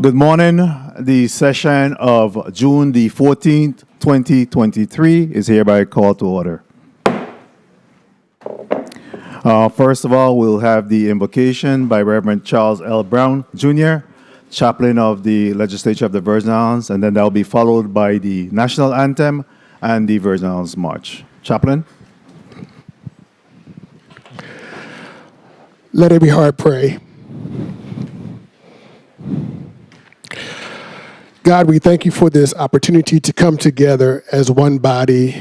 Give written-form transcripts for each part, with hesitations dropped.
Good morning. The session of June the 14th, 2023 is hereby called to order. First of all, we'll have the invocation by Reverend Charles L. Brown, Jr., Chaplain of the Legislature of the Virgin Islands, and then that will be followed by the National Anthem and the Virgin Islands March. Chaplain. Let every heart pray. God, we thank you for this opportunity to come together as one body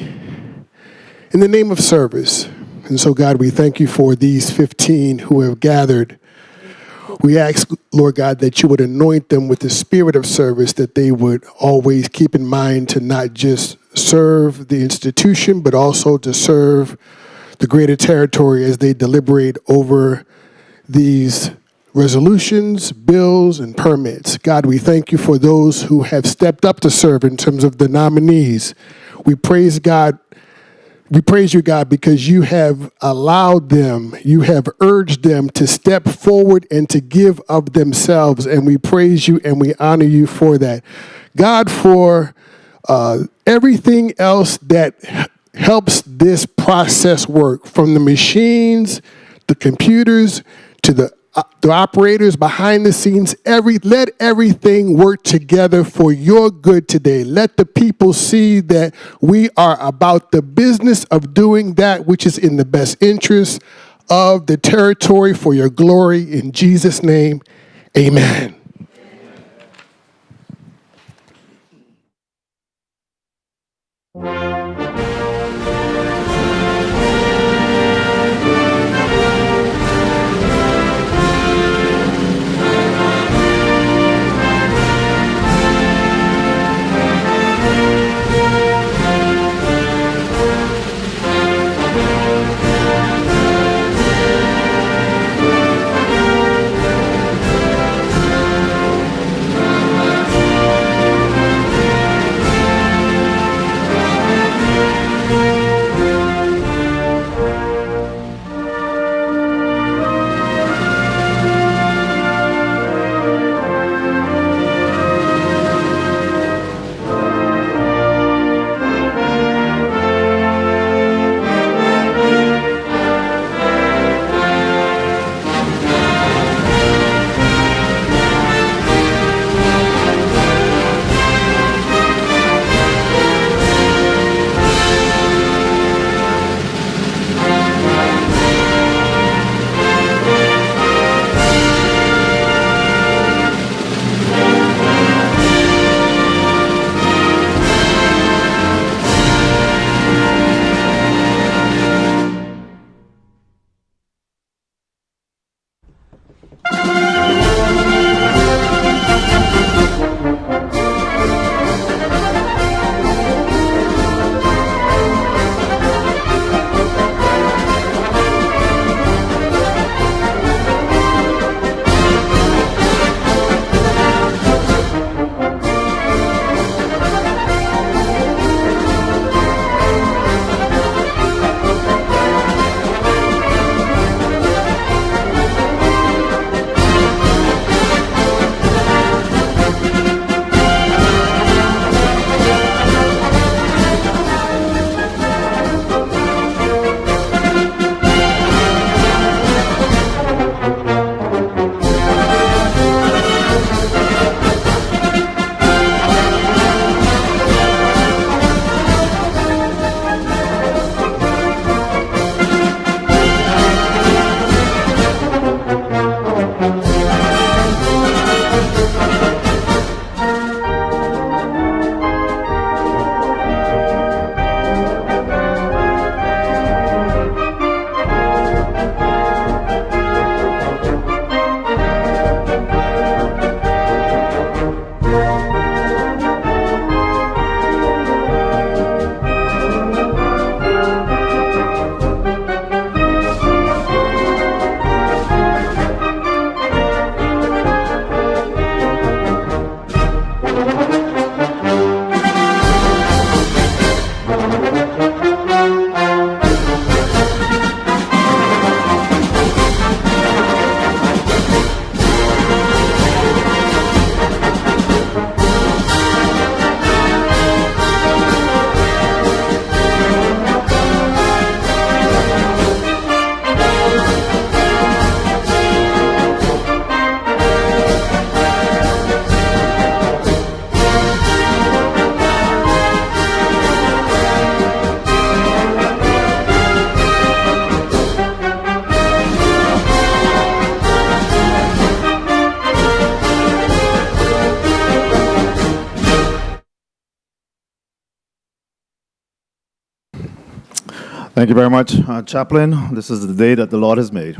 in the name of service. And so, God, we thank you for these 15 who have gathered. We ask, Lord God, that you would anoint them with the spirit of service, that they would always keep in mind to not just serve the institution, but also to serve the greater territory as they deliberate over these resolutions, bills, and permits. God, we thank you for those who have stepped up to serve in terms of the nominees. We praise God. We praise you, God, because you have allowed them, you have urged them to step forward and to give of themselves. And we praise you and we honor you for that. God, for everything else that helps this process work, from the machines, the computers, to the operators behind the scenes, let everything work together for your good today. Let the people see that we are about the business of doing that which is in the best interest of the territory for your glory. In Jesus' name, amen. Thank you very much, Chaplain. This is the day that the Lord has made.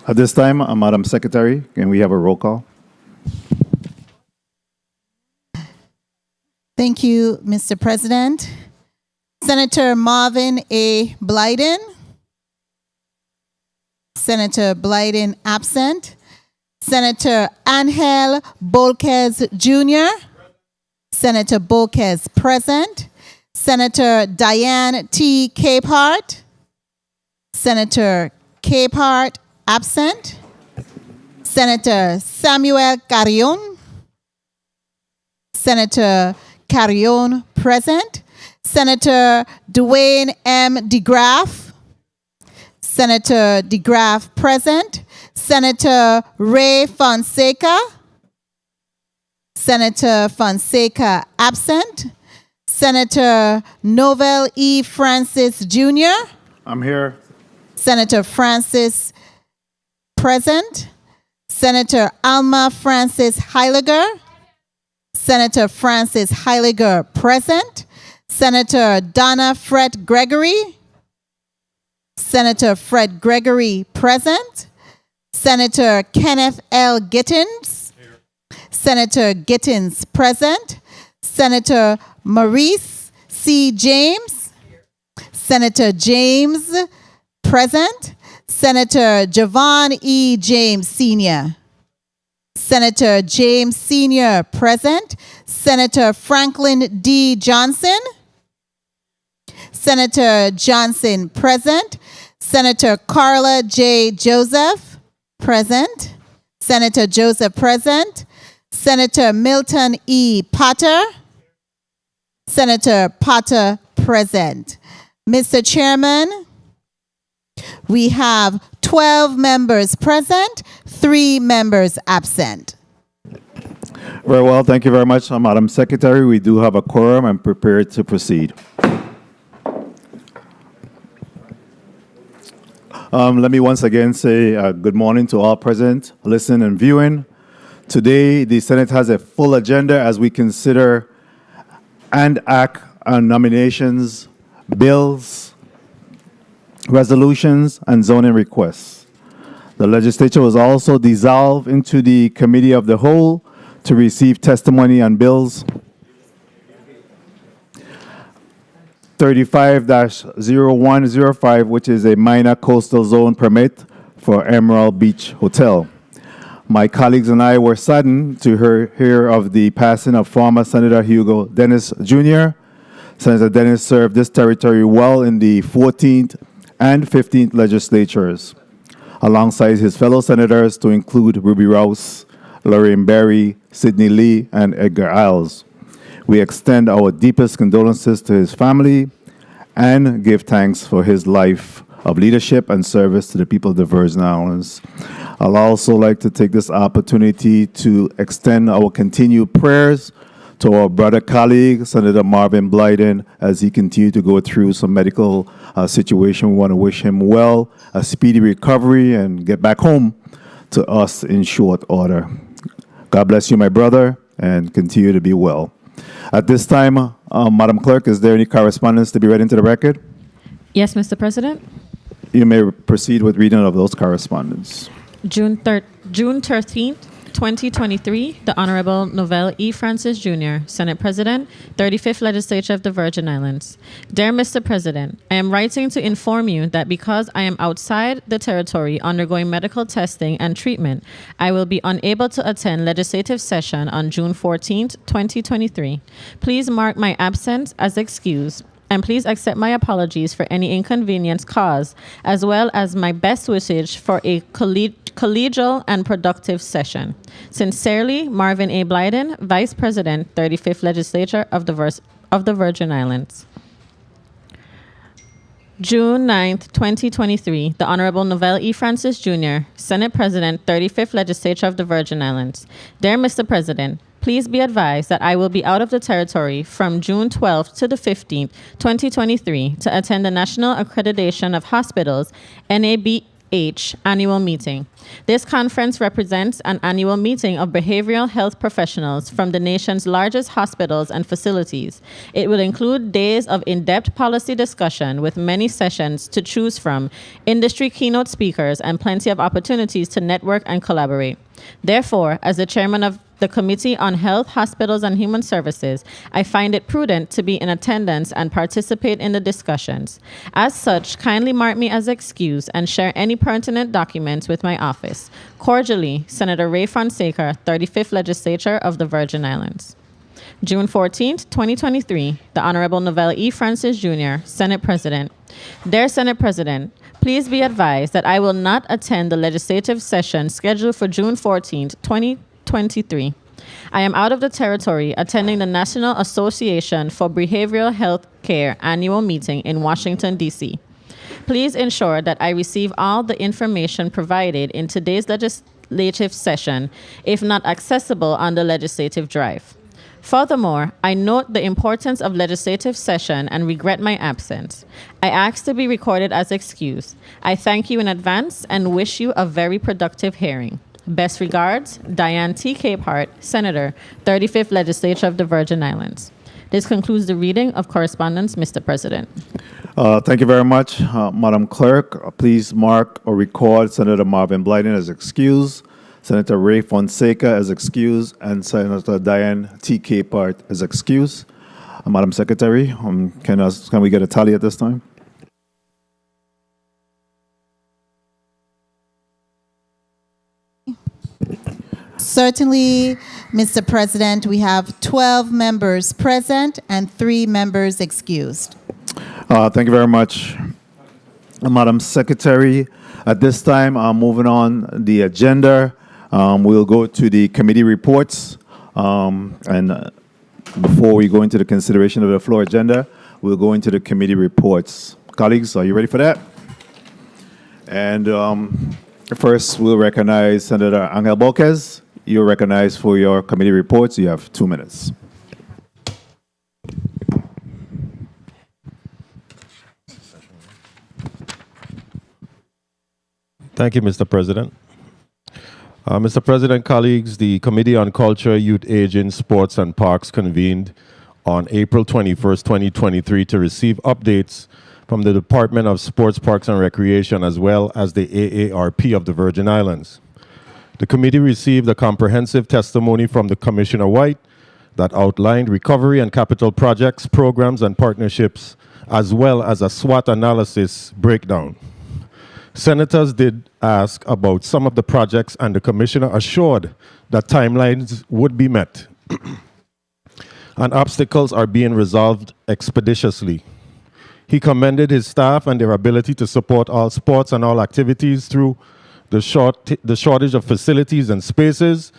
At this time, Madam Secretary, can we have a roll call? Thank you, Mr. President. Senator Marvin A. Blyden. Senator Blyden absent. Senator Angel Bolquez Jr. Senator Bolquez present. Senator Diane T. Capehart. Senator Capehart absent. Senator Samuel Carrion. Senator Carrion present. Senator Dwayne M. DeGraff. Senator DeGraff present. Senator Ray Fonseca. Senator Fonseca absent. Senator Novell E. Francis Jr. I'm here. Senator Francis present. Senator Alma Francis Heiliger. Senator Francis Heiliger present. Senator Donna Fred Gregory. Senator Fred Gregory present. Senator Kenneth L. Gittins. Senator Gittins present. Senator Maurice C. James. Senator James present. Senator Javon E. James Sr. Senator James Sr. present. Senator Franklin D. Johnson. Senator Johnson present. Senator Carla J. Joseph present. Senator Joseph present. Senator Milton E. Potter. Senator Potter present. Mr. Chairman, we have 12 members present, 3 members absent. Very well. Thank you very much, Madam Secretary. We do have a quorum and prepared to proceed. Let me once again say good morning to all present, listening, and viewing. Today, the Senate has a full agenda as we consider and act on nominations, bills, resolutions, and zoning requests. The legislature was also dissolved into the Committee of the Whole to receive testimony on bills 35-0105, which is a minor coastal zone permit for Emerald Beach Hotel. My colleagues and I were saddened to hear of the passing of former Senator Hugo Dennis Jr. Senator Dennis served this territory well in the 14th and 15th legislatures, alongside his fellow senators to include Ruby Rouse, Lorraine Berry, Sidney Lee, and Edgar Isles. We extend our deepest condolences to his family and give thanks for his life of leadership and service to the people of the Virgin Islands. I'll also like to take this opportunity to extend our continued prayers to our brother colleague, Senator Marvin Blyden, as he continues to go through some medical situation. We want to wish him well, a speedy recovery, and get back home to us in short order. God bless you, my brother, and continue to be well. At this time, Madam Clerk, is there any correspondence to be read into the record? Yes, Mr. President. You may proceed with reading of those correspondence. June 13th, 2023, the Honorable Novell E. Francis Jr., Senate President, 35th Legislature of the Virgin Islands. Dear Mr. President, I am writing to inform you that because I am outside the territory undergoing medical testing and treatment, I will be unable to attend legislative session on June 14th, 2023. Please mark my absence as excused, and please accept my apologies for any inconvenience caused, as well as my best wishes for a collegial and productive session. Sincerely, Marvin A. Blyden, Vice President, 35th Legislature of the Virgin Islands. June 9th, 2023, the Honorable Novell E. Francis Jr., Senate President, 35th Legislature of the Virgin Islands. Dear Mr. President, please be advised that I will be out of the territory from June 12th to the 15th, 2023, to attend the National Accreditation of Hospitals, NABH H annual meeting. This conference represents an annual meeting of behavioral health professionals from the nation's largest hospitals and facilities. It will include days of in-depth policy discussion with many sessions to choose from, industry keynote speakers, and plenty of opportunities to network and collaborate. Therefore, as the chairman of the Committee on Health, Hospitals, and Human Services, I find it prudent to be in attendance and participate in the discussions. As such, kindly mark me as excused and share any pertinent documents with my office. Cordially, Senator Ray Fonseca, 35th Legislature of the Virgin Islands. June 14th, 2023, the Honorable Novell E. Francis Jr., Senate President. Dear Senate President, please be advised that I will not attend the legislative session scheduled for June 14th, 2023. I am out of the territory attending the National Association for Behavioral Health Care annual meeting in Washington, D.C. Please ensure that I receive all the information provided in today's legislative session, if not accessible on the legislative drive. Furthermore, I note the importance of legislative session and regret my absence. I ask to be recorded as excused. I thank you in advance and wish you a very productive hearing. Best regards, Diane T. Capehart, Senator, 35th Legislature of the Virgin Islands. This concludes the reading of correspondence, Mr. President. Thank you very much, Madam Clerk. Please mark or record Senator Marvin Blyden as excused, Senator Ray Fonseca as excused, and Senator Diane T. Capehart as excused. Madam Secretary, can we get a tally at this time? Certainly, Mr. President, we have 12 members present and 3 members excused. Thank you very much, Madam Secretary. At this time, moving on the agenda, we'll go to the committee reports. And before we go into the consideration of the floor agenda, we'll go into the committee reports. Colleagues, are you ready for that? And first, we'll recognize Senator Angel Bolquez. You're recognized for your committee reports. You have 2 minutes. Thank you, Mr. President. Mr. President, colleagues, the Committee on Culture, Youth, Aging, Sports, and Parks convened on April 21st, 2023 to receive updates from the Department of Sports, Parks, and Recreation, as well as the AARP of the Virgin Islands. The committee received a comprehensive testimony from the Commissioner White that outlined recovery and capital projects, programs, and partnerships, as well as a SWOT analysis breakdown. Senators did ask about some of the projects, and the Commissioner assured that timelines would be met and obstacles are being resolved expeditiously. He commended his staff and their ability to support all sports and all activities through the shortage of facilities and spaces.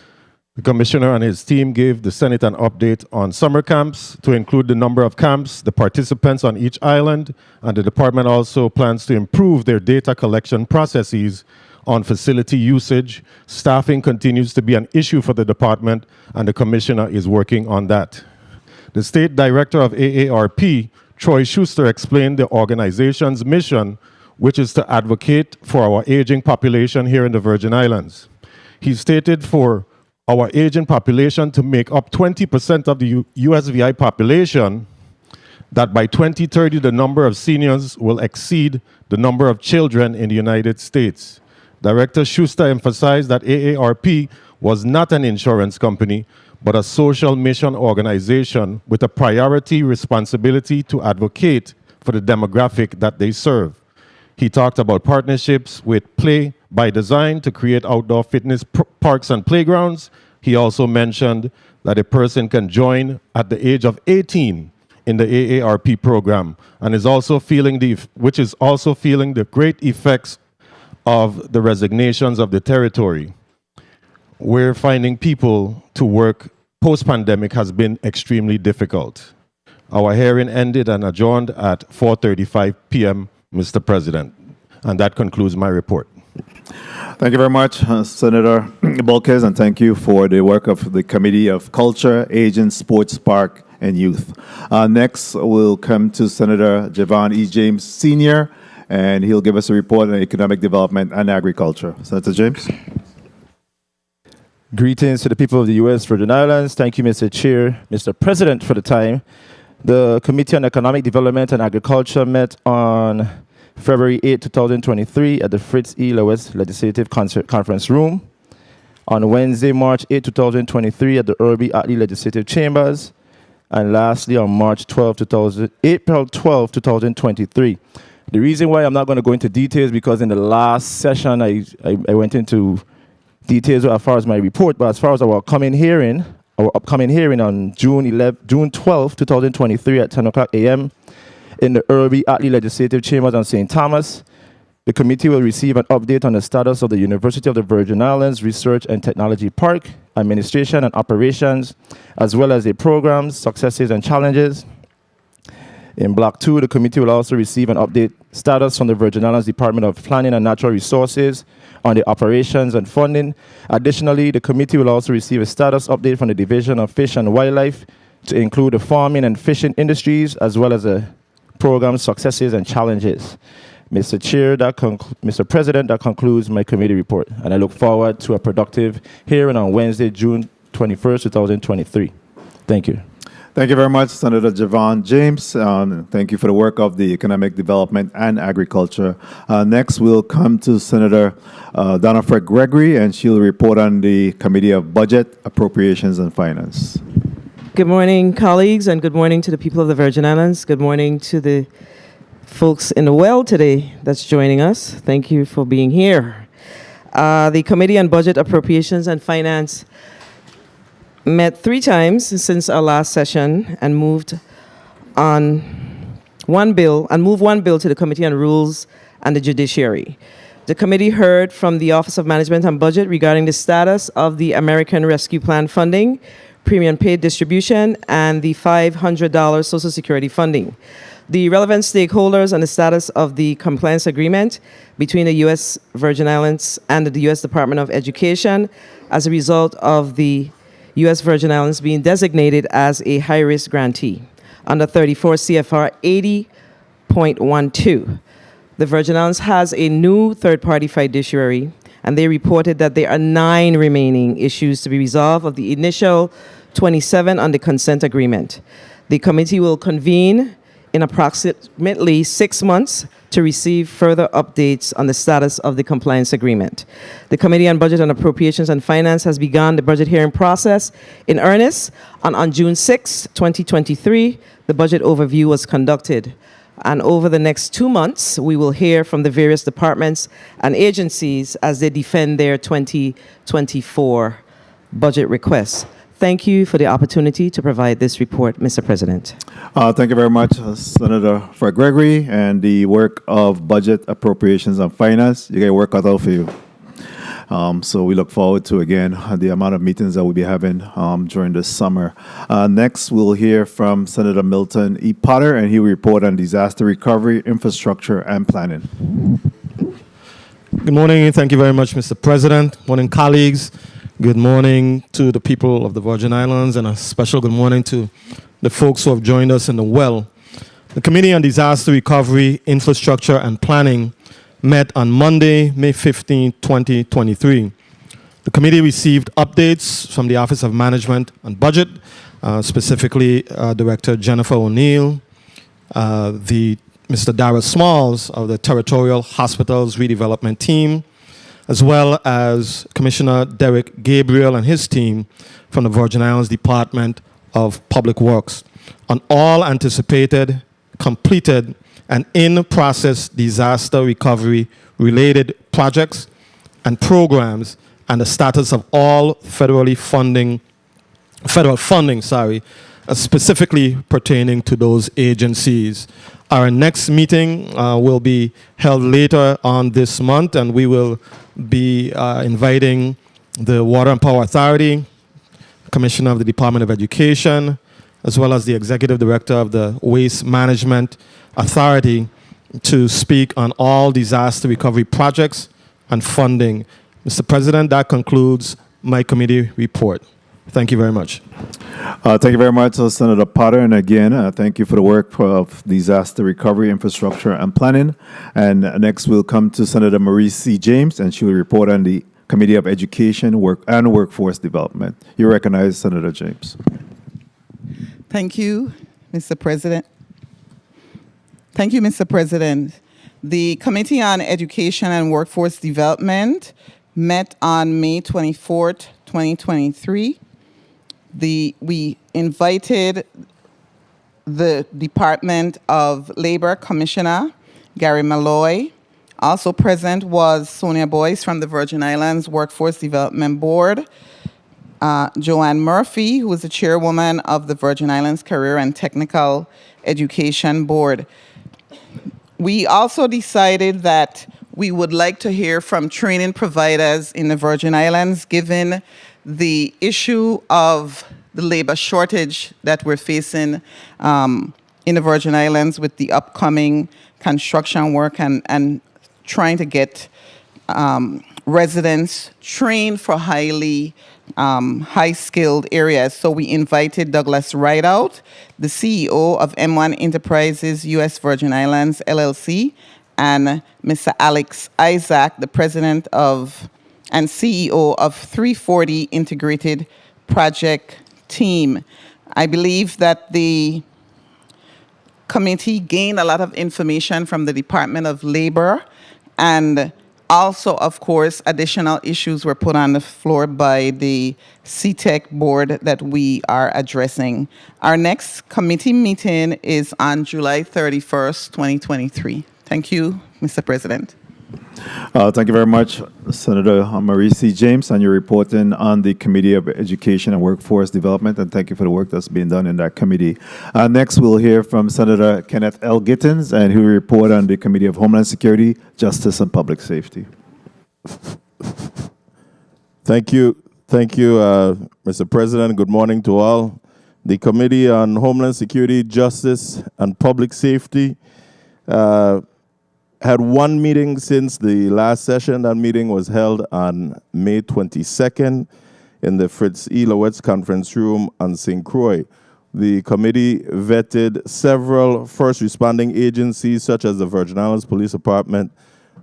The Commissioner and his team gave the Senate an update on summer camps to include the number of camps, the participants on each island, and the department also plans to improve their data collection processes on facility usage. Staffing continues to be an issue for the department, and the Commissioner is working on that. The State Director of AARP, Troy Schuster, explained the organization's mission, which is to advocate for our aging population here in the Virgin Islands. He stated for our aging population to make up 20% of the USVI population, that by 2030, the number of seniors will exceed the number of children in the United States. Director Schuster emphasized that AARP was not an insurance company, but a social mission organization with a priority responsibility to advocate for the demographic that they serve. He talked about partnerships with Play by Design to create outdoor fitness parks and playgrounds. He also mentioned that a person can join at the age of 18 in the AARP program, and is also feeling the great effects of the resignations of the territory. We're finding people to work post-pandemic has been extremely difficult. Our hearing ended and adjourned at 4:35 p.m., Mr. President. And that concludes my report. Thank you very much, Senator Bolquez, and thank you for the work of the Committee of Culture, Aging, Sports, Park, and Youth. Next, we'll come to Senator Javon E. James Sr., and he'll give us a report on economic development and agriculture. Senator James. Greetings to the people of the U.S. Virgin Islands. Thank you, Mr. Chair, Mr. President, for the time. The Committee on Economic Development and Agriculture met on February 8, 2023 at the Fritz E. Lewis Legislative Conference Room. On Wednesday, March 8, 2023 at the Irby Atley Legislative Chambers. And lastly, on April 12, 2023. The reason why I'm not going to go into details because in the last session, I went into details as far as my report, but as far as our upcoming hearing on June 12, 2023 at 10 o'clock a.m. in the Irby Atley Legislative Chambers on St. Thomas, the committee will receive an update on the status of the University of the Virgin Islands Research and Technology Park, administration and operations, as well as their programs, successes, and challenges. In Block 2, the committee will also receive an update status from the Virgin Islands Department of Planning and Natural Resources on the operations and funding. Additionally, the committee will also receive a status update from the Division of Fish and Wildlife to include the farming and fishing industries, as well as the program successes and challenges. Mr. Chair, Mr. President, that concludes my committee report, and I look forward to a productive hearing on Wednesday, June 21st, 2023. Thank you. Thank you very much, Senator Javon James. Thank you for the work of the Economic Development and Agriculture. Next, we'll come to Senator Donna Fred Gregory, and she'll report on the Committee of Budget, Appropriations, and Finance. Good morning, colleagues, and good morning to the people of the Virgin Islands. Good morning to the folks in the well today that's joining us. Thank you for being here. The Committee on Budget, Appropriations, and Finance met 3 times since our last session and moved one bill to the Committee on Rules and the Judiciary. The committee heard from the Office of Management and Budget regarding the status of the American Rescue Plan funding, premium paid distribution, and the $500 Social Security funding. The relevant stakeholders and the status of the compliance agreement between the U.S. Virgin Islands and the U.S. Department of Education as a result of the U.S. Virgin Islands being designated as a high-risk grantee under 34 CFR 80.12. The Virgin Islands has a new third-party fiduciary, and they reported that there are 9 remaining issues to be resolved of the initial 27 on the consent agreement. The committee will convene in approximately 6 months to receive further updates on the status of the compliance agreement. The Committee on Budget and Appropriations and Finance has begun the budget hearing process in earnest. On June 6, 2023, the budget overview was conducted. And over the next 2 months, we will hear from the various departments and agencies as they defend their 2024 budget requests. Thank you for the opportunity to provide this report, Mr. President. Thank you very much, Senator Fred Gregory, and the work of Budget, Appropriations, and Finance. You get work cut out for you. So we look forward to, again, the amount of meetings that we'll be having during the summer. Next, we'll hear from Senator Milton E. Potter, and he'll report on disaster recovery, infrastructure, and planning. Good morning. Thank you very much, Mr. President. Morning, colleagues. Good morning to the people of the Virgin Islands, and a special good morning to the folks who have joined us in the well. The Committee on Disaster Recovery, Infrastructure, and Planning met on Monday, May 15, 2023. The committee received updates from the Office of Management and Budget, specifically Director Jennifer O'Neill, Mr. Dara Smalls of the Territorial Hospitals Redevelopment Team, as well as Commissioner Derek Gabriel and his team from the Virgin Islands Department of Public Works on all anticipated, completed, and in-process disaster recovery-related projects and programs, and the status of all federal funding, specifically pertaining to those agencies. Our next meeting will be held later on this month, and we will be inviting the Water and Power Authority, Commissioner of the Department of Education, as well as the Executive Director of the Waste Management Authority to speak on all disaster recovery projects and funding. Mr. President, that concludes my committee report. Thank you very much. Thank you very much, Senator Potter. And again, thank you for the work of disaster recovery, infrastructure, and planning. And next, we'll come to Senator Marie C. James, and she will report on the Committee of Education, Work, and Workforce Development. You recognize Senator James. Thank you, Mr. President. Thank you, Mr. President. The Committee on Education and Workforce Development met on May 24th, 2023. We invited the Department of Labor Commissioner, Gary Malloy. Also present was Sonia Boyce from the Virgin Islands Workforce Development Board, Joanne Murphy, who is the chairwoman of the Virgin Islands Career and Technical Education Board. We also decided that we would like to hear from training providers in the Virgin Islands, given the issue of the labor shortage that we're facing in the Virgin Islands with the upcoming construction work and trying to get residents trained for high-skilled areas. So we invited Douglas Rideout, the CEO of M1 Enterprises, U.S. Virgin Islands, LLC, and Mr. Alex Isaac, the president of and CEO of 340 Integrated Project Team. I believe that the committee gained a lot of information from the Department of Labor, and also, of course, additional issues were put on the floor by the CTEC board that we are addressing. Our next committee meeting is on July 31st, 2023. Thank you, Mr. President. Thank you very much, Senator Marie C. James, on your reporting on the Committee of Education and Workforce Development, and thank you for the work that's being done in that committee. Next, we'll hear from Senator Kenneth L. Gittins, and he will report on the Committee of Homeland Security, Justice, and Public Safety. Thank you, Mr. President. Good morning to all. The Committee on Homeland Security, Justice, and Public Safety had one meeting since the last session. That meeting was held on May 22nd in the Fritz E. Lowitz Conference Room on St. Croix. The committee vetted several first responding agencies such as the Virgin Islands Police Department,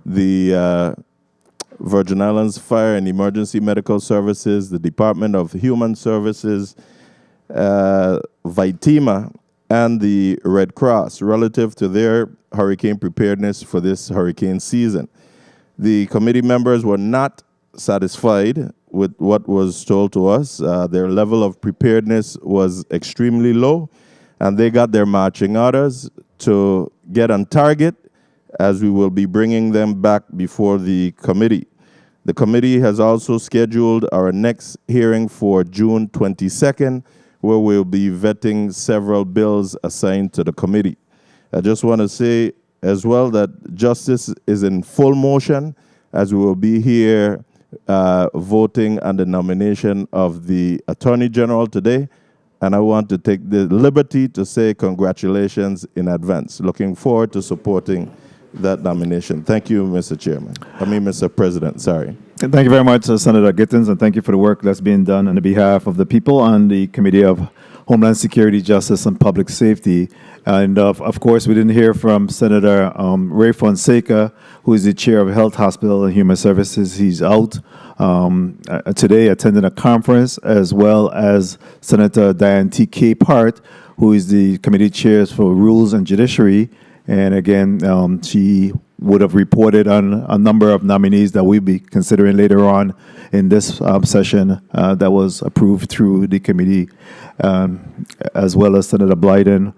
the Virgin Islands Fire and Emergency Medical Services, the Department of Human Services, Vitima, and the Red Cross relative to their hurricane preparedness for this hurricane season. The committee members were not satisfied with what was told to us. Their level of preparedness was extremely low, and they got their marching orders to get on target, as we will be bringing them back before the committee. The committee has also scheduled our next hearing for June 22nd, where we'll be vetting several bills assigned to the committee. I just want to say as well that justice is in full motion, as we will be here voting on the nomination of the Attorney General today. And I want to take the liberty to say congratulations in advance. Looking forward to supporting that nomination. Thank you, Mr. President, sorry. Thank you very much, Senator Gittins, and thank you for the work that's being done on behalf of the people on the Committee of Homeland Security, Justice, and Public Safety. And of course, we didn't hear from Senator Ray Fonseca, who is the chair of Health, Hospital, and Human Services. He's out today attending a conference, as well as Senator Diane T. Capehart, who is the committee chair for Rules and Judiciary. And again, she would have reported on a number of nominees that we'll be considering later on in this session that was approved through the committee, as well as Senator Blyden,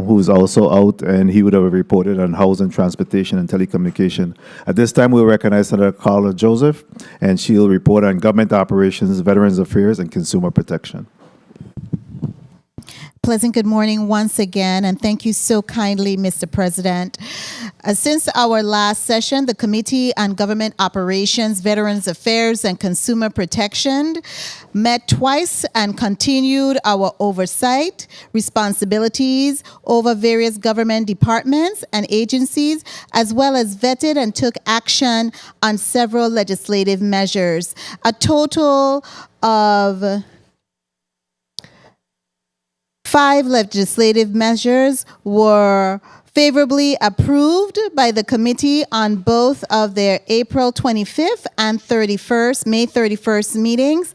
who's also out, and he would have reported on housing, transportation, and telecommunication. At this time, we'll recognize Senator Carla Joseph, and she'll report on government operations, Veterans Affairs, and consumer protection. Pleasant good morning once again, and thank you so kindly, Mr. President. Since our last session, the Committee on Government Operations, Veterans Affairs, and Consumer Protection met twice and continued our oversight responsibilities over various government departments and agencies, as well as vetted and took action on several legislative measures. A total of 5 legislative measures were favorably approved by the committee on both of their April 25th and May 31st meetings.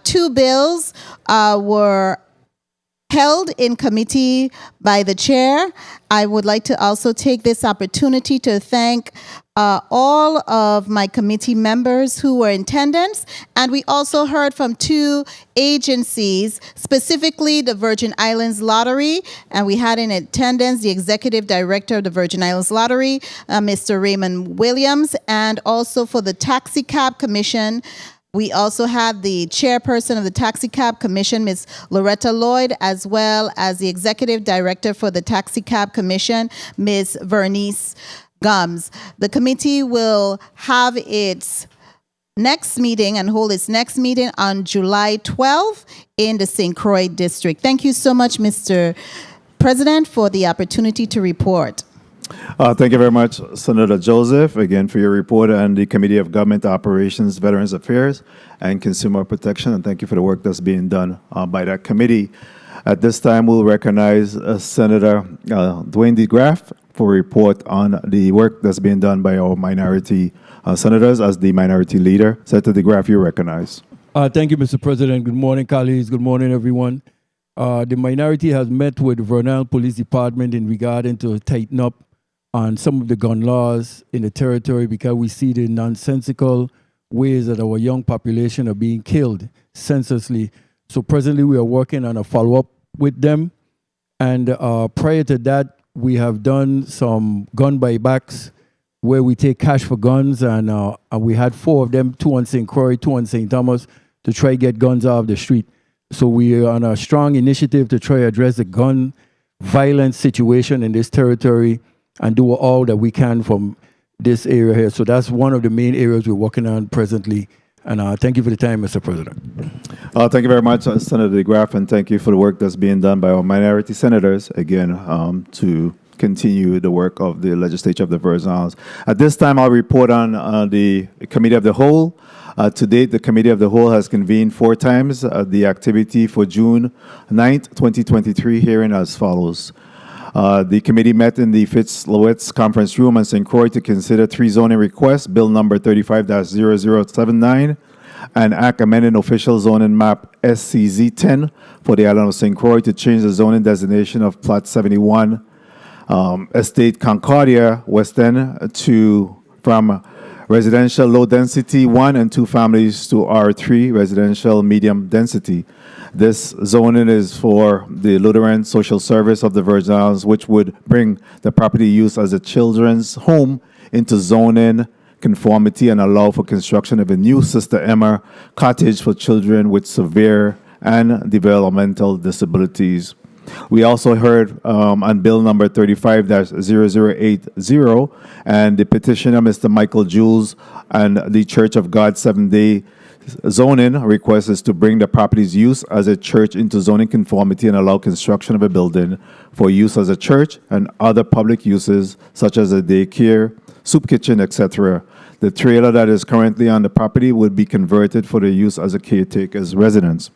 2 bills were held in committee by the chair. I would like to also take this opportunity to thank all of my committee members who were in attendance. And we also heard from 2 agencies, specifically the Virgin Islands Lottery. And we had in attendance the executive director of the Virgin Islands Lottery, Mr. Raymond Williams, and also for the Taxi Cab Commission, we also had the chairperson of the Taxi Cab Commission, Ms. Loretta Lloyd, as well as the executive director for the Taxi Cab Commission, Ms. Vernice Gums. The committee will have its next meeting and hold its next meeting on July 12th in the St. Croix district. Thank you so much, Mr. President, for the opportunity to report. Thank you very much, Senator Joseph, again for your report, and the Committee of Government Operations, Veterans Affairs, and Consumer Protection. And thank you for the work that's being done by that committee. At this time, we'll recognize Senator Dwayne DeGraff for a report on the work that's being done by our minority senators as the minority leader. Senator DeGraff, you're recognized. Thank you, Mr. President. Good morning, colleagues. Good morning, everyone. The minority has met with the Vernon Police Department in regarding to tighten up on some of the gun laws in the territory because we see the nonsensical ways that our young population are being killed senselessly. So presently we are working on a follow-up with them. And prior to that, we have done some gun buybacks where we take cash for guns, and we had 4 of them, 2 on St. Croix, 2 on St. Thomas, to try to get guns off the street. So we are on a strong initiative to try to address the gun violence situation in this territory and do all that we can from this area here. So that's one of the main areas we're working on presently. And thank you for the time, Mr. President. Thank you very much, Senator DeGraff, and thank you for the work that's being done by our minority senators, again, to continue the work of the legislature of the Virgin Islands. At this time, I'll report on the Committee of the Whole. To date, the Committee of the Whole has convened 4 times. The activity for June 9th, 2023 hearing as follows. The committee met in the Fitzlowitz Conference Room in St. Croix to consider 3 zoning requests, Bill number 35-0079, and Act amending official zoning map SCZ-10 for the island of St. Croix to change the zoning designation of Plot 71, Estate Concordia, West End, from residential low density 1 and 2 families to R3 residential medium density. This zoning is for the Lutheran Social Service of the Virgin Islands, which would bring the property use as a children's home into zoning conformity and allow for construction of a new Sister Emma cottage for children with severe and developmental disabilities. We also heard on Bill number 35-0080, and the petitioner, Mr. Michael Jules, and the Church of God 7-Day zoning request is to bring the property's use as a church into zoning conformity and allow construction of a building for use as a church and other public uses such as a daycare, soup kitchen, etc. The trailer that is currently on the property would be converted for the use as a caretaker's residence.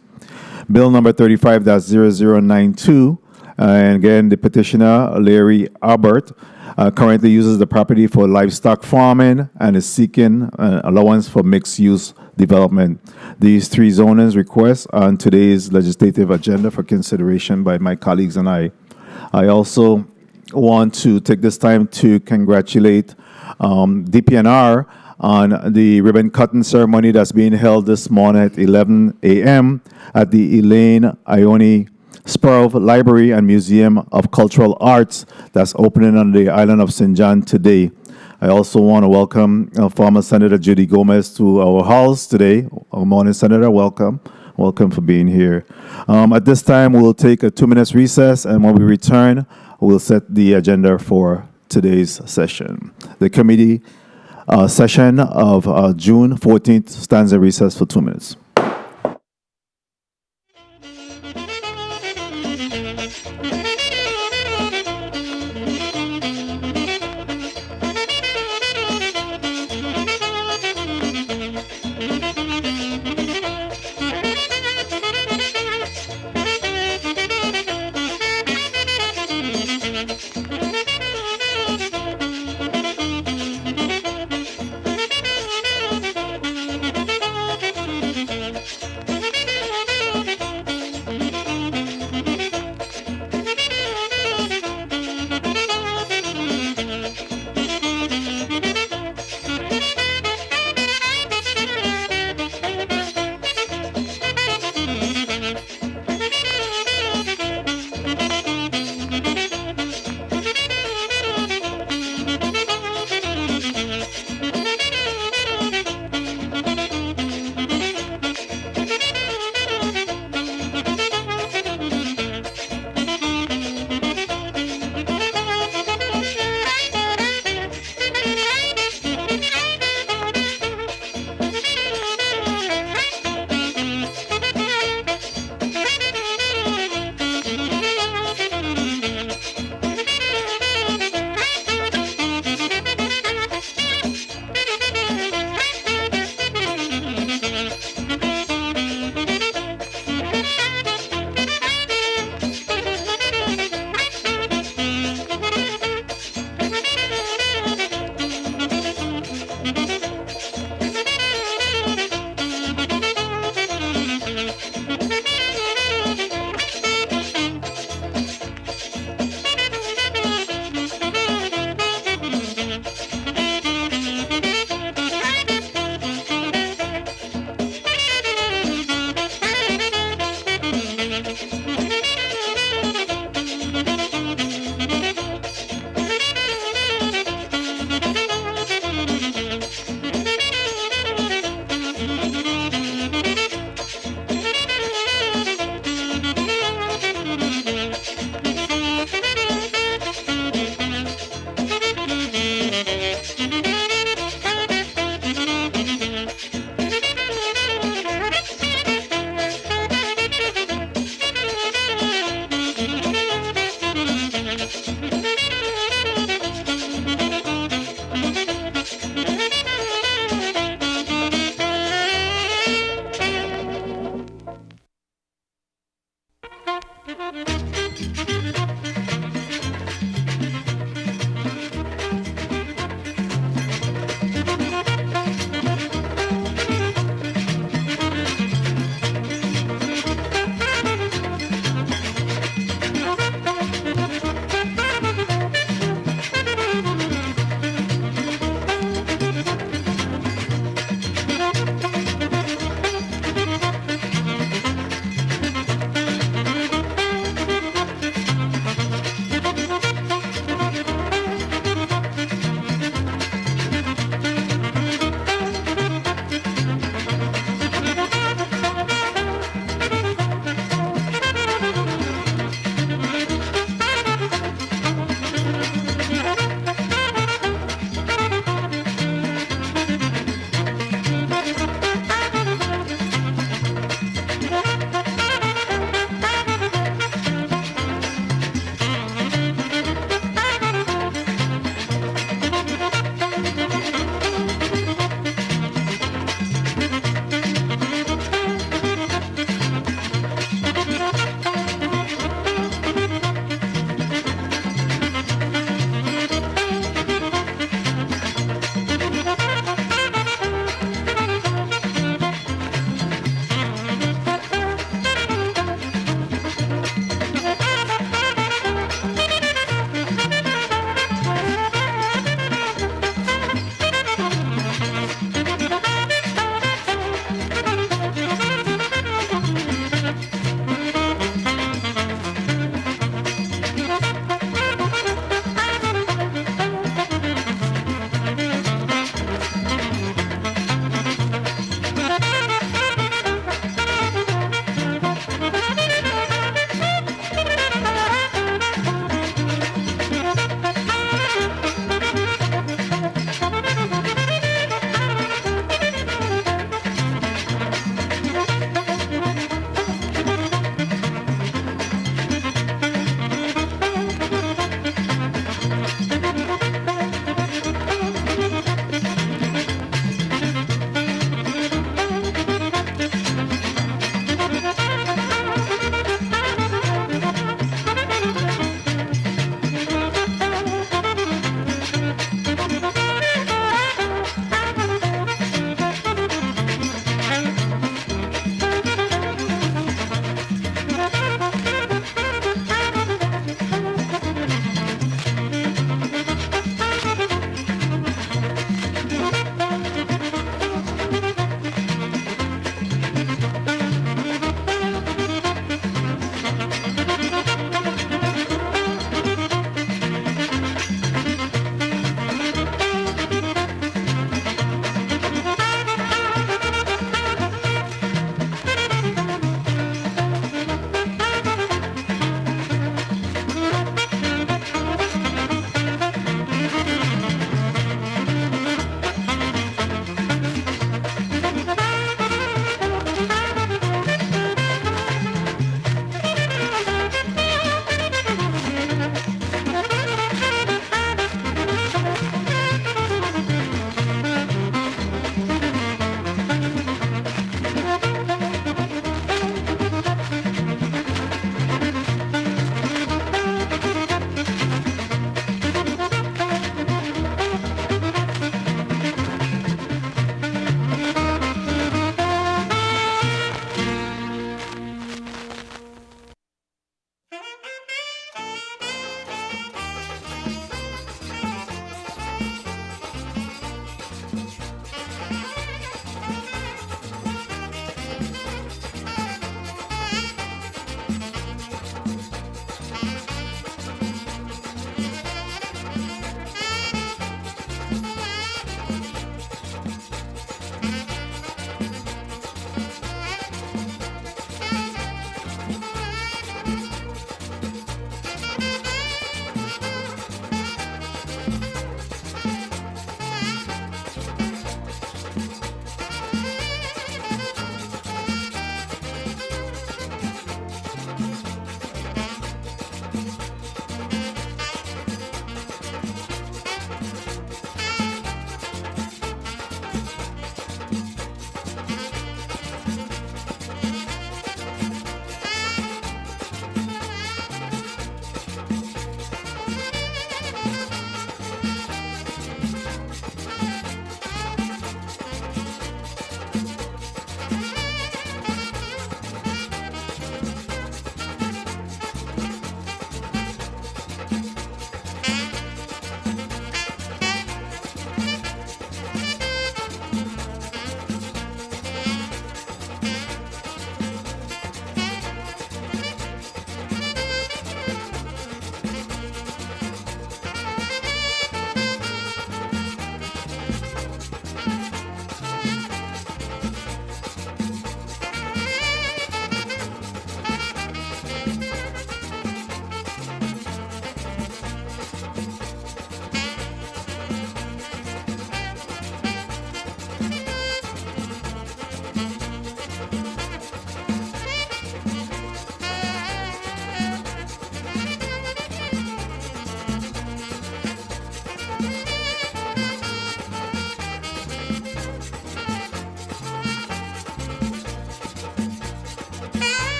Bill number 35-0092, and again, the petitioner, Larry Albert, currently uses the property for livestock farming and is seeking allowance for mixed-use development. These 3 zonings requests are on today's legislative agenda for consideration by my colleagues and I. I also want to take this time to congratulate DPNR on the ribbon cutting ceremony that's being held this morning at 11 a.m. at the Elaine Ione Spurv Library and Museum of Cultural Arts that's opening on the island of St. John today. I also want to welcome former Senator Judy Gomez to our halls today. Good morning, Senator. Welcome. Welcome for being here. At this time, we'll take a 2-minute recess, and when we return, we'll set the agenda for today's session. The committee session of June 14th stands at recess for 2 minutes.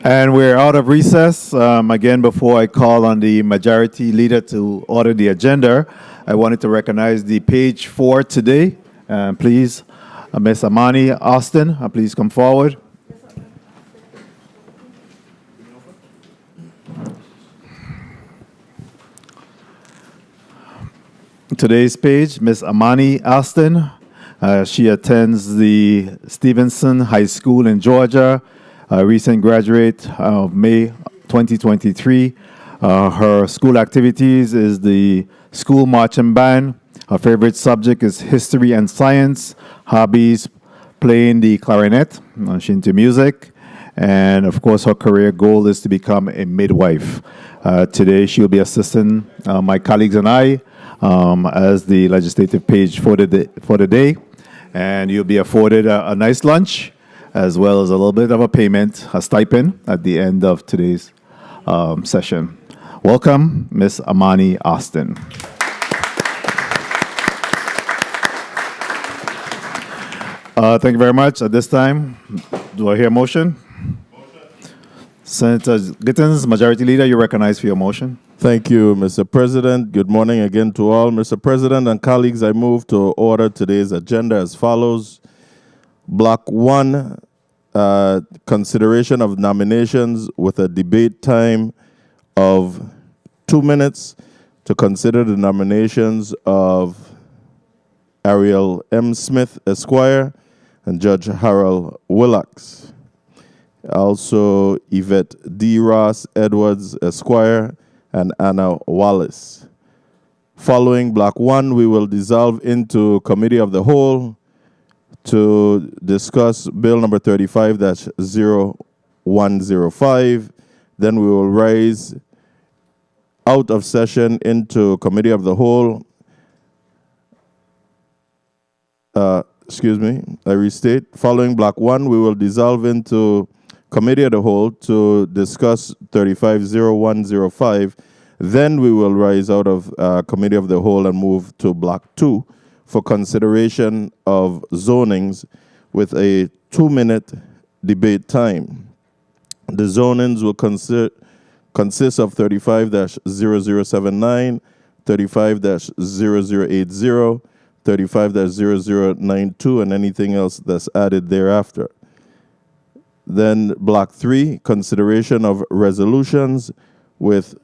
And we're out of recess. Again, before I call on the majority leader to order the agenda, I wanted to recognize the page 4 today. Please, Ms. Amani Austin, please come forward. Today's page, Ms. Amani Austin. She attends the Stevenson High School in Georgia, a recent graduate of May 2023. Her school activities is the school marching band. Her favorite subject is history and science. Hobbies, playing the clarinet. She's into music. And of course, her career goal is to become a midwife. Today, she'll be assisting my colleagues and I as the legislative page for the day. And you'll be afforded a nice lunch, as well as a little bit of a payment, a stipend, at the end of today's session. Welcome, Miss Amani Austin. Thank you very much. At this time, do I hear a motion? Senator Gittins, Majority Leader, you're recognized for your motion. Thank you, Mr. President. Good morning again to all. Mr. President and colleagues, I move to order today's agenda as follows. Block 1, consideration of nominations with a debate time of 2 minutes to consider the nominations of Ariel M. Smith, Esquire, and Judge Harold Willocks. Also, Yvette D. Ross Edwards, Esquire, and Anna Wallace. Following Block 1, we will dissolve into Committee of the Whole to discuss Bill number 35-0105. Then we will rise out of session into Committee of the Whole. I restate. Following Block 1, we will dissolve into Committee of the Whole to discuss 35-0105. Then we will rise out of Committee of the Whole and move to Block 2 for consideration of zonings with a 2-minute debate time. The zonings will consist of 35-0079, 35-0080, 35-0092, and anything else that's added thereafter. Then Block 3, consideration of resolutions with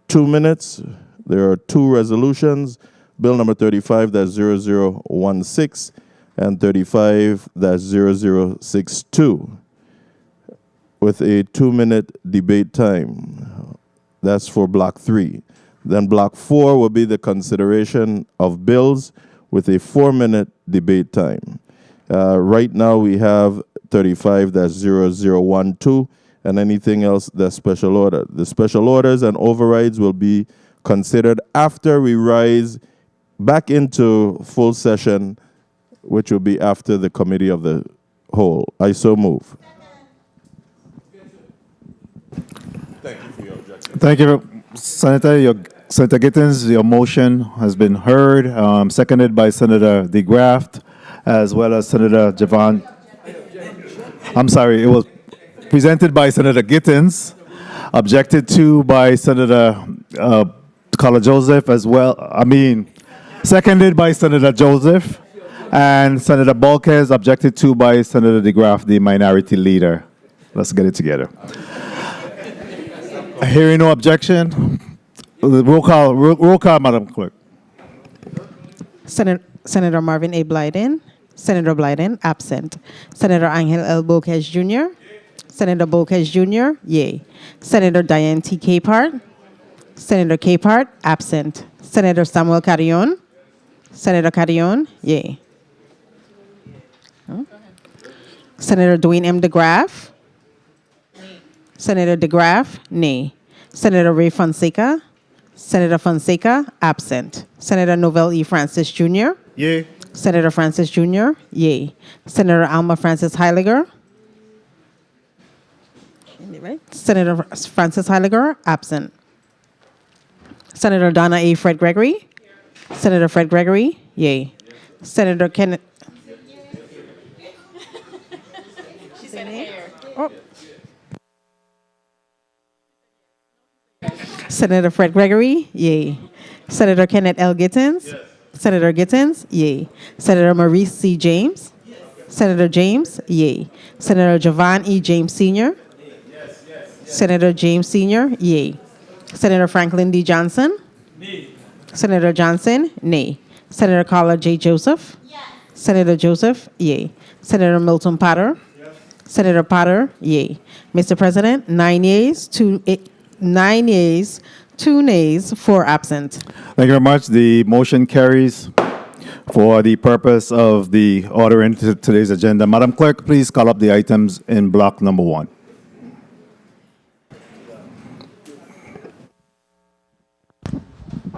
2 minutes. There are 2 resolutions, Bill number 35-0016 and 35-0062, with a 2-minute debate time. That's for Block 3. Then Block 4 will be the consideration of bills with a 4-minute debate time. Right now we have 35-0012 and anything else that's special order. The special orders and overrides will be considered after we rise back into full session, which will be after the Committee of the Whole. I so move. Thank you for your objection. Thank you, Senator. Senator Gittins, your motion has been heard, seconded by Senator DeGraft, as well as Senator Javon. I'm sorry, it was presented by Senator Gittins, objected to by Senator Carla Joseph as well. Seconded by Senator Joseph, and Senator Bolkes, objected to by Senator DeGraft, the Minority Leader. Let's get it together. Hearing no objection, roll call, Madam Clerk. Senator Marvin A. Blyden. Senator Blyden, absent. Senator Angel L. Bolkes Jr. Senator Bolkes Jr., yay. Senator Diane T. Capehart. Senator Capehart, absent. Senator Samuel Carrion. Senator Carrion, yay. Senator Dwayne M. DeGraff. Senator DeGraff, nay. Senator Ray Fonseca. Senator Fonseca, absent. Senator Novell E. Francis Jr. Yay. Senator Francis Jr., yay. Senator Alma Francis Heiliger. Right? Senator Francis Heiliger, absent. Senator Donna A. Fred Gregory. Senator Fred Gregory, yay. Senator Kenneth. She said hair. Oh. Senator Fred Gregory, yay. Senator Kenneth L. Gittins. Yes. Senator Gittins, yay. Senator Maurice C. James. Yes. Senator James, yay. Senator Javon E. James Sr. Yes. Senator James Sr., yay. Senator Franklin D. Johnson. Nay. Senator Johnson, nay. Senator Carla J. Joseph. Yes. Senator Joseph, yay. Senator Milton Potter. Yes. Senator Potter, yay. Mr. President, 9 yeas, 2 nays, 4 absent. Thank you very much. The motion carries For the purpose of the ordering to today's agenda, Madam Clerk, please call up the items in block number 1.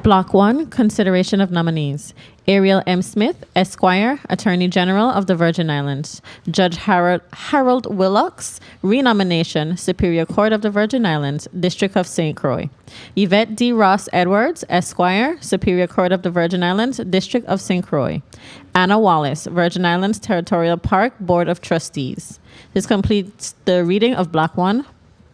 Block 1, consideration of nominees. Ariel M. Smith, Esquire, Attorney General of the Virgin Islands. Judge Harold Willocks, renomination, Superior Court of the Virgin Islands, District of St. Croix. Yvette D. Ross Edwards, Esquire, Superior Court of the Virgin Islands, District of St. Croix. Anna Wallace, Virgin Islands Territorial Park Board of Trustees. This completes the reading of Block 1.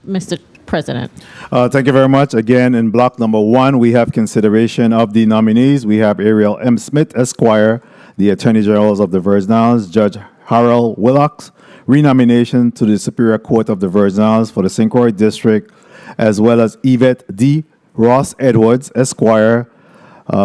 Mr. President. Thank you very much. Again, in block number 1, we have consideration of the nominees. We have Ariel M. Smith, Esquire, the Attorney General of the Virgin Islands, Judge Harold Willocks, renomination to the Superior Court of the Virgin Islands for the St. Croix District, as well as Yvette D. Ross Edwards, Esquire,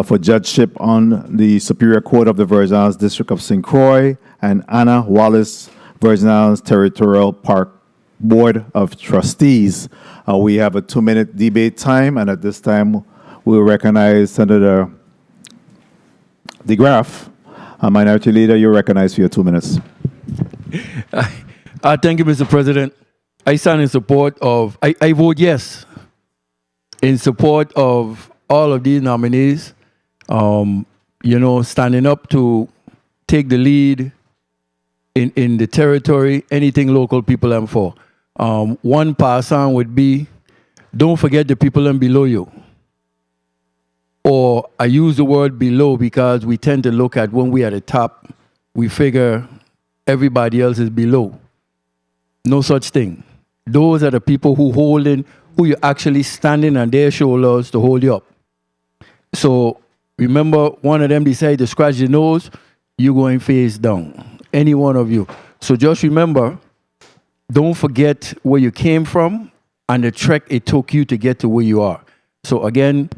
for judgeship on the Superior Court of the Virgin Islands, District of St. Croix, and Anna Wallace, Virgin Islands Territorial Park Board of Trustees. We have a 2-minute debate time, and at this time, we'll recognize Senator DeGraff. Minority Leader, you're recognized for your 2 minutes. Thank you, Mr. President. I stand in support of, I vote yes in support of all of these nominees, standing up to take the lead in the territory, anything local people am for. One pass on would be, don't forget the people in below you. Or I use the word below because we tend to look at when we are at the top, we figure everybody else is below. No such thing. Those are the people who you're actually standing on their shoulders to hold you up. So remember, one of them decided to scratch the nose, you're going face down. Any one of you. So just remember, don't forget where you came from and the trek it took you to get to where you are. So again,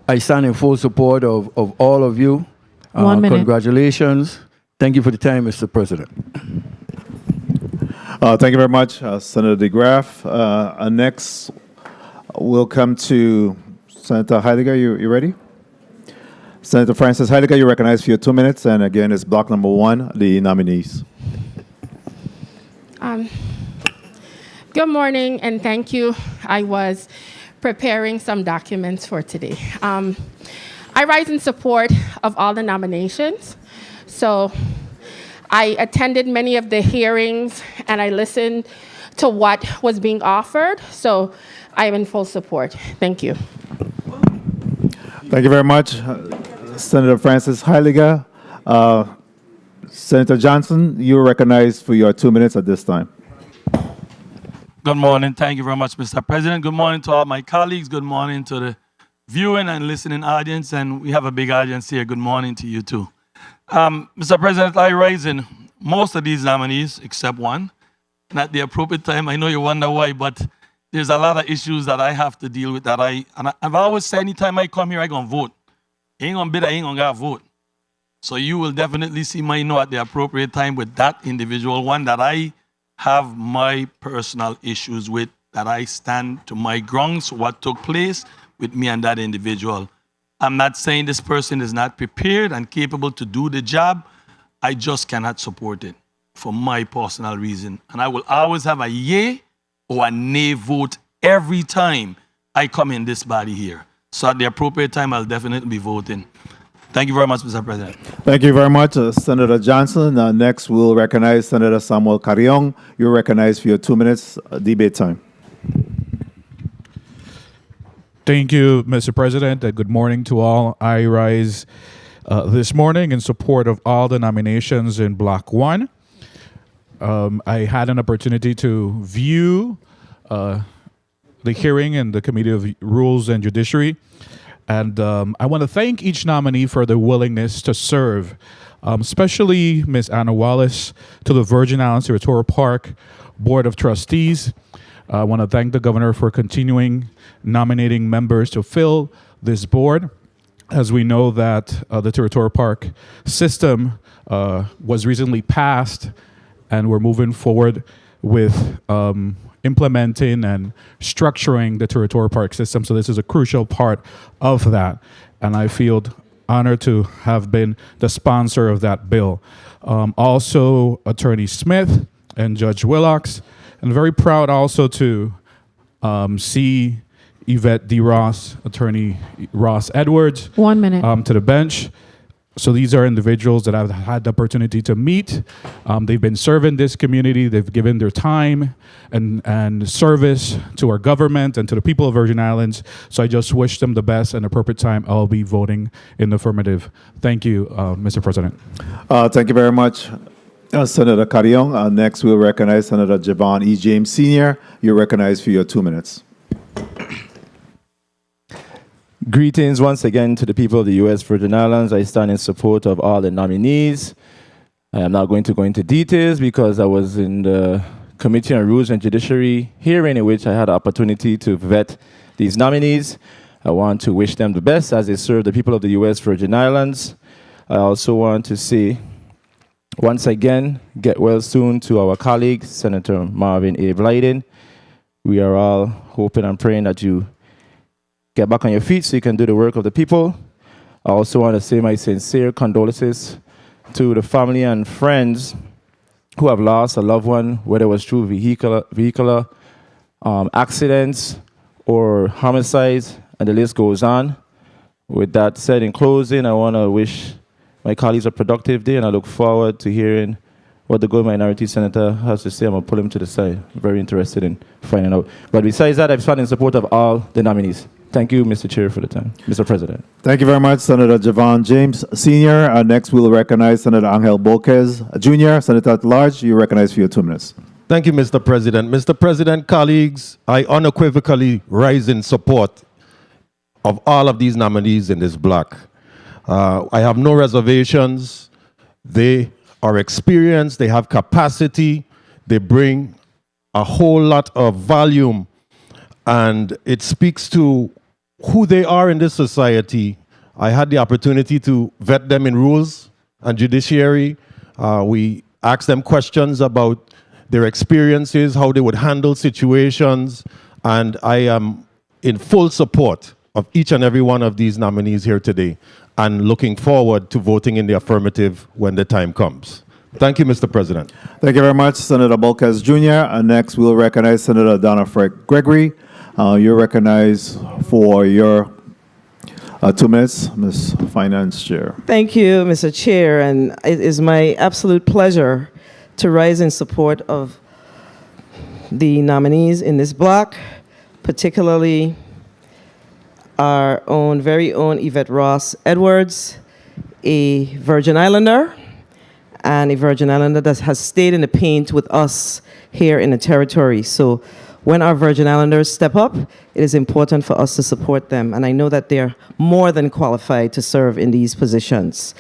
I stand in full support of all of you. 1 minute. Congratulations. Thank you for the time, Mr. President. Thank you very much, Senator DeGraff. Next, we'll come to Senator Heidegger. You ready? Senator Francis Heidegger, you're recognized for your 2 minutes. And again, it's block number 1, the nominees. Good morning, and thank you. I was preparing some documents for today. I rise in support of all the nominations. So I attended many of the hearings, and I listened to what was being offered. So I am in full support. Thank you. Thank you very much, Senator Francis Heidegger. Senator Johnson, you're recognized for your 2 minutes at this time. Good morning. Thank you very much, Mr. President. Good morning to all my colleagues. Good morning to the viewing and listening audience. And we have a big audience here. Good morning to you, too. Mr. President, I rise in most of these nominees, except one. And at the appropriate time, I know you wonder why, but there's a lot of issues that I have to deal with that I've always said anytime I come here, I'm going to vote. Ain't going to bid, I ain't going to vote. So you will definitely see my no at the appropriate time with that individual one that I have my personal issues with, that I stand to my grounds, what took place with me and that individual. I'm not saying this person is not prepared and capable to do the job. I just cannot support it for my personal reason. And I will always have a yay or a nay vote every time I come in this body here. So at the appropriate time, I'll definitely be voting. Thank you very much, Mr. President. Thank you very much, Senator Johnson. Next, we'll recognize Senator Samuel Carrion. You're recognized for your 2 minutes debate time. Thank you, Mr. President. Good morning to all. I rise this morning in support of all the nominations in Block 1. I had an opportunity to view the hearing in the Committee of Rules and Judiciary. And I want to thank each nominee for their willingness to serve, especially Ms. Anna Wallace, to the Virgin Islands Territorial Park Board of Trustees. I want to thank the governor for continuing nominating members to fill this board. As we know that the Territorial Park system was recently passed, and we're moving forward with implementing and structuring the Territorial Park system. So this is a crucial part of that. And I feel honor to have been the sponsor of that bill. Also, Attorney Smith and Judge Willocks, and very proud also to see Yvette D. Ross, Attorney Ross Edwards. 1 minute. To the bench. So these are individuals that I've had the opportunity to meet. They've been serving this community. They've given their time and service to our government and to the people of Virgin Islands. So I just wish them the best, and at the appropriate time, I'll be voting in the affirmative. Thank you, Mr. President. Thank you very much, Senator Carrion. Next, we'll recognize Senator Javon E. James Sr. You're recognized for your 2 minutes. Greetings once again to the people of the U.S. Virgin Islands. I stand in support of all the nominees. I am not going to go into details because I was in the Committee on Rules and Judiciary hearing in which I had the opportunity to vet these nominees. I want to wish them the best as they serve the people of the U.S. Virgin Islands. I also want to say, once again, get well soon to our colleague, Senator Marvin A. Blyden. We are all hoping and praying that you get back on your feet so you can do the work of the people. I also want to say my sincere condolences to the family and friends who have lost a loved one, whether it was through vehicular accidents or homicides, and the list goes on. With that said, in closing, I want to wish my colleagues a productive day, and I look forward to hearing what the good minority senator has to say. I'm going to pull him to the side. I'm very interested in finding out. But besides that, I stand in support of all the nominees. Thank you, Mr. Chair, for the time. Mr. President. Thank you very much, Senator Javon James Sr. Next, we'll recognize Senator Angel Boquez Jr. Senator at large, you're recognized for your 2 minutes. Thank you, Mr. President. Mr. President, colleagues, I unequivocally rise in support of all of these nominees in this block. I have no reservations. They are experienced, they have capacity, they bring a whole lot of volume, and it speaks to who they are in this society. I had the opportunity to vet them in rules and judiciary. We asked them questions about their experiences, how they would handle situations, and I am in full support of each and every one of these nominees here today, and looking forward to voting in the affirmative when the time comes. Thank you, Mr. President. Thank you very much, Senator Boquez Jr. Next, we'll recognize Senator Donna Fred Gregory. You're recognized for your 2 minutes, Ms. Finance Chair. Thank you, Mr. Chair, and it is my absolute pleasure to rise in support of the nominees in this block, particularly our own very own Yvette Ross Edwards, a Virgin Islander, and a Virgin Islander that has stayed in the paint with us here in the territory. So when our Virgin Islanders step up, it is important for us to support them. And I know that they're more than qualified to serve in these positions.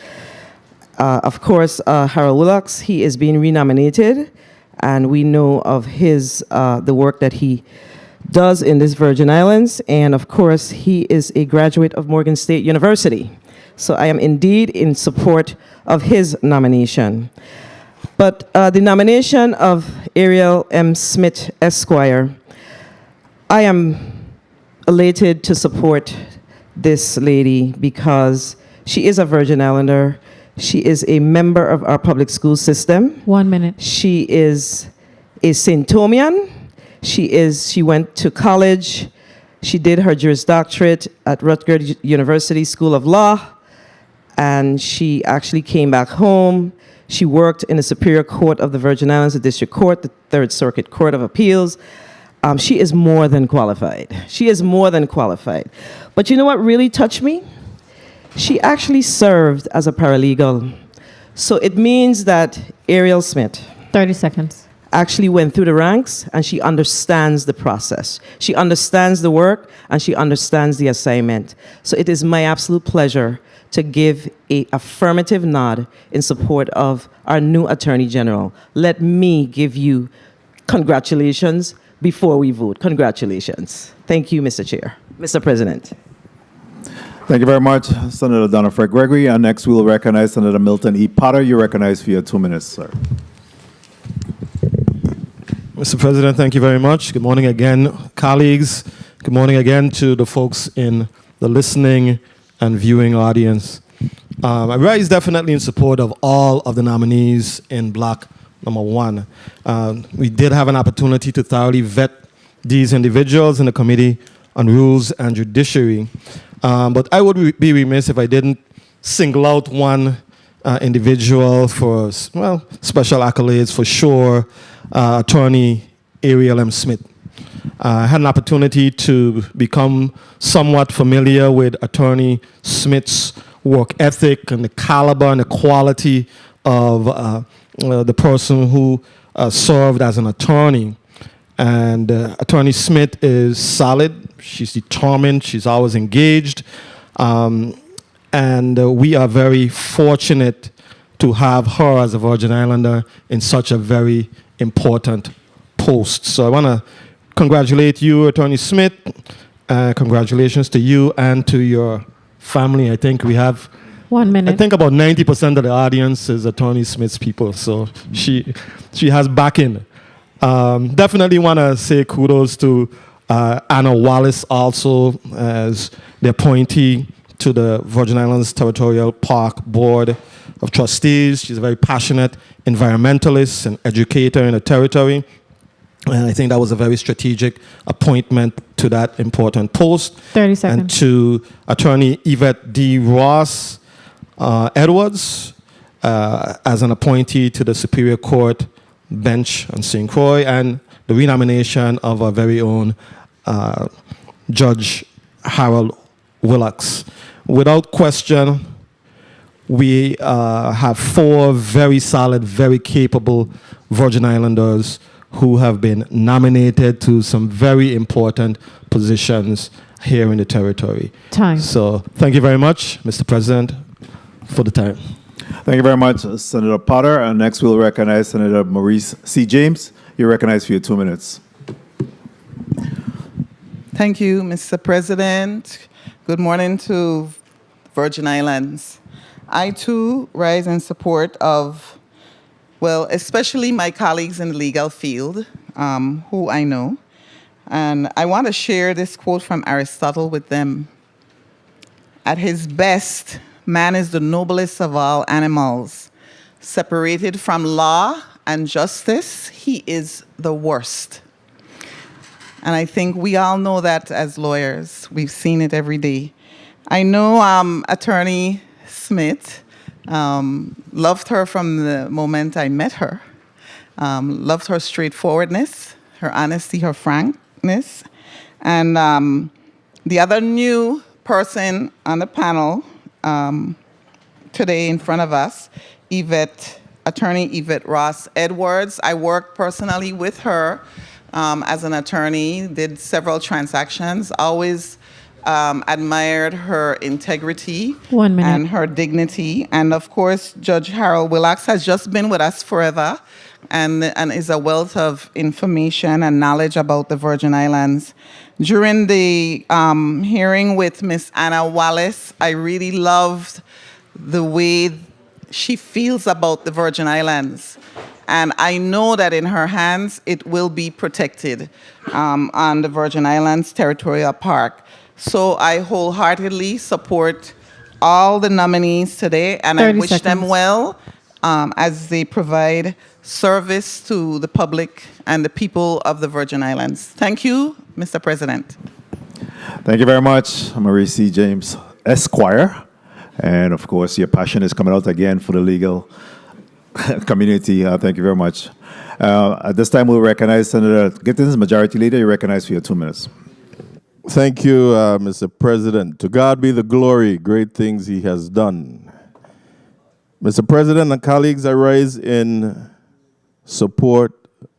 Of course, Harold Willocks, he is being renominated, and we know of his the work that he does in this Virgin Islands. And of course, he is a graduate of Morgan State University. So I am indeed in support of his nomination. But the nomination of Ariel M. Smith, Esquire, I am elated to support this lady because she is a Virgin Islander. She is a member of our public school system. 1 minute. She is a St. Thomian. She went to college. She did her Juris Doctorate at Rutgers University School of Law, and she actually came back home. She worked in the Superior Court of the Virgin Islands, the District Court, the Third Circuit Court of Appeals. She is more than qualified. She is more than qualified. But you know what really touched me? She actually served as a paralegal. So it means that Ariel Smith 30 seconds. actually went through the ranks, and she understands the process. She understands the work, and she understands the assignment. So it is my absolute pleasure to give an affirmative nod in support of our new Attorney General. Let me give you congratulations before we vote. Congratulations. Thank you, Mr. Chair. Mr. President. Thank you very much, Senator Donna Fred Gregory. And next, we will recognize Senator Milton E. Potter. You're recognized for your 2 minutes, sir. Mr. President, thank you very much. Good morning again, colleagues. Good morning again to the folks in the listening and viewing audience. I rise definitely in support of all of the nominees in block number 1. We did have an opportunity to thoroughly vet these individuals in the Committee on Rules and Judiciary. But I would be remiss if I didn't single out one individual for, well, special accolades for sure, Attorney Ariel M. Smith. I had an opportunity to become somewhat familiar with Attorney Smith's work ethic and the caliber and the quality of the person who served as an attorney. And Attorney Smith is solid. She's determined. She's always engaged. And we are very fortunate to have her as a Virgin Islander in such a very important post. So I want to congratulate you, Attorney Smith. Congratulations to you and to your family. I think we have 1 minute. I think about 90% of the audience is Attorney Smith's people, so she has backing. Definitely want to say kudos to Anna Wallace also as the appointee to the Virgin Islands Territorial Park Board of Trustees. She's a very passionate environmentalist and educator in the territory. And I think that was a very strategic appointment to that important post. 30 seconds. And to Attorney Yvette D. Ross Edwards as an appointee to the Superior Court bench on St. Croix, and the renomination of our very own Judge Harold Willocks. Without question, we have 4 very solid, very capable Virgin Islanders who have been nominated to some very important positions here in the territory. Time. So thank you very much, Mr. President, for the time. Thank you very much, Senator Potter. And next we'll recognize Senator Maurice C. James. You're recognized for your 2 minutes. Thank you, Mr. President. Good morning to Virgin Islands. I too rise in support of, well, especially my colleagues in the legal field, who I know. And I want to share this quote from Aristotle with them. At his best, man is the noblest of all animals. Separated from law and justice, he is the worst. And I think we all know that as lawyers. We've seen it every day. I know Attorney Smith, loved her from the moment I met her. Loved her straightforwardness, her honesty, her frankness. And the other new person on the panel today in front of us, Attorney Yvette Ross Edwards. I worked personally with her as an attorney, did several transactions, always admired her integrity 1 minute. and her dignity. And of course, Judge Harold Willocks has just been with us forever and is a wealth of information and knowledge about the Virgin Islands. During the hearing with Miss Anna Wallace, I really loved the way she feels about the Virgin Islands. And I know that in her hands, it will be protected on the Virgin Islands Territorial Park. So I wholeheartedly support all the nominees today, and I 30 wish them seconds. well as they provide service to the public and the people of the Virgin Islands. Thank you, Mr. President. Thank you very much, Maurice C. James, Esquire. And of course, your passion is coming out again for the legal community. Thank you very much. At this time, we'll recognize Senator Gittins, Majority Leader. You're recognized for your 2 minutes. Thank you, Mr. President. To God be the glory, great things he has done. Mr. President and colleagues, I rise in support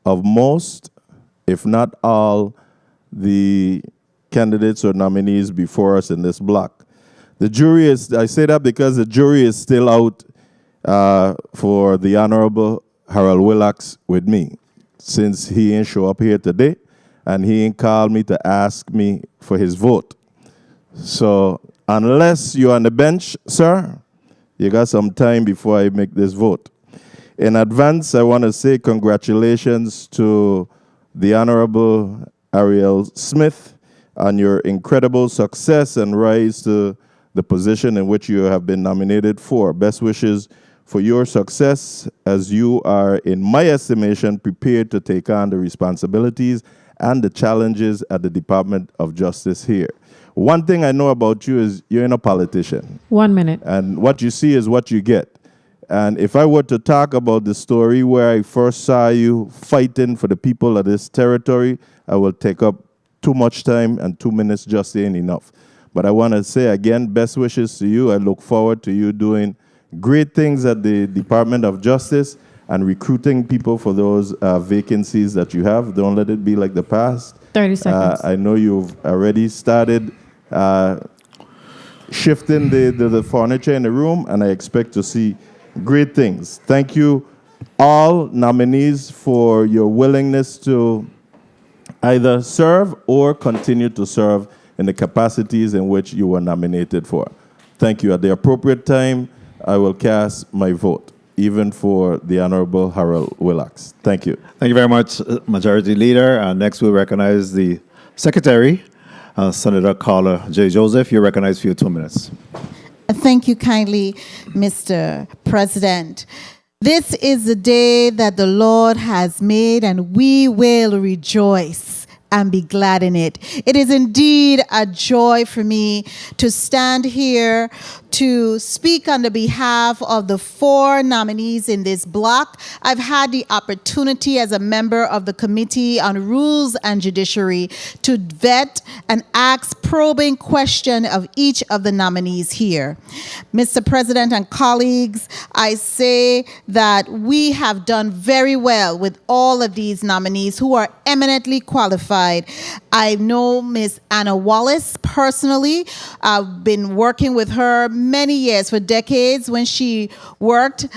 of most, if not all, the candidates or nominees before us in this block. The jury is, I say that because the jury is still out for the Honorable Harold Willocks with me, since he ain't show up here today and he ain't called me to ask me for his vote. So unless you're on the bench, sir, you got some time before I make this vote. In advance, I want to say congratulations to the Honorable Ariel Smith on your incredible success and rise to the position in which you have been nominated for. Best wishes for your success as you are, in my estimation, prepared to take on the responsibilities and the challenges at the Department of Justice here. One thing I know about you is you're not a politician. 1 minute. And what you see is what you get. And if I were to talk about the story where I first saw you fighting for the people of this territory, I will take up too much time, and 2 minutes just ain't enough. But I want to say again, best wishes to you. I look forward to you doing great things at the Department of Justice and recruiting people for those vacancies that you have. Don't let it be like the past. 30 seconds. I know you've already started shifting the furniture in the room, and I expect to see great things. Thank you, all nominees, for your willingness to either serve or continue to serve in the capacities in which you were nominated for. Thank you. At the appropriate time, I will cast my vote, even for the Honorable Harold Willox. Thank you. Thank you very much, Majority Leader. Next, we'll recognize the Secretary, Senator Carla J. Joseph. You're recognized for your 2 minutes. Thank you kindly, Mr. President. This is the day that the Lord has made, and we will rejoice and be glad in it. It is indeed a joy for me to stand here to speak on the behalf of the 4 nominees in this block. I've had the opportunity as a member of the Committee on Rules and Judiciary to vet and ask probing questions of each of the nominees here. Mr. President and colleagues, I say that we have done very well with all of these nominees who are eminently qualified. I know Ms. Anna Wallace personally. I've been working with her many years, for decades, when she worked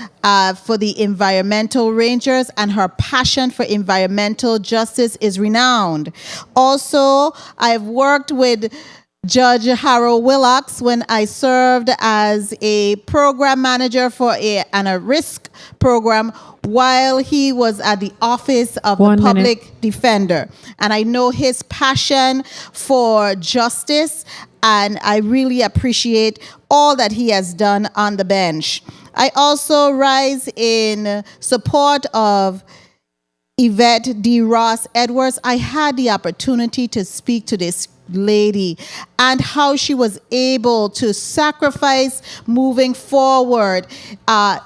for the Environmental Rangers, and her passion for environmental justice is renowned. Also, I've worked with Judge Harold Willox when I served as a program manager for a risk program while he was at the Office of the Public Defender. And I know his passion for justice, and I really appreciate all that he has done on the bench. I also rise in support of Yvette D. Ross Edwards. I had the opportunity to speak to this lady and how she was able to sacrifice moving forward,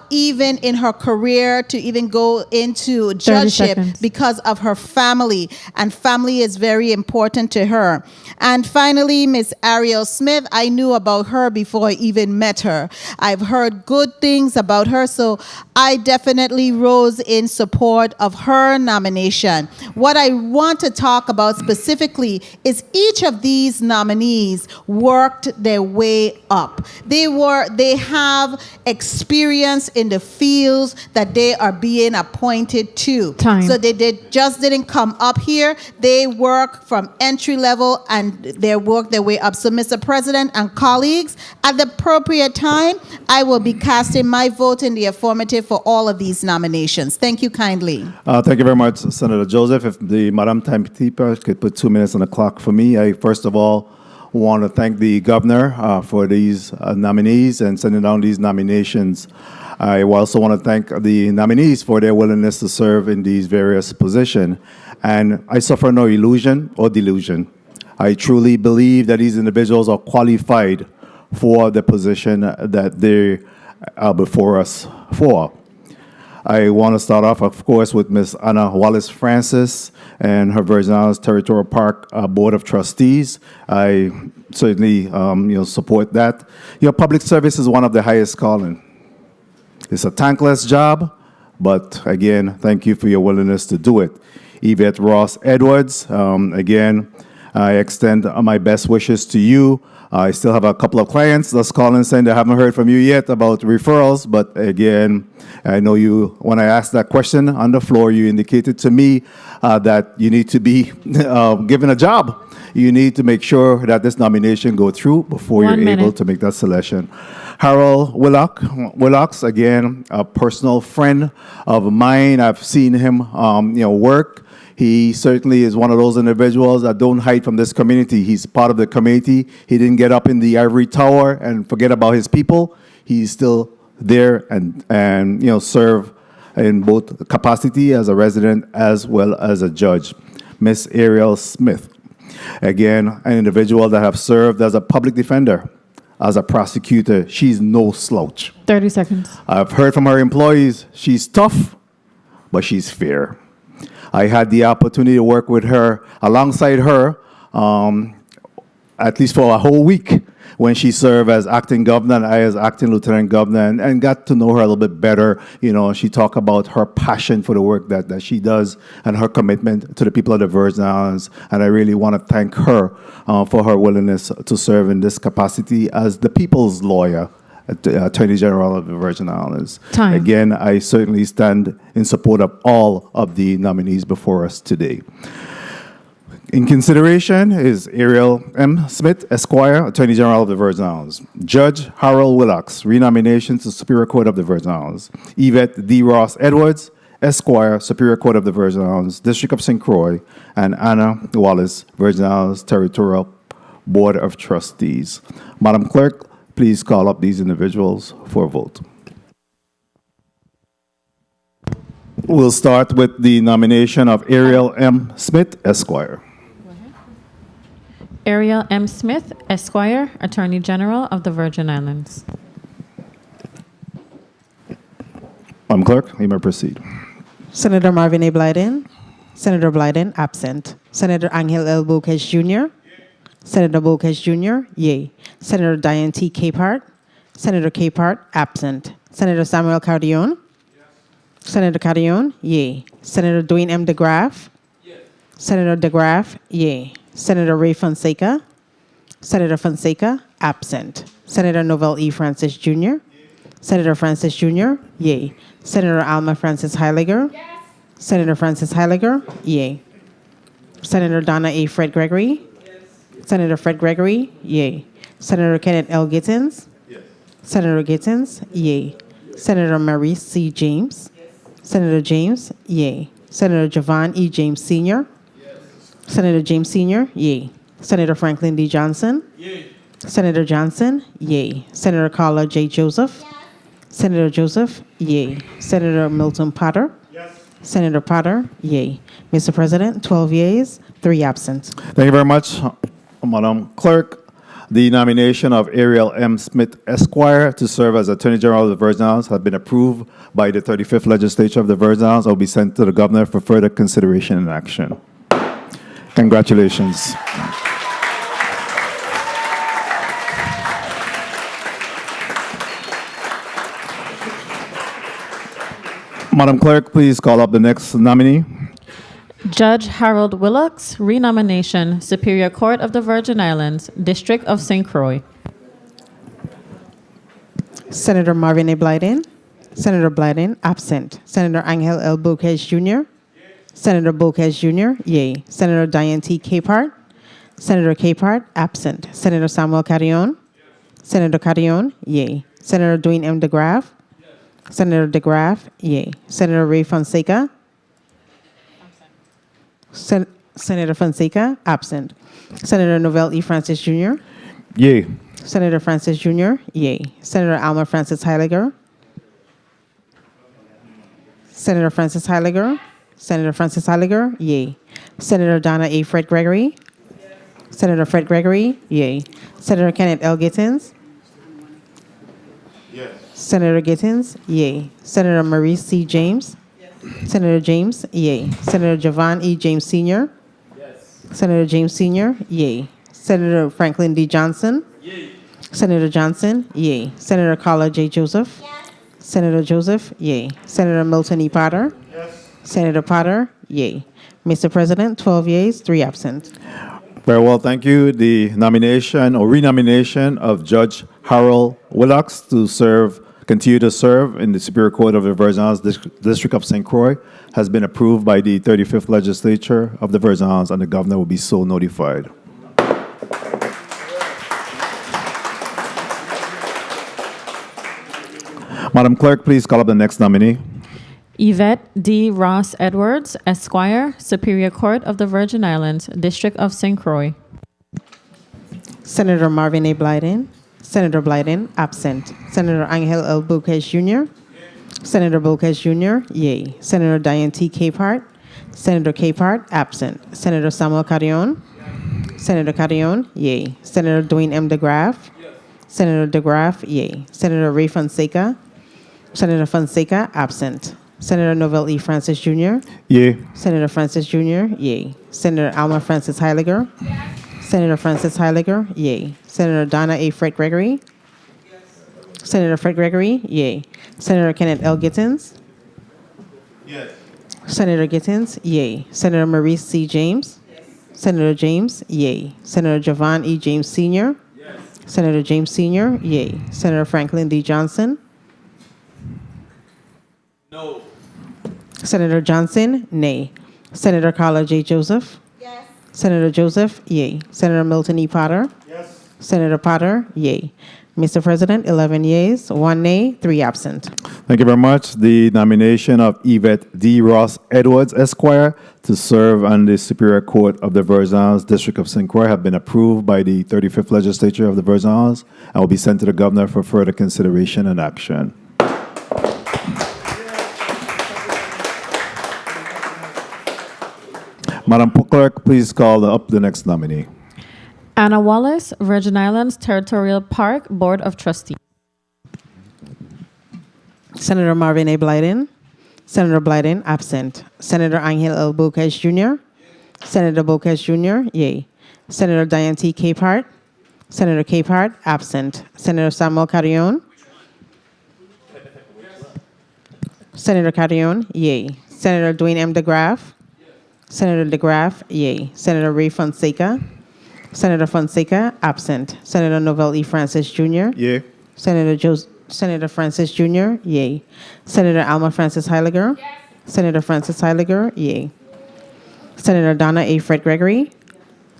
even in her career, to even go into judgeship because of her family. And family is very important to her. And finally, Miss Ariel Smith, I knew about her before I even met her. I've heard good things about her, so I definitely rose in support of her nomination. What I want to talk about specifically is each of these nominees worked their way up. They have experience in the fields that they are being appointed to. So they just didn't come up here. They work from entry level and they work their way up. So, Mr. President and colleagues, at the appropriate time, I will be casting my vote in the affirmative for all of these nominations. Thank you kindly. Thank you very much, Senator Joseph. If the Madam Timekeeper could put 2 minutes on the clock for me. I first of all want to thank the governor for these nominees and sending down these nominations. I also want to thank the nominees for their willingness to serve in these various positions. And I suffer no illusion or delusion. I truly believe that these individuals are qualified for the position that they are before us for. I want to start off, of course, with Ms. Anna Wallace Francis and her Virgin Islands Territorial Park Board of Trustees. I certainly support that. Public service is one of the highest calling. It's a thankless job, but again, thank you for your willingness to do it. Yvette Ross Edwards, again, I extend my best wishes to you. I still have a couple of clients that's calling saying they haven't heard from you yet about referrals, but again, I know you, when I asked that question on the floor, you indicated to me that you need to be given a job. You need to make sure that this nomination go through before you're able to make that selection. Harold Willox, again, a personal friend of mine. I've seen him work. He certainly is one of those individuals that don't hide from this community. He's part of the community. He didn't get up in the ivory tower and forget about his people. He's still there and serve in both capacity as a resident as well as a judge. Miss Ariel Smith, again, an individual that have served as a public defender, as a prosecutor. She's no slouch. 30 seconds. I've heard from her employees, she's tough, but she's fair. I had the opportunity to work with her, alongside her, at least for a whole week when she served as acting governor and I as acting lieutenant governor, and got to know her a little bit better. She talked about her passion for the work that she does and her commitment to the people of the Virgin Islands. And I really want to thank her for her willingness to serve in this capacity as the people's lawyer, Attorney General of the Virgin Islands. Time. Again, I certainly stand in support of all of the nominees before us today. In consideration is Ariel M. Smith, Esquire, Attorney General of the Virgin Islands. Judge Harold Willocks, renomination to Superior Court of the Virgin Islands. Yvette D. Ross Edwards, Esquire, Superior Court of the Virgin Islands, District of St. Croix, and Anna Wallace, Virgin Islands Territorial Board of Trustees. Madam Clerk, please call up these individuals for a vote. We'll start with the nomination of Ariel M. Smith, Esquire. Ariel M. Smith, Esquire, Attorney General of the Virgin Islands. Madam Clerk, you may proceed. Senator Marvin A. Blyden. Senator Blyden, absent. Senator Angel L. Bocage Jr. Senator Bocage Jr., yay. Senator Diane T. Capehart. Senator Capehart, absent. Senator Samuel Cardion. Senator Cardion, yay. Senator Dwayne M. DeGraff. Senator DeGraff, yay. Senator Ray Fonseca. Senator Fonseca, absent. Senator Novell E. Francis Jr. Senator Francis Jr., yay. Senator Alma Francis Heiliger. Senator Francis Heiliger, yay. Senator Donna A. Fred Gregory. Senator Fred Gregory, yay. Senator Kenneth L. Gittins. Senator Gittins, yay. Senator Maurice C. James. Senator James, yay. Senator Javon E. James Sr. Senator James Sr., yay. Senator Franklin D. Johnson. Senator Johnson, yay. Senator Carla J. Joseph. Senator Joseph, yay. Senator Milton Potter. Senator Potter, yay. Mr. President, 12 yeas, 3 absent. Thank you very much, Madam Clerk. The nomination of Ariel M. Smith, Esquire, to serve as Attorney General of the Virgin Islands has been approved by the 35th Legislature of the Virgin Islands. It will be sent to the Governor for further consideration and action. Congratulations. Madam Clerk, please call up the next nominee. Judge Harold Willocks, renomination, Superior Court of the Virgin Islands, District of St. Croix. Senator Marvin A. Blyden. Senator Blyden, absent. Senator Angel L. Bocage Jr. Senator Bocage Jr., yay. Senator Diane T. Capehart. Senator Capehart, absent. Senator Samuel Carrion. Senator Carrion, yay. Senator Dwayne M. DeGraff. Senator DeGraff, yay. Senator Ray Fonseca. Senator Fonseca, absent. Senator Novell E. Francis Jr. Yay. Senator Francis Jr., yay. Senator Alma Francis Heiliger. Senator Francis Heiliger. Senator Francis Heiliger, yay. Senator Donna A. Fred Gregory. Senator Fred Gregory, yay. Senator Kenneth L. Gittins. Senator Gittins, yay. Senator Maurice C. James. Senator James, yay. Senator Javon E. James Sr. Senator James Sr., yay. Senator Franklin D. Johnson. Senator Johnson, yay. Senator Carla J. Joseph. Senator Joseph, yay. Senator Milton E. Potter. Senator Potter, yay. Mr. President, 12 yeas, 3 absent. Very well, thank you. The nomination or renomination of Judge Harold Willocks to continue to serve in the Superior Court of the Virgin Islands District of St. Croix has been approved by the 35th Legislature of the Virgin Islands, and the Governor will be so notified. Madam Clerk, please call up the next nominee. Yvette D. Ross Edwards, Esquire, Superior Court of the Virgin Islands, District of St. Croix. Senator Marvin A. Blyden. Senator Blyden, absent. Senator Angel L. Buquez Jr. Senator Buquez Jr., yay. Senator Diane T. Capehart. Senator Capehart, absent. Senator Samuel Carrion. Senator Carrion, yay. Senator Dwayne M. DeGraff. Senator DeGraff, yay. Senator Ray Fonseca. Senator Fonseca, absent. Senator Novell E. Francis Jr. Yay. Senator Francis Jr., yay. Senator Alma Francis Heiliger. Senator Francis Heiliger, yay. Senator Donna A. Fred Gregory. Senator Fred Gregory, yay. Senator Kenneth L. Gittins. Yes. Senator Gittins, yay. Senator Maurice C. James. Senator James, yay. Senator Javon E. James Sr. Senator James Sr., yay. Senator Franklin D. Johnson. No. Senator Johnson, nay. Senator Carla J. Joseph. Yes. Senator Joseph, yay. Senator Milton E. Potter. Yes. Senator Potter, yay. Mr. President, 11 yeas, 1 nay, 3 absent. Thank you very much. The nomination of Yvette D. Ross Edwards, Esquire, to serve on the Superior Court of the Virgin Islands, District of St. Croix, have been approved by the 35th Legislature of the Virgin Islands and will be sent to the Governor for further consideration and action. Madam Clerk, please call up the next nominee. Anna Wallace, Virgin Islands Territorial Park Board of Trustees. Senator Marvin A. Blyden. Senator Blyden, absent. Senator Angel L. Buquez Jr. Senator Buquez Jr., yay. Senator Diane T. Capehart. Senator Capehart, absent. Senator Samuel Carrion. Senator Carrion, yay. Senator Dwayne M. DeGraff. Senator DeGraff, yay. Senator Ray Fonseca. Senator Fonseca, absent. Senator Novell E. Francis Jr. Yay. Senator Francis Jr., yay. Senator Alma Francis Heiliger. Yes. Senator Francis Heiliger, yay. Senator Donna A. Fred Gregory.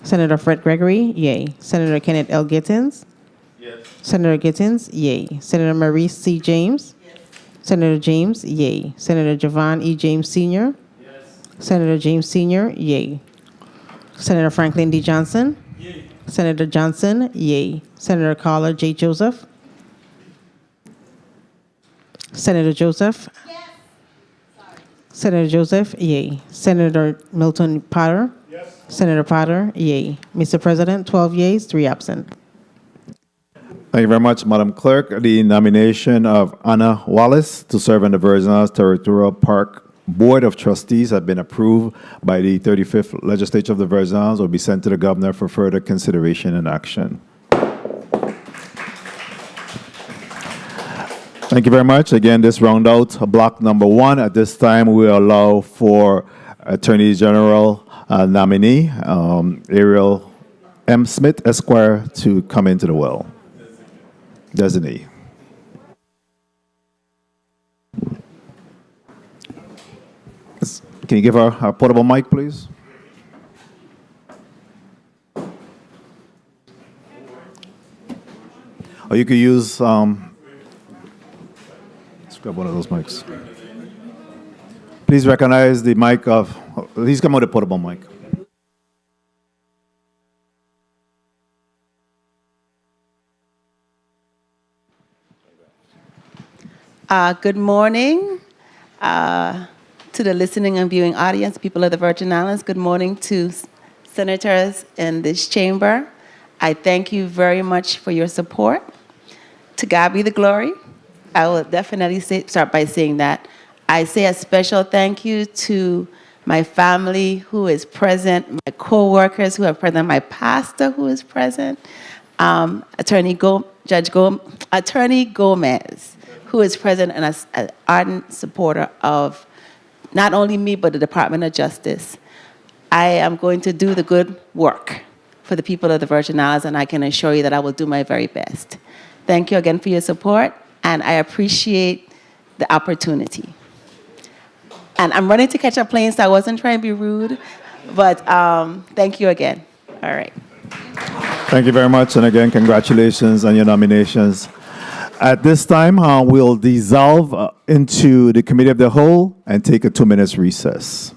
Senator Fred Gregory, yay. Senator Kenneth L. Gittins. Yes. Senator Gittins, yay. Senator Maurice C. James. Yes. Senator James, yay. Senator Javon E. James Sr. Yes. Senator James Sr., yay. Senator Franklin D. Johnson. Yay. Senator Johnson, yay. Senator Carla J. Joseph. Senator Joseph. Yes. Senator Joseph, yay. Senator Milton Potter. Yes. Senator Potter, yay. Mr. President, 12 yeas, 3 absent. Thank you very much, Madam Clerk. The nomination of Anna Wallace to serve on the Virgin Islands Territorial Park Board of Trustees have been approved by the 35th Legislature of the Virgin Islands. Will be sent to the Governor for further consideration and action. Thank you very much. Again, this round out block number 1. At this time, we allow for Attorney General nominee Ariel M. Smith, Esquire, to come into the well. Designee. Can you give her a portable mic, please? Or you could use, let's grab one of those mics. Please recognize the mic of, please come with a portable mic. Good morning to the listening and viewing audience, people of the Virgin Islands. Good morning to senators in this chamber. I thank you very much for your support. To God be the glory. I will definitely start by saying that. I say a special thank you to my family who is present, my co-workers who are present, my pastor who is present, Attorney Gomez, who is present and an ardent supporter of not only me, but the Department of Justice. I am going to do the good work for the people of the Virgin Islands, and I can assure you that I will do my very best. Thank you again for your support, and I appreciate the opportunity. And I'm running to catch a plane, so I wasn't trying to be rude, but thank you again. All right. Thank you very much, and again, congratulations on your nominations. At this time, we'll dissolve into the committee of the whole and take a 2 minutes recess.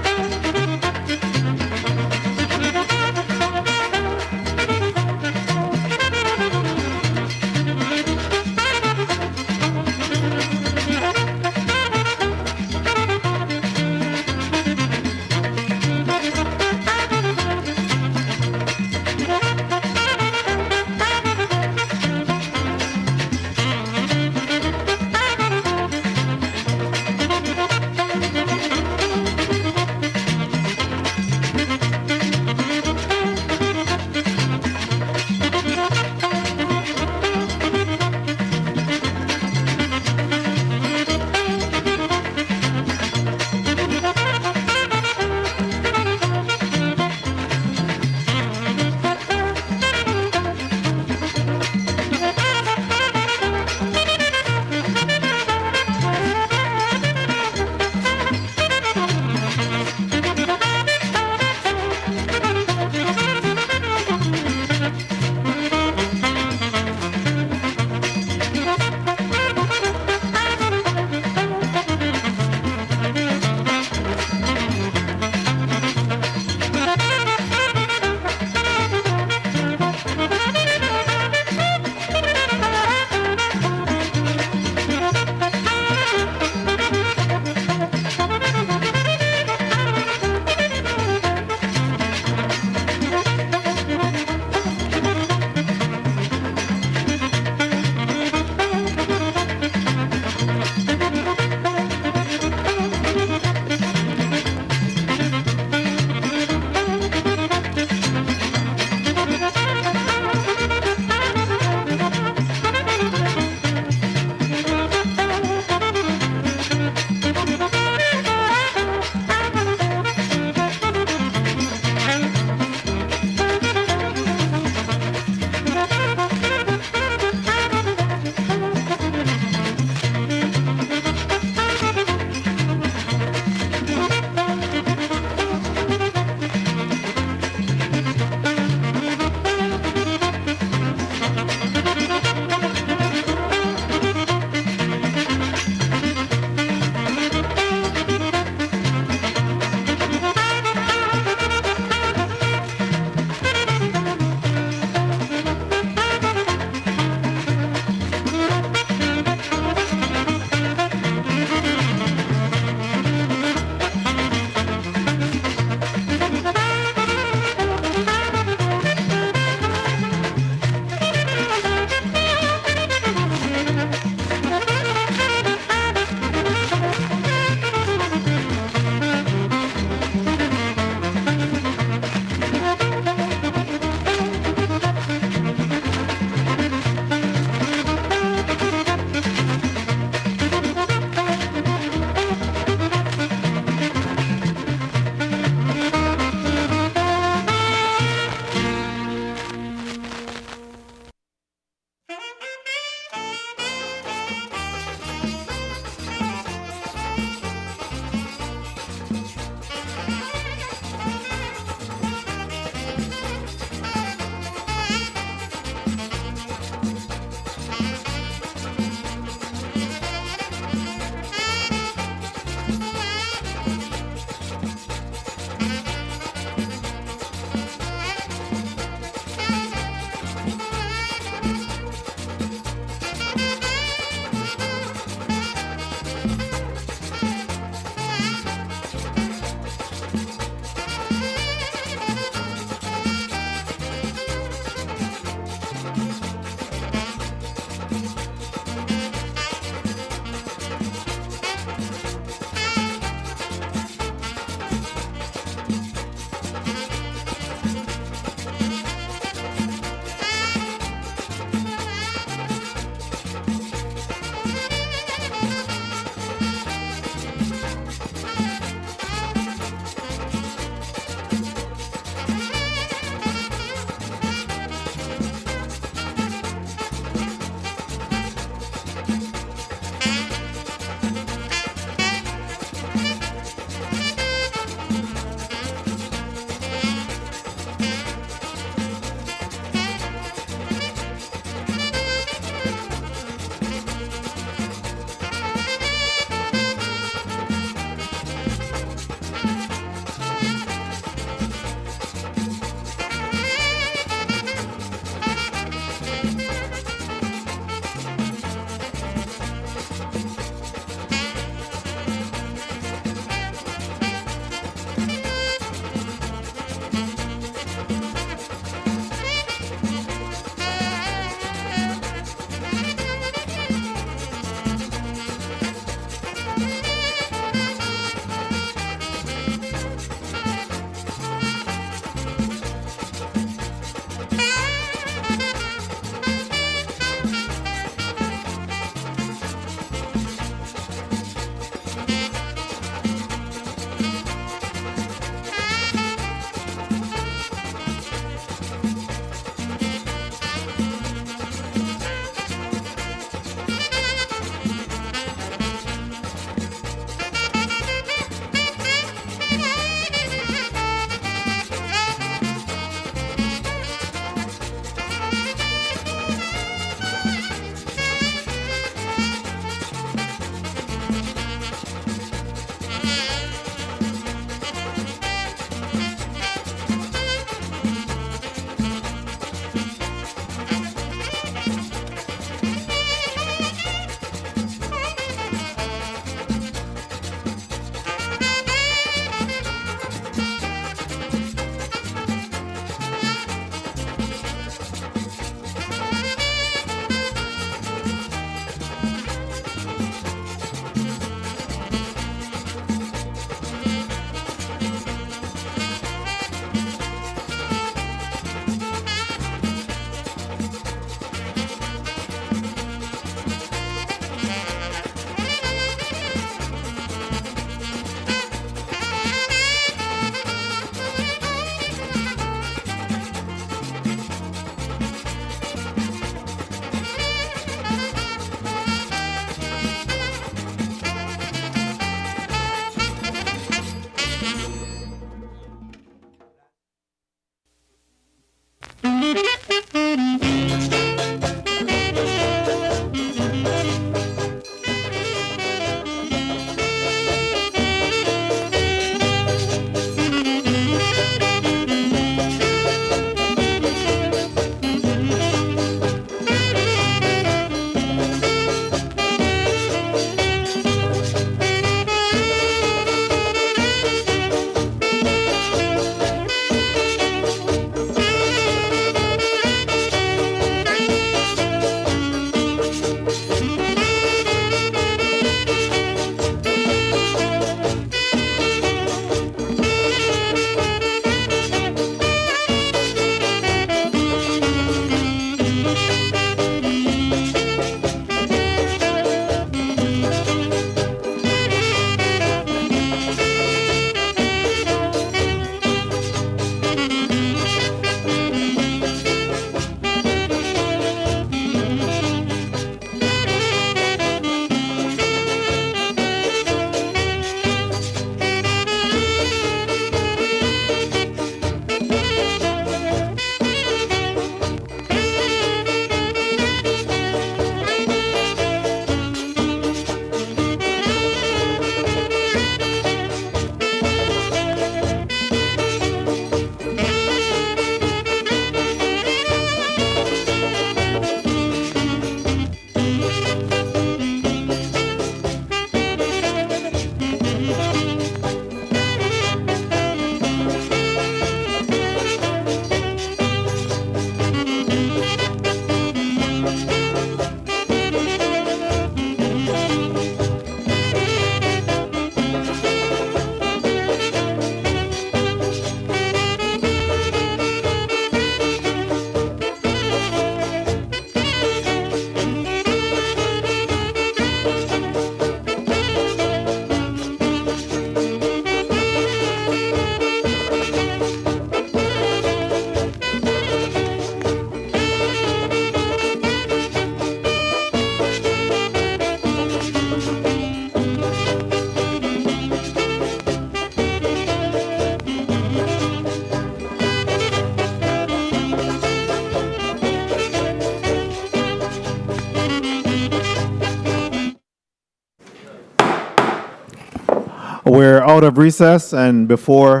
We're out of recess, and before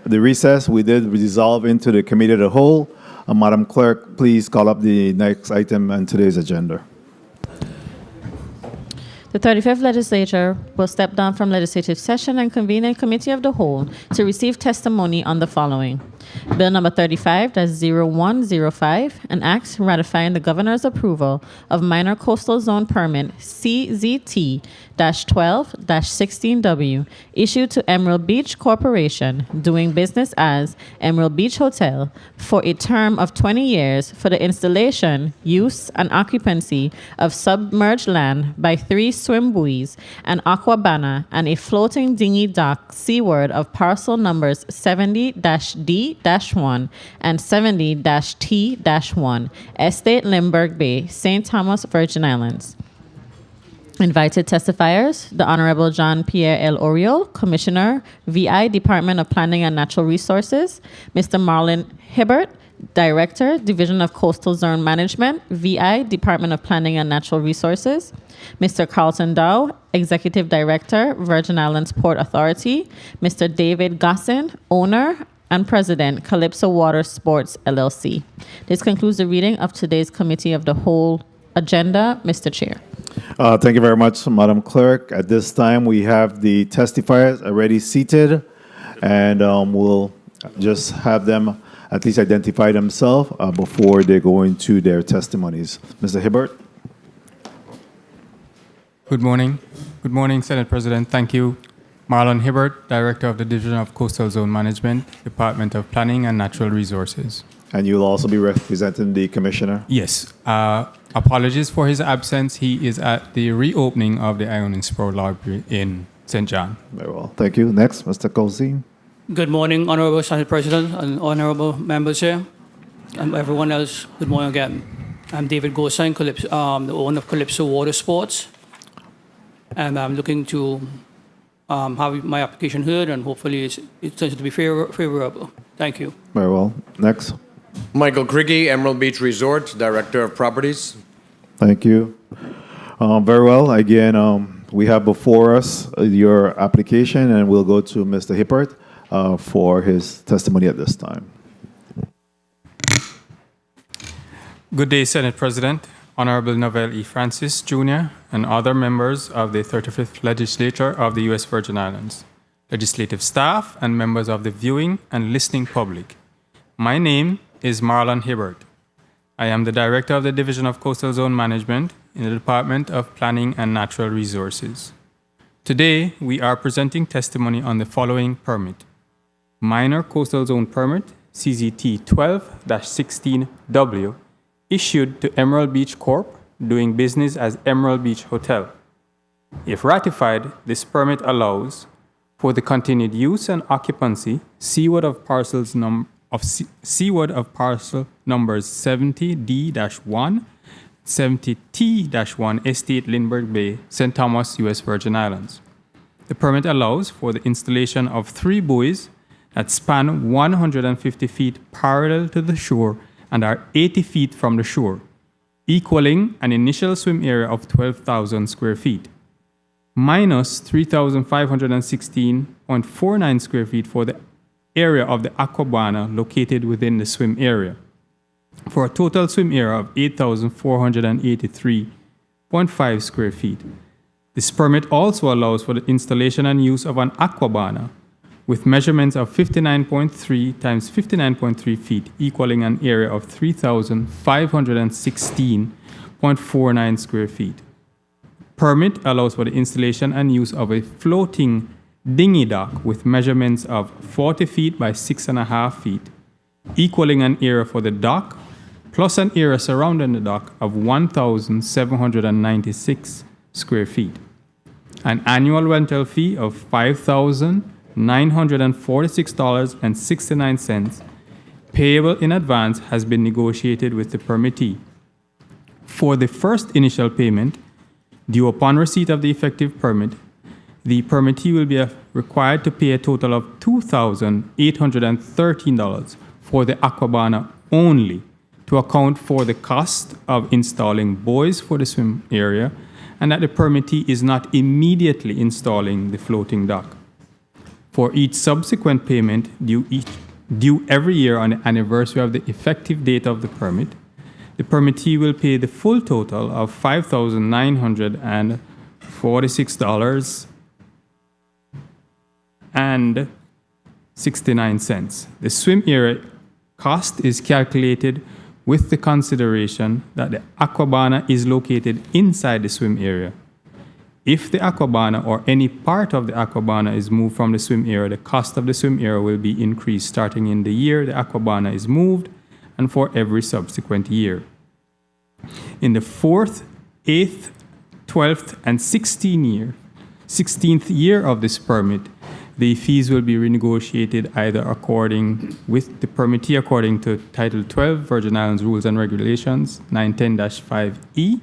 the recess, we did resolve into the committee of the whole. Madam Clerk, please call up the next item on today's agenda. The 35th Legislature will step down from legislative session and convene a committee of the whole to receive testimony on the following. Bill number 35-0105, an act ratifying the governor's approval of minor coastal zone permit CZT-12-16W issued to Emerald Beach Corporation doing business as Emerald Beach Hotel for a term of 20 years for the installation, use, and occupancy of submerged land by 3 swim buoys, an aquabana, and a floating dinghy dock seaward of parcel numbers 70-D-1 and 70-T-1, Estate Lindbergh Bay, St. Thomas, Virgin Islands. Invited testifiers, the Honorable John Pierre L. Oriol, Commissioner, VI, Department of Planning and Natural Resources, Mr. Marlon Hibbert, Director, Division of Coastal Zone Management, VI, Department of Planning and Natural Resources, Mr. Carlton Dow, Executive Director, Virgin Islands Port Authority, Mr. David Gossin, Owner and President, Calypso Water Sports, LLC. This concludes the reading of today's Committee of the Whole agenda. Mr. Chair. Thank you very much, Madam Clerk. At this time, we have the testifiers already seated, and we'll just have them at least identify themselves before they go into their testimonies. Mr. Hibbert. Good morning. Good morning, Senate President. Thank you. Marlon Hibbert, Director of the Division of Coastal Zone Management, Department of Planning and Natural Resources. And you'll also be representing the Commissioner? Yes. Apologies for his absence. He is at the reopening of the Ionian Sproul Library in St. John. Very well. Thank you. Next, Mr. Colzine. Good morning, Honorable Senate President and Honorable members here, and everyone else. Good morning again. I'm David Gosin, the owner of Calypso Water Sports, and I'm looking to have my application heard, and hopefully it's turns to be favorable. Thank you. Very well. Next. Michael Krigge, Emerald Beach Resort, Director of Properties. Thank you. Very well. Again, we have before us your application, and we'll go to Mr. Hibbert for his testimony at this time. Good day, Senate President, Honorable Novell E. Francis, Jr., and other members of the 35th Legislature of the U.S. Virgin Islands, legislative staff, and members of the viewing and listening public. My name is Marlon Hibbert. I am the Director of the Division of Coastal Zone Management in the Department of Planning and Natural Resources. Today, we are presenting testimony on the following permit. Minor Coastal Zone Permit, CZT 12-16W, issued to Emerald Beach Corp., doing business as Emerald Beach Hotel. If ratified, this permit allows for the continued use and occupancy seaward of parcel numbers 70D-1, 70T-1, Estate Lindbergh Bay, St. Thomas, U.S. Virgin Islands. The permit allows for the installation of 3 buoys that span 150 feet parallel to the shore and are 80 feet from the shore, equaling an initial swim area of 12,000 square feet, minus 3,516.49 square feet for the area of the aquabana located within the swim area, for a total swim area of 8,483.5 square feet. This permit also allows for the installation and use of an aquabana with measurements of 59.3 times 59.3 feet, equaling an area of 3,516.49 square feet. Permit allows for the installation and use of a floating dinghy dock with measurements of 40 feet by 6.5 feet, equaling an area for the dock, plus an area surrounding the dock of 1,796 square feet. An annual rental fee of $5,946.69 payable in advance has been negotiated with the permittee. For the first initial payment, due upon receipt of the effective permit, the permittee will be required to pay a total of $2,813 for the aquabana only to account for the cost of installing buoys for the swim area and that the permittee is not immediately installing the floating dock. For each subsequent payment due every year on the anniversary of the effective date of the permit, the permittee will pay the full total of $5,946.69. The swim area cost is calculated with the consideration that the aquabana is located inside the swim area. If the aquabana or any part of the aquabana is moved from the swim area, the cost of the swim area will be increased starting in the year the aquabana is moved and for every subsequent year. In the 4th, 8th, 12th, and 16th year of this permit, the fees will be renegotiated either with the permittee according to Title 12 Virgin Islands Rules and Regulations 910-5E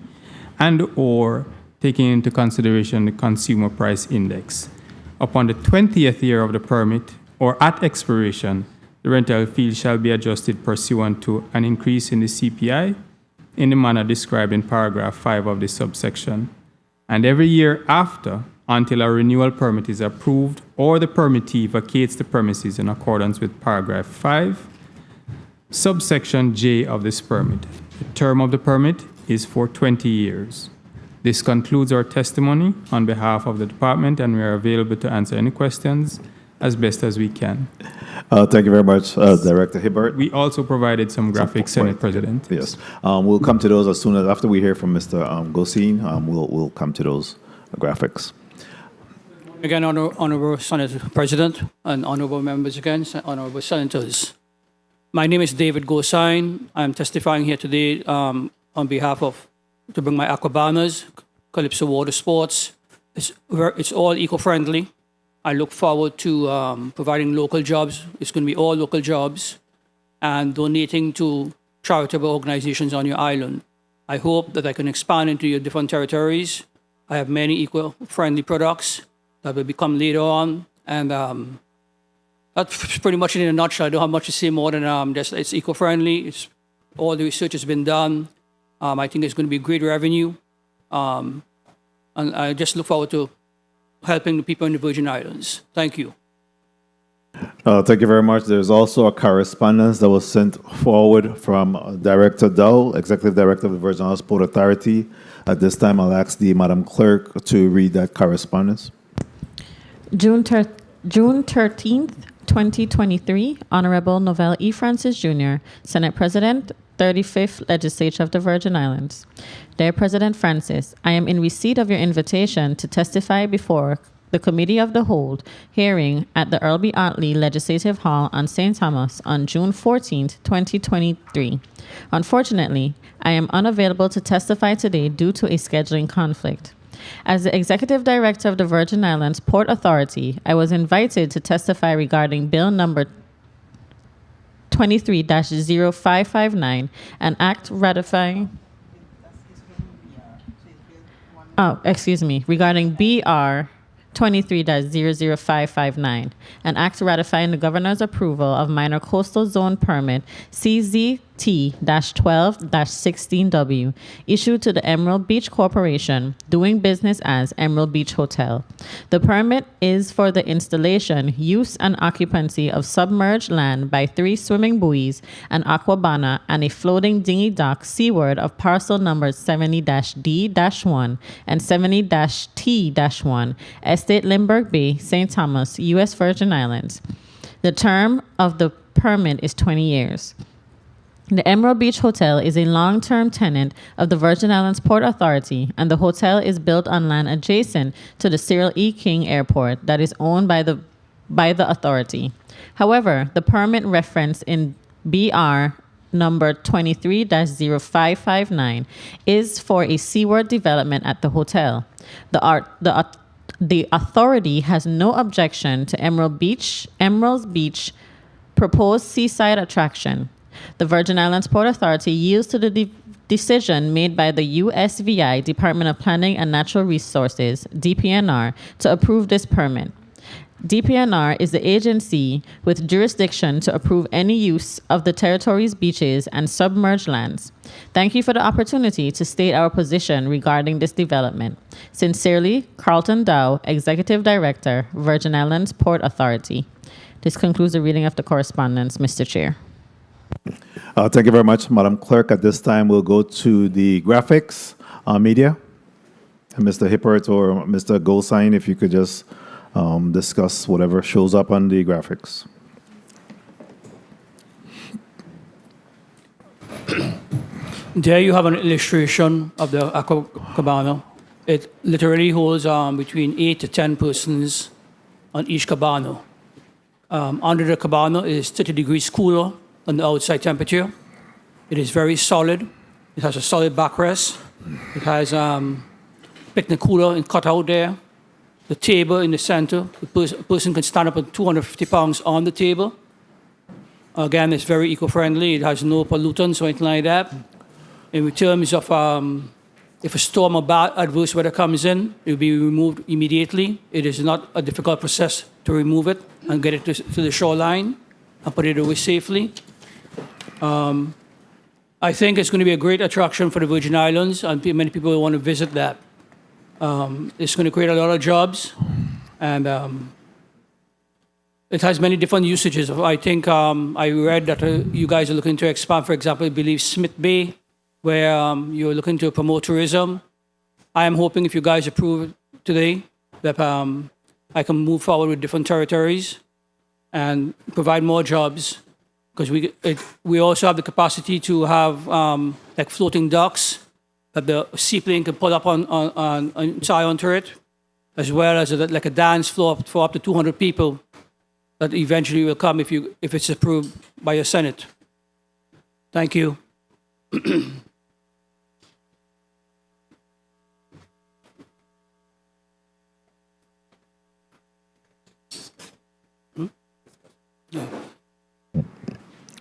and or taking into consideration the Consumer Price Index. Upon the 20th year of the permit or at expiration, the rental fee shall be adjusted pursuant to an increase in the CPI in the manner described in paragraph 5 of this subsection, and every year after until a renewal permit is approved or the permittee vacates the premises in accordance with paragraph 5, subsection J of this permit. The term of the permit is for 20 years. This concludes our testimony on behalf of the department, and we are available to answer any questions as best as we can. Thank you very much, Director Hibbert. We also provided some graphics, Senate President. Yes. We'll come to those as soon as, after we hear from Mr. Gosin, we'll come to those graphics. Again, Honorable Senate President and honorable members again, honorable senators. My name is David Gosin. I'm testifying here today on behalf of, to bring my aquabanas, Calypso Water Sports. It's all eco-friendly. I look forward to providing local jobs. It's going to be all local jobs and donating to charitable organizations on your island. I hope that I can expand into your different territories. I have many eco-friendly products that will become later on. And that's pretty much it in a nutshell. I don't have much to say more than just it's eco-friendly. All the research has been done. I think there's going to be great revenue. And I just look forward to helping the people in the Virgin Islands. Thank you. Thank you very much. There's also a correspondence that was sent forward from Director Dow, Executive Director of the Virgin Islands Port Authority. At this time, I'll ask the Madam Clerk to read that correspondence. June 13th, 2023, Honorable Novell E. Francis Jr., Senate President, 35th Legislature of the Virgin Islands. Dear President Francis, I am in receipt of your invitation to testify before the Committee of the Whole hearing at the Earl B. Otley Legislative Hall on St. Thomas on June 14th, 2023. Unfortunately, I am unavailable to testify today due to a scheduling conflict. As the Executive Director of the Virgin Islands Port Authority, I was invited to testify regarding Bill number 23-0559, an act ratifying... regarding BR 23-00559, an act ratifying the Governor's approval of minor coastal zone permit CZT-12-16W issued to the Emerald Beach Corporation, doing business as Emerald Beach Hotel. The permit is for the installation, use, and occupancy of submerged land by 3 swimming buoys, an aquabana, and a floating dinghy dock seaward of parcel numbers 70-D-1 and 70-T-1, Estate Lindbergh Bay, St. Thomas, U.S. Virgin Islands. The term of the permit is 20 years. The Emerald Beach Hotel is a long-term tenant of the Virgin Islands Port Authority, and the hotel is built on land adjacent to the Cyril E. King Airport that is owned by the authority. However, the permit referenced in BR number 23-0559 is for a seaward development at the hotel. The authority has no objection to Emerald Beach proposed seaside attraction. The Virgin Islands Port Authority yields to the decision made by the USVI, Department of Planning and Natural Resources, DPNR, to approve this permit. DPNR is the agency with jurisdiction to approve any use of the territory's beaches and submerged lands. Thank you for the opportunity to state our position regarding this development. Sincerely, Carlton Dow, Executive Director, Virgin Islands Port Authority. This concludes the reading of the correspondence, Mr. Chair. Thank you very much, Madam Clerk. At this time, we'll go to the graphics media. And Mr. Hippert or Mr. Goldstein, if you could just discuss whatever shows up on the graphics. There you have an illustration of the aqua cabana. It literally holds between 8 to 10 persons on each cabana. Under the cabana is 30 degrees cooler than the outside temperature. It is very solid. It has a solid backrest. It has picnic cooler and cut out there. The table in the center, the person can stand up at 250 pounds on the table. Again, it's very eco-friendly. It has no pollutants or anything like that. In terms of if a storm or bad adverse weather comes in, it will be removed immediately. It is not a difficult process to remove it and get it to the shoreline and put it away safely. I think it's going to be a great attraction for the Virgin Islands, and many people will want to visit that. It's going to create a lot of jobs, and it has many different usages. I think I read that you guys are looking to expand, for example, I believe Smith Bay, where you're looking to promote tourism. I am hoping if you guys approve it today that I can move forward with different territories and provide more jobs, because we also have the capacity to have like floating docks that the seaplane can pull up on tie onto it, as well as like a dance floor for up to 200 people that eventually will come if it's approved by your Senate. Thank you.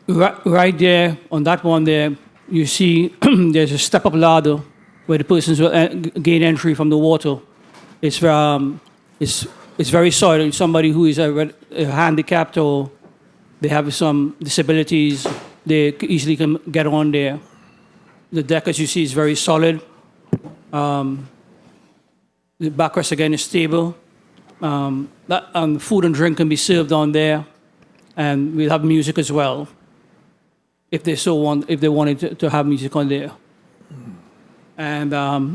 Right there, on that one there, you see there's a step-up ladder where the persons will gain entry from the water. It's very solid. Somebody who is handicapped or they have some disabilities, they easily can get on there. The deck, as you see, is very solid. The backrest, again, is stable. Food and drink can be served on there, and we'll have music as well, if they wanted to have music on there. And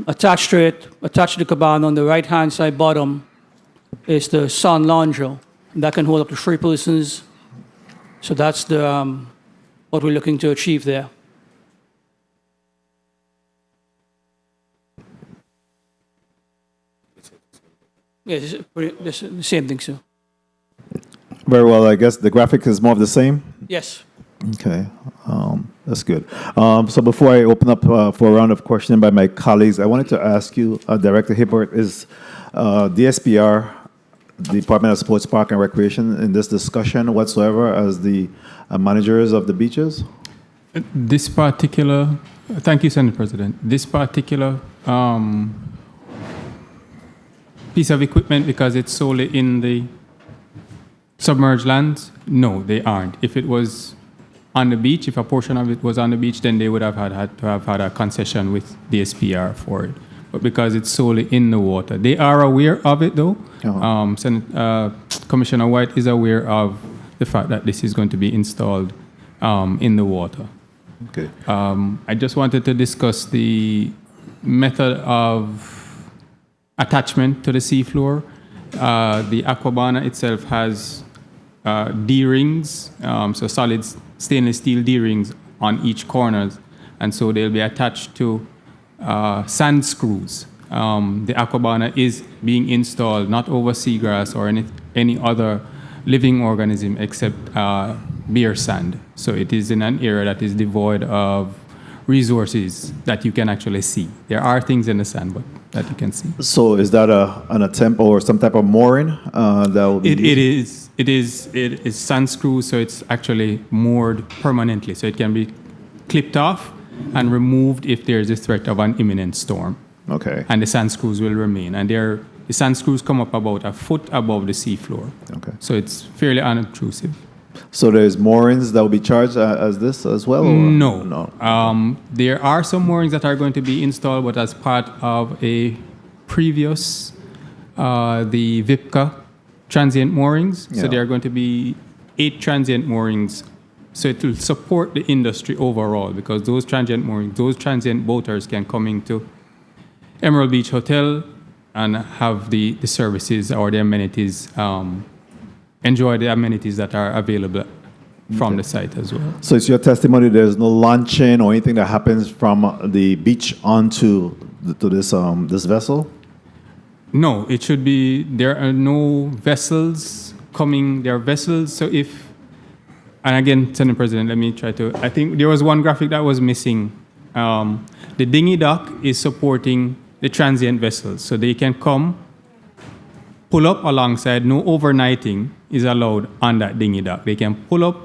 attached to the cabana on the right-hand side bottom, is the sun lounger. That can hold up to 3 persons. So that's what we're looking to achieve there. Yes, it's the same thing, sir. Very well. I guess the graphic is more of the same? Yes. Okay, that's good. So before I open up for a round of questioning by my colleagues, I wanted to ask you, Director Hibbert, is DSPR, Department of Sports, Park and Recreation, in this discussion whatsoever as the managers of the beaches? This particular, thank you, Senate President. This particular piece of equipment, because it's solely in the submerged lands, no, they aren't. If it was on the beach, if a portion of it was on the beach, then they would have had to have had a concession with the SPR for it. But because it's solely in the water, they are aware of it, though. Commissioner White is aware of the fact that this is going to be installed in the water. Okay. I just wanted to discuss the method of attachment to the seafloor. The Aquabana itself has D-rings, so solid stainless steel D-rings on each corners, and so they'll be attached to sand screws. The Aquabana is being installed not over seagrass or any other living organism except beer sand. So it is in an area that is devoid of resources that you can actually see. There are things in the sand, but that you can see. So is that an attempt or some type of mooring that will be It is sand screws, so it's actually moored permanently. So it can be clipped off and removed if there's a threat of an imminent storm. Okay. And the sand screws will remain. And they're The sand screws come up about a foot above the seafloor. Okay. So it's fairly unobtrusive. So there's moorings that will be charged as this as well? Or? No. There are some moorings that are going to be installed, but as part of a previous, the VIPCA transient moorings. Yeah. So there are going to be 8 transient moorings. So it will support the industry overall, because those transient moorings, those transient boaters can come into Emerald Beach Hotel and have the services or the amenities, enjoy the amenities that are available from the site as well. So it's your testimony there's no launching or anything that happens from the beach onto this vessel? No, it should be, there are no vessels coming, there are vessels, so if, and again, Senate President, let me try to, I think there was one graphic that was missing. The dinghy dock is supporting the transient vessels, so they can come, pull up alongside, no overnighting is allowed on that dinghy dock. They can pull up,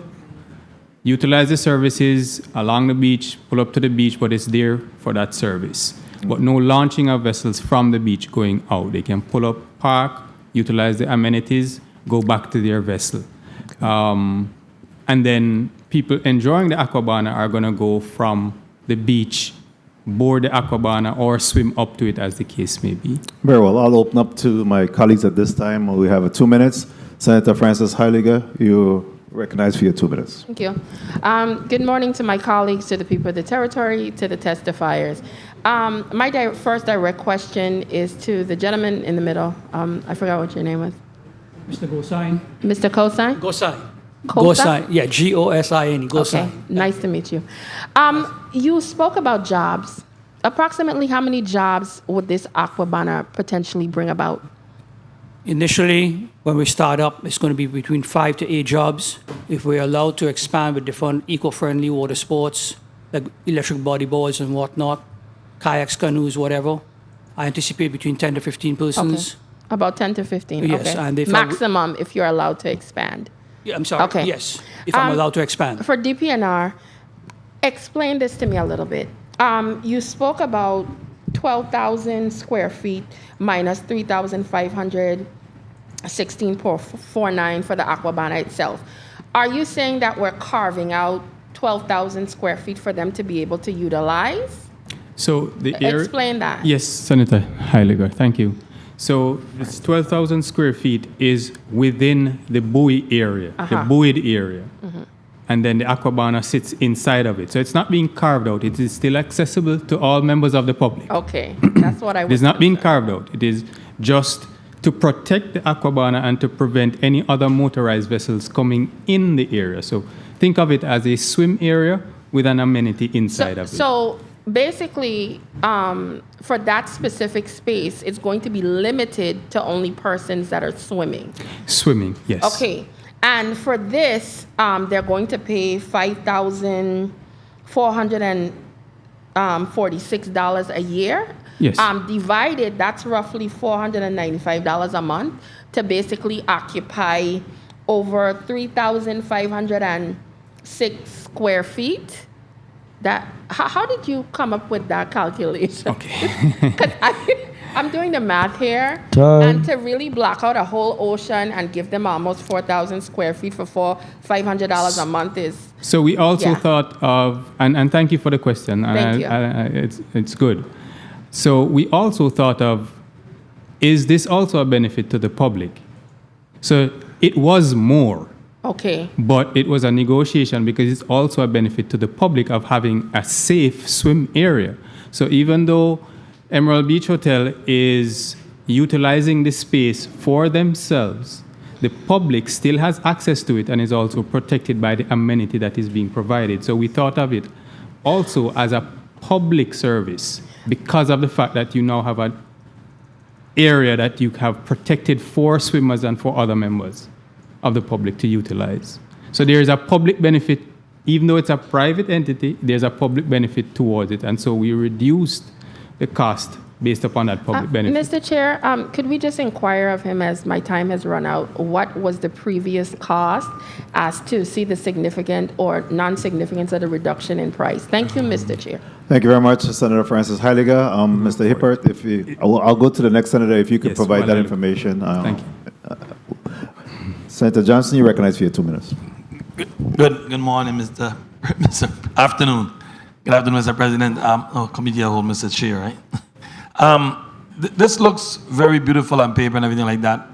utilize the services along the beach, pull up to the beach, but it's there for that service. But no launching of vessels from the beach going out. They can pull up, park, utilize the amenities, go back to their vessel. And then people enjoying the Aquabana are going to go from the beach, board the Aquabana, or swim up to it, as the case may be. Very well. I'll open up to my colleagues at this time. We have 2 minutes. Senator Francis Heiliger, you're recognized for your 2 minutes. Thank you. Good morning to my colleagues, to the people of the territory, to the testifiers. My first direct question is to the gentleman in the middle. I forgot what your name was. Mr. Gosine. Mr. Cosine? Gosine. Gosine? Yeah, Gosine. Gosine. Okay, nice to meet you. You spoke about jobs. Approximately how many jobs would this Aquabana potentially bring about? Initially, when we start up, it's going to be between 5 to 8 jobs. If we're allowed to expand with different eco-friendly water sports, like electric bodyboards and whatnot, kayaks, canoes, whatever, I anticipate between 10 to 15 persons. Okay. About 10 to 15. Yes, okay. and if maximum if you're allowed to expand. Yeah, I'm sorry. Okay. Yes, if I'm allowed to expand. For DPNR, explain this to me a little bit. You spoke about 12,000 square feet minus 3,516.49 for the Aquabana itself. Are you saying that we're carving out 12,000 square feet for them to be able to utilize? So the area. Explain that. Yes, Senator Heiliger, thank you. So this 12,000 square feet is within the buoy area, the buoyed area. And then the Aquabana sits inside of it. So it's not being carved out. It is still accessible to all members of the public. Okay, that's what I was. It is not being carved out. It is just to protect the Aquabana and to prevent any other motorized vessels coming in the area. So think of it as a swim area with an amenity inside of it. So basically, for that specific space, it's going to be limited to only persons that are swimming. Swimming, yes. Okay. And for this, they're going to pay $5,446 a year. Yes. Divided, that's roughly $495 a month to basically occupy over 3,506 square feet. How did you come up with that calculation? Okay. Because I'm doing the math here. And to really block out a whole ocean and give them almost 4,000 square feet for $500 a month is... So we also thought of, and thank you for the question. Thank you. It's good. So we also thought of, is this also a benefit to the public? So it was more. Okay. But it was a negotiation because it's also a benefit to the public of having a safe swim area. So even though Emerald Beach Hotel is utilizing the space for themselves, the public still has access to it and is also protected by the amenity that is being provided. So we thought of it also as a public service because of the fact that you now have an area that you have protected for swimmers and for other members of the public to utilize. So there is a public benefit, even though it's a private entity, there's a public benefit towards it. And so we reduced the cost based upon that public benefit. Mr. Chair, could we just inquire of him, as my time has run out, what was the previous cost as to see the significant or non-significance of the reduction in price? Thank you, Mr. Chair. Thank you very much, Senator Francis Heiliger. Mr. Hippert, I'll go to the next senator if you could provide that information. Thank you. Senator Johnson, you recognize for your 2 minutes. Good morning, Mr. Afternoon. Good afternoon, Mr. President. Committee of the whole, Mr. Chair, right? This looks very beautiful on paper and everything like that.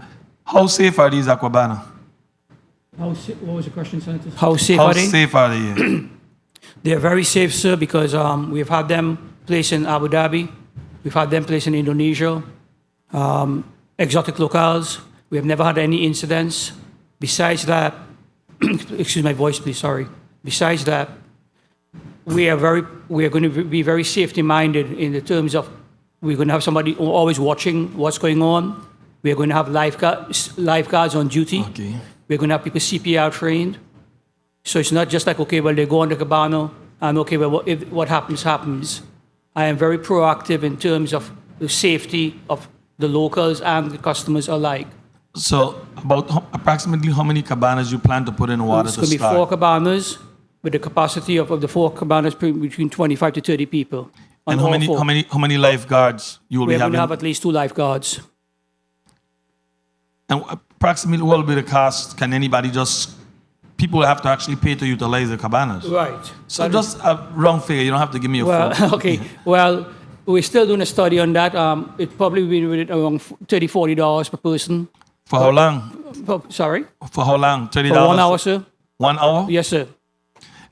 How safe are these Aquabana? What was the question, Senator? How safe are they? How safe are they? They are very safe, sir, because we've had them placed in Abu Dhabi. We've had them placed in Indonesia. Exotic locales. We have never had any incidents. Besides that, excuse my voice, please, sorry. Besides that, we are going to be very safety-minded in the terms of we're going to have somebody always watching what's going on. We're going to have lifeguards on duty. Okay. We're going to have people CPR trained. So it's not just like, okay, well, they go on the cabana, and okay, well, if what happens, happens. I am very proactive in terms of the safety of the locals and the customers alike. So approximately how many cabanas you plan to put in water It's to going to be start? 4 cabanas, with the capacity of the 4 cabanas between 25 to 30 people. And how many lifeguards you will be We're going having? to have at least 2 lifeguards. And approximately what will be the cost? Can anybody people have to actually pay to utilize the cabanas? Right. So just a wrong figure. You don't have to give me a full. Okay. Well, we're still doing a study on that. It probably will be around $30, $40 per person. For how long? Sorry? For how long? $30? For 1 hour, sir. 1 hour? Yes, sir.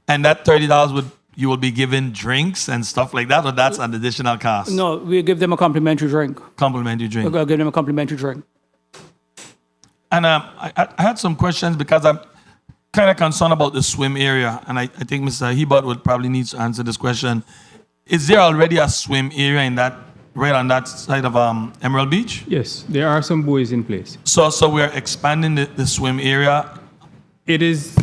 And that $30 you will be given drinks and stuff like that, or that's an additional cost? No, we give them a complimentary drink. Complimentary drink. We'll give them a complimentary drink. And I had some questions because I'm kind of concerned about the swim area, and I think Mr. Hebert would probably need to answer this question. Is there already a swim area in that, right on that side of Emerald Beach? Yes, there are some buoys in place. So we're expanding the swim area. It is,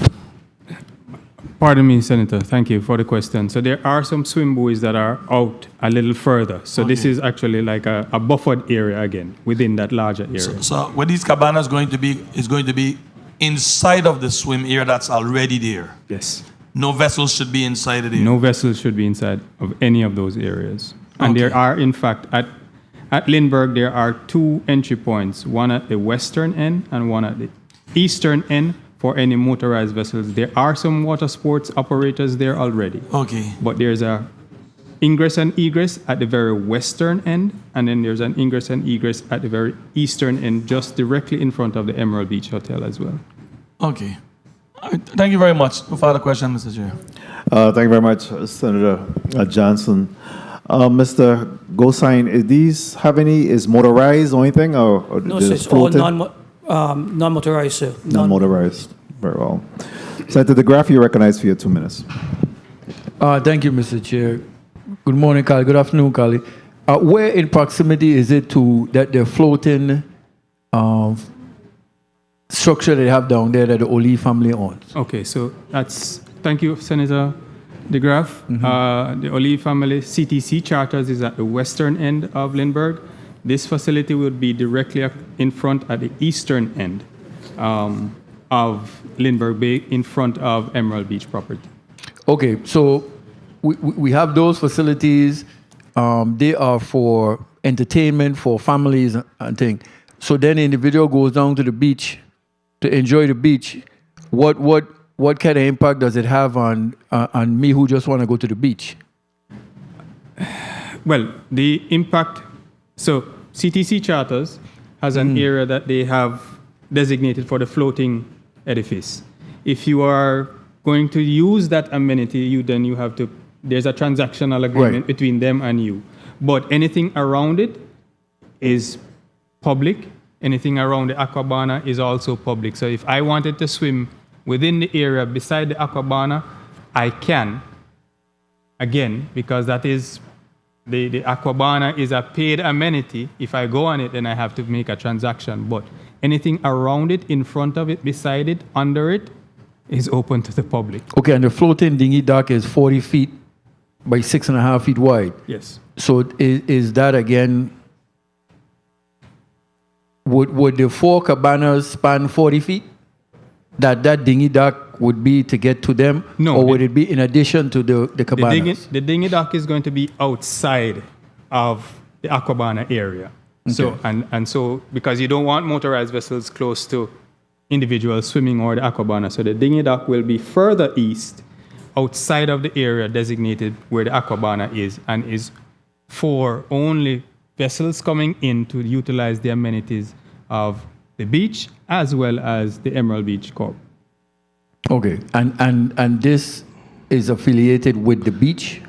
pardon me, Senator, thank you for the question. So there are some swim buoys that are out a little further. So this is actually like a buffered area again, within that larger area. So where these cabanas going to be is going to be inside of the swim area that's already there? Yes. No vessels should be inside of there? No vessels should be inside of any of those areas. And there are, in fact, at Lindbergh, there are 2 entry points, one at the western end and one at the eastern end for any motorized vessels. There are some water sports operators there already. Okay. But there's a ingress and egress at the very western end, and then there's an ingress and egress at the very eastern end, just directly in front of the Emerald Beach Hotel as well. Okay. Thank you very much. No further question, Mr. Chair. Thank you very much, Senator Johnson. Mr. Gosain, is motorized or anything, or No, sir, it's all non-motorized, sir. Non-motorized. Very well. Senator DeGraff, you recognize for your 2 minutes. Thank you, Mr. Chair. Good morning, Kali. Good afternoon, Kali. Where in proximity is it to that the floating structure they have down there that the Oli family owns? Okay, so thank you, Senator DeGraff. The Oli family CTC Charters is at the western end of Lindbergh. This facility would be directly in front at the eastern end of Lindbergh Bay, in front of Emerald Beach property. Okay, so we have those facilities. They are for entertainment, for families and things. So then the individual goes down to the beach to enjoy the beach. What kind of impact does it have on me who just want to go to the beach? Well, the impact, so CTC Charters has an area that they have designated for the floating edifice. If you are going to use that amenity, there's a transactional agreement between them and you. But anything around it is public. Anything around the Aquabana is also public. So if I wanted to swim within the area beside the Aquabana, I can. Again, because that is, the Aquabana is a paid amenity. If I go on it, then I have to make a transaction. But anything around it, in front of it, beside it, under it, is open to the public. Okay, and the floating dinghy dock is 40 feet by 6.5 feet wide? Yes. So is that again, would the 4 cabanas span 40 feet? That dinghy dock would be to get to them? No. Or would it be in addition to the cabanas? The dinghy dock is going to be outside of the Aquabana area. Okay. So and so because you don't want motorized vessels close to individuals swimming or the Aquabana, so the dinghy dock will be further east, outside of the area designated where the Aquabana is, and is for only vessels coming in to utilize the amenities of the beach as well as the Emerald Beach Corp. Okay, and this is affiliated with the beach?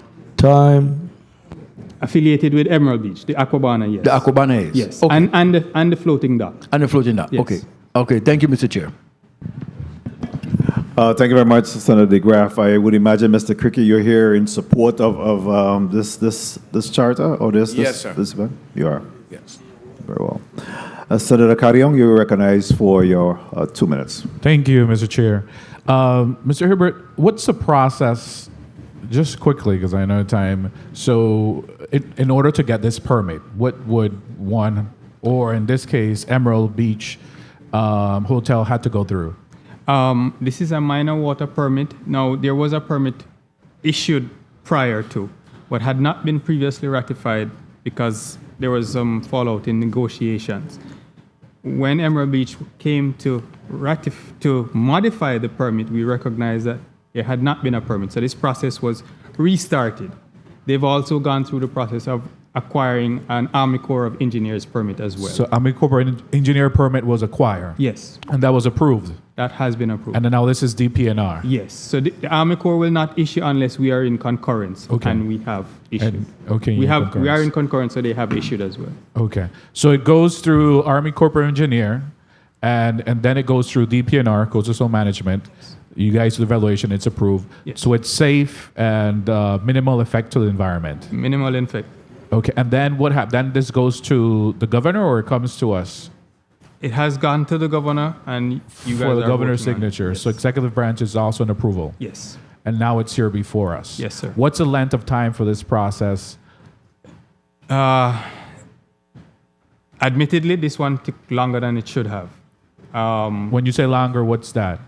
Affiliated with Emerald Beach, the Aquabana, yes. The Aquabana is? Yes, Okay. and the floating dock. And the floating dock, Yes. okay. Okay, thank you, Mr. Chair. Thank you very much, Senator DeGraff. I would imagine, Mr. Cricket, you're here in support of this charter or this? Yes, sir. This event? You are? Yes. Very well. Senator Carrion, you're recognized for your 2 minutes. Thank you, Mr. Chair. Mr. Herbert, what's the process, just quickly, because I know time, so in order to get this permit, what would one, or in this case, Emerald Beach Hotel had to go through? This is a minor water permit. Now, there was a permit issued prior to, but had not been previously ratified because there was some fallout in negotiations. When Emerald Beach came to modify the permit, we recognized that there had not been a permit. So this process was restarted. They've also gone through the process of acquiring an Army Corps of Engineers permit as well. So Army Corps Engineer permit was acquired? Yes. And that was approved? That has been approved. And then now this is DPNR? Yes. So the Army Corps will not issue unless we are in concurrence. Okay. And we have issued. We are in concurrence, so they have issued as well. Okay. So it goes through Army Corps Engineer, and then it goes through DPNR, Coastal Management. You guys do the evaluation, it's approved. Yes. So it's safe and minimal effect to the environment. Minimal effect. Okay. And then what happens? Then this goes to the governor, or it comes to us? It has gone to the governor, and you guys for the are governor's working on it. signature. So executive branch is also an approval. Yes. And now it's here before us. Yes, sir. What's the length of time for this process? Admittedly, this one took longer than it should have. When you say longer, what's that?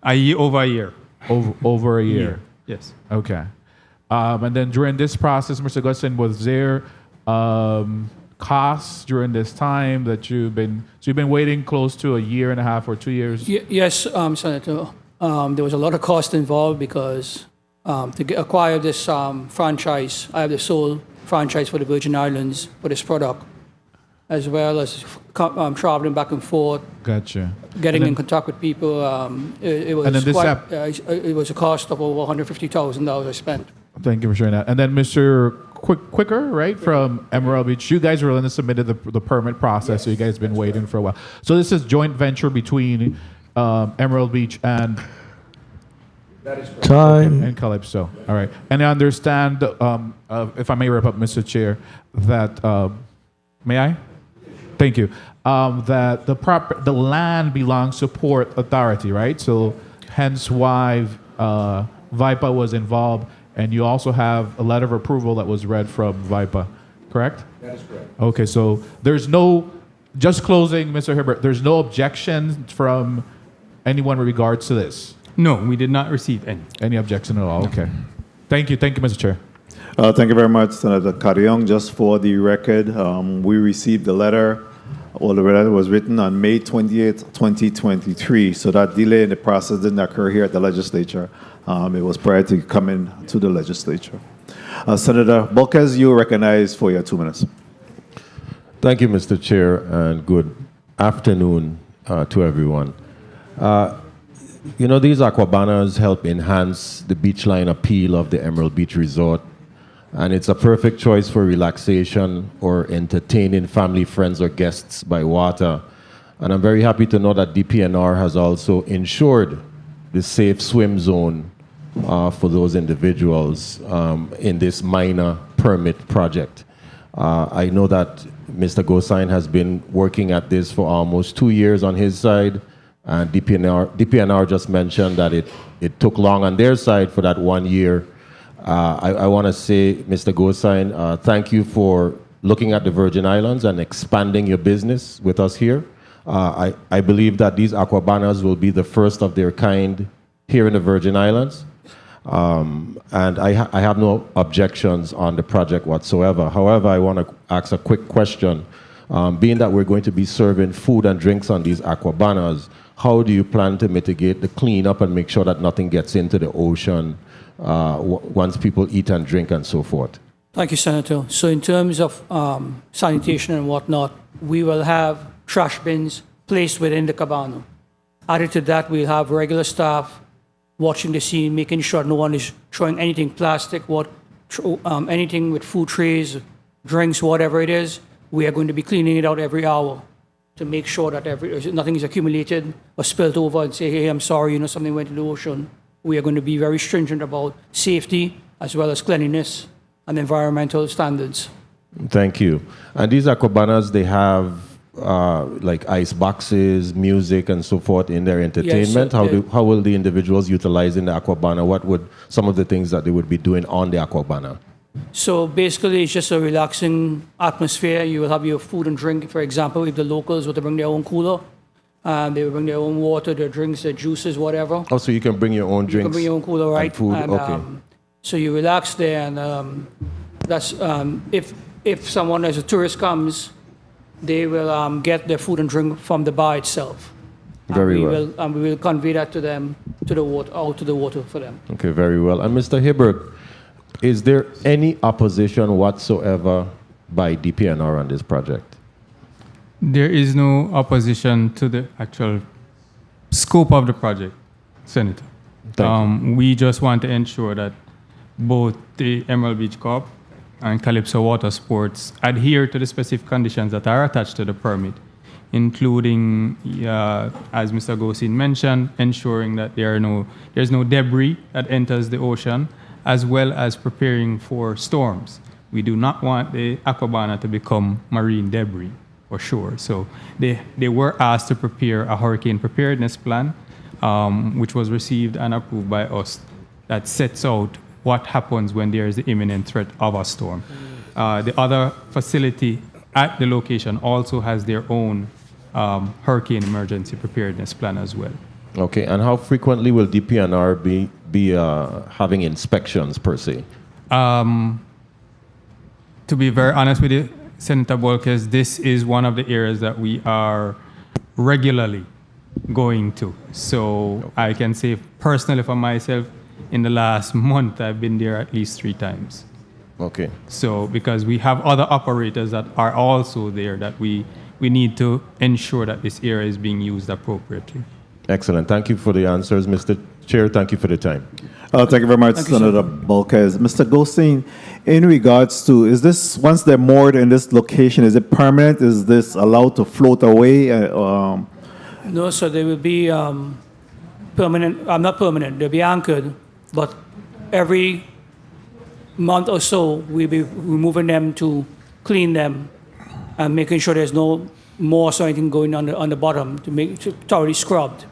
Over a year. Over a year. Yes. Okay. And then during this process, Mr. Gustin, was there costs during this time that you've been waiting close to a year and a half or 2 years? Yes, Senator. There was a lot of cost involved because to acquire this franchise, I have the sole franchise for the Virgin Islands for this product, as well as traveling back and forth. Gotcha. Getting in contact with people. It was a cost of over $150,000 I spent. Thank you for sharing that. And then Mr. Quicker, right, from Emerald Beach, you guys were the one that submitted the permit process, so you guys have been waiting for a while. So this is joint venture between Emerald Beach and and Calypso. All right. And I understand, if I may wrap up, Mr. Chair, that may I? Thank you. That the land belongs to Port Authority, right? So hence why VIPA was involved, and you also have a letter of approval that was read from VIPA, correct? That is correct. Okay, so there's no, just closing, Mr. Herbert, there's no objection from anyone with regards to this? No, we did not receive any. Any objection at all? No. Okay. Thank you, Mr. Chair. Thank you very much, Senator Carrion. Just for the record, we received the letter. Well, the letter was written on May 28th, 2023. So that delay in the process didn't occur here at the legislature. It was prior to coming to the legislature. Senator Bolkes, you are recognized for your 2 minutes. Thank you, Mr. Chair, and good afternoon to everyone. These aquabanas help enhance the beachline appeal of the Emerald Beach Resort, and it's a perfect choice for relaxation or entertaining family, friends, or guests by water. And I'm very happy to know that DPNR has also ensured the safe swim zone for those individuals in this minor permit project. I know that Mr. Gosain has been working at this for almost 2 years on his side, and DPNR just mentioned that it took long on their side for that 1 year I want to say, Mr. Gosain, thank you for looking at the Virgin Islands and expanding your business with us here. I believe that these aquabanas will be the first of their kind here in the Virgin Islands. And I have no objections on the project whatsoever. However, I want to ask a quick question. Being that we're going to be serving food and drinks on these aquabanas, how do you plan to mitigate the cleanup and make sure that nothing gets into the ocean once people eat and drink and so forth? Thank you, Senator. So in terms of sanitation and whatnot, we will have trash bins placed within the cabana. Added to that, we'll have regular staff watching the scene, making sure no one is throwing anything plastic, anything with food trays, drinks, whatever it is. We are going to be cleaning it out every hour to make sure that nothing is accumulated or spilled over and say, hey, I'm sorry, something went into the ocean. We are going to be very stringent about safety as well as cleanliness and environmental standards. Thank you. And these aquabanas, they have like ice boxes, music, and so forth in their entertainment. Yes, how will the individuals utilize in the aquabana? What would some of the things that they would be doing on the aquabana? So basically, it's just a relaxing atmosphere. You will have your food and drink. For example, if the locals were to bring their own cooler, they will bring their own water, their drinks, their juices, whatever. Oh, so you can bring your own drinks. You can bring your own cooler, right? And food. And, Okay. So you relax there, and that's if someone as a tourist comes, they will get their food and drink from the bar itself. Very well. And we will convey that to them, to the water, out to the water for them. Okay, very well. And Mr. Hibbert, is there any opposition whatsoever by DPNR on this project? There is no opposition to the actual scope of the project, Senator. We just want to ensure that both the Emerald Beach Corp and Calypso Water Sports adhere to the specific conditions that are attached to the permit, including, as Mr. Gosin mentioned, ensuring that there's no debris that enters the ocean, as well as preparing for storms. We do not want the aquabana to become marine debris, for sure. So they were asked to prepare a hurricane preparedness plan, which was received and approved by us, that sets out what happens when there is the imminent threat of a storm. The other facility at the location also has their own hurricane emergency preparedness plan as well. Okay, and how frequently will DPNR be having inspections per se? To be very honest with you, Senator Bolkes, this is one of the areas that we are regularly going to. So I can say personally for myself, in the last month, I've been there at least 3 times. Okay. So because we have other operators that are also there that we need to ensure that this area is being used appropriately. Excellent. Thank you for the answers, Mr. Chair. Thank you for the time. Thank you very much, Senator Bolkes. Mr. Goldstein, in regards to, is this, once they're moored in this location, is it permanent? Is this allowed to float away? No, so they will be permanent. Not permanent. They'll be anchored, but every month or so, we'll be removing them to clean them and making sure there's no moss or anything going on the bottom to make it thoroughly scrubbed.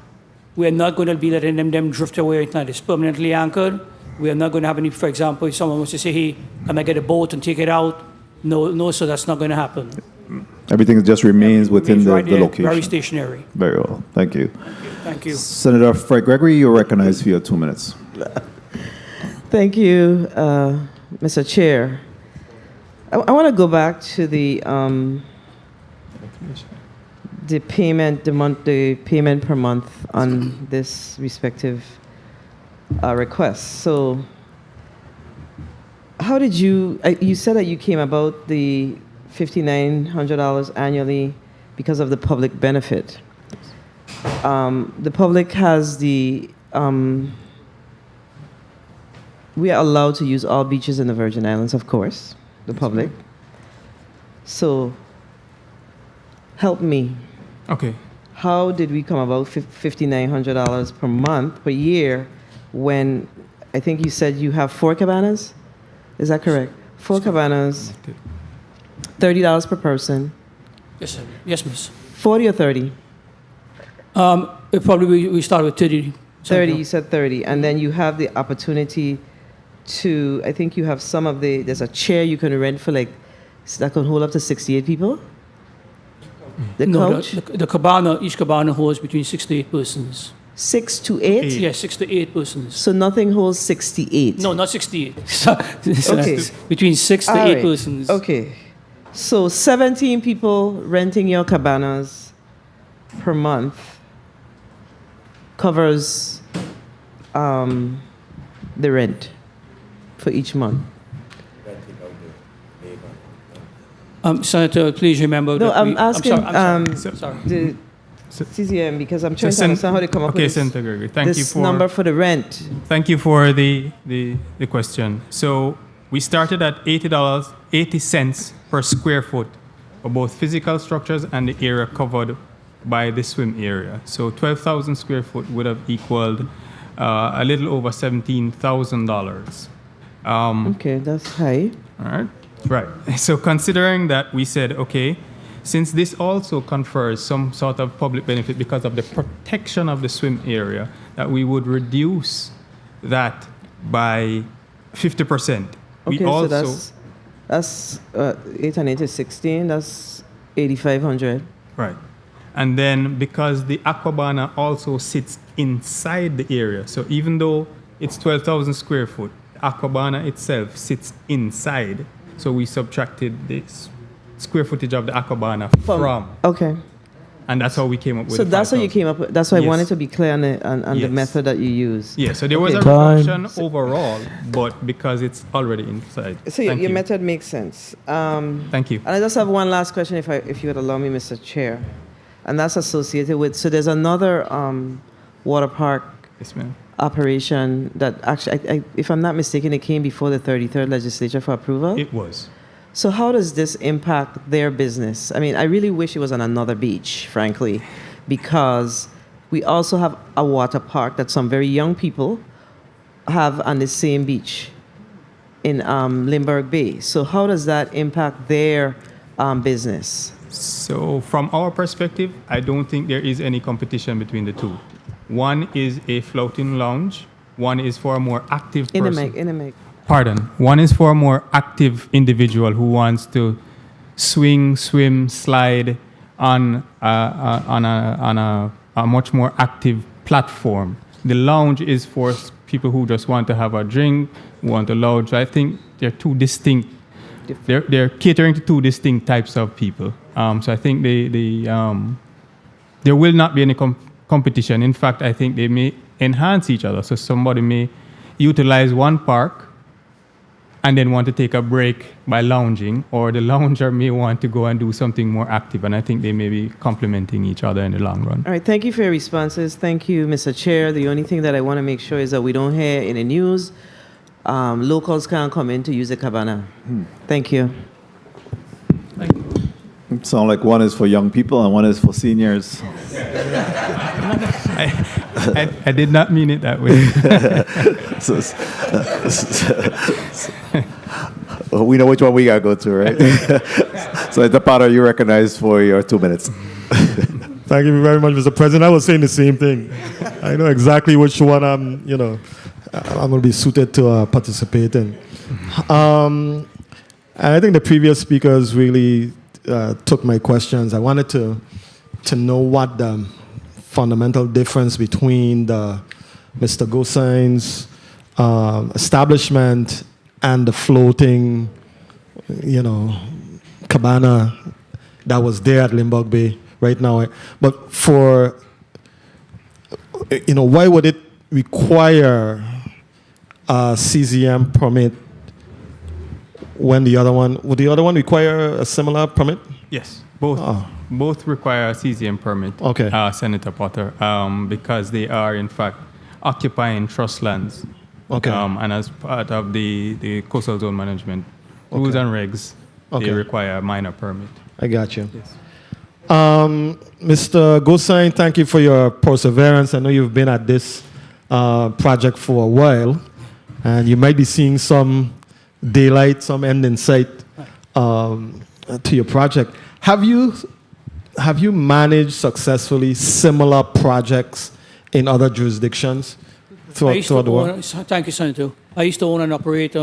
We're not going to be letting them drift away or anything like this. Permanently anchored. We are not going to have any, for example, if someone wants to say, hey, can I get a boat and take it out? No, so that's not going to happen. Everything just remains within the right there, location. Very stationary. Very well. Thank you. Thank you. Senator Fred Gregory, you're recognized for your 2 minutes. Thank you, Mr. Chair. I want to go back to the payment, the payment per month on this respective request. So, how did you said that you came about the $5,900 annually because of the public benefit. The public has we are allowed to use all beaches in the Virgin Islands, of course, the public. So, help me. Okay. How did we come about $5,900 per month, per year, when I think you said you have 4 cabanas? Is that correct? 4 cabanas, $30 per person. Yes, sir. Yes, miss. 40 or 30? Probably we start with 30. 30, you said 30. And then you have the opportunity to, I think you have there's a chair you can rent for that can hold up to 68 people? The couch? The cabana, each cabana holds between 6 to 8 persons. 6 to 8? Yes, 6 to 8 persons. So nothing holds 68? No, not 68. Okay. Between 6 to 8 persons. Okay. So 17 people renting your cabanas per month covers the rent for each month. Senator, please remember No, that I'm asking sorry. the CCM because I'm trying to understand how they come up Okay, with Senator Gregory, thank you this for number for the rent. Thank you for the question. So we started at $80 per square foot for both physical structures and the area covered by the swim area. So 12,000 square foot would have equaled a little over $17,000. Okay, that's high. All right. Right. So considering that, we said, okay, since this also confers some sort of public benefit because of the protection of the swim area, that we would reduce that by 50%. Okay, so that's 8 and 8 is 16. That's 8,500. Right. And then because the aquabana also sits inside the area, so even though it's 12,000 square foot, the aquabana itself sits inside. So we subtracted this square footage of the aquabana from. Okay. And that's how we came up with So the that's how you came up with. That's why I Yes. wanted to be clear on the Yes. method that you use. Yeah, so there was a Okay. reduction overall, but because it's already inside. So Thank your you. method makes sense. Thank you. And I just have one last question, if you would allow me, Mr. Chair, and that's associated with. So there's another water park Yes, ma'am. operation that actually, if I'm not mistaken, it came before the 33rd legislature for approval. It was. So how does this impact their business? I mean, I really wish it was on another beach, frankly, because we also have a water park that some very young people have on the same beach in Limburg Bay. So how does that impact their business? So from our perspective, I don't think there is any competition between the two. One is a floating lounge. One is for a more active person. In a mic. Pardon. One is for a more active individual who wants to swing, swim, slide on a much more active platform. The lounge is for people who just want to have a drink, want to lounge. I think they're two distinct. They're catering to two distinct types of people. So I think there will not be any competition. In fact, I think they may enhance each other. So somebody may utilize one park and then want to take a break by lounging, or the lounger may want to go and do something more active. And I think they may be complementing each other in the long run. All right, thank you for your responses. Thank you, Mr. Chair. The only thing that I want to make sure is that we don't hear in the news locals can't come in to use the cabana. Thank you. It sounds like one is for young people and one is for seniors. I did not mean it that way. We know which one we got to go to, right? So, Tapata, you recognized for your 2 minutes. Thank you very much, Mr. President. I was saying the same thing. I know exactly which one I'm going to be suited to participate in. And I think the previous speakers really took my questions. I wanted to know what the fundamental difference between the Mr. Gosain's establishment and the floating, cabana that was there at Limburg Bay right now. But why would it require a CZM permit when would the other one require a similar permit? Yes, both require a CZM permit, okay. Senator Potter, because they are in fact occupying trust lands. Okay. And as part of the coastal zone management rules and regs, they require a minor permit. I got you. Yes. Mr. Gosain, thank you for your perseverance. I know you've been at this project for a while, and you might be seeing some daylight, some end in sight to your project. Have you managed successfully similar projects in other jurisdictions throughout the world? Thank you, Senator. I used to own and operate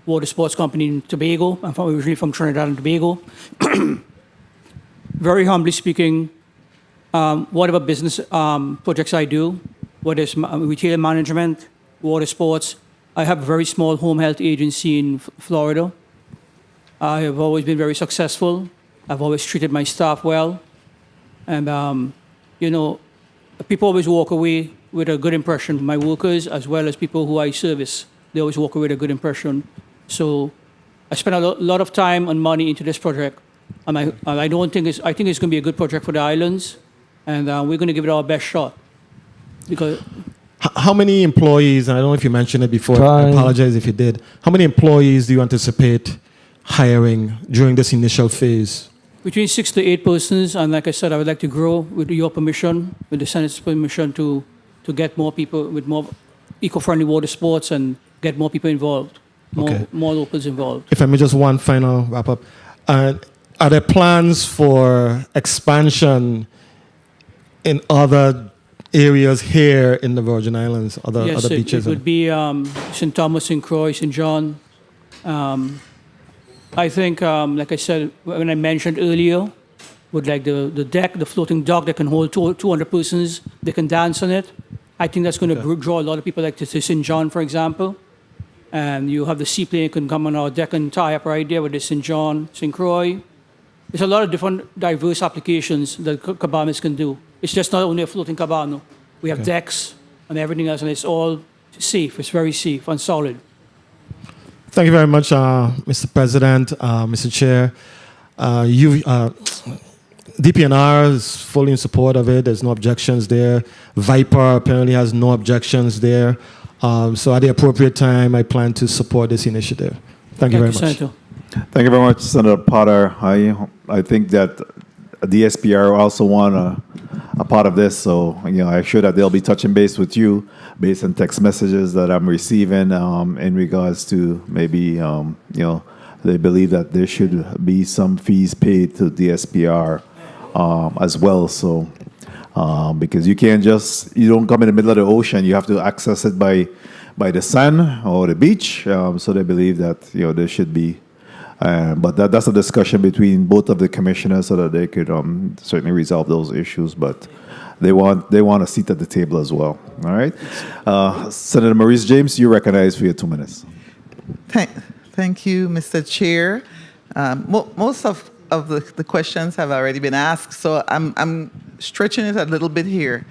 water sports company in Tobago. I'm originally from Trinidad and Tobago. Very humbly speaking, whatever business projects I do, whether it's retail management, water sports, I have a very small home health agency in Florida. I have always been very successful. I've always treated my staff well. And, people always walk away with a good impression. My workers, as well as people who I service, they always walk away with a good impression. So I spent a lot of time and money into this project. And I think it's going to be a good project for the islands. And we're going to give it our best shot. Because how many employees, and I don't know if you mentioned it before, I apologize if you did. How many employees do you anticipate hiring during this initial phase? between 6 to 8 persons, and like I said, I would like to grow with your permission, with the Senate's permission, to get more people with more eco-friendly water sports and get more people involved, more locals involved. If I may, just one final wrap up. Are there plans for expansion in other areas here in the Virgin Islands, other beaches? It would be St. Thomas, St. Croix, St. John. I think, like I said, when I mentioned earlier, with like the deck, the floating dock that can hold 200 persons, they can dance on it. I think that's going to draw a lot of people, like to St. John, for example. And you have the seaplane can come on our deck and tie up right there with the St. John, St. Croix. There's a lot of different diverse applications that cabanas can do. It's just not only a floating cabana. We have decks and everything else, and it's all safe. It's very safe and solid. Thank you very much, Mr. President, Mr. Chair. DPNR is fully in support of it. There's no objections there. Viper apparently has no objections there. So at the appropriate time, I plan to support this initiative. Thank you very much. Senator. Thank you very much, Senator Potter. I think that the SPR also want a part of this, so I'm sure that they'll be touching base with you based on text messages that I'm receiving in regards to maybe they believe that there should be some fees paid to the SPR as well. So because you don't come in the middle of the ocean, you have to access it by the sand or the beach. So they believe that there should be. But that's a discussion between both of the commissioners so that they could certainly resolve those issues. But they want a seat at the table as well. All right, Senator Maurice James, you're recognized for your 2 minutes. Thank you, Mr. Chair. Most of the questions have already been asked, so I'm stretching it a little bit here.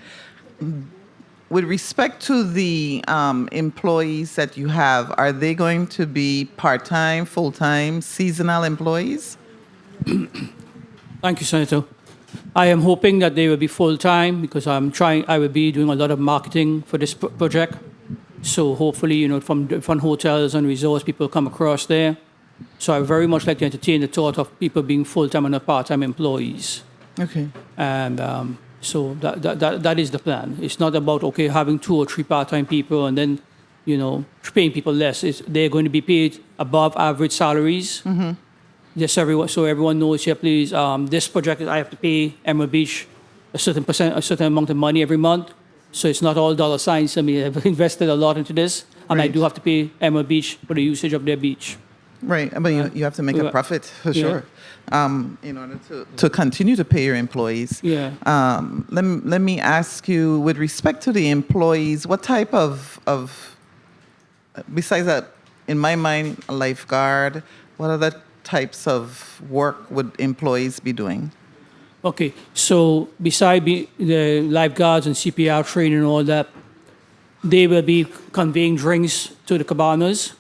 With respect to the employees that you have, are they going to be part-time, full-time, seasonal employees? Thank you, Senator. I am hoping that they will be full-time because I will be doing a lot of marketing for this project. So hopefully, from different hotels and resorts, people come across there. So I very much like to entertain the thought of people being full-time and not part-time employees. Okay. And so that is the plan. It's not about, having 2 or 3 part-time people and then, paying people less. They're going to be paid above average salaries. Mm-hmm. Just so everyone knows here, please, this project, I have to pay Emerald Beach a certain amount of money every month. So it's not all dollar signs. I mean, I've invested a lot into this, and I do have to pay Emerald Beach for the usage of their beach. Right, but you have to make a profit for sure, in order to continue to pay your employees. Yeah. Let me ask you, with respect to the employees, what type of besides that, in my mind, a lifeguard, what other types of work would employees be doing? Okay, so beside the lifeguards and CPR training and all that, they will be conveying drinks to the cabanas.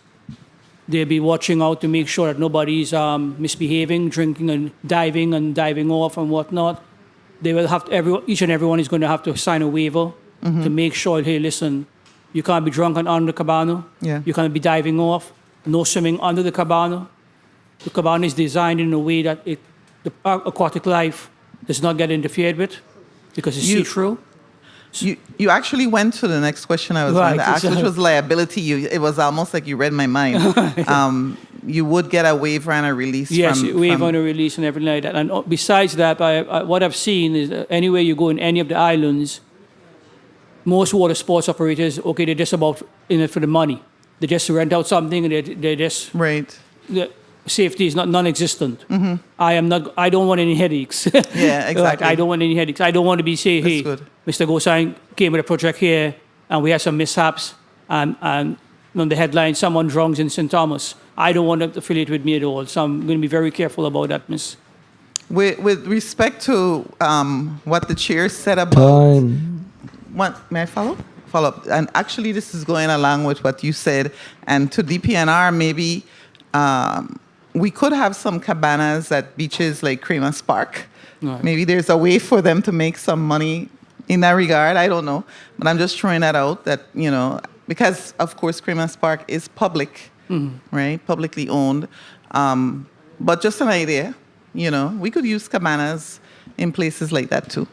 They'll be watching out to make sure that nobody's misbehaving, drinking and diving off and whatnot. They will have each and everyone is going to have to sign a waiver to make sure, hey, listen, you can't be drunk on the cabana. Yeah. You can't be diving off. No swimming under the cabana. The cabana is designed in a way that the aquatic life does not get interfered with because it's see-through. You actually went to the next question I was going to ask, which was liability. It was almost like you read my mind. You would get a waiver and a release. Yes, waiver and a release and everything like that. And besides that, what I've seen is anywhere you go in any of the islands, most water sports operators, okay, they're just about in it for the money. They just rent out something and they just Right. the safety is not non-existent. I don't want any headaches. Yeah, exactly. I don't want any headaches. I don't want to be saying, hey, good. Mr. Gosang came with a project here and we had some mishaps and on the headline, someone drowns in St. Thomas. I don't want to affiliate with me at all. So I'm going to be very careful about that, Miss. With respect to what the chair said about... May I follow? Follow up. And actually, this is going along with what you said. And to DPNR, maybe we could have some cabanas at beaches like Cremas Park. Right. Maybe there's a way for them to make some money in that regard. I don't know. But I'm just throwing that out that, because, of course, Cremas Park is public, right? Publicly owned. But just an idea, we could use cabanas in places like that too.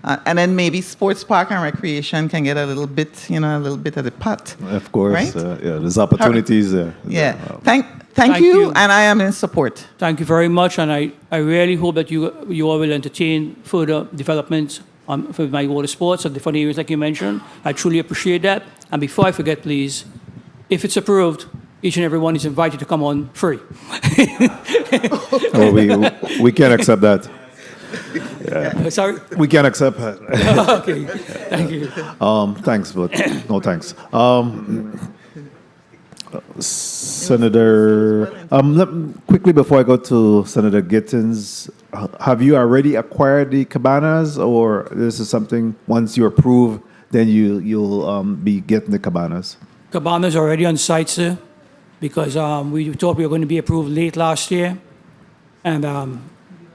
And then maybe sports park and recreation can get a little bit of the pot. Of course, right? There's opportunities there. Yeah. Thank you, and I am in support. Thank you very much, and I really hope that you all will entertain further developments for my water sports and different areas like you mentioned. I truly appreciate that. And before I forget, please, if it's approved, each and every one is invited to come on free. We can't accept that. Yeah. Sorry? We can't accept that. Okay, thank you. Thanks, but no thanks. Senator, quickly before I go to Senator Gittins, have you already acquired the cabanas, or this is something once you approve, then you'll be getting the cabanas? Cabanas are already on site, sir, because we thought we were going to be approved late last year, and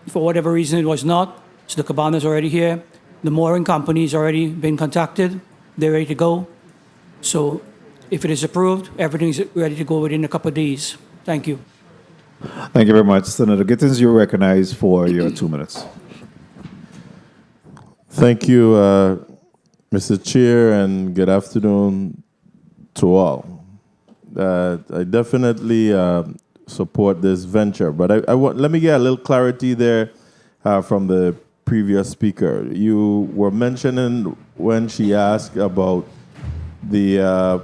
for whatever reason it was not. So the cabanas are already here. The mooring company's already been contacted. They're ready to go. So if it is approved, everything's ready to go within a couple of days. Thank you. Thank you very much. Senator Gittins, you're recognized for your 2 minutes. Thank you, Mr. Chair, and good afternoon to all. I definitely support this venture, but let me get a little clarity there from the previous speaker. You were mentioning when she asked about the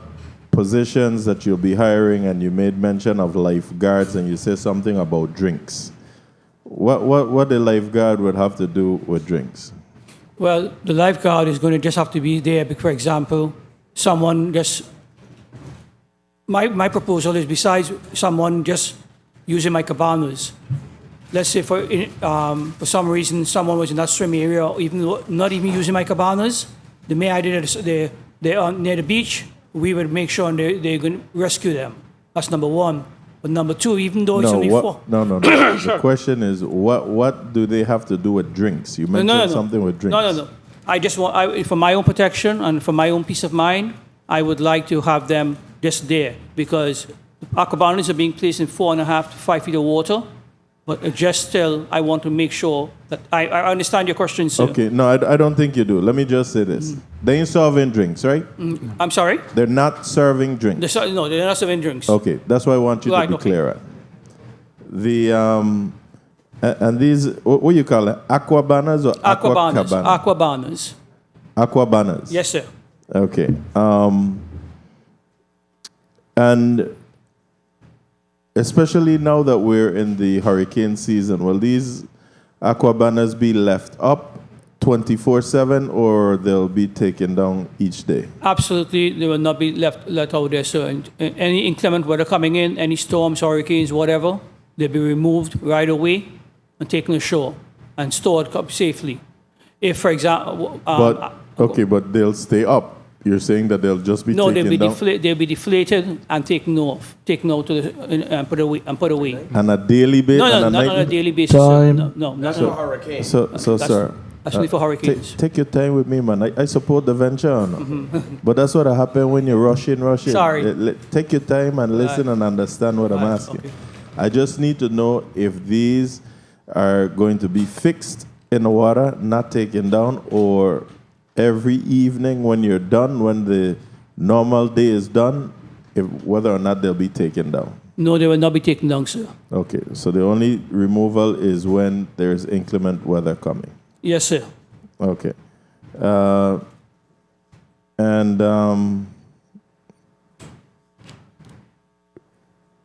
positions that you'll be hiring, and you made mention of lifeguards, and you said something about drinks. What the lifeguard would have to do with drinks? Well, the lifeguard is going to just have to be there. For example, someone just... My proposal is besides someone just using my cabanas, let's say for some reason someone was in that swim area, or even not even using my cabanas, the mayor they're near the beach, we would make sure they're going to rescue them. That's number one. But number two, even though it's only four. No. The question is, what do they have to do with drinks? You mentioned something with drinks. No. I just want, for my own protection and for my own peace of mind, I would like to have them just there, because our cabanas are being placed in 4.5 to 5 feet of water. But just still, I want to make sure that I understand your question, sir. Okay, no, I don't think you do. Let me just say this. They ain't serving drinks, right? I'm sorry? They're not serving drinks. No, they're not serving drinks. Okay, that's why I want you to be clear at. And these, what do you call it? Aquabanas or Aquabanas. Aquabanas. Yes, sir. Okay. And especially now that we're in the hurricane season, will these aquabanas be left up 24/7, or they'll be taken down each day? Absolutely, they will not be left out there, sir. And any inclement weather coming in, any storms, hurricanes, whatever, they'll be removed right away and taken ashore and stored up safely. If, for example... but they'll stay up. You're saying that they'll just be taken down? No, they'll be deflated and taken out and put away. On a daily basis? No, not on a daily basis. Time. No, that's for hurricanes. So, sir, that's only for hurricanes. Take your time with me, man. I support the venture, but that's what happens when you rush in. Sorry. Take your time and listen and understand what I'm asking. Okay. I just need to know if these are going to be fixed in the water, not taken down, or every evening when you're done, when the normal day is done, whether or not they'll be taken down. No, they will not be taken down, sir. Okay, so the only removal is when there's inclement weather coming. Yes, sir. Okay. And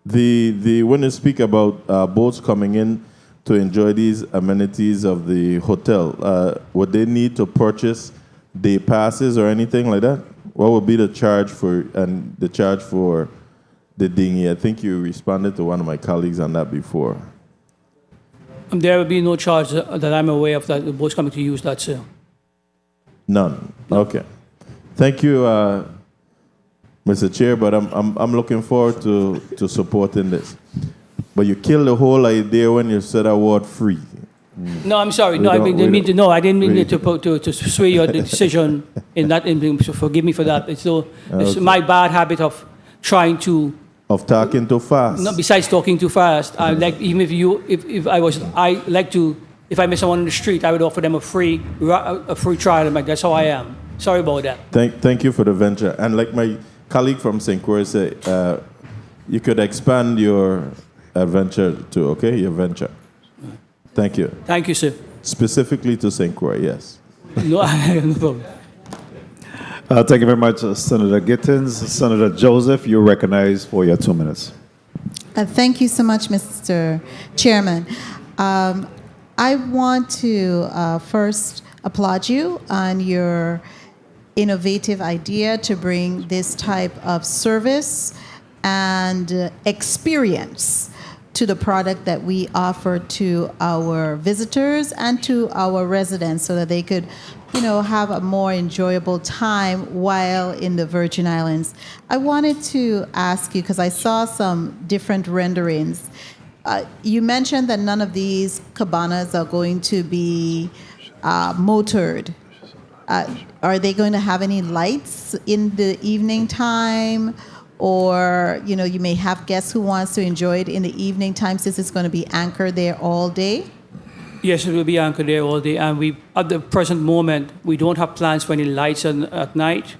when you speak about boats coming in to enjoy these amenities of the hotel, would they need to purchase day passes or anything like that? What would be the charge for the dinghy? I think you responded to one of my colleagues on that before. There will be no charge that I'm aware of that the boat's coming to use that, sir. None. Okay. Thank you, Mr. Chair, but I'm looking forward to supporting this. But you killed the whole idea when you said award free. No, I'm sorry. No, I didn't mean to. No, I didn't mean to sway your decision in that. So forgive me for that. It's my bad habit of trying to. Of talking too fast. No, besides talking too fast, I like even if I like to. If I met someone on the street, I would offer them a free trial. I'm like, that's how I am. Sorry about that. Thank you for the venture. And like my colleague from St. Croix said, you could expand your adventure too, okay? Your venture. Thank you. Thank you, sir. Specifically to St. Croix, yes. No, no problem. Thank you very much, Senator Gittins. Senator Joseph, you're recognized for your 2 minutes. Thank you so much, Mr. Chairman. I want to first applaud you on your innovative idea to bring this type of service and experience to the product that we offer to our visitors and to our residents so that they could, have a more enjoyable time while in the Virgin Islands. I wanted to ask you, because I saw some different renderings. You mentioned that none of these cabanas are going to be motored. Are they going to have any lights in the evening time? Or, you may have guests who wants to enjoy it in the evening time since it's going to be anchored there all day? Yes, it will be anchored there all day. And at the present moment, we don't have plans for any lights at night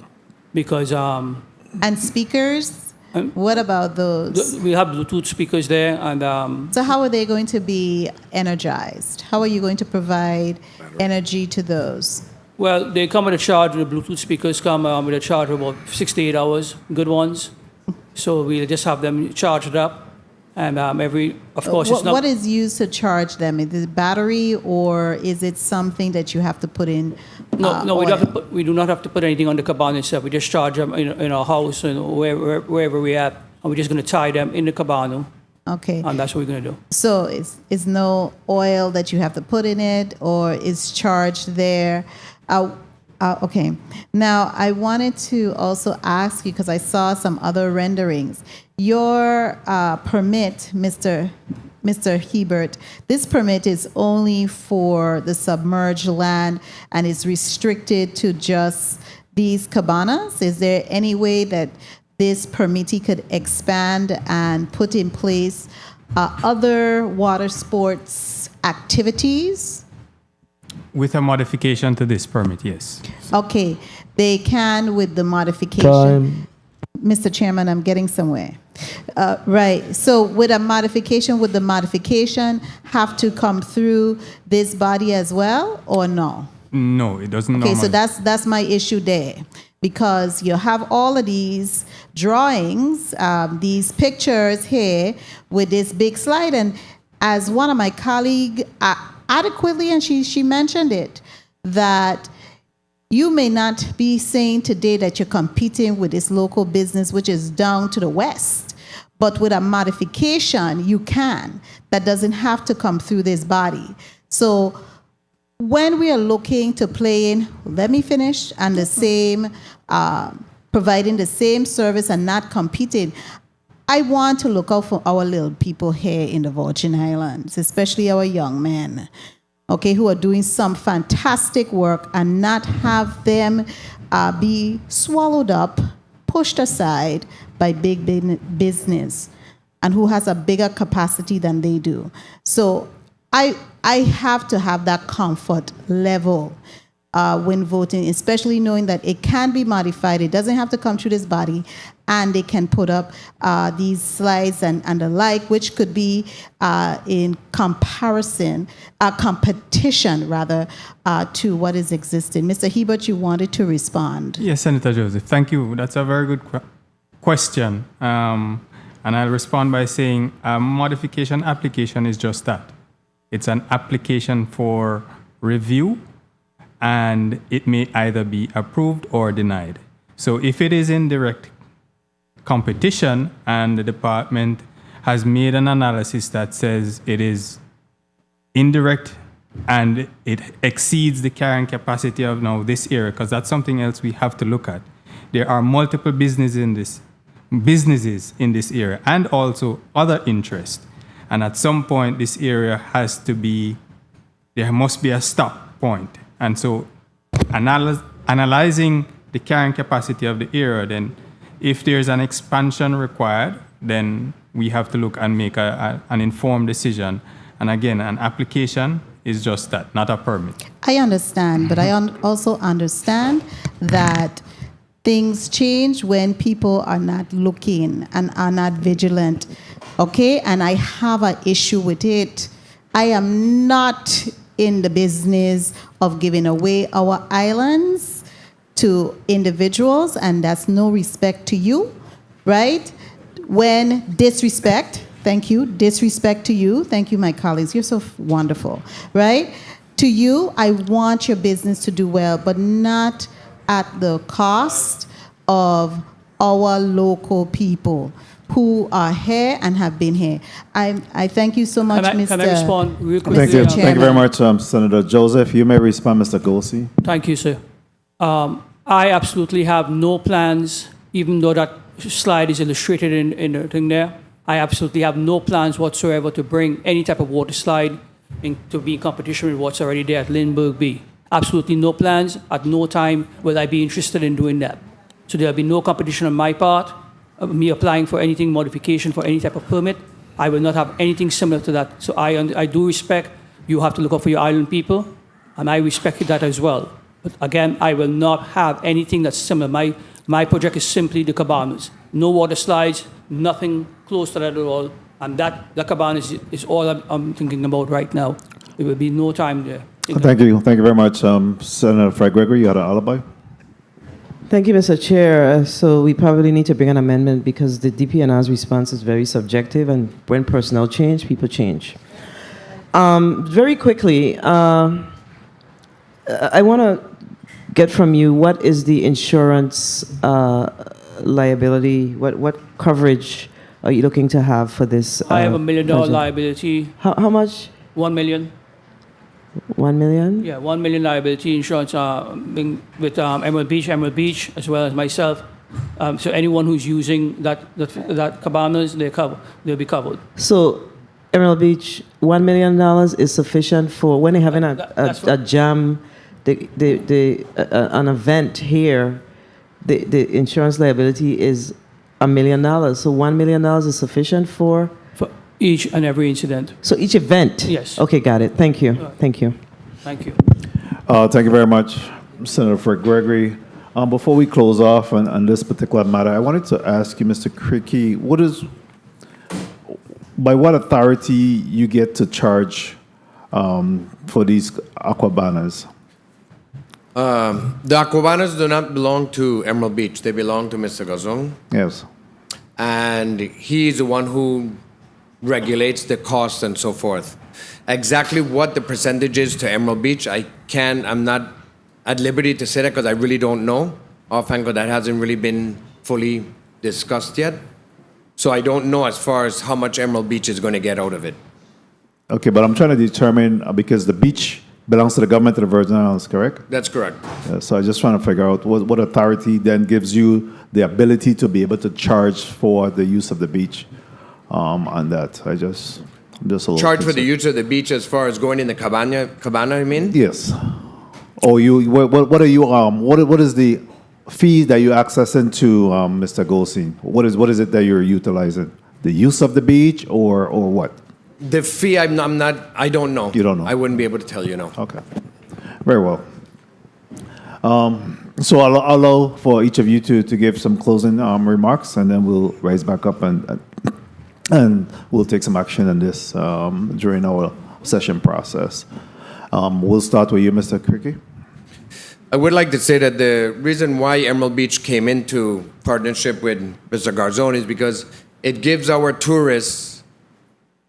because... And speakers? What about those? We have Bluetooth speakers there. And so how are they going to be energized? How are you going to provide energy to those? Well, they come with a charge. The Bluetooth speakers come with a charge of about 6 to 8 hours, good ones. So we just have them charged up. And of course, it's not... What is used to charge them? Is it battery or is it something that you have to put in? No, we do not have to put anything on the cabana itself. We just charge them in our house and wherever we are. And we're just going to tie them in the cabana. Okay. And that's what we're going to do. So it's no oil that you have to put in it or is charged there. Okay. Now, I wanted to also ask you, because I saw some other renderings. Your permit, Mr. Hebert, this permit is only for the submerged land and is restricted to just these cabanas. Is there any way that this permittee could expand and put in place other water sports activities? With a modification to this permit, yes. Okay, they can with the modification. Time. Mr. Chairman, I'm getting somewhere. Right, so with a modification, would the modification have to come through this body as well, or no? No, it doesn't. Okay, so that's my issue there. Because you have all of these drawings, these pictures here with this big slide, and as one of my colleagues adequately, and she mentioned it, that you may not be saying today that you're competing with this local business, which is down to the west, but with a modification, you can. That doesn't have to come through this body. So when we are looking to playing, let me finish, and the same, providing the same service and not competing, I want to look out for our little people here in the Virgin Islands, especially our young men, okay, who are doing some fantastic work, and not have them be swallowed up, pushed aside by big business, and who has a bigger capacity than they do. So I have to have that comfort level when voting, especially knowing that it can be modified. It doesn't have to come through this body, and they can put up these slides and the like, which could be in competition rather, to what is existing. Mr. Hebert, you wanted to respond. Yes, Senator Joseph, thank you. That's a very good question. And I'll respond by saying a modification application is just that. It's an application for review, and it may either be approved or denied. So if it is in direct competition and the department has made an analysis that says it is indirect and it exceeds the carrying capacity of now this area, because that's something else we have to look at. There are multiple businesses in this area and also other interests. And at some point, this area has to be, there must be a stop point. And so analyzing the carrying capacity of the area, then if there's an expansion required, then we have to look and make an informed decision. And again, an application is just that, not a permit. I understand, but I also understand that things change when people are not looking and are not vigilant, okay? And I have an issue with it. I am not in the business of giving away our islands to individuals, and that's no respect to you, right? When disrespect, thank you, disrespect to you, thank you, my colleagues, you're so wonderful, right? To you, I want your business to do well, but not at the cost of our local people who are here and have been here. I thank you so much, Mr. Can I respond real quickly? Thank you. Thank you very much, Senator Joseph. You may respond, Mr. Golsey. Thank you, sir. I absolutely have no plans, even though that slide is illustrated in the thing there. I absolutely have no plans whatsoever to bring any type of water slide to be in competition with what's already there at Lindbergh B. Absolutely no plans. At no time will I be interested in doing that. So there'll be no competition on my part, me applying for anything, modification for any type of permit. I will not have anything similar to that. So I do respect you have to look out for your island people, and I respect that as well. But again, I will not have anything that's similar. My project is simply the cabanas. No water slides, nothing close to that at all. And the cabana is all I'm thinking about right now. There will be no time there. Thank you. Thank you very much. Senator Fred Gregory, you had an alibi? Thank you, Mr. Chair. So we probably need to bring an amendment because the DPNR's response is very subjective, and when personnel change, people change. Very quickly, I want to get from you, what is the insurance liability? What coverage are you looking to have for this? I have $1 million project? liability. How much? 1 million. 1 million? Yeah, 1 million liability insurance with Emerald Beach, as well as myself. So anyone who's using that cabanas, they'll be covered. So Emerald Beach, $1 million is sufficient for when they're having a jam, an event here. The insurance liability is $1 million. So $1 million is sufficient for each and every incident. So each event? Yes. Okay, got it. Thank you. Thank you. Thank you. Thank you very much, Senator Fred Gregory. Before we close off on this particular matter, I wanted to ask you, Mr. Cricky, by what authority you get to charge for these aquabanas? The aquabanas do not belong to Emerald Beach. They belong to Mr. Gazong. Yes. And he's the one who regulates the cost and so forth. Exactly what the percentage is to Emerald Beach, I'm not at liberty to say that because I really don't know offhand, because that hasn't really been fully discussed yet. So I don't know as far as how much Emerald Beach is going to get out of it. Okay, but I'm trying to determine, because the beach belongs to the government of the Virgin Islands, correct? That's correct. So I just trying to figure out what authority then gives you the ability to be able to charge for the use of the beach on that. I'm just a little Charge for the use of the beach as far as going in the cabana, I mean? Yes. Or what are you what is the fee that you access into, Mr. Goldstein? What is it that you're utilizing? The use of the beach or what? The fee, I don't know. You don't know? I wouldn't be able to tell you, no. Okay. Very well. So I'll allow for each of you to give some closing remarks, and then we'll rise back up and we'll take some action on this during our session process. We'll start with you, Mr. Cricky. I would like to say that the reason why Emerald Beach came into partnership with Mr. Garzón is because it gives our tourists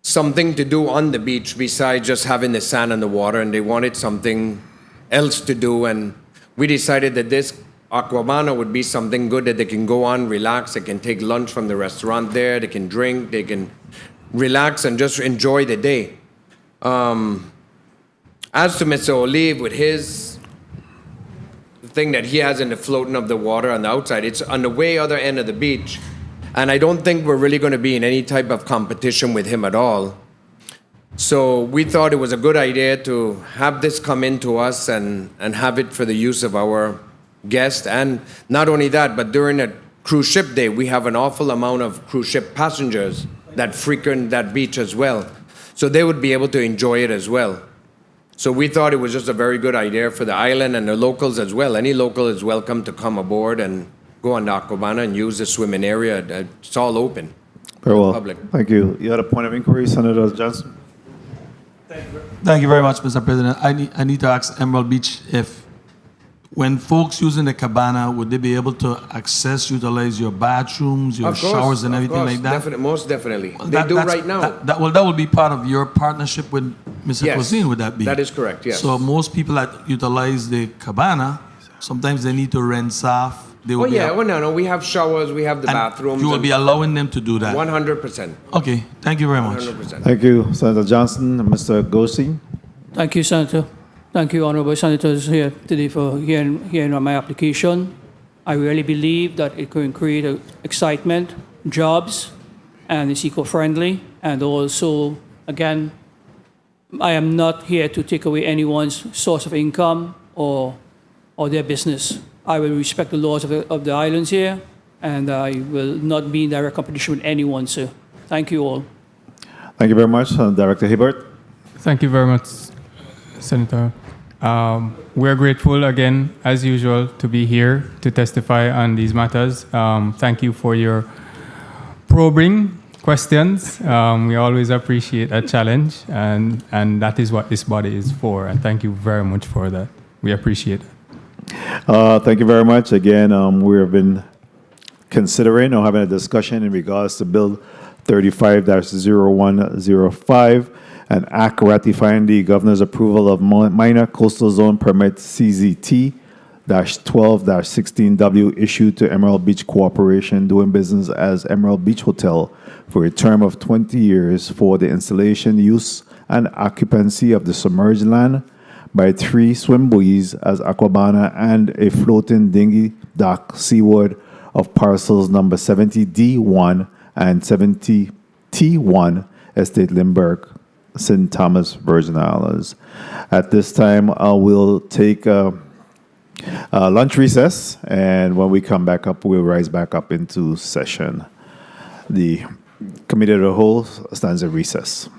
something to do on the beach besides just having the sand and the water, and they wanted something else to do. And we decided that this Aquabana would be something good that they can go on, relax, they can take lunch from the restaurant there, they can drink, they can relax and just enjoy the day. As to Mr. Olive, with his thing that he has in the floating of the water on the outside, it's on the way other end of the beach. And I don't think we're really going to be in any type of competition with him at all. So we thought it was a good idea to have this come into us and have it for the use of our guests. And not only that, but during a cruise ship day, we have an awful amount of cruise ship passengers that frequent that beach as well. So they would be able to enjoy it as well. So we thought it was just a very good idea for the island and the locals as well. Any local is welcome to come aboard and go on the Aquabana and use the swimming area. It's all open. Very well. Public. Thank you. You had a point of inquiry, Senator Johnson? Thank you very much, Mr. President. I need to ask Emerald Beach if, when folks using the cabana, would they be able to utilize your bathrooms, your showers, and everything like that? Most definitely. They do right now. That will be part of your partnership with Mr. Yes, Cuisine, would that be? that is correct, yes. So most people that utilize the cabana, sometimes they need to rinse off. They will No, we have showers, we have the bathrooms. You will be allowing them to do that? 100%. Okay, thank you very much. 100%. Thank you, Senator Johnson. Mr. Gosin? Thank you, Senator. Thank you, honorable senators here today for hearing on my application. I really believe that it can create excitement, jobs, and it's eco-friendly. And also, again, I am not here to take away anyone's source of income or their business. I will respect the laws of the islands here, and I will not be in direct competition with anyone, sir. Thank you all. Thank you very much, Director Hibbert. Thank you very much, Senator. We're grateful again, as usual, to be here to testify on these matters. Thank you for your probing questions. We always appreciate a challenge, and that is what this body is for. And thank you very much for that. We appreciate it. Thank you very much. Again, we have been considering or having a discussion in regards to Bill 35-0105, an act ratifying the governor's approval of minor coastal zone permit CZT-12-16W issued to Emerald Beach Corporation doing business as Emerald Beach Hotel for a term of 20 years for the installation, use, and occupancy of the submerged land by 3 swim buoys as Aquabana and a floating dinghy dock seaward of parcels number 70D1 and 70T1, Estate Lindbergh, St. Thomas, Virgin Islands. At this time, we'll take a lunch recess, and when we come back up, we'll rise back up into session. The Committee of the Whole stands at recess.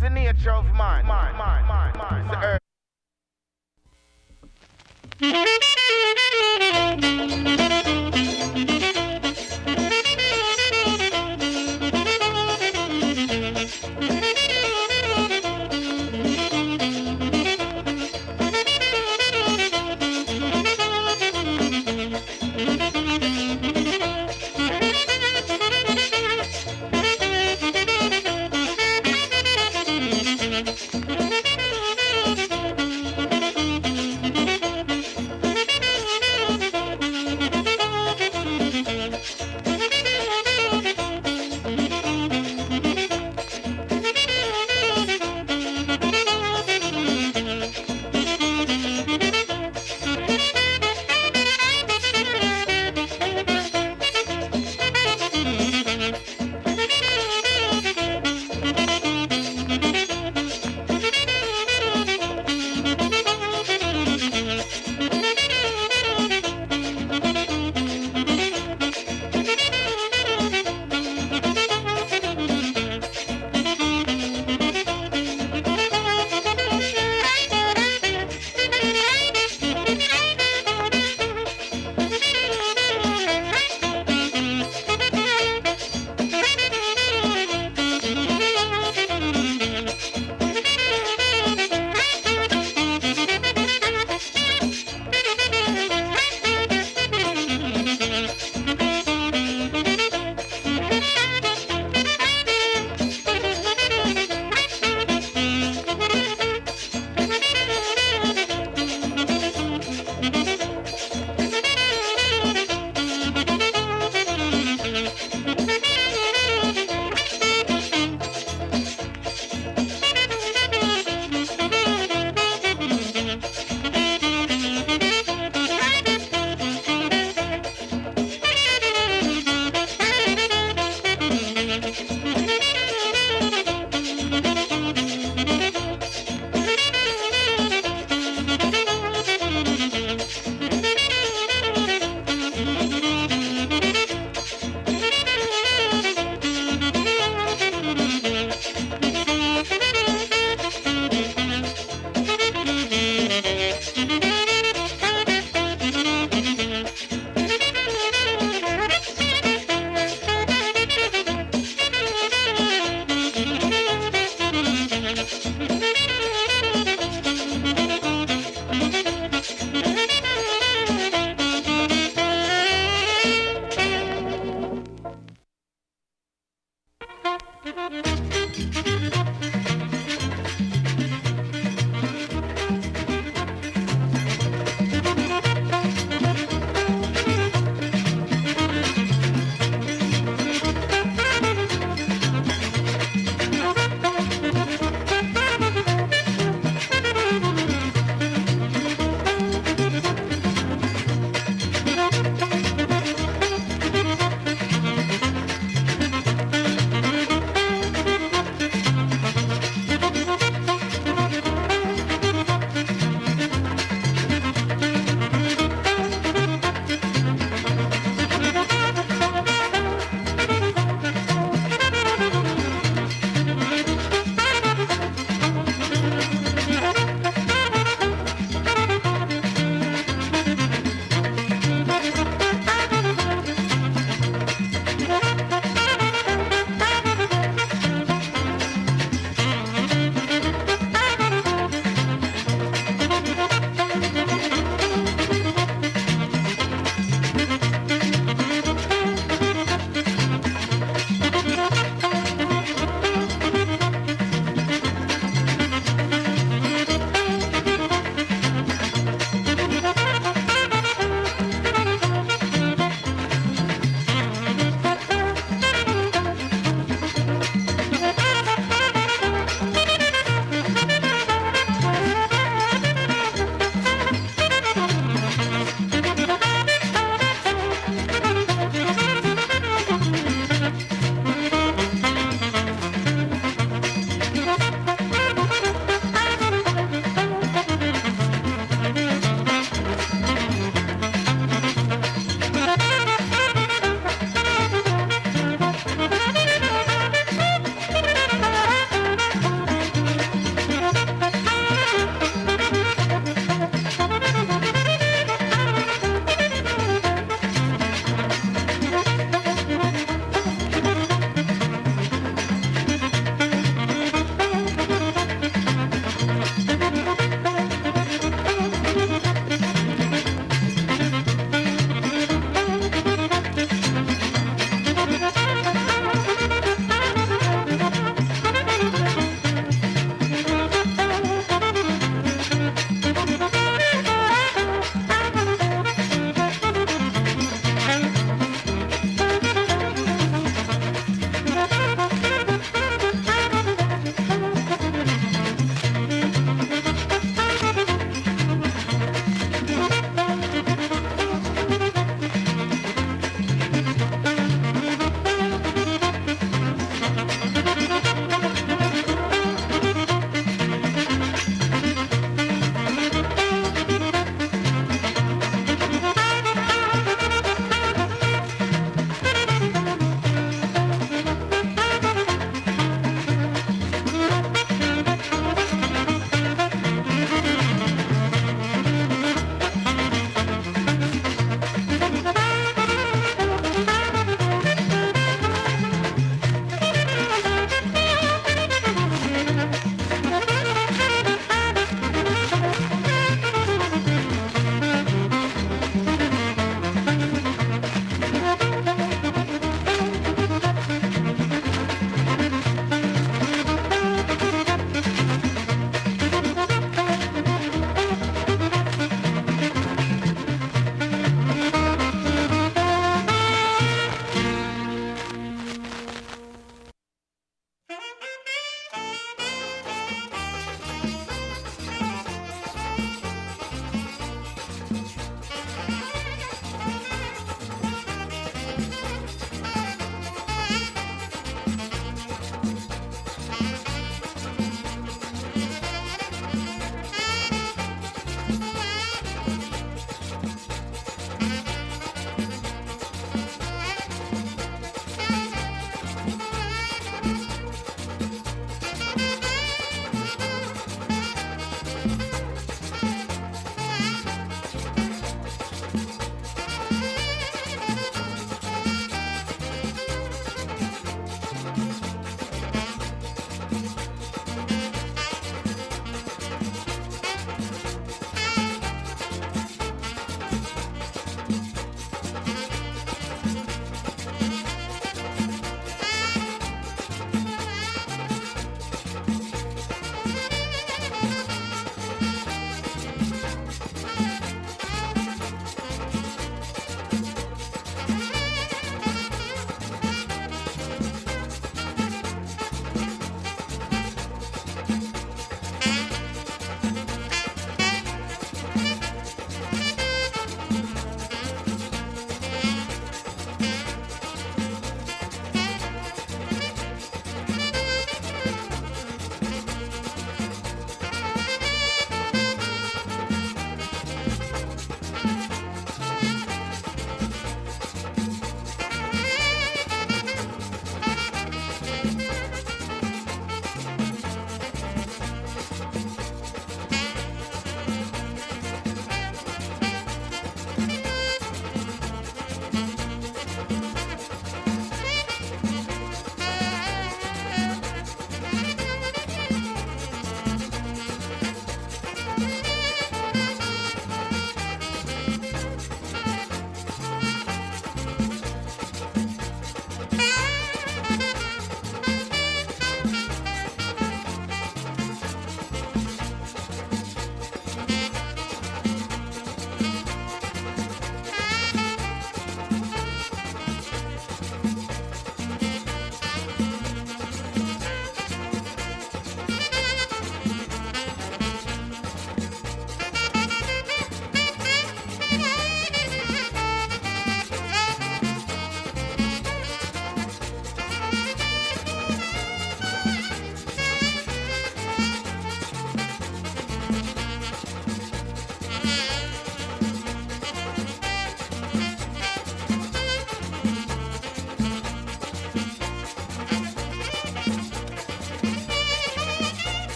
the nature of man. It's the earth.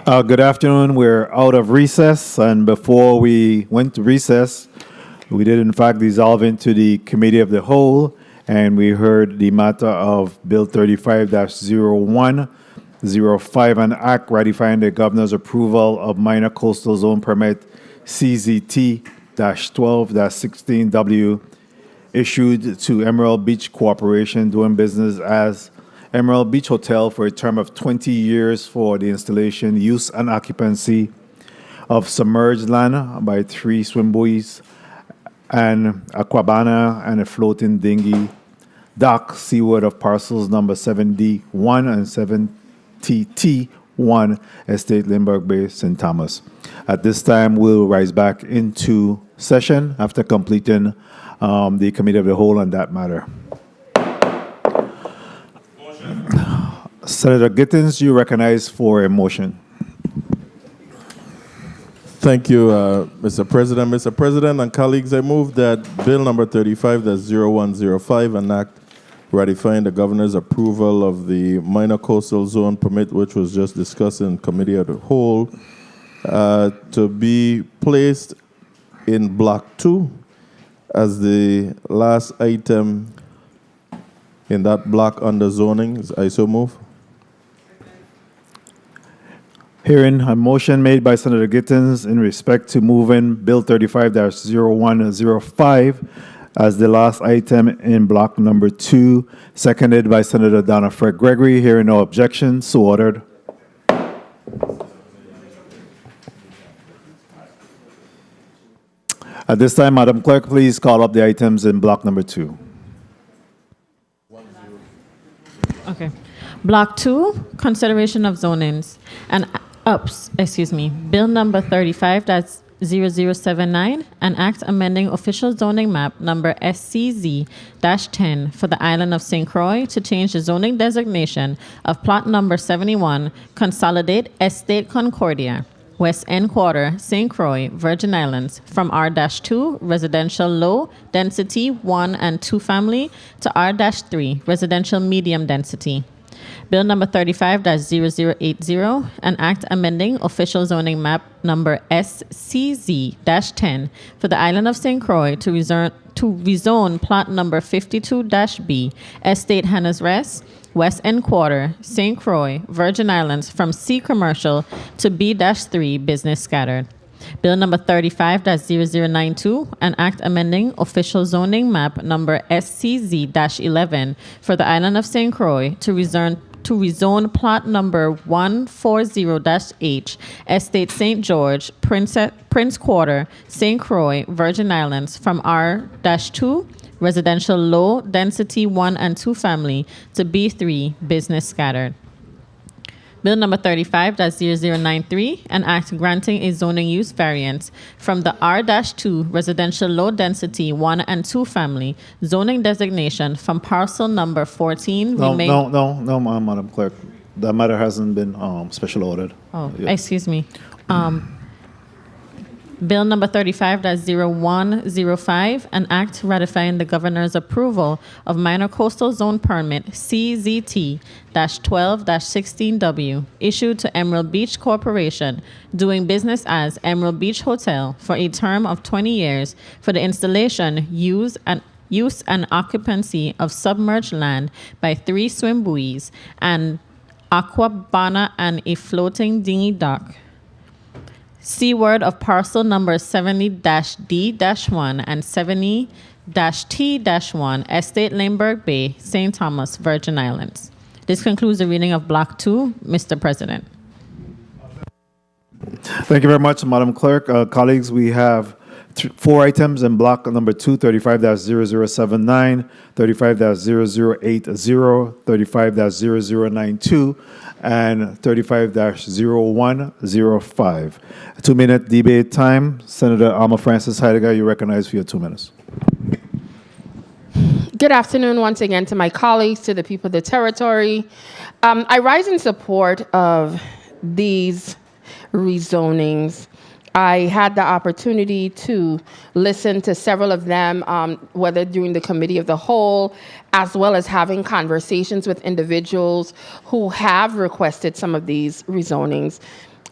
Good afternoon. We're out of recess, and before we went to recess, we did in fact dissolve into the Committee of the Whole, and we heard the matter of Bill 35-0105, an act ratifying the governor's approval of minor coastal zone permit CZT-12-16W issued to Emerald Beach Corporation doing business as Emerald Beach Hotel for a term of 20 years for the installation, use, and occupancy of submerged land by 3 swim buoys and aquabana and a floating dinghy dock seaward of parcels number 7D1 and 7TT1, Estate Lindbergh Bay, St. Thomas. At this time, we'll rise back into session after completing the Committee of the Whole on that matter. Senator Gittins, you recognize for a motion. Thank you, Mr. President. Mr. President and colleagues, I move that Bill number 35-0105, an act ratifying the governor's approval of the minor coastal zone permit, which was just discussed in Committee of the Whole, to be placed in Block 2 as the last item in that block under zoning. I so move. Hearing a motion made by Senator Gittins in respect to moving Bill 35-0105 as the last item in block number 2, seconded by Senator Donna Fred Gregory. Hearing no objection, so ordered. At this time, Madam Clerk, please call up the items in block number 2. Okay. Block 2, consideration of zonings and Bill number 35-0079, an act amending official zoning map number SCZ-10 for the island of St. Croix to change the zoning designation of plot number 71, Consolidate Estate Concordia, West End Quarter, St. Croix, Virgin Islands, from R-2, residential low density 1 and 2 family, to R-3, residential medium density. Bill number 35-0080, an act amending official zoning map number SCZ-10 for the island of St. Croix to rezone plot number 52-B, Estate Hannah's Rest, West End Quarter, St. Croix, Virgin Islands, from C commercial to B-3 business scattered. Bill number 35-0092, an act amending official zoning map number SCZ-11 for the island of St. Croix to rezone plot number 140-H, Estate St. George, Prince Quarter, St. Croix, Virgin Islands, from R-2, residential low density 1 and 2 family, to B3, business scattered. Bill number 35-0093, an act granting a zoning use variance from the R-2 residential low density 1 and 2 family zoning designation from parcel number 14. No, Madam Clerk. That matter hasn't been special ordered. Oh, yeah. Excuse me. Bill number 35-0105, an act ratifying the governor's approval of minor coastal zone permit CZT-12-16W issued to Emerald Beach Corporation doing business as Emerald Beach Hotel for a term of 20 years for the installation, use and occupancy of submerged land by 3 swim buoys and aquabana and a floating dinghy dock seaward of parcel number 70-D-1 and 70-T-1, Estate Lindbergh Bay, St. Thomas, Virgin Islands. This concludes the reading of Block 2, Mr. President. Thank you very much, Madam Clerk. Colleagues, we have 4 items in block number 2, 35-0079, 35-0080, 35-0092, and 35-0105. 2-minute debate time. Senator Alma Francis Heidegger, you recognize for your 2 minutes. Good afternoon once again to my colleagues, to the people of the territory. I rise in support of these rezonings. I had the opportunity to listen to several of them, whether during the Committee of the Whole, as well as having conversations with individuals who have requested some of these rezonings.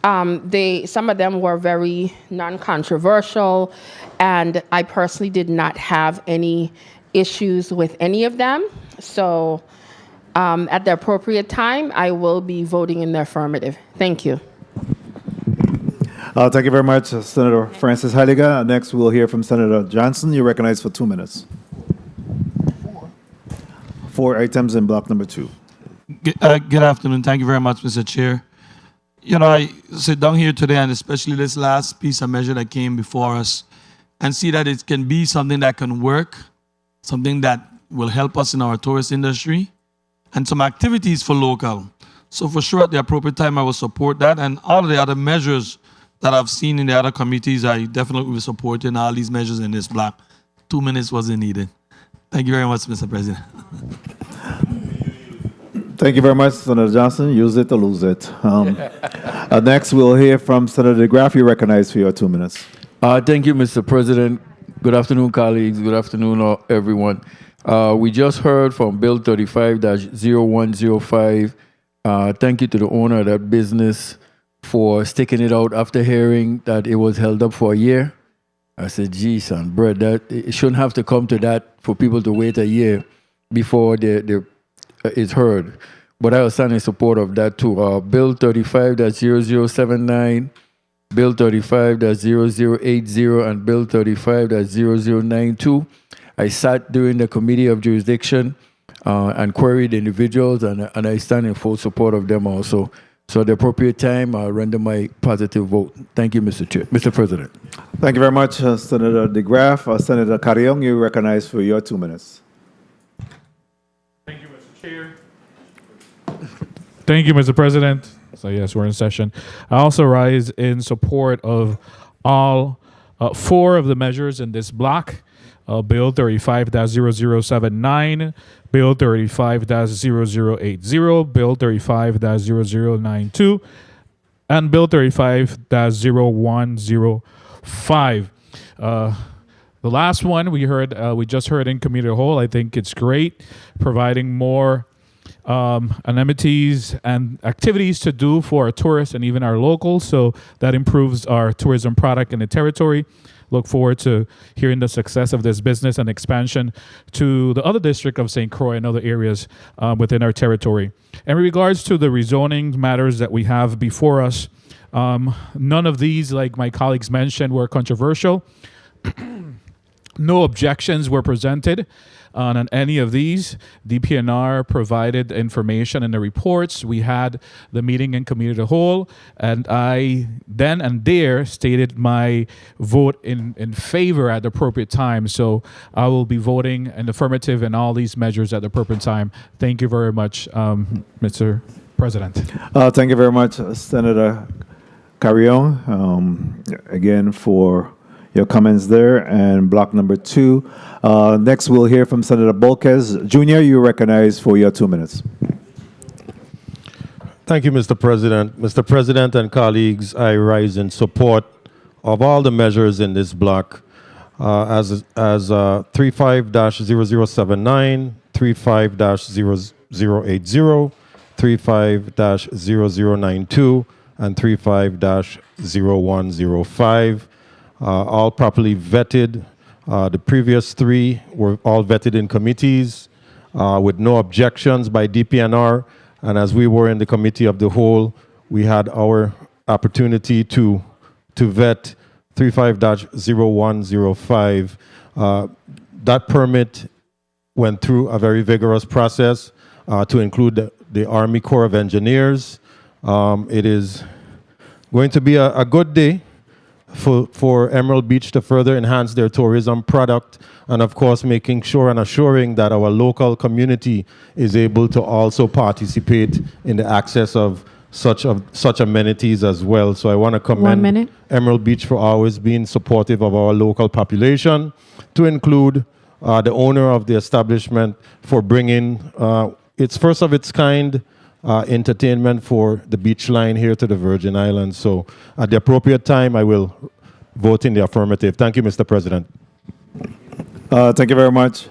Some of them were very non-controversial, and I personally did not have any issues with any of them. So at the appropriate time, I will be voting in the affirmative. Thank you. Thank you very much, Senator Francis Heiliger. Next, we'll hear from Senator Johnson. You're recognized for 2 minutes. 4 items in block number 2. Good afternoon. Thank you very much, Mr. Chair. You know, I sit down here today, and especially this last piece of measure that came before us, and see that it can be something that can work, something that will help us in our tourist industry, and some activities for local. So for sure, at the appropriate time, I will support that, and all of the other measures that I've seen in the other committees, I definitely will support in all these measures in this block. 2 minutes wasn't needed. Thank you very much, Mr. President. Thank you very much, Senator Johnson. Use it or lose it. Next, we'll hear from Senator DeGraff. You're recognized for your 2 minutes. Thank you, Mr. President. Good afternoon, colleagues. Good afternoon, everyone. We just heard from Bill 35-0105. Thank you to the owner of that business for sticking it out after hearing that it was held up for a year. I said, gee, son, Brett, that it shouldn't have to come to that for people to wait a year before it's heard. But I was in support of that too. Bill 35-0079, Bill 35-0080, and Bill 35-0092. I sat during the Committee of Jurisdiction and queried individuals, and I stand in full support of them also. So at the appropriate time, I'll render my positive vote. Thank you, Mr. President. Thank you very much, Senator DeGraff. Senator Carrion, you're recognized for your 2 minutes. Thank you, Mr. Chair. Thank you, Mr. President. So yes, we're in session. I also rise in support of all 4 of the measures in this block. Bill 35-0079, Bill 35-0080, Bill 35-0092, and Bill 35-0105. The last one we just heard in committee of the whole. I think it's great, providing more amenities and activities to do for our tourists and even our locals, so that improves our tourism product in the territory. Look forward to hearing the success of this business and expansion to the other district of St. Croix and other areas within our territory. In regards to the rezoning matters that we have before us, none of these, like my colleagues mentioned, were controversial. No objections were presented on any of these. DPNR provided information in the reports. We had the meeting in committee of the whole, and I then and there stated my vote in favor at the appropriate time. So I will be voting in affirmative in all these measures at the appropriate time. Thank you very much, Mr. President. Thank you very much, Senator Carrion, again for your comments there. And block number 2. Next, we'll hear from Senator Bolquez Jr. You're recognized for your 2 minutes. Thank you, Mr. President. Mr. President and colleagues, I rise in support of all the measures in this block as 35-0079, 35-0080, 35-0092, and 35-0105. All properly vetted. The previous 3 were all vetted in committees with no objections by DPNR. And as we were in the committee of the whole, we had our opportunity to vet 35-0105. That permit went through a very vigorous process to include the Army Corps of Engineers. It is going to be a good day for Emerald Beach to further enhance their tourism product, and of course making sure and assuring that our local community is able to also participate in the access of such amenities as well. So I want to commend Emerald Beach for always being supportive of our local population, to include the owner of the establishment for bringing its first of its kind entertainment for the beach line here to the Virgin Islands. So at the appropriate time, I will vote in the affirmative. Thank you, Mr. President. Thank you very much,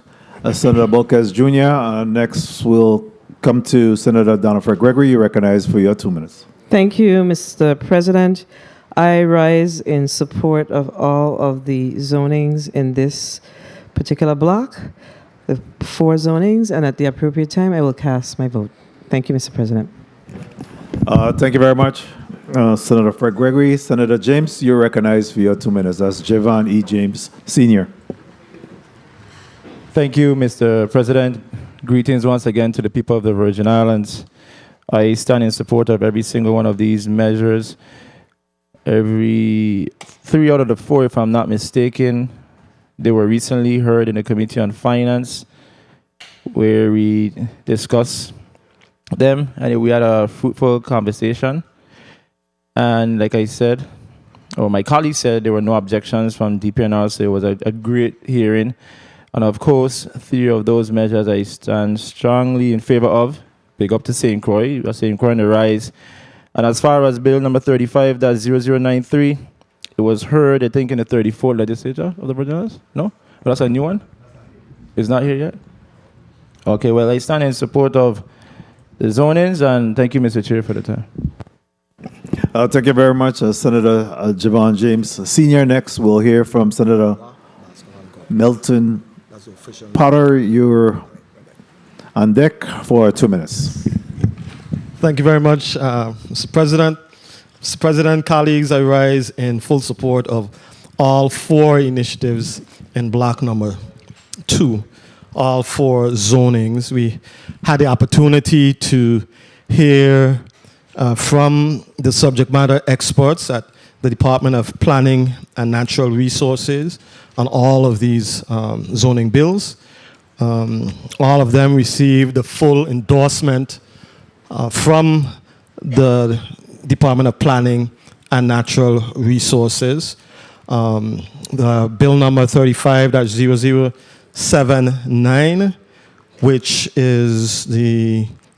Senator Bolquez Jr. Next, we'll come to Senator Donald Gregory. You're recognized for your 2 minutes. Thank you, Mr. President. I rise in support of all of the zonings in this particular block, the 4 zonings, and at the appropriate time, I will cast my vote. Thank you, Mr. President. Thank you very much, Senator Fred Gregory. Senator James, you're recognized for your 2 minutes. That's Javon E. James, Sr. Thank you, Mr. President. Greetings once again to the people of the Virgin Islands. I stand in support of every single one of these measures. Every 3 out of the 4, if I'm not mistaken, they were recently heard in the Committee on Finance, where we discussed them, and we had a fruitful conversation. And like I said, or my colleague said, there were no objections from DPNR, so it was a great hearing. And of course, 3 of those measures I stand strongly in favor of. Big up to St. Croix, St. Croix on the rise. And as far as Bill number 35, that's 0093, it was heard, I think, in the 34th legislature of the Virgin Islands. No? That's a new one? It's not here yet? Okay, well, I stand in support of the zonings, and thank you, Mr. Chair, for the time. Thank you very much, Senator Javon James, Sr. Next, we'll hear from Senator Milton Potter. You're on deck for 2 minutes. Thank you very much, Mr. President. Mr. President, colleagues, I rise in full support of all 4 initiatives in block number 2, all 4 zonings. We had the opportunity to hear from the subject matter experts at the Department of Planning and Natural Resources on all of these zoning bills. All of them received the full endorsement from the Department of Planning and Natural Resources. The bill number 35-0079, which is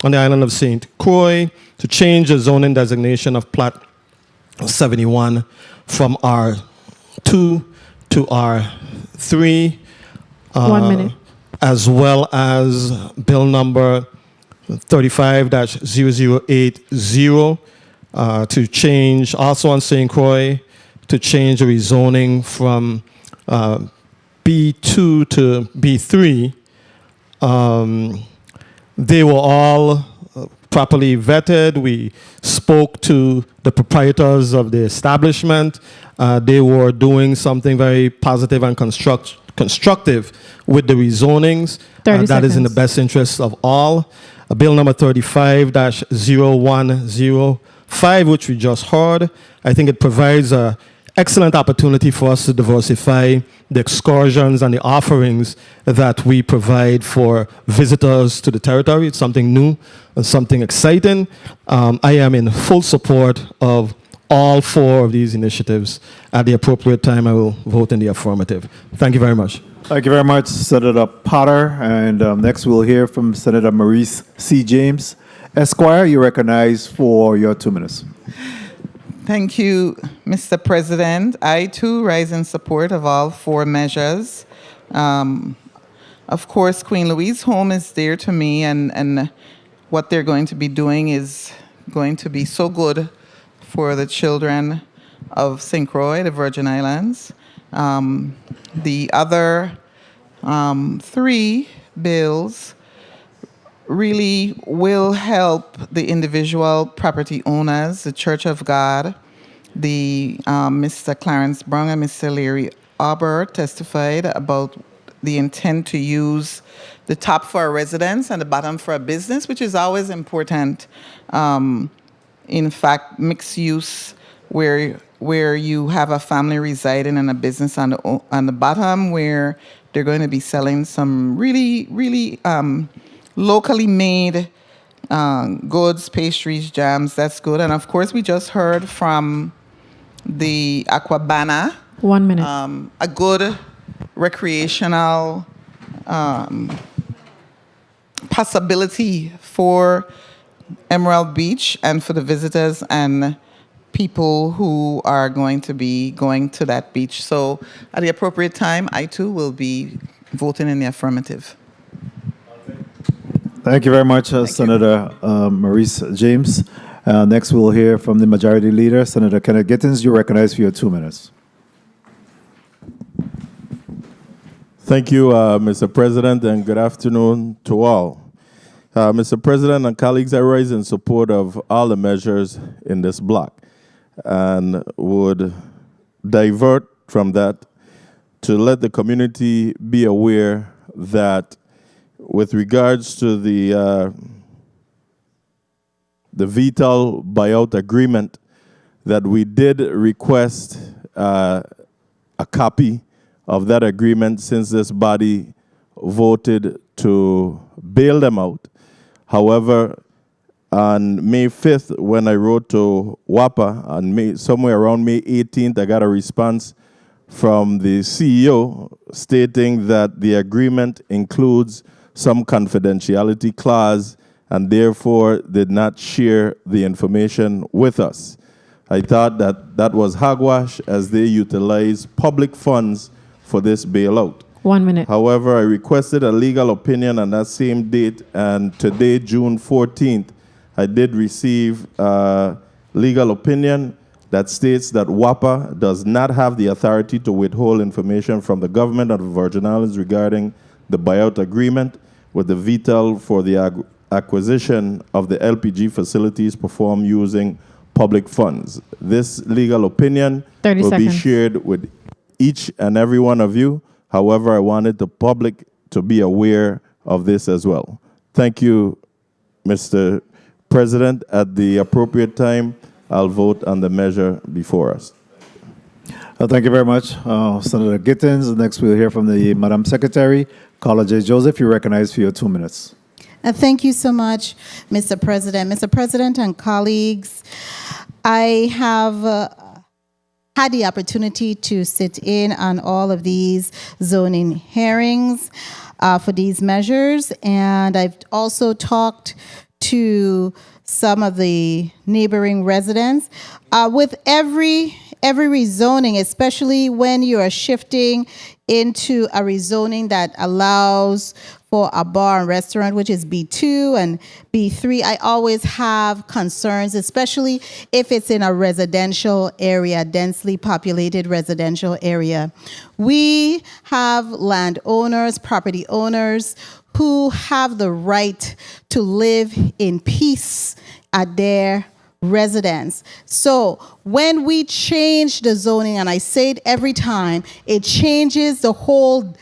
on the island of St. Croix, to change the zoning designation of Plat 71 from R2 to R3. 1 minute. As well as bill number 35-0080 to change, also on St. Croix, to change the rezoning from B2 to B3. They were all properly vetted. We spoke to the proprietors of the establishment. They were doing something very positive and constructive with the rezonings. That is in the best interest of all. Bill number 35-0105, which we just heard, I think it provides an excellent opportunity for us to diversify the excursions and the offerings that we provide for visitors to the territory. It's something new and something exciting. I am in full support of all 4 of these initiatives. At the appropriate time, I will vote in the affirmative. Thank you very much. Thank you very much, Senator Potter. And next we'll hear from Senator Maurice C. James, Esquire. You're recognized for your 2 minutes. Thank you, Mr. President. I, too, rise in support of all 4 measures. Of course, Queen Louise Home is dear to me, and what they're going to be doing is going to be so good for the children of St. Croix, the Virgin Islands. The other 3 bills really will help the individual property owners, the Church of God. Mr. Clarence Brown and Mr. Larry Auber testified about the intent to use the top for a residence and the bottom for a business, which is always important. In fact, mixed use where you have a family residing and a business on the bottom, where they're going to be selling some really, really locally made goods, pastries, jams. That's good. And of course, we just heard from the Aquabana. 1 minute. A good recreational possibility for Emerald Beach and for the visitors and people who are going to be going to that beach. So at the appropriate time, I too will be voting in the affirmative. Thank you very much, Senator Maurice James. Next, we'll hear from the Majority Leader, Senator Kenneth Gittens. You're recognized for your 2 minutes. Thank you, Mr. President, and good afternoon to all. Mr. President and colleagues, I rise in support of all the measures in this block and would divert from that to let the community be aware that with regards to the Veto buyout agreement, that we did request a copy of that agreement since this body voted to bail them out. However, on May 5th, when I wrote to WAPA, somewhere around May 18th, I got a response from the CEO stating that the agreement includes some confidentiality clause and therefore did not share the information with us. I thought that that was hogwash as they utilize public funds for this bailout. 1 minute. However, I requested a legal opinion on that same date, and today, June 14th, I did receive a legal opinion that states that WAPA does not have the authority to withhold information from the government of the Virgin Islands regarding the buyout agreement with the Veto for the acquisition of the LPG facilities performed using public funds. This legal opinion 30 will seconds. be shared with each and every one of you. However, I wanted the public to be aware of this as well. Thank you, Mr. President. At the appropriate time, I'll vote on the measure before us. Thank you very much, Senator Gittens. Next, we'll hear from the Madam Secretary, Carla J. Joseph. You're recognized for your 2 minutes. Thank you so much, Mr. President. Mr. President and colleagues, I have had the opportunity to sit in on all of these zoning hearings for these measures, and I've also talked to some of the neighboring residents. With every rezoning, especially when you are shifting into a rezoning that allows for a bar and restaurant, which is B2 and B3, I always have concerns, especially if it's in a residential area, densely populated residential area. We have landowners, property owners who have the right to live in peace at their residence. So when we change the zoning, and I say it every time, it changes the whole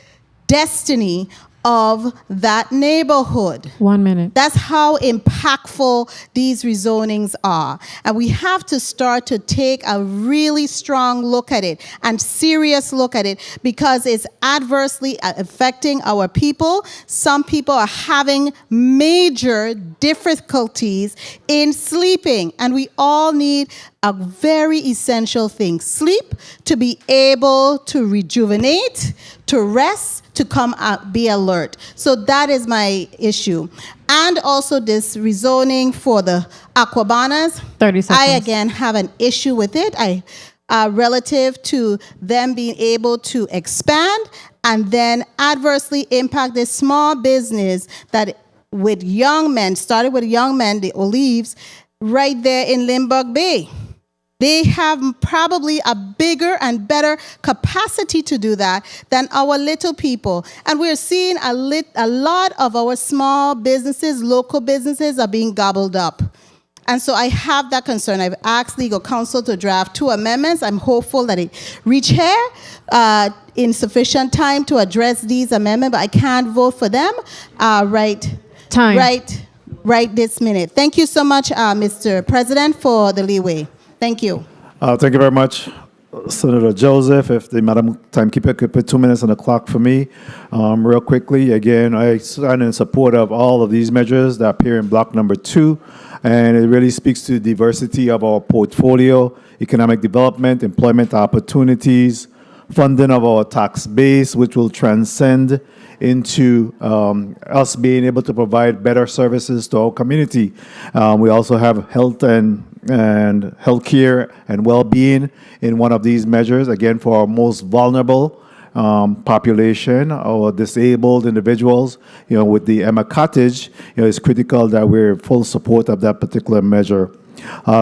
destiny of that neighborhood. 1 minute. That's how impactful these rezonings are. And we have to start to take a really strong look at it and serious look at it because it's adversely affecting our people. Some people are having major difficulties in sleeping, and we all need a very essential thing, sleep, to be able to rejuvenate, to rest, to come out, be alert. So that is my issue. And also this rezoning for the aquabanas. 30 seconds. I, again, have an issue with it. Relative to them being able to expand and then adversely impact this small business that with young men, started with young men, the Olives, right there in Limburg Bay. They have probably a bigger and better capacity to do that than our little people. And we're seeing a lot of our small businesses, local businesses, are being gobbled up. And so I have that concern. I've asked legal counsel to draft 2 amendments. I'm hopeful that it reach here in sufficient time to address these amendments, but I can't vote for them right this minute. Thank you so much, Mr. President, for the leeway. Thank you. Thank you very much, Senator Joseph. If the Madam Timekeeper could put 2 minutes on the clock for me. Real quickly, again, I stand in support of all of these measures that appear in block number 2, and it really speaks to the diversity of our portfolio, economic development, employment opportunities, funding of our tax base, which will transcend into us being able to provide better services to our community. We also have health and healthcare and well-being in one of these measures, again, for our most vulnerable population or disabled individuals. With the Emma Cottage, it's critical that we're in full support of that particular measure.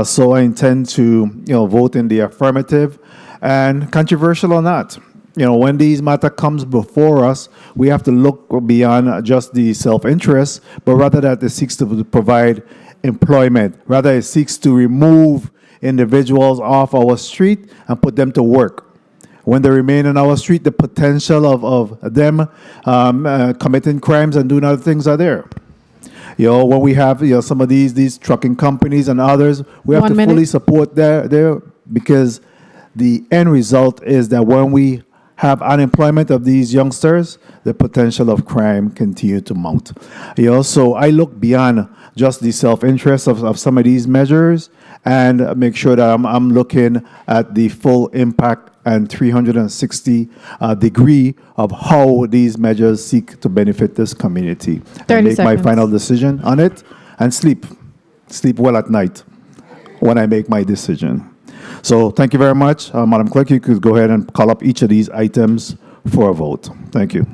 So I intend to, vote in the affirmative. And controversial or not, when these matter comes before us, we have to look beyond just the self-interest, but rather that it seeks to provide employment. Rather, it seeks to remove individuals off our street and put them to work. When they remain on our street, the potential of them committing crimes and doing other things are there. When we have some of these trucking companies and others, we have 1 to minute. fully support there because the end result is that when we have unemployment of these youngsters, the potential of crime continue to mount. So I look beyond just the self-interest of some of these measures and make sure that I'm looking at the full impact and 360 degree of how these measures seek to benefit this community. 30 And make my seconds. final decision on it and sleep well at night when I make my decision. So thank you very much. Madam Clerk, you could go ahead and call up each of these items for a vote. Thank you.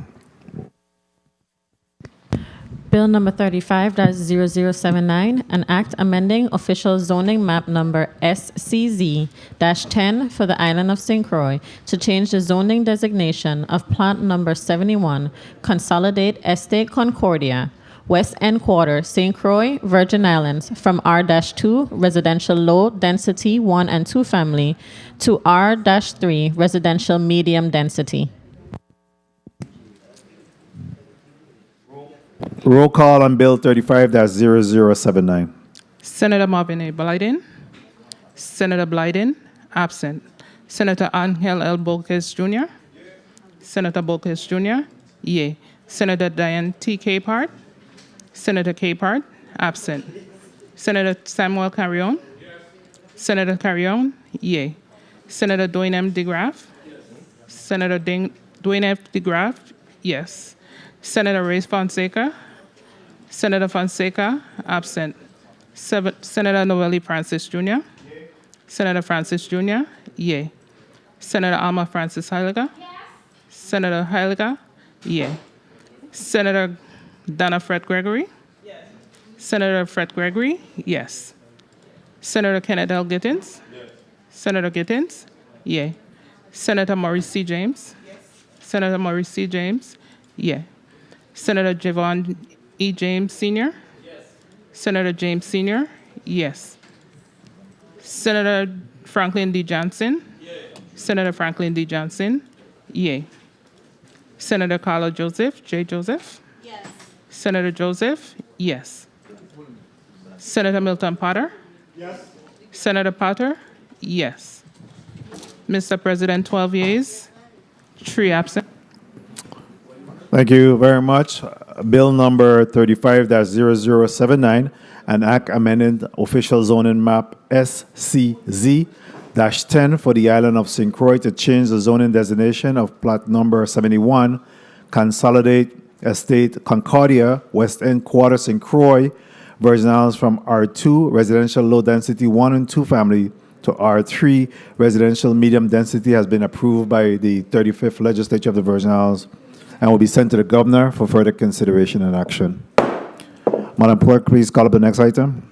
Bill number 35-0079, an act amending official zoning map number SCZ-10 for the island of St. Croix to change the zoning designation of plot number 71, Consolidate Estate Concordia, West End Quarter, St. Croix, Virgin Islands, from R-2 residential low density 1 and 2 family to R-3 residential medium density. Roll call on Bill 35-0079. Senator Marvin A. Blyden. Senator Blyden, absent. Senator Angel L. Bolkes Jr. Senator Bolkes Jr. Yea. Senator Diane T. Capehart. Senator Capehart, absent. Senator Samuel Carrion. Senator Carrion, yea. Senator Dwayne M. DeGraff. Senator Dwayne F. DeGraff, yes. Senator Ray Fonseca. Senator Fonseca, absent. Senator Noelle Francis Jr. Senator Francis Jr., yea. Senator Alma Francis Heiliger. Senator Heiliger, yea. Senator Donna Fred Gregory. Senator Fred Gregory, yes. Senator Kenneth L. Gittins. Senator Gittins, yea. Senator Maurice C. James. Senator Maurice C. James, yea. Senator Javon E. James Sr. Senator James Sr., yes. Senator Franklin D. Johnson. Senator Franklin D. Johnson, yea. Senator Carla Joseph, J. Joseph. Senator Joseph, yes. Senator Milton Potter. Senator Potter, yes. Mr. President, 12 yeas, 3 absent. Thank you very much. Bill number 35-0079, an act amending official zoning map SCZ-10 for the island of St. Croix to change the zoning designation of plot number 71, Consolidate Estate Concordia, West End Quarter, St. Croix, Virgin Islands, from R2 residential low density 1 and 2 family to R3 residential medium density has been approved by the 35th Legislature of the Virgin Islands and will be sent to the governor for further consideration and action. Madam Clerk, please call up the next item.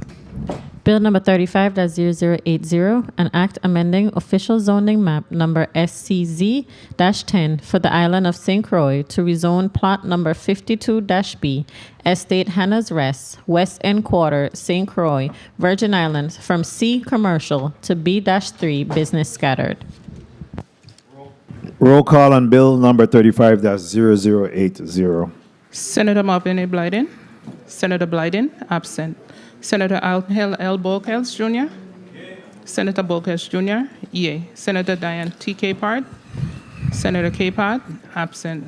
Bill number 35-0080, an act amending official zoning map number SCZ-10 for the island of St. Croix to rezone plot number 52-B, Estate Hannah's Rest, West End Quarter, St. Croix, Virgin Islands, from C commercial to B-3 business scattered. Roll call on Bill number 35-0080. Senator Marvin A. Blyden. Senator Blyden, absent. Senator Angel L. Bolkes Jr. Senator Bolkes Jr., yea. Senator Diane T. Capehart. Senator Capehart, absent.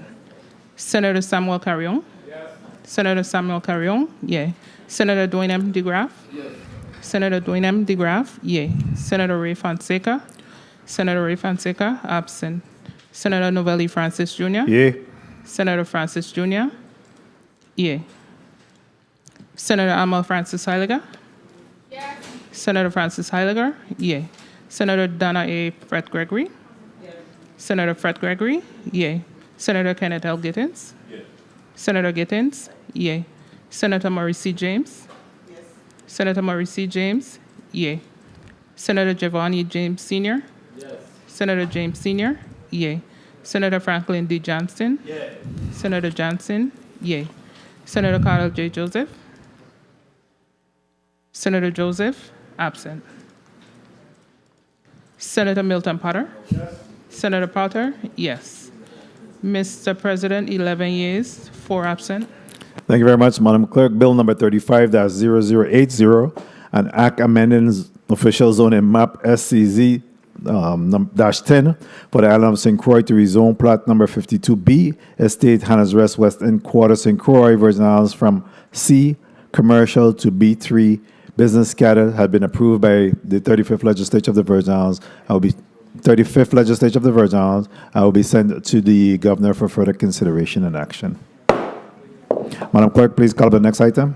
Senator Samuel Carrion. Senator Samuel Carrion, yea. Senator Dwayne M. DeGraff. Senator Dwayne M. DeGraff, yea. Senator Ray Fonseca. Senator Ray Fonseca, absent. Senator Noelle Francis Jr. Yea. Senator Francis Jr., yea. Senator Alma Francis Heiliger. Senator Francis Heiliger, yea. Senator Donna A. Fred Gregory. Senator Fred Gregory, yea. Senator Kenneth L. Gittins. Senator Gittins, yea. Senator Maurice C. James. Senator Maurice C. James, Yay. Senator Giovanni James Sr. Yes. Senator James Sr. Yay. Senator Franklin D. Johnston. Yay. Senator Johnson. Yay. Senator Carl J. Joseph. Senator Joseph. Absent. Senator Milton Potter. Yes. Senator Potter. Yes. Mr. President, 11 yeas, 4 absent. Thank you very much, Madam Clerk. Bill number 35-0080, an act amending official zoning map SCZ -10 for the island of St. Croix to rezone plot number 52B, Estate Hannah's Rest West End Quarter, St. Croix, Virgin Islands from C, commercial to B3, business scattered, had been approved by the 35th Legislature of the Virgin Islands. I will be sent to the Governor for further consideration and action. Madam Clerk, please call up the next item.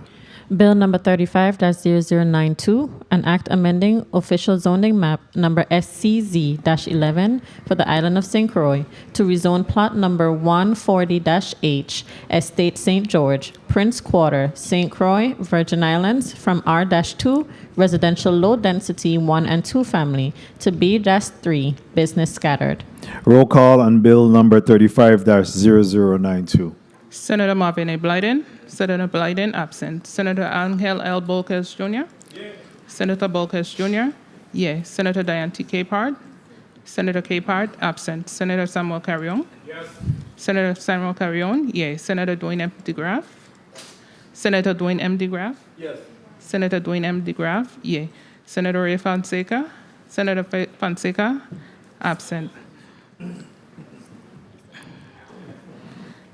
Bill number 35-0092, an act amending official zoning map number SCZ-11 for the island of St. Croix to rezone plot number 140-H, Estate St. George, Prince Quarter, St. Croix, Virgin Islands, from R-2, residential low density 1 and 2 family, to B-3, business scattered. Roll call on bill number 35-0092. Senator Marvin A. Blyden. Senator Blyden, absent. Senator Angel L. Bolkes Jr. Yeah. Senator Bolkes Jr. Yeah. Senator Diane T. Capard. Senator Capard, absent. Senator Samuel Carrion. Yes. Senator Samuel Carrion. Yeah. Senator Dwayne M. DeGraff. Senator Dwayne M. DeGraff. Yes. Senator Dwayne M. DeGraff. Yeah. Senator Ray Fonseca. Senator Fonseca, absent.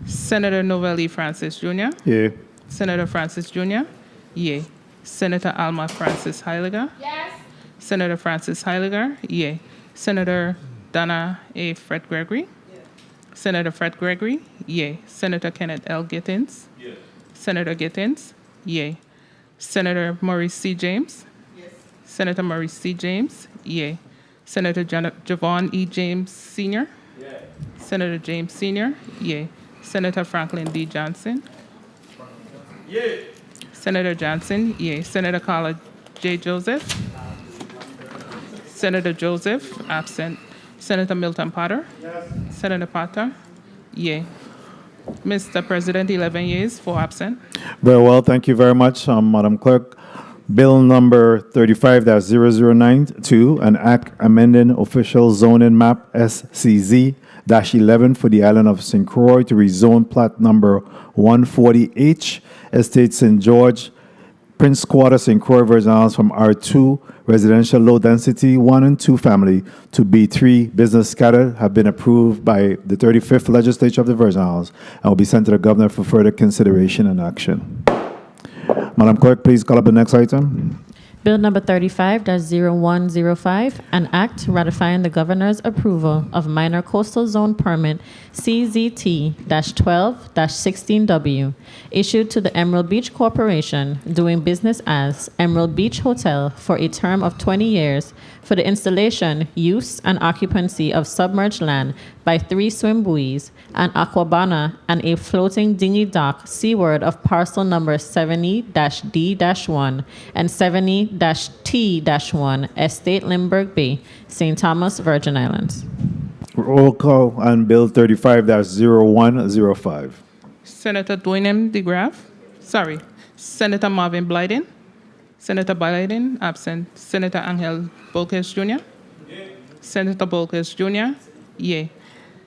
Senator Novel E. Francis Jr. Yeah. Senator Francis Jr. Yay. Senator Alma Francis Heiliger. Yes. Senator Francis Heiliger. Yay. Senator Donna A. Fred Gregory. Yes. Senator Fred Gregory. Yay. Senator Kenneth L. Gittins. Yes. Senator Gittins. Yay. Senator Maurice C. James. Yes. Senator Maurice C. James. Yay. Senator Javon E. James Sr. Yeah. Senator James Sr. Yay. Senator Franklin D. Johnson. Yay. Senator Johnson. Yay. Senator Carla J. Joseph. Senator Joseph. Absent. Senator Milton Potter. Yes. Senator Potter. Yay. Mr. President, 11 yeas, 4 absent. Very well. Thank you very much, Madam Clerk. Bill number 35-0092, an act amending official zoning map SCZ-11 for the island of St. Croix to rezone plot number 140H, Estate St. George, Prince Quarter, St. Croix, Virgin Islands from R2, residential low density 1 and 2 family, to B3, business scattered, have been approved by the 35th Legislature of the Virgin Islands and will be sent to the Governor for further consideration and action. Madam Clerk, please call up the next item. Bill number 35-0105, an act ratifying the governor's approval of minor coastal zone permit CZT-12-16W issued to the Emerald Beach Corporation doing business as Emerald Beach Hotel for a term of 20 years for the installation, use, and occupancy of submerged land by 3 swim buoys, an aquabana, and a floating dinghy dock seaward of parcel number 70-D-1 and 70-T-1, Estate Lindbergh Bay, St. Thomas, Virgin Islands. Roll call on Bill 35-0105. Senator Dwayne M. DeGraff. Sorry. Senator Marvin Blyden. Senator Blyden, absent. Senator Angel Bolkes Jr. Yeah. Senator Bolkes Jr. Yay.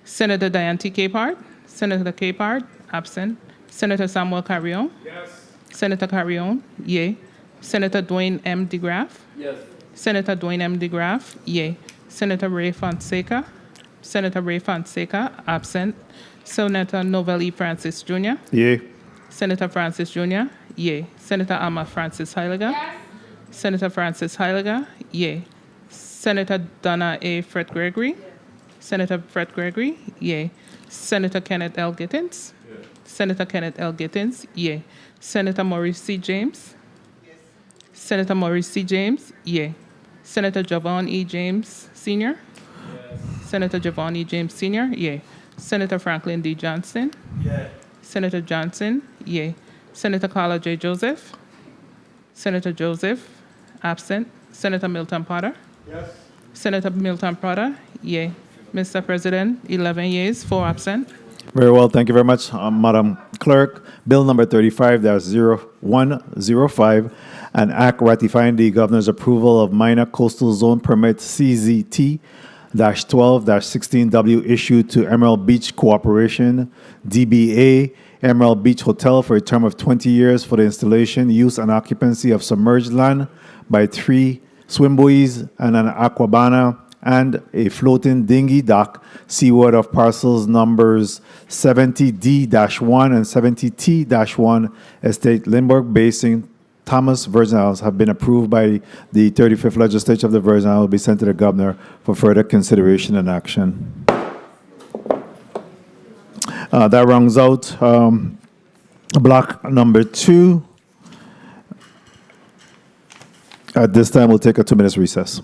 Senator Diane T. Capard. Senator Capard, absent. Senator Samuel Carrion. Yes. Senator Carrion. Yay. Senator Dwayne M. DeGraff. Yes. Senator Dwayne M. DeGraff. Yay. Senator Ray Fonseca. Senator Ray Fonseca, absent. Senator Novel E. Francis Jr. Yay. Senator Francis Jr. Yay. Senator Alma Francis Heiliger. Yes. Senator Francis Heiliger. Yay. Senator Donna A. Fred Gregory. Yes. Senator Fred Gregory. Yay. Senator Kenneth L. Gittins. Yes. Senator Kenneth L. Gittins. Yay. Senator Maurice C. James. Yes. Senator Maurice C. James. Yay. Senator Javon E. James Sr. Yes. Senator Javon E. James Sr. Yay. Senator Franklin D. Johnson. Yay. Senator Johnson. Yay. Senator Carla J. Joseph. Senator Joseph, absent. Senator Milton Potter? Yes. Senator Milton Potter? Yay. Mr. President, 11 yeas, 4 absent. Very well. Thank you very much, Madam Clerk. Bill number 35-0105, an act ratifying the governor's approval of minor coastal zone permit CZT-12-16W issued to Emerald Beach Corporation, DBA, Emerald Beach Hotel for a term of 20 years for the installation, use, and occupancy of submerged land by 3 swim buoys and an aquabana and a floating dinghy dock seaward of parcels numbers 70D-1 and 70T-1, Estate Lindbergh Basin, Thomas, Virgin Islands, have been approved by the 35th Legislature of the Virgin Islands, will be sent to the Governor for further consideration and action. That rounds out block number 2. At this time, we'll take a 2-minute recess.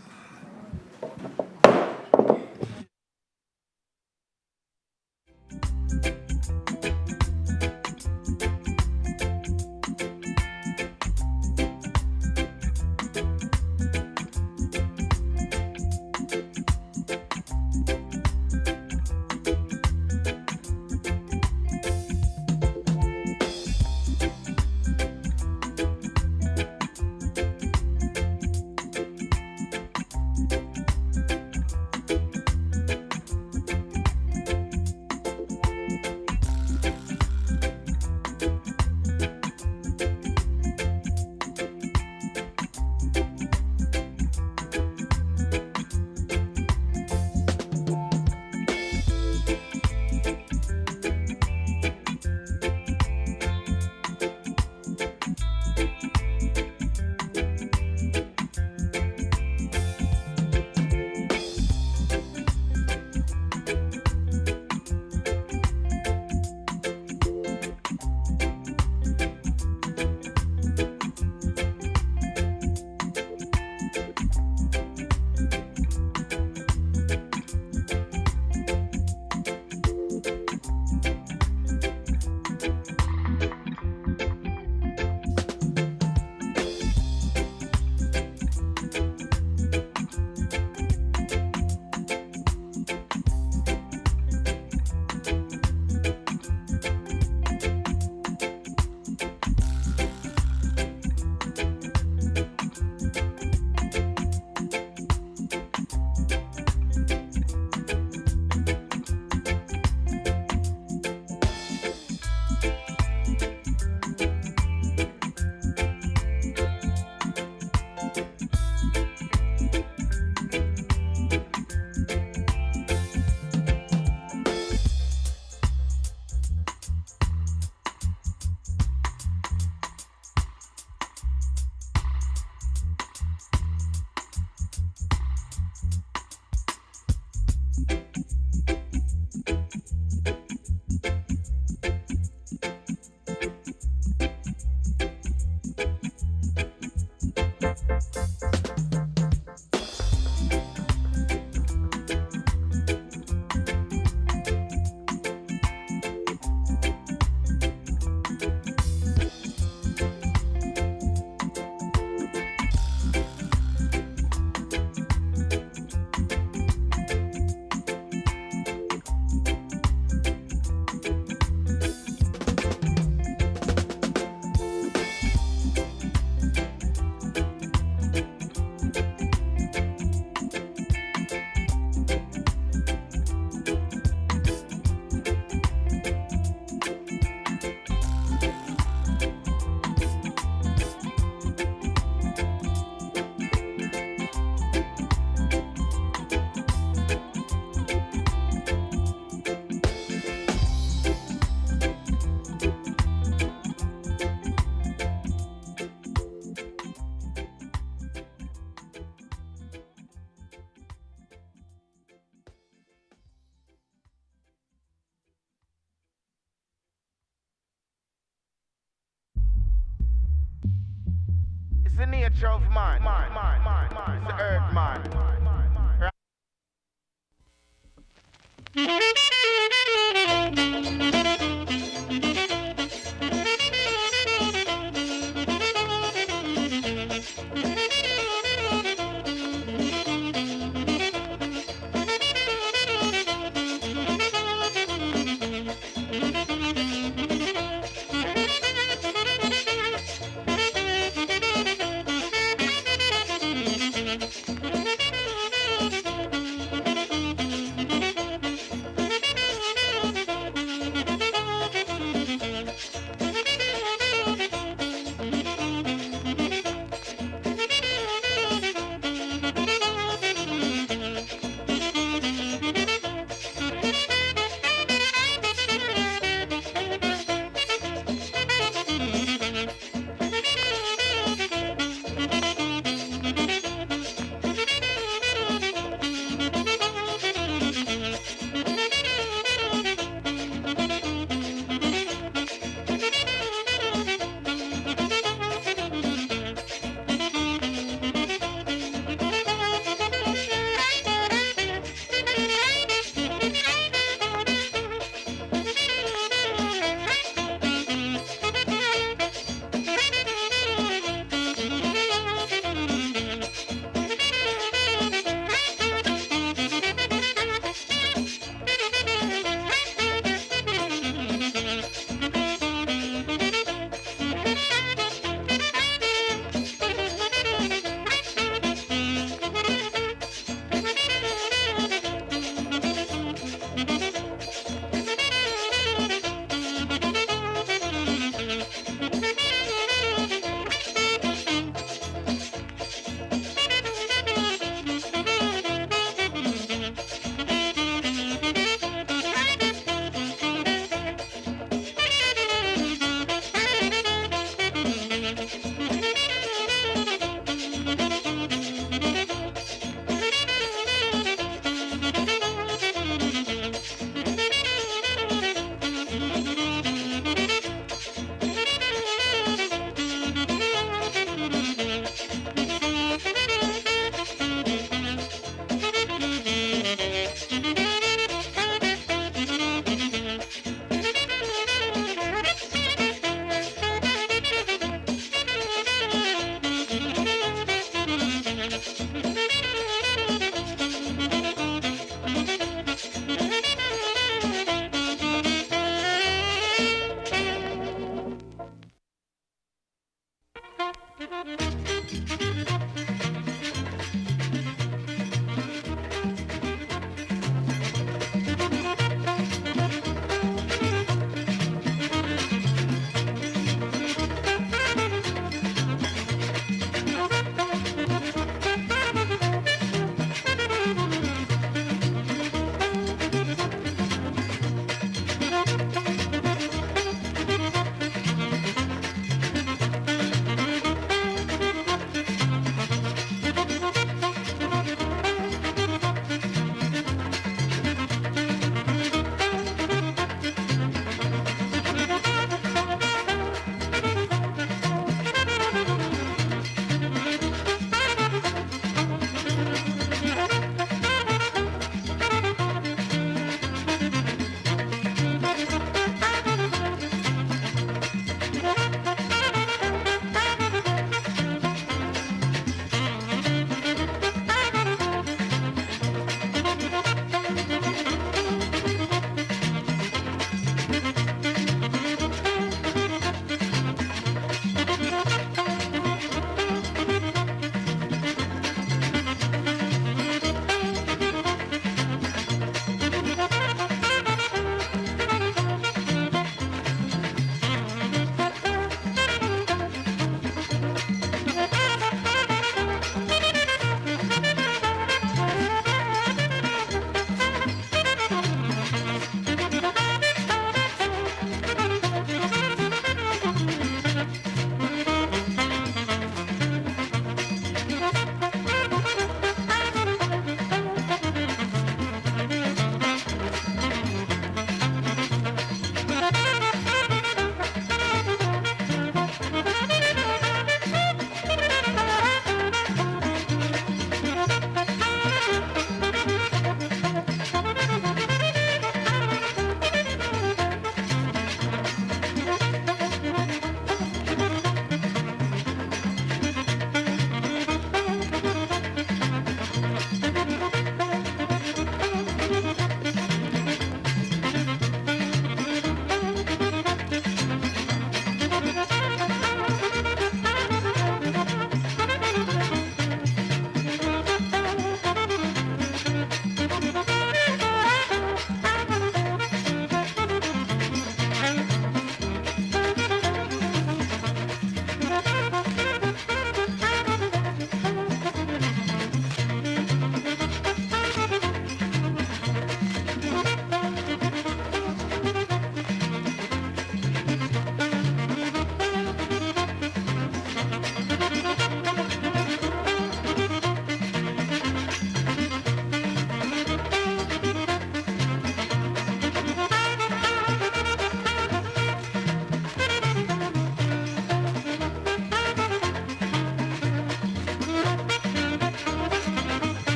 It's the nature of man. It's the earth man.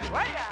Hey!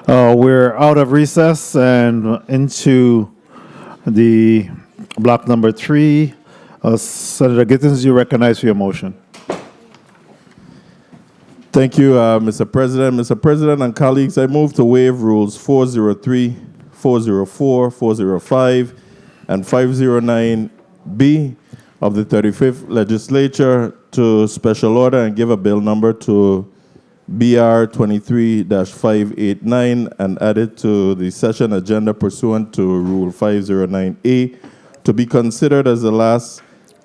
We're out of recess and into the block number 3. Senator Gittens, you recognize for your motion. Thank you, Mr. President. Mr. President and colleagues, I move to waive rules 403, 404, 405, and 509B of the 35th Legislature to special order and give a bill number to BR 23-589 and add it to the session agenda pursuant to Rule 509A to be considered as the last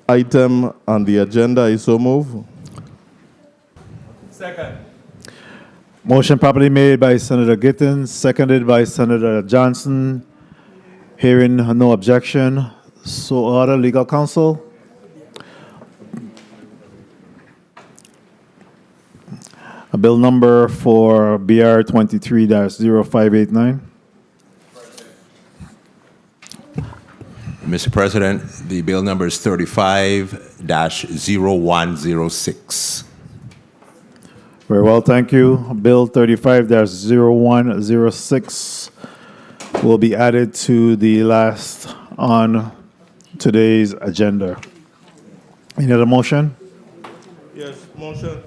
item on the agenda. I so move. Second. Motion properly made by Senator Gittens, seconded by Senator Johnson. Hearing no objection, so order. Legal counsel. A bill number for BR 23-0589. Mr. President, the bill number is 35-0106. Very well, thank you. Bill 35-0106 will be added to the last on today's agenda. Any other motion? Yes, motion.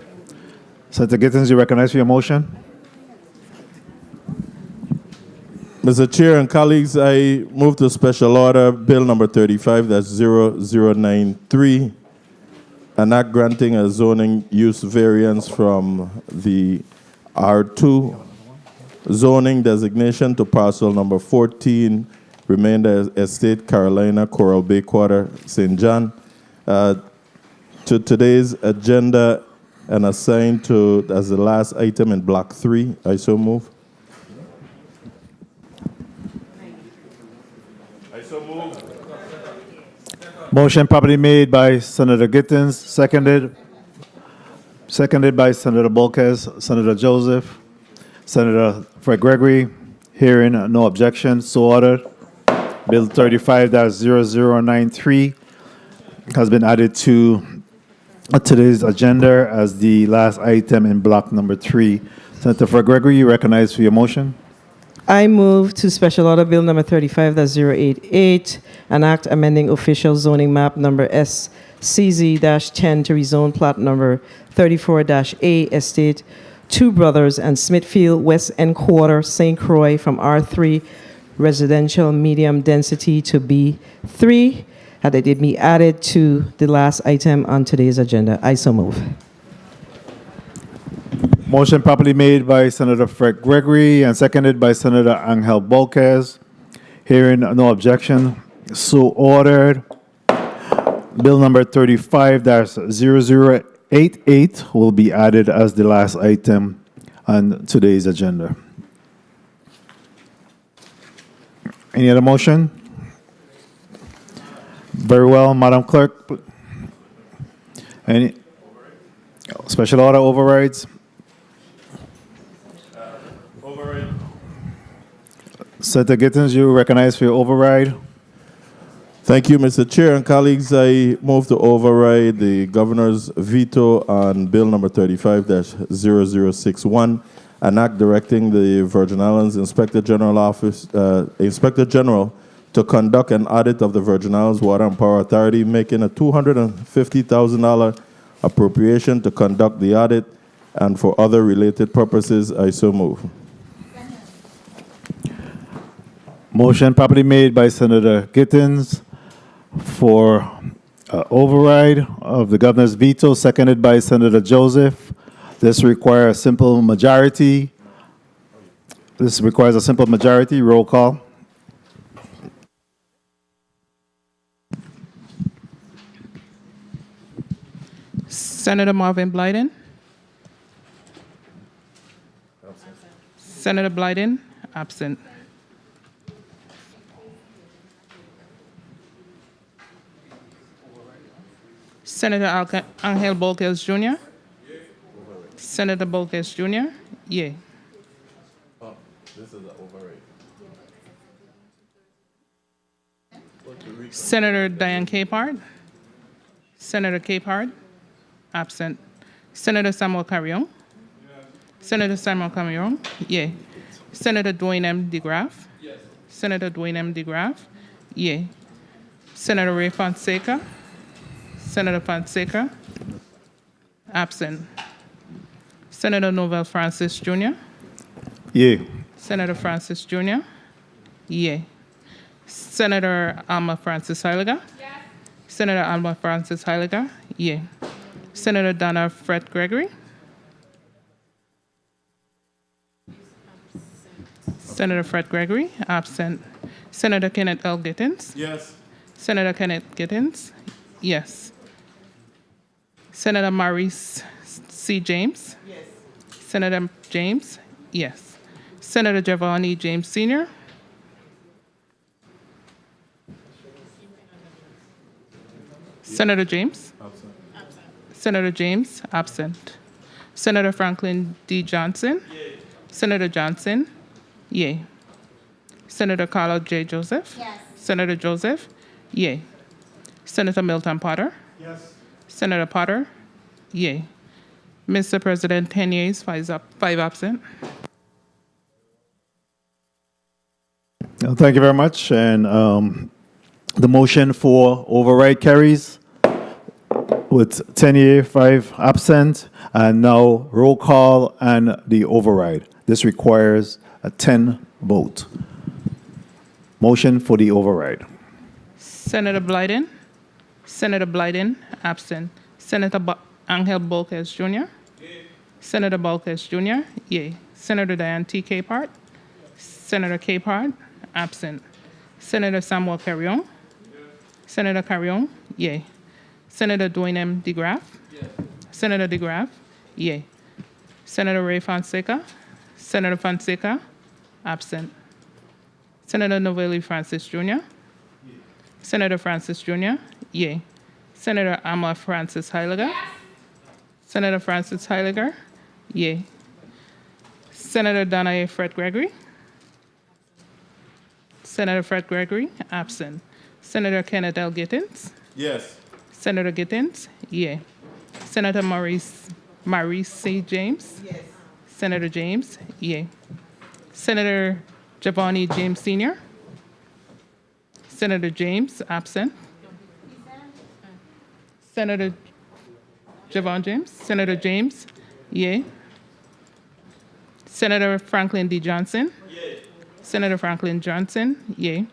Senator Gittens, you recognize for your motion? Mr. Chair and colleagues, I move to special order bill number 35-0093, an act granting a zoning use variance from the R2 zoning designation to parcel number 14, Remainder Estate, Carolina, Coral Bay Quarter, St. John, to today's agenda and assigned to as the last item in block 3. I so move. Motion properly made by Senator Gittens, seconded by Senator Bolkes, Senator Joseph, Senator Fred Gregory. Hearing no objection, so ordered. Bill 35-0093 has been added to today's agenda as the last item in block number 3. Senator Fred Gregory, you recognize for your motion. I move to special order bill number 35-088, an act amending official zoning map number SCZ-10 to rezone plot number 34-A Estate, Two Brothers and Smithfield, West End Quarter, St. Croix from R3 residential medium density to B3, that it be added to the last item on today's agenda. I so move. Motion properly made by Senator Fred Gregory and seconded by Senator Angel Bolkes. Hearing no objection, so ordered. Bill number 35-0088 will be added as the last item on today's agenda. Any other motion? Very well, Madam Clerk. Any special order overrides? Senator Gittens, you recognize for your override. Thank you, Mr. Chair and colleagues. I move to override the governor's veto on bill number 35-0061, an act directing the Virgin Islands Inspector General to conduct an audit of the Virgin Islands Water and Power Authority, making a $250,000 appropriation to conduct the audit and for other related purposes. I so move. Motion properly made by Senator Gittens for override of the governor's veto, seconded by Senator Joseph. This requires a simple majority. Roll call. Senator Marvin Blyden. Senator Blyden, absent. Senator Angel Bolkes Jr. Senator Bolkes Jr. Yay. This is an override. Senator Diane Capehart. Senator Capehart, absent. Senator Samuel Carrion. Senator Samuel Carrion, yay. Senator Dwayne M. DeGraff. Yes. Senator Dwayne M. DeGraff. Yay. Senator Ray Fonseca. Senator Fonseca. Absent. Senator Novell Francis Jr. Yay. Senator Francis Jr. Yay. Senator Alma Francis Heiliger. Yes. Senator Alma Francis Heiliger. Yay. Senator Donna Fred Gregory. Senator Fred Gregory, absent. Senator Kenneth L. Gittins? Yes. Senator Kenneth Gittins? Yes. Senator Maurice C. James? Yes. Senator James? Yes. Senator Giovanni James Sr.? Senator James? Absent. Senator James, absent. Senator Franklin D. Johnson? Yay. Senator Johnson? Yay. Senator Carlo J. Joseph? Yes. Senator Joseph? Yay. Senator Milton Potter? Yes. Senator Potter? Yay. Mr. President, 10 yeas, 5 absent. Thank you very much. And the motion for override carries with 10 yeas, 5 absent. And now roll call and the override. This requires a 10 vote. Motion for the override. Senator Blyden? Senator Blyden, absent. Senator Angel Bolquez Jr.? Yay. Senator Bolquez Jr.? Yay. Senator Diane T. Capehart? Senator Capehart, absent. Senator Samuel Carrion? Yes. Senator Carrion? Yay. Senator Dwayne M. DeGraff? Yes. Senator DeGraff? Yay. Senator Ray Fonseca? Senator Fonseca? Absent. Senator Novelli Francis Jr.? Yes. Senator Francis Jr.? Yay. Senator Alma Francis Heiliger? Yes. Senator Francis Heiliger? Yay. Senator Donna A. Fred Gregory? Senator Fred Gregory? Absent. Senator Kenneth L. Gittins? Yes. Senator Gittins? Yay. Senator Maurice C. James? Yes. Senator James? Yay. Senator Giovanni James Sr.? Senator James? Absent. Senator Javon James? Senator James? Yay. Senator Franklin D. Johnson? Yay. Senator Franklin Johnson? Yay.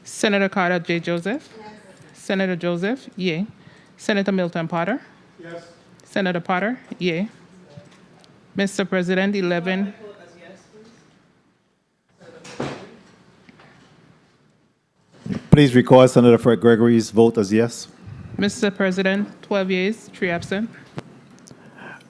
Senator Carter J. Joseph? Yes. Senator Joseph? Yay. Senator Milton Potter? Yes. Senator Potter? Yay. Mr. President, 11. Please record Senator Fred Gregory's vote as yes. Mr. President, 12 yeas, 3 absent.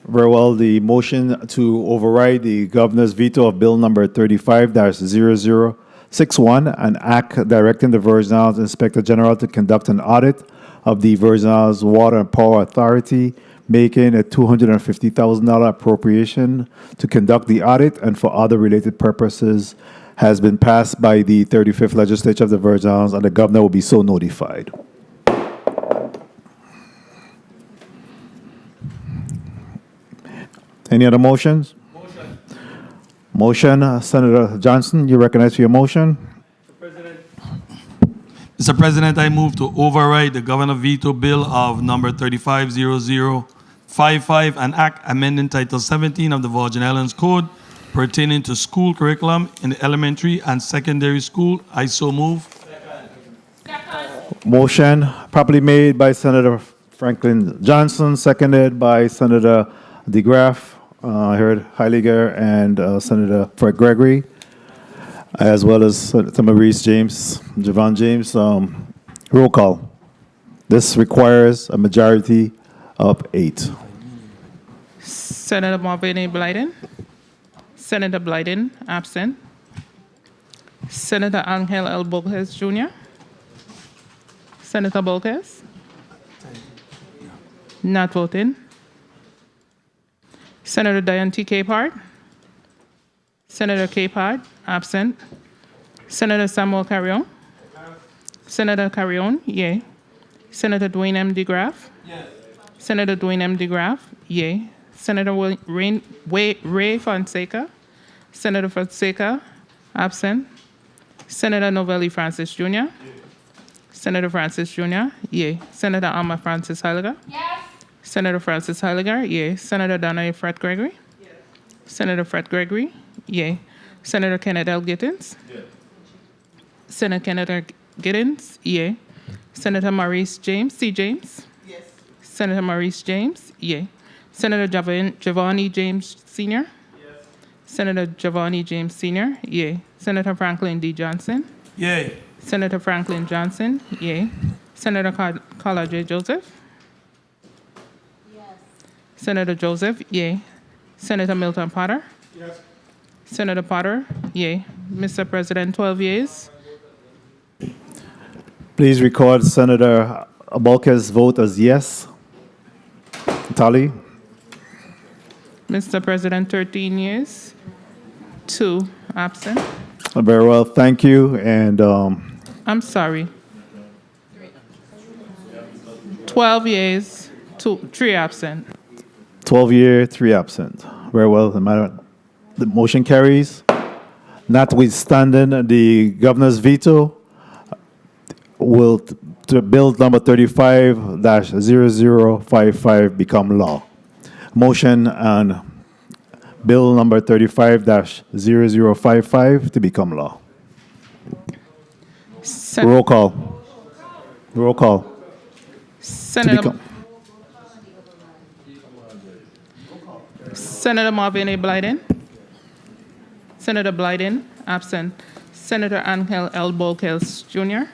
Very well. The motion to override the governor's veto of Bill number 35-0061, an act directing the Virgin Islands Inspector General to conduct an audit of the Virgin Islands Water and Power Authority, making a $250,000 appropriation to conduct the audit and for other related purposes, has been passed by the 35th Legislature of the Virgin Islands, and the governor will be so notified. Any other motions? Motion. Senator Johnson, you recognize for your motion. Mr. President, I move to override the governor veto bill of number 350055, an act amending Title 17 of the Virgin Islands Code pertaining to school curriculum in the elementary and secondary school. I so move. Motion properly made by Senator Franklin Johnson, seconded by Senator DeGraff. I heard Heiliger and Senator Fred Gregory, as well as Senator Maurice James, Javon James. Roll call. This requires a majority of 8. Senator Marvin Blyden? Senator Blyden, absent. Senator Angel L. Bolquez Jr.? Senator Bolquez? Not voting. Senator Diane T. Capehart? Senator Capehart, absent. Senator Samuel Carrion? Senator Carrion, yay. Senator Dwayne M. DeGraff? Yes. Senator Dwayne M. DeGraff, yay. Senator Ray Fonseca? Senator Fonseca, absent. Senator Novelli Francis Jr. Senator Francis Jr., yay. Senator Alma Francis Heiliger. Yes. Senator Francis Heiliger, yay. Senator Donna Fred Gregory. Yes. Senator Fred Gregory, yay. Senator Kenneth L. Gittins. Yes. Senator Kenneth Gittins, yay. Senator Maurice James, C. James. Yes. Senator Maurice James, yay. Senator Giovanni James Sr. Yes. Senator Giovanni James Sr., yay. Senator Franklin D. Johnson. Yay. Senator Franklin Johnson, yay. Senator Carla J. Joseph. Yes. Senator Joseph, yay. Senator Milton Potter. Yes. Senator Potter, yay. Mr. President, 12 yeas. Please record Senator Abolke's vote as yes. Tally. Mr. President, 13 yeas. 2 absent. Very well, thank you. And I'm sorry. 12 yeas, 3 absent. 12 year, 3 absent. Very well, the motion carries. Notwithstanding the governor's veto, will bill number 35-0055 become law. Motion on bill number 35-0055 to become law. Roll call. Roll call. Senator Marvin A. Blyden. Senator Blyden, absent. Senator Angel L. Bolkels Jr.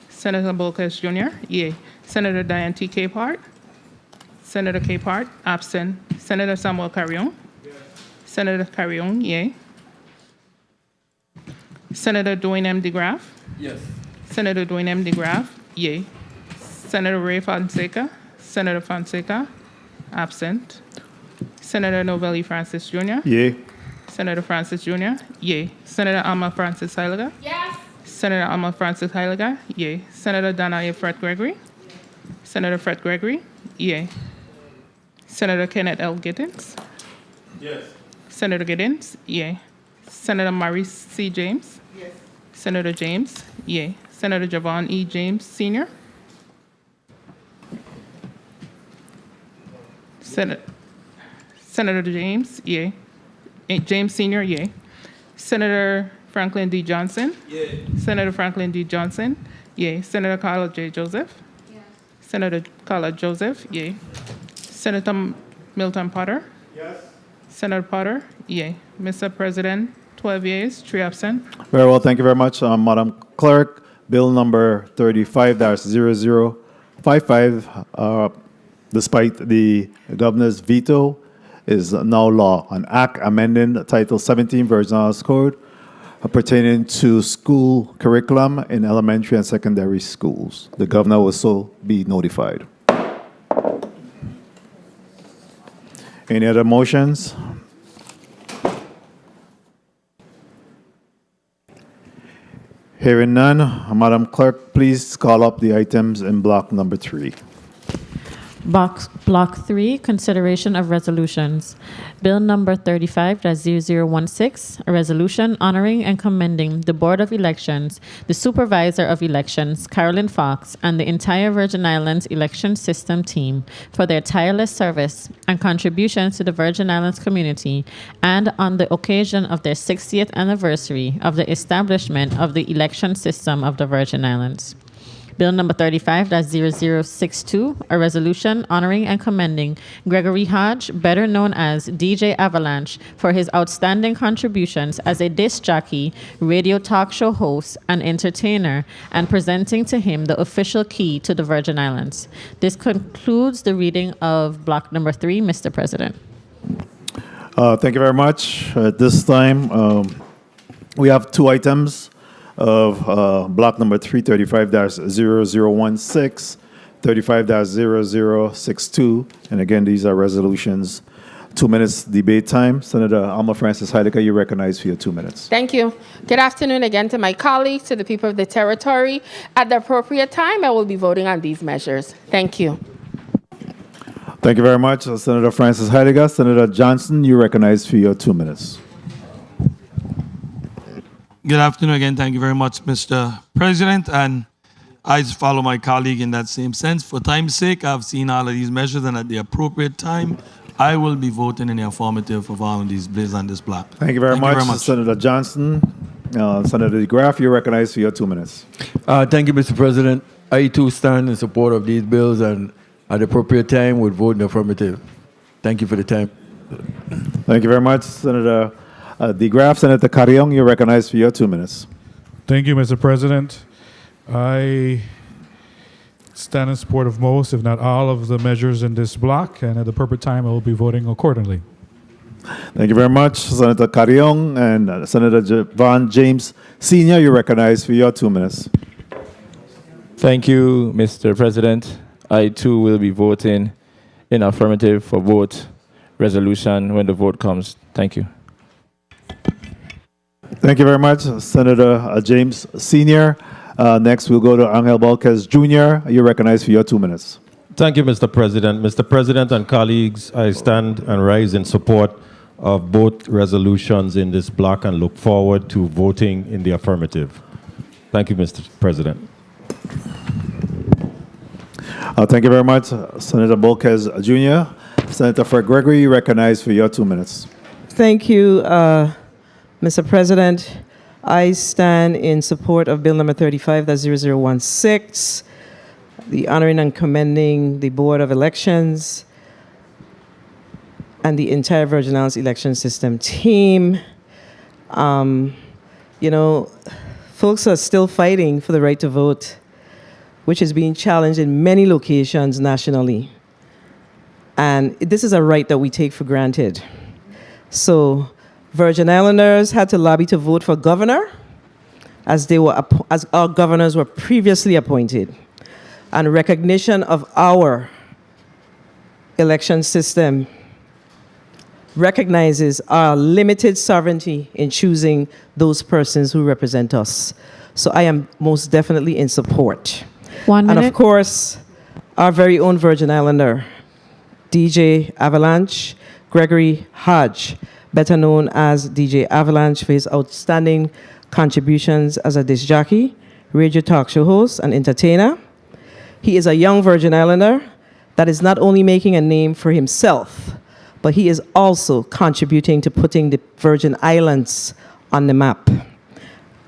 Senator Bolkels Jr., yay. Senator Diane T. Capehart. Senator Capehart, absent. Senator Samuel Carrion. Senator Carrion, yay. Senator Dwayne M. DeGraff. Yes. Senator Dwayne M. DeGraff, yay. Senator Ray Fonseca. Senator Fonseca, absent. Senator Novelli Francis Jr. Yay. Senator Francis Jr., yay. Senator Alma Francis Heiliger. Yes. Senator Alma Francis Heiliger, yay. Senator Donna A. Fred Gregory. Senator Fred Gregory, yay. Senator Kenneth L. Gittins. Yes. Senator Gittins, yay. Senator Maurice C. James. Yes. Senator James, yay. Senator Javon E. James Sr. Senator James, yay. James Sr., yay. Senator Franklin D. Johnson. Yay. Senator Franklin D. Johnson, yay. Senator Carla J. Joseph. Yes. Senator Carla Joseph, yay. Senator Milton Potter. Yes. Senator Potter, yay. Mr. President, 12 yeas, 3 absent. Very well, thank you very much, Madam Clerk. Bill number 35-0055, despite the governor's veto, is now law. An act amending Title 17 Virgin Islands Code pertaining to school curriculum in elementary and secondary schools. The governor will so be notified. Any other motions? Hearing none, Madam Clerk, please call up the items in block number 3. Block 3, consideration of resolutions. Bill number 35-0016, a resolution honoring and commending the Board of Elections, the Supervisor of Elections, Carolyn Fox, and the entire Virgin Islands election system team for their tireless service and contributions to the Virgin Islands community, and on the occasion of their 60th anniversary of the establishment of the election system of the Virgin Islands. Bill number 35-0062, a resolution honoring and commending Gregory Hodge, better known as DJ Avalanche, for his outstanding contributions as a disc jockey, radio talk show host, and entertainer, and presenting to him the official key to the Virgin Islands. This concludes the reading of block number 3, Mr. President. Thank you very much. At this time, we have 2 items of block number 335-0016, 35-0062. And again, these are resolutions. 2 minutes debate time. Senator Alma Francis Heiliger, you recognize for your 2 minutes. Thank you. Good afternoon again to my colleagues, to the people of the territory. At the appropriate time, I will be voting on these measures. Thank you. Thank you very much, Senator Francis Heiliger. Senator Johnson, you recognize for your 2 minutes. Good afternoon again. Thank you very much, Mr. President. And I just follow my colleague in that same sense. For time's sake, I've seen all of these measures, and at the appropriate time, I will be voting in the affirmative of all of these bills on this block. Thank you very much, Senator Johnson. Senator DeGraff, you're recognized for your 2 minutes. Thank you, Mr. President. I too stand in support of these bills and at the appropriate time would vote in the affirmative. Thank you for the time. Thank you very much, Senator DeGraff. Senator Carrion, you're recognized for your 2 minutes. Thank you, Mr. President. I stand in support of most, if not all, of the measures in this block, and at the appropriate time, I will be voting accordingly. Thank you very much, Senator Carrion. And Senator Javon James Sr., you're recognized for your 2 minutes. Thank you, Mr. President. I too will be voting in affirmative for both resolution when the vote comes. Thank you. Thank you very much, Senator James Sr. Next, we'll go to Angel Balquez Jr. You're recognized for your 2 minutes. Thank you, Mr. President. Mr. President and colleagues, I stand and rise in support of both resolutions in this block and look forward to voting in the affirmative. Thank you, Mr. President. Thank you very much, Senator Balquez Jr. Senator Fred Gregory, you're recognized for your 2 minutes. Thank you, Mr. President. I stand in support of Bill number 35, that's 0016, the honoring and commending the Board of Elections and the entire Virgin Islands election system team. You know, folks are still fighting for the right to vote, which is being challenged in many locations nationally. And this is a right that we take for granted. So Virgin Islanders had to lobby to vote for governor as our governors were previously appointed. And recognition of our election system recognizes our limited sovereignty in choosing those persons who represent us. So I am most definitely in support. 1 minute. And of course, our very own Virgin Islander, DJ Avalanche, Gregory Hodge, better known as DJ Avalanche, for his outstanding contributions as a disc jockey, radio talk show host, and entertainer. He is a young Virgin Islander that is not only making a name for himself, but he is also contributing to putting the Virgin Islands on the map.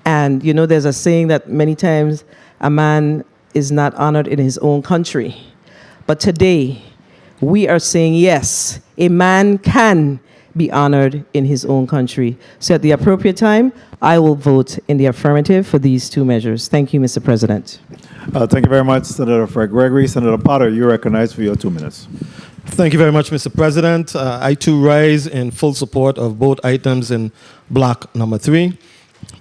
And you know, there's a saying that many times a man is not honored in his own country. But today, we are saying, yes, a man can be honored in his own country. So at the appropriate time, I will vote in the affirmative for these 2 measures. Thank you, Mr. President. Thank you very much, Senator Fred Gregory. Senator Potter, you're recognized for your 2 minutes. Thank you very much, Mr. President. I too rise in full support of both items in block number 3.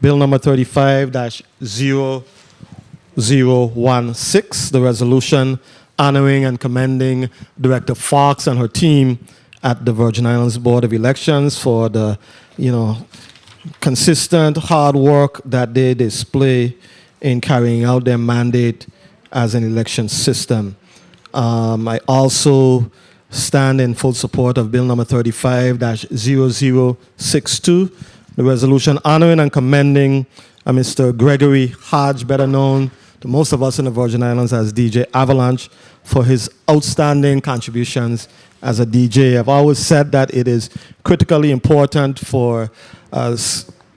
Bill number 35-0016, the resolution honoring and commending Director Fox and her team at the Virgin Islands Board of Elections for the, consistent hard work that they display in carrying out their mandate as an election system. I also stand in full support of Bill number 35-0062, the resolution honoring and commending Mr. Gregory Hodge, better known to most of us in the Virgin Islands as DJ Avalanche, for his outstanding contributions as a DJ. I've always said that it is critically important for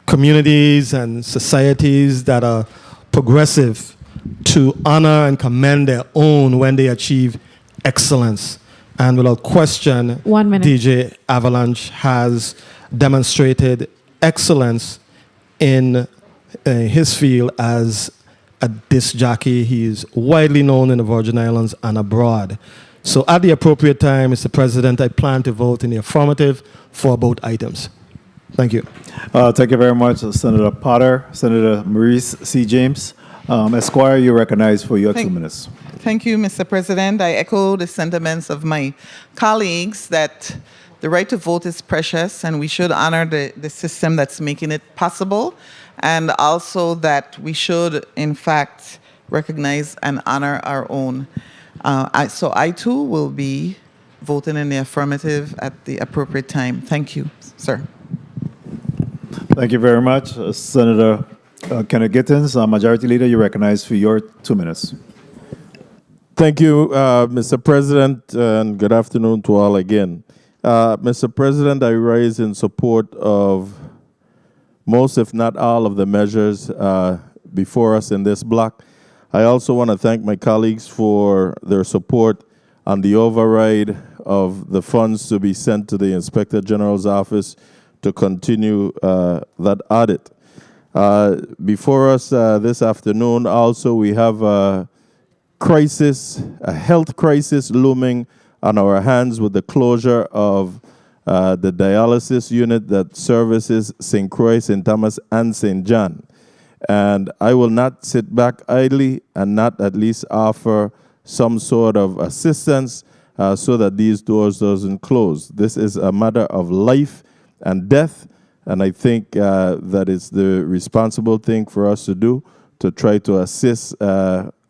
communities and societies that are progressive to honor and commend their own when they achieve excellence. And without question, 1 minute. DJ Avalanche has demonstrated excellence in his field as a disc jockey. He is widely known in the Virgin Islands and abroad. So at the appropriate time, Mr. President, I plan to vote in the affirmative for both items. Thank you. Thank you very much, Senator Potter. Senator Maurice C. James. Esquire, you're recognized for your 2 minutes. Thank you, Mr. President. I echo the sentiments of my colleagues that the right to vote is precious and we should honor the system that's making it possible, and also that we should, in fact, recognize and honor our own. So I, too, will be voting in the affirmative at the appropriate time. Thank you, sir. Thank you very much. Senator Kenneth Gittens, Majority Leader, you recognize for your 2 minutes. Thank you, Mr. President, and good afternoon to all again. Mr. President, I rise in support of most, if not all, of the measures before us in this block. I also want to thank my colleagues for their support on the override of the funds to be sent to the Inspector General's office to continue that audit. Before us this afternoon, also, we have a health crisis looming on our hands with the closure of the dialysis unit that services St. Croix, St. Thomas, and St. John. And I will not sit back idly and not at least offer some sort of assistance so that these doors doesn't close. This is a matter of life and death, and I think that it's the responsible thing for us to do to try to assist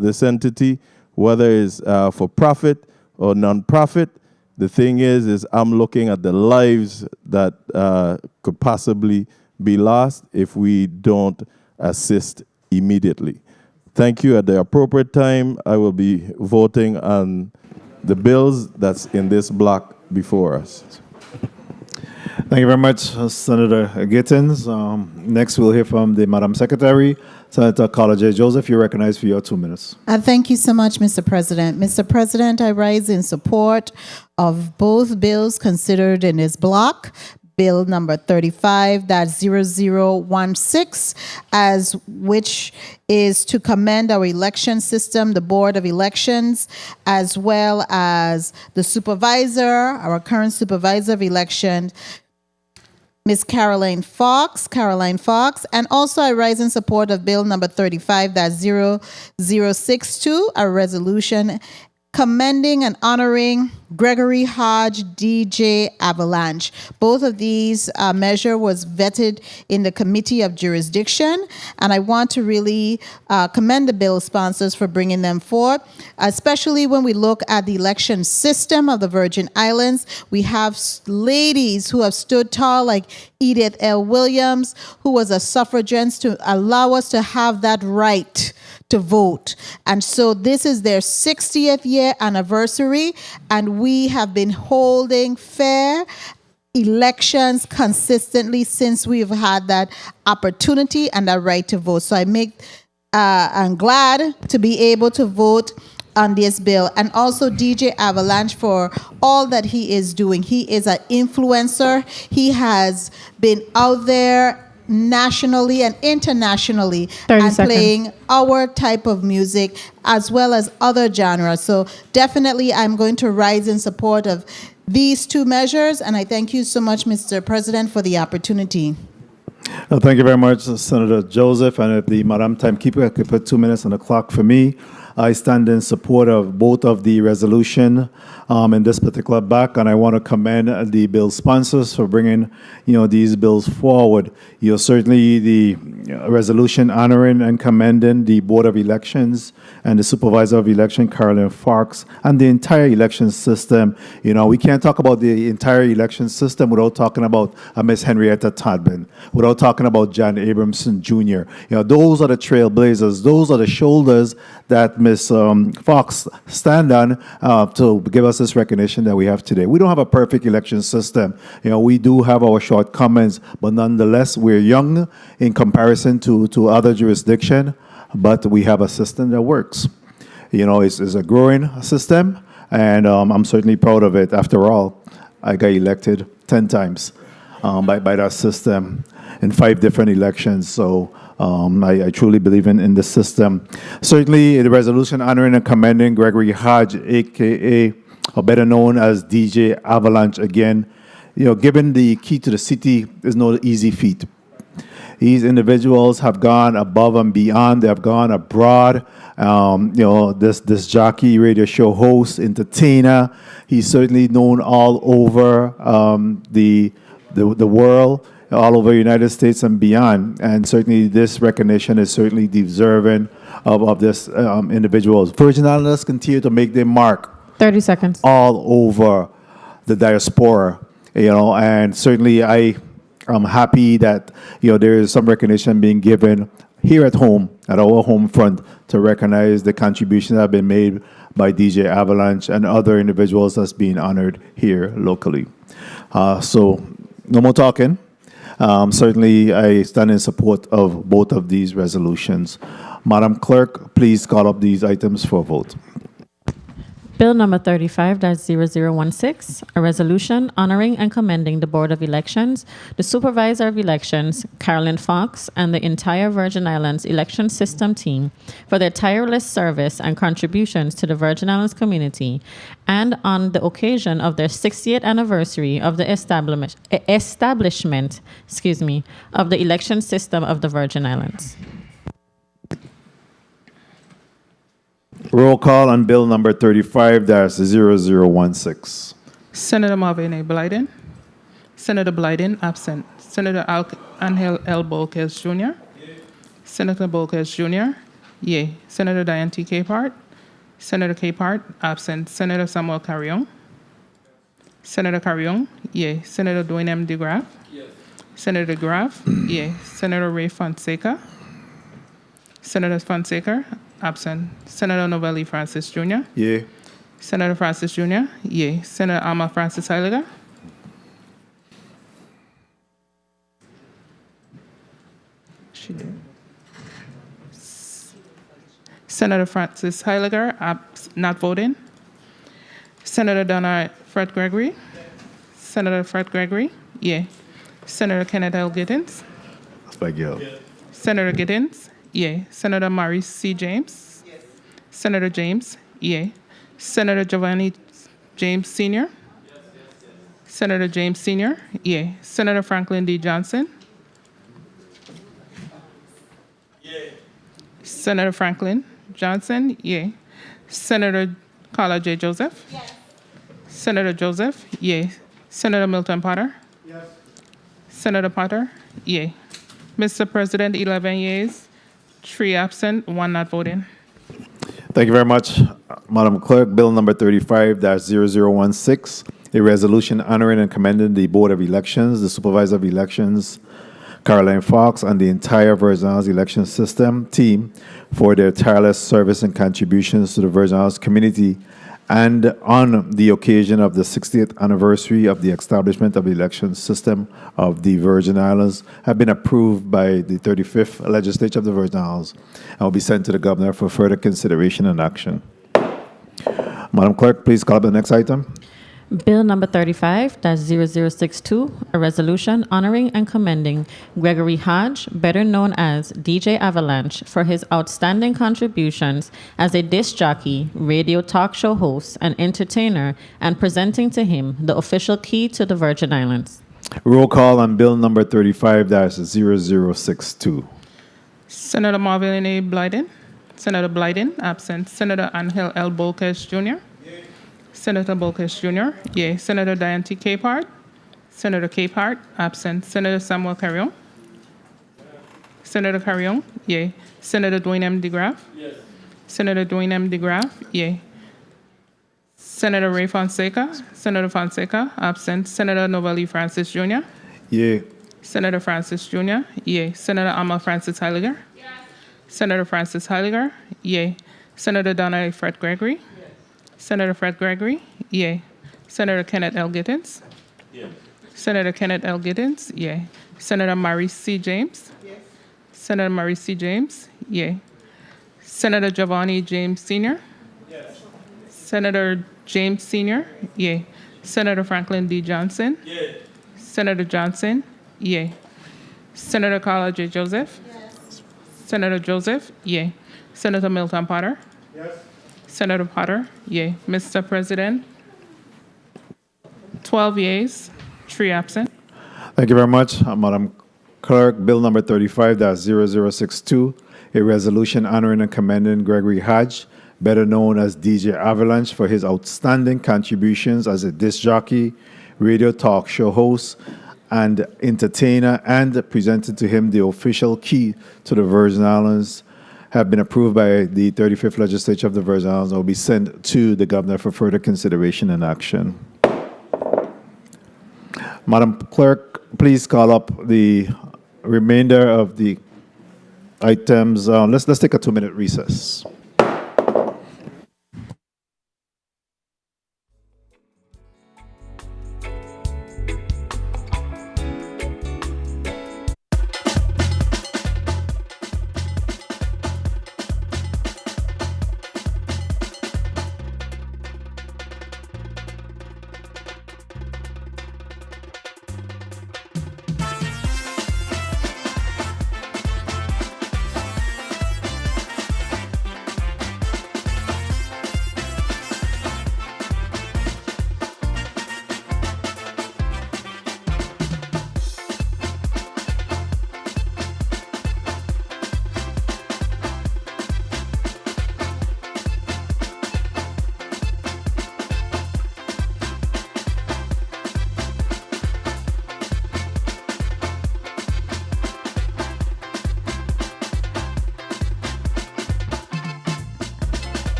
this entity, whether it's for profit or non-profit. The thing is I'm looking at the lives that could possibly be lost if we don't assist immediately. Thank you. At the appropriate time, I will be voting on the bills that's in this block before us. Thank you very much, Senator Gittens. Next, we'll hear from the Madam Secretary, Senator Carla J. Joseph. You're recognized for your 2 minutes. Thank you so much, Mr. President. Mr. President, I rise in support of both bills considered in this block. Bill number 35-0016, as which is to commend our election system, the Board of Elections, as well as the supervisor, our current supervisor of election, Ms. Caroline Fox, and also I rise in support of Bill number 35-0062, a resolution commending and honoring Gregory Hodge, DJ Avalanche. Both of these measure was vetted in the Committee of Jurisdiction, and I want to really commend the bill sponsors for bringing them forth, especially when we look at the election system of the Virgin Islands. We have ladies who have stood tall, like Edith L. Williams, who was a suffragist, to allow us to have that right to vote. And so this is their 60th year anniversary, and we have been holding fair elections consistently since we've had that opportunity and that right to vote. So I'm glad to be able to vote on this bill, and also DJ Avalanche for all that he is doing. He is an influencer. He has been out there nationally and internationally and playing our type of music as well as other genres. So definitely I'm going to rise in support of these two measures, and I thank you so much, Mr. President, for the opportunity. Thank you very much, Senator Joseph. And if the Madam Timekeeper could put 2 minutes on the clock for me, I stand in support of both of the resolution in this particular block, and I want to commend the bill sponsors for bringing, these bills forward. Certainly the resolution honoring and commending the Board of Elections and the Supervisor of Election, Caroline Fox, and the entire election system. We can't talk about the entire election system without talking about Miss Henrietta Todman, without talking about John Abramson Jr. Those are the trailblazers. Those are the shoulders that Ms. Fox stand on to give us this recognition that we have today. We don't have a perfect election system. We do have our shortcomings, but nonetheless, we're young in comparison to other jurisdictions, but we have a system that works. It's a growing system, and I'm certainly proud of it. After all, I got elected 10 times by that system in 5 different elections. So I truly believe in the system. Certainly, the resolution honoring and commending Gregory Hodge, a.k.a., or better known as DJ Avalanche again, given the key to the city is no easy feat. These individuals have gone above and beyond. They have gone abroad. This jockey, radio show host, entertainer, he's certainly known all over the world, all over the United States and beyond. And certainly this recognition is certainly deserving of this individuals. Virgin Islanders continue to make their mark 30 seconds. all over the diaspora, and certainly I I'm happy that there is some recognition being given here at home, at our home front, to recognize the contributions that have been made by DJ Avalanche and other individuals that's being honored here locally. So no more talking. Certainly, I stand in support of both of these resolutions. Madam Clerk, please call up these items for a vote. Bill number 35-0016, a resolution honoring and commending the Board of Elections, the Supervisor of Elections, Carolyn Fox, and the entire Virgin Islands election system team for their tireless service and contributions to the Virgin Islands community, and on the occasion of their 60th anniversary of the establishment of the election system of the Virgin Islands. Roll call on Bill number 35-0016. Senator Marvin A. Blyden. Senator Blyden, absent. Senator Angel L. Bolquez Jr. Senator Bolquez Jr. Yay. Senator Diane T. Capehart. Senator Capehart, absent. Senator Samuel Carrion. Senator Carrion. Yay. Senator Dwayne M. DeGraff. Senator DeGraff. Yay. Senator Ray Fonseca. Senator Fonseca, absent. Senator Novelli Francis Jr. Yay. Senator Francis Jr. Yay. Senator Alma Francis Heiliger. She did. Senator Francis Heiliger, not voting. Senator Donna Fred Gregory. Senator Fred Gregory. Yay. Senator Kenneth L. Giddens. Senator Giddens. Yay. Senator Maurice C. James. Yes. Senator James. Yay. Senator Giovanni James Sr. Senator James Sr. Yay. Senator Franklin D. Johnson. Yay. Senator Franklin Johnson. Yay. Senator Carla J. Joseph. Yes. Senator Joseph. Yay. Senator Milton Potter. Yes. Senator Potter. Yay. Mr. President, 11 yeas. 3 absent, 1 not voting. Thank you very much, Madam Clerk. Bill number 35-0016, a resolution honoring and commending the Board of Elections, the Supervisor of Elections, Caroline Fox, and the entire Virgin Islands election system team for their tireless service and contributions to the Virgin Islands community, and on the occasion of the 60th anniversary of the establishment of the election system of the Virgin Islands, have been approved by the 35th Legislature of the Virgin Islands and will be sent to the Governor for further consideration and action. Madam Clerk, please call up the next item. Bill number 35-0062, a resolution honoring and commending Gregory Hodge, better known as DJ Avalanche, for his outstanding contributions as a disc jockey, radio talk show host, and entertainer, and presenting to him the official key to the Virgin Islands. Roll call on Bill number 35-0062. Senator Marvin A. Blyden. Senator Blyden, absent. Senator Angel L. Bolquez Jr. Senator Bolquez Jr. Yay. Senator Diane T. Capehart. Senator Capehart, absent. Senator Samuel Carrion. Senator Carrion. Yay. Senator Dwayne M. DeGraff. Yes. Senator Dwayne M. DeGraff. Yay. Senator Ray Fonseca. Senator Fonseca, absent. Senator Novelli Francis Jr. Yay. Senator Francis Jr. Yay. Senator Alma Francis Heiliger. Yes. Senator Francis Heiliger. Yay. Senator Donna Fred Gregory. Senator Fred Gregory, yay. Senator Kenneth L. Giddens. Yes. Senator Kenneth L. Giddens, yay. Senator Maurice C. James. Yes. Senator Maurice C. James, yay. Senator Giovanni James Sr. Yes. Senator James Sr., yay. Senator Franklin D. Johnson. Yay. Senator Johnson, yay. Senator Carla J. Joseph. Yes. Senator Joseph, yay. Senator Milton Potter. Yes. Senator Potter, yay. Mr. President, 12 yeas, 3 absent. Thank you very much, Madam Clerk. Bill number 35-0062, a resolution honoring and commending Gregory Hodge, better known as DJ Avalanche, for his outstanding contributions as a disc jockey, radio talk show host, and entertainer, and presented to him the official key to the Virgin Islands, have been approved by the 35th Legislature of the Virgin Islands and will be sent to the Governor for further consideration and action. Madam Clerk, please call up the remainder of the items. Let's take a 2-minute recess.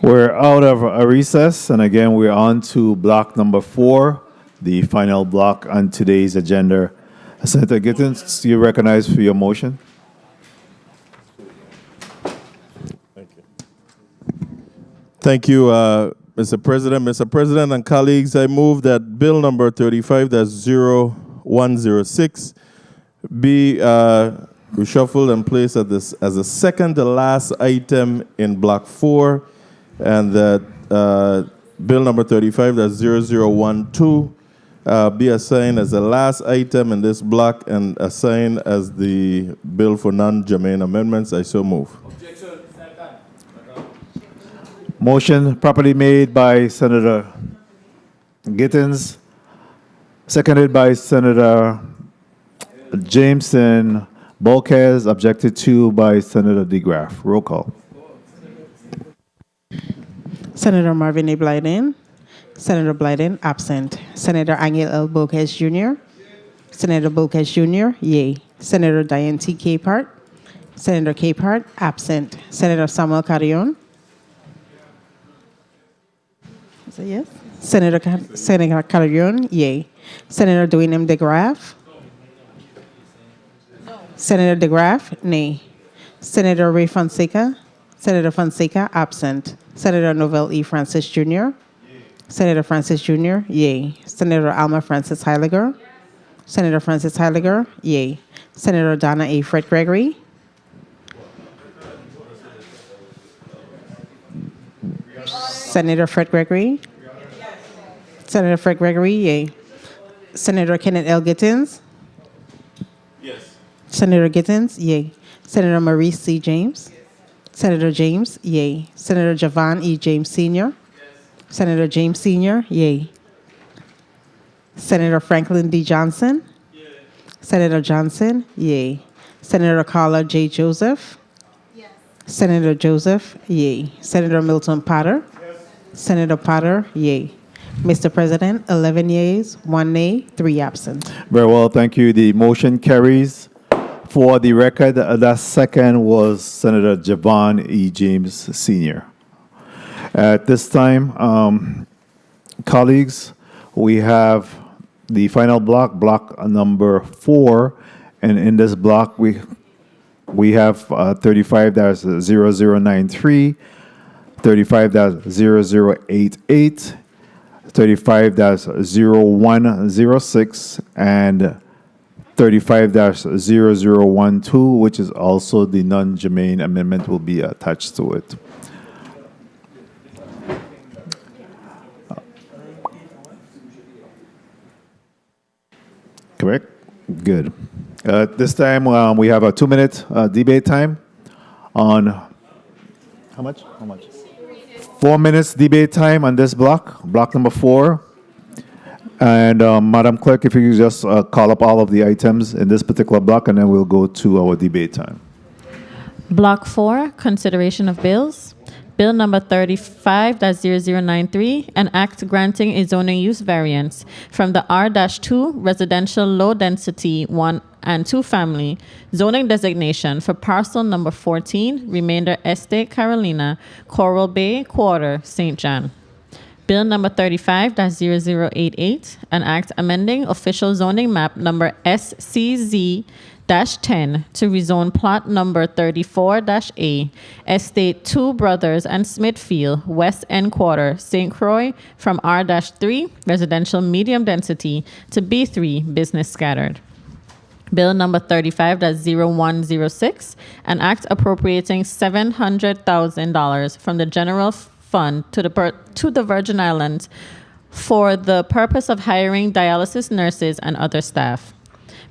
We're out of a recess, and again, we're on to block number 4, the final block on today's agenda. Senator Gittins, you recognize for your motion. Thank you, Mr. President. Mr. President and colleagues, I move that bill number 35-0106 be reshuffled and placed as a second to last item in block 4, and that bill number 35-0012 be assigned as the last item in this block and assigned as the bill for non-germane amendments. I so move. Motion properly made by Senator Gittins, seconded by Senator Jameson Bolkes, objected to by Senator DeGraff. Roll call. Senator Marvin A. Blyden. Senator Blyden, absent. Senator Angel L. Bolkes Jr. Senator Bolkes Jr., yea. Senator Diane T. Capehart. Senator Capehart, absent. Senator Samuel Carrion. Is it yes? Senator Carrion, yea. Senator Dwayne M. DeGraff. Senator DeGraff, nay. Senator Ray Fonseca. Senator Fonseca, absent. Senator Novell E. Francis Jr. Senator Francis Jr., yea. Senator Alma Francis Heiliger. Senator Francis Heiliger, yea. Senator Donna A. Fred Gregory. Senator Fred Gregory. Senator Fred Gregory, yea. Senator Kenneth L. Gittins. Yes. Senator Gittins, yea. Senator Maurice C. James. Senator James, yea. Senator Javon E. James Sr. Senator James Sr., yea. Senator Franklin D. Johnson. Senator Johnson, yea. Senator Carla J. Joseph. Senator Joseph, yea. Senator Milton Potter. Senator Potter, yea. Mr. President, 11 yeas, 1 nay, 3 absent. Very well, thank you. The motion carries. For the record, that second was Senator Javon E. James Sr. At this time, colleagues, we have the final block, block number 4, and in this block we have 35-0093, 35-0088, 35-0106, and 35-0012, which is also the non-germane amendment, will be attached to it. Correct? Good. This time we have a 2-minute debate time on how much? 4 minutes debate time on this block, block number 4. And Madam Clerk, if you could just call up all of the items in this particular block, and then we'll go to our debate time. Block 4, consideration of bills. Bill number 35-0093, an act granting a zoning use variance from the R-2 residential low density 1 and 2 family zoning designation for parcel number 14, Remainder Estate Carolina, Coral Bay Quarter, St. John. Bill number 35-0088, an act amending official zoning map number SCZ-10 to rezone plot number 34-A, Estate 2 Brothers and Smithfield, West End Quarter, St. Croix, from R-3, residential medium density, to B3, business scattered. Bill number 35-0106, an act appropriating $700,000 from the general fund to the Virgin Islands for the purpose of hiring dialysis nurses and other staff.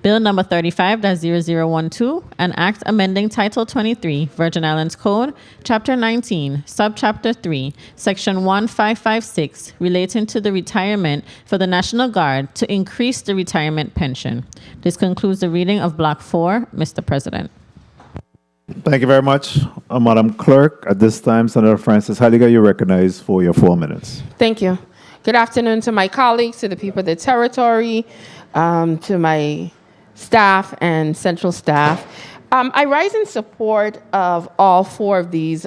Bill number 35-0012, an act amending Title 23, Virgin Islands Code, Chapter 19, Subchapter 3, Section 1556, relating to the retirement for the National Guard to increase the retirement pension. This concludes the reading of Block 4, Mr. President. Thank you very much, Madam Clerk. At this time, Senator Francis Heiliger, you're recognized for your 4 minutes. Thank you. Good afternoon to my colleagues, to the people of the territory, to my staff and central staff. I rise in support of all four of these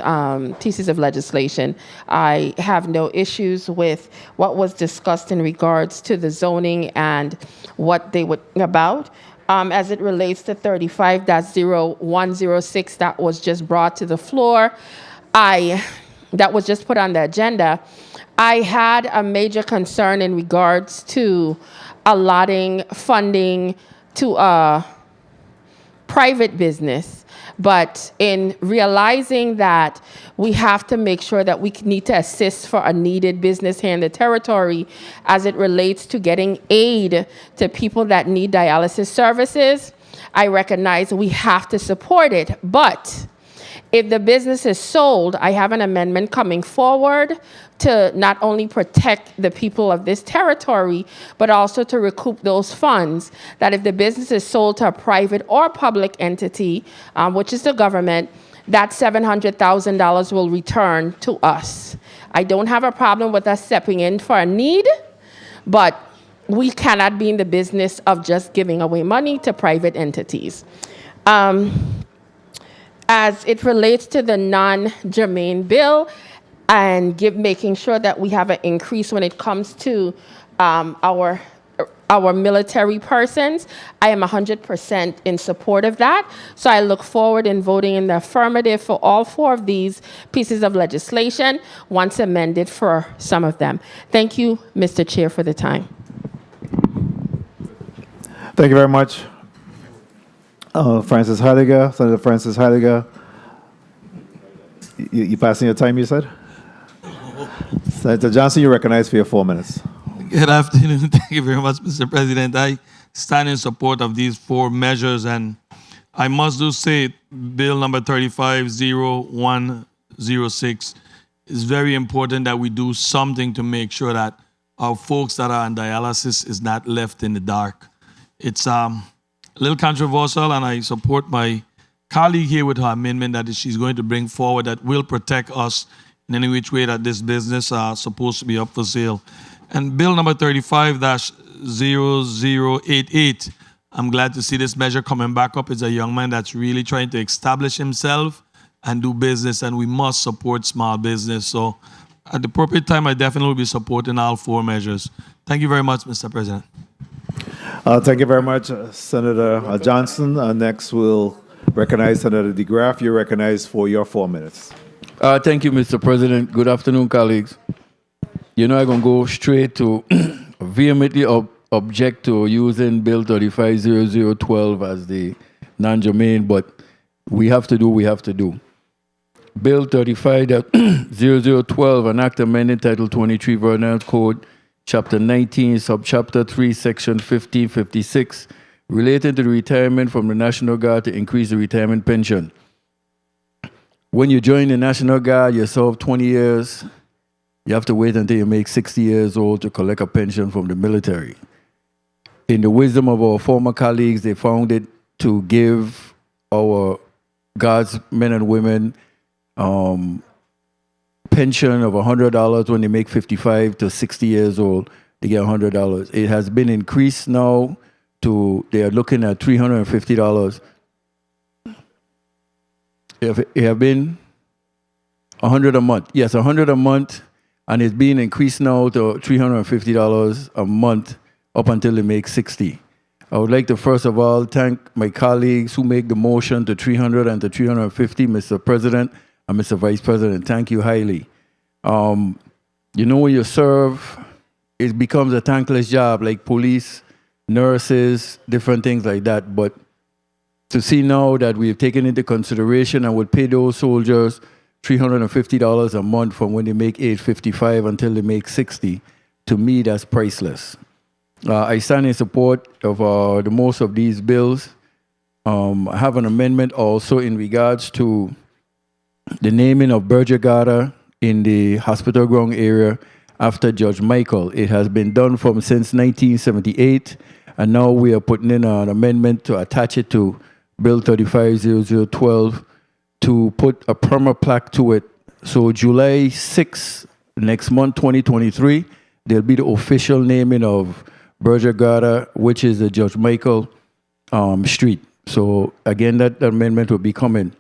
pieces of legislation. I have no issues with what was discussed in regards to the zoning and what they were about. As it relates to 35-0106 that was just brought to the floor, that was just put on the agenda, I had a major concern in regards to allotting funding to private business. But in realizing that we have to make sure that we need to assist for a needed business here in the territory as it relates to getting aid to people that need dialysis services, I recognize we have to support it. But if the business is sold, I have an amendment coming forward to not only protect the people of this territory, but also to recoup those funds, that if the business is sold to a private or public entity, which is the government, that $700,000 will return to us. I don't have a problem with us stepping in for a need, but we cannot be in the business of just giving away money to private entities. As it relates to the non-germane bill and making sure that we have an increase when it comes to our military persons, I am 100% in support of that. So I look forward in voting in the affirmative for all four of these pieces of legislation, once amended for some of them. Thank you, Mr. Chair, for the time. Thank you very much. Francis Heidegger, Senator Francis Heidegger. You passing your time, you said? Senator Johnson, you're recognized for your 4 minutes. Good afternoon. Thank you very much, Mr. President. I stand in support of these four measures, and I must do say Bill number 35-0106 is very important that we do something to make sure that our folks that are on dialysis is not left in the dark. It's a little controversial, and I support my colleague here with her amendment that she's going to bring forward that will protect us in any which way that this business is supposed to be up for sale. And Bill number 35-0088, I'm glad to see this measure coming back up. It's a young man that's really trying to establish himself and do business, and we must support small business. So at the appropriate time, I definitely will be supporting all four measures. Thank you very much, Mr. President. Thank you very much, Senator Johnson. Next, we'll recognize Senator DeGraff. You're recognized for your 4 minutes. Thank you, Mr. President. Good afternoon, colleagues. You know, I'm going to go straight to vehemently object to using Bill 35-0012 as the non-germane, but we have to do what we have to do. Bill 35-0012, an act amending Title 23 Virgin Islands Code, Chapter 19, Subchapter 3, Section 1556, relating to the retirement from the National Guard to increase the retirement pension. When you join the National Guard, you serve 20 years. You have to wait until you make 60 years old to collect a pension from the military. In the wisdom of our former colleagues, they found it to give our Guards men and women pension of $100 when they make 55 to 60 years old. They get $100. It has been increased now to, they are looking at $350. It have been $100 a month. Yes, $100 a month, and it's being increased now to $350 a month up until they make 60. I would like to first of all thank my colleagues who make the motion to 300 and to 350, Mr. President and Mr. Vice President. Thank you highly. You know, when you serve, it becomes a thankless job, like police, nurses, different things like that. But to see now that we have taken into consideration and would pay those soldiers $350 a month from when they make age 55 until they make 60, to me, that's priceless. I stand in support of the most of these bills. I have an amendment also in regards to the naming of Berger in the hospital ground area after Judge Michael. It has been done since 1978, and now we are putting in an amendment to attach it to Bill 35-0012 to put a perma plaque to it. So July 6th, next month, 2023, there'll be the official naming of Berger, which is the Judge Michael Street. So again, that amendment will be coming.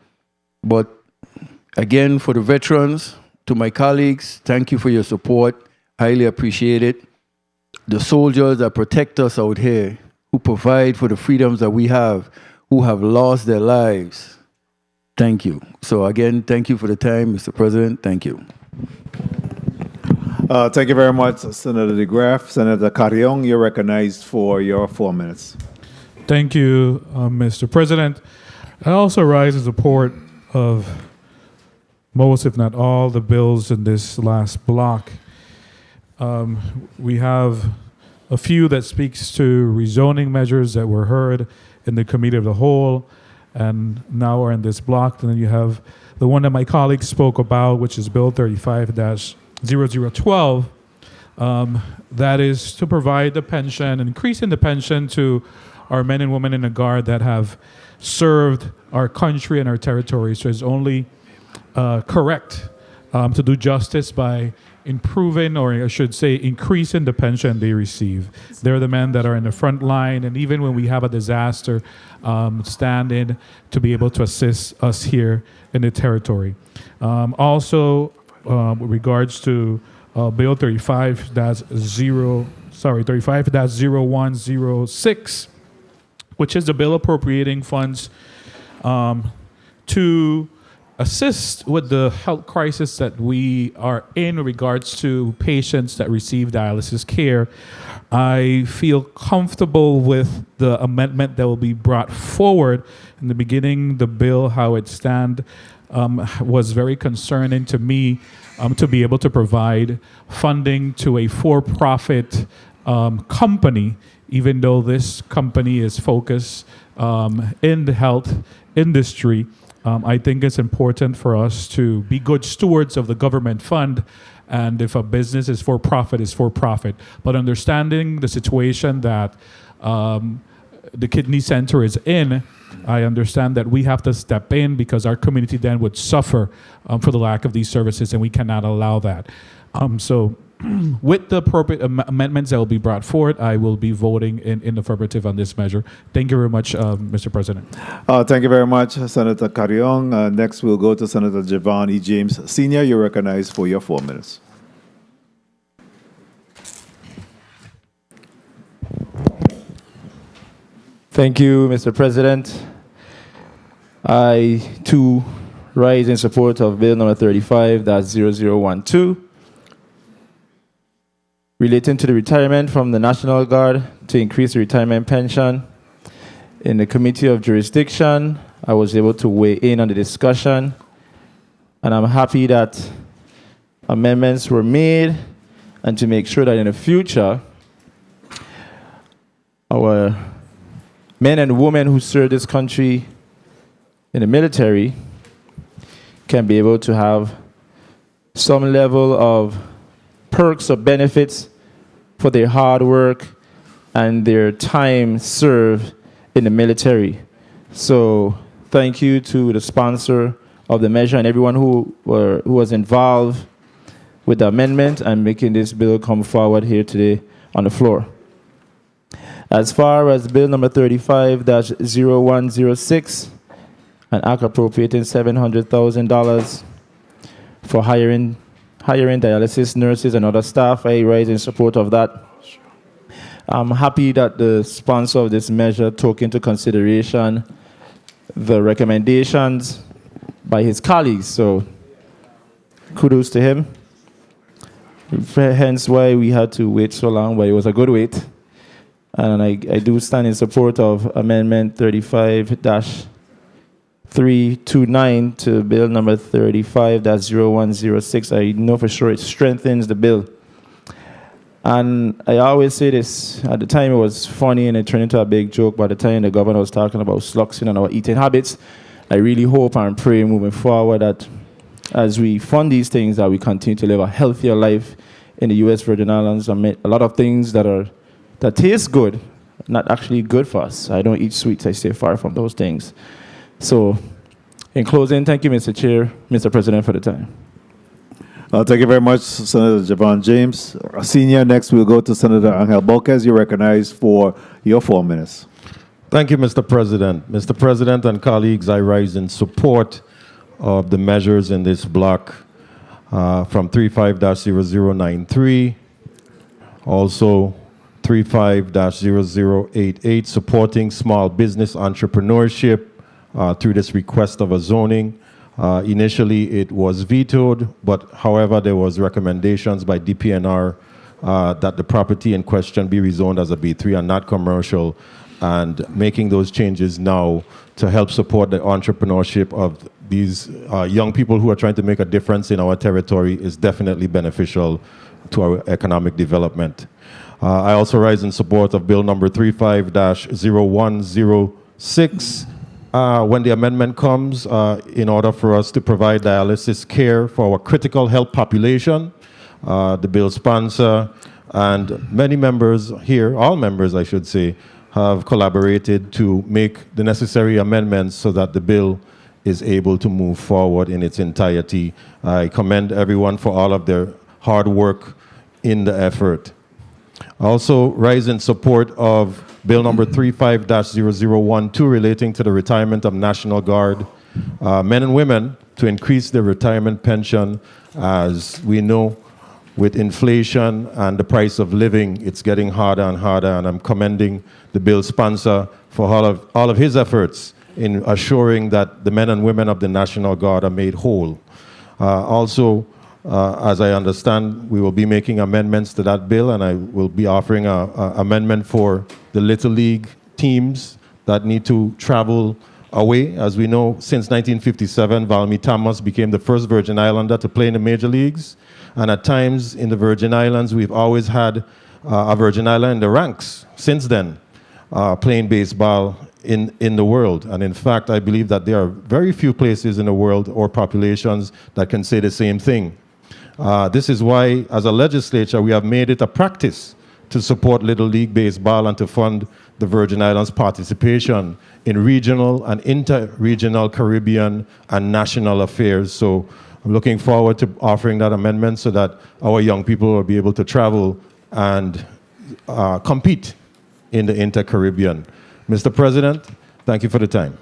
But again, for the veterans, to my colleagues, thank you for your support. Highly appreciate it. The soldiers that protect us out here, who provide for the freedoms that we have, who have lost their lives, thank you. So again, thank you for the time, Mr. President. Thank you. Thank you very much, Senator DeGraff. Senator Carrion, you're recognized for your 4 minutes. Thank you, Mr. President. I also rise in support of most, if not all, the bills in this last block. We have a few that speaks to rezoning measures that were heard in the Committee of the Whole and now are in this block. And then you have the one that my colleague spoke about, which is Bill 35-0012. That is to provide the pension, increasing the pension to our men and women in the Guard that have served our country and our territory. So it's only correct to do justice by improving, or I should say increasing the pension they receive. They're the men that are in the front line, and even when we have a disaster, stand in to be able to assist us here in the territory. Also, with regards to Bill 35-0106, which is the bill appropriating funds to assist with the health crisis that we are in regards to patients that receive dialysis care. I feel comfortable with the amendment that will be brought forward. In the beginning, the bill, how it stand, was very concerning to me, to be able to provide funding to a for-profit company, even though this company is focused in the health industry. I think it's important for us to be good stewards of the government fund, and if a business is for profit, it's for profit. But understanding the situation that the kidney center is in, I understand that we have to step in because our community then would suffer for the lack of these services, and we cannot allow that. So with the appropriate amendments that will be brought forward, I will be voting in affirmative on this measure. Thank you very much, Mr. President. Thank you very much, Senator Carrion. Next, we'll go to Senator Javon E. James Sr. You're recognized for your 4 minutes. Thank you, Mr. President. I, too, rise in support of Bill number 35-0012, relating to the retirement from the National Guard to increase the retirement pension. In the Committee of Jurisdiction, I was able to weigh in on the discussion, and I'm happy that amendments were made and to make sure that in the future, our men and women who serve this country in the military can be able to have some level of perks or benefits for their hard work and their time served in the military. So thank you to the sponsor of the measure and everyone who was involved with the amendment and making this bill come forward here today on the floor. As far as Bill number 35-0106, an act appropriating $700,000 for hiring dialysis nurses and other staff, I rise in support of that. I'm happy that the sponsor of this measure took into consideration the recommendations by his colleagues, so kudos to him. Hence why we had to wait so long, but it was a good wait. And I do stand in support of Amendment 35-329 to Bill number 35-0106. I know for sure it strengthens the bill. And I always say this, at the time it was funny and it turned into a big joke. By the time the governor was talking about sluxing and our eating habits, I really hope and pray moving forward that as we fund these things, that we continue to live a healthier life in the U.S. Virgin Islands. I mean, a lot of things that taste good, not actually good for us. I don't eat sweets. I stay far from those things. So, in closing, thank you, Mr. Chair, Mr. President, for the time. Thank you very much, Senator Javon James Sr. Next, we'll go to Senator Angel Bolquez. You're recognized for your 4 minutes. Thank you, Mr. President. Mr. President and colleagues, I rise in support of the measures in this block from 35-0093, also 35-0088, supporting small business entrepreneurship through this request of a zoning. Initially, it was vetoed, but however, there was recommendations by DPNR that the property in question be rezoned as a B3 and not commercial, and making those changes now to help support the entrepreneurship of these young people who are trying to make a difference in our territory is definitely beneficial to our economic development. I also rise in support of Bill number 35-0106. When the amendment comes, in order for us to provide dialysis care for our critical health population, the bill sponsor and many members here, all members I should say, have collaborated to make the necessary amendments so that the bill is able to move forward in its entirety. I commend everyone for all of their hard work in the effort. Also rise in support of Bill number 35-0012 relating to the retirement of National Guard men and women to increase their retirement pension. As we know, with inflation and the price of living, it's getting harder and harder, and I'm commending the bill sponsor for all of his efforts in assuring that the men and women of the National Guard are made whole. Also, as I understand, we will be making amendments to that bill, and I will be offering an amendment for the Little League teams that need to travel away. As we know, since 1957, Valmy Thomas became the first Virgin Islander to play in the major leagues. And at times in the Virgin Islands, we've always had a Virgin Island in the ranks since then, playing baseball in the world. And in fact, I believe that there are very few places in the world or populations that can say the same thing. This is why, as a legislature, we have made it a practice to support Little League Baseball and to fund the Virgin Islands' participation in regional and inter-regional Caribbean and national affairs. So I'm looking forward to offering that amendment so that our young people will be able to travel and compete in the inter-Caribbean. Mr. President, thank you for the time.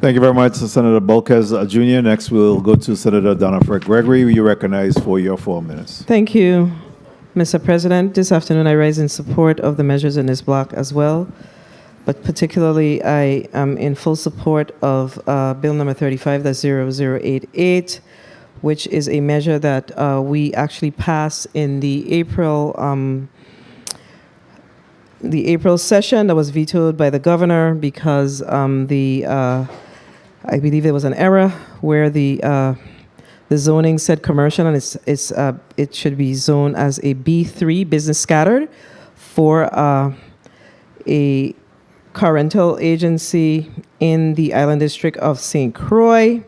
Thank you very much, Senator Bolquez Jr. Next, we'll go to Senator Donna Gregory. You recognize for your 4 minutes. Thank you, Mr. President. This afternoon, I rise in support of the measures in this block as well, but particularly I am in full support of Bill number 35-0088, which is a measure that we actually passed in the April session that was vetoed by the governor because I believe there was an error where the zoning said commercial, and it should be zoned as a B3, business scattered, for a car-rental agency in the Island District of St. Croix.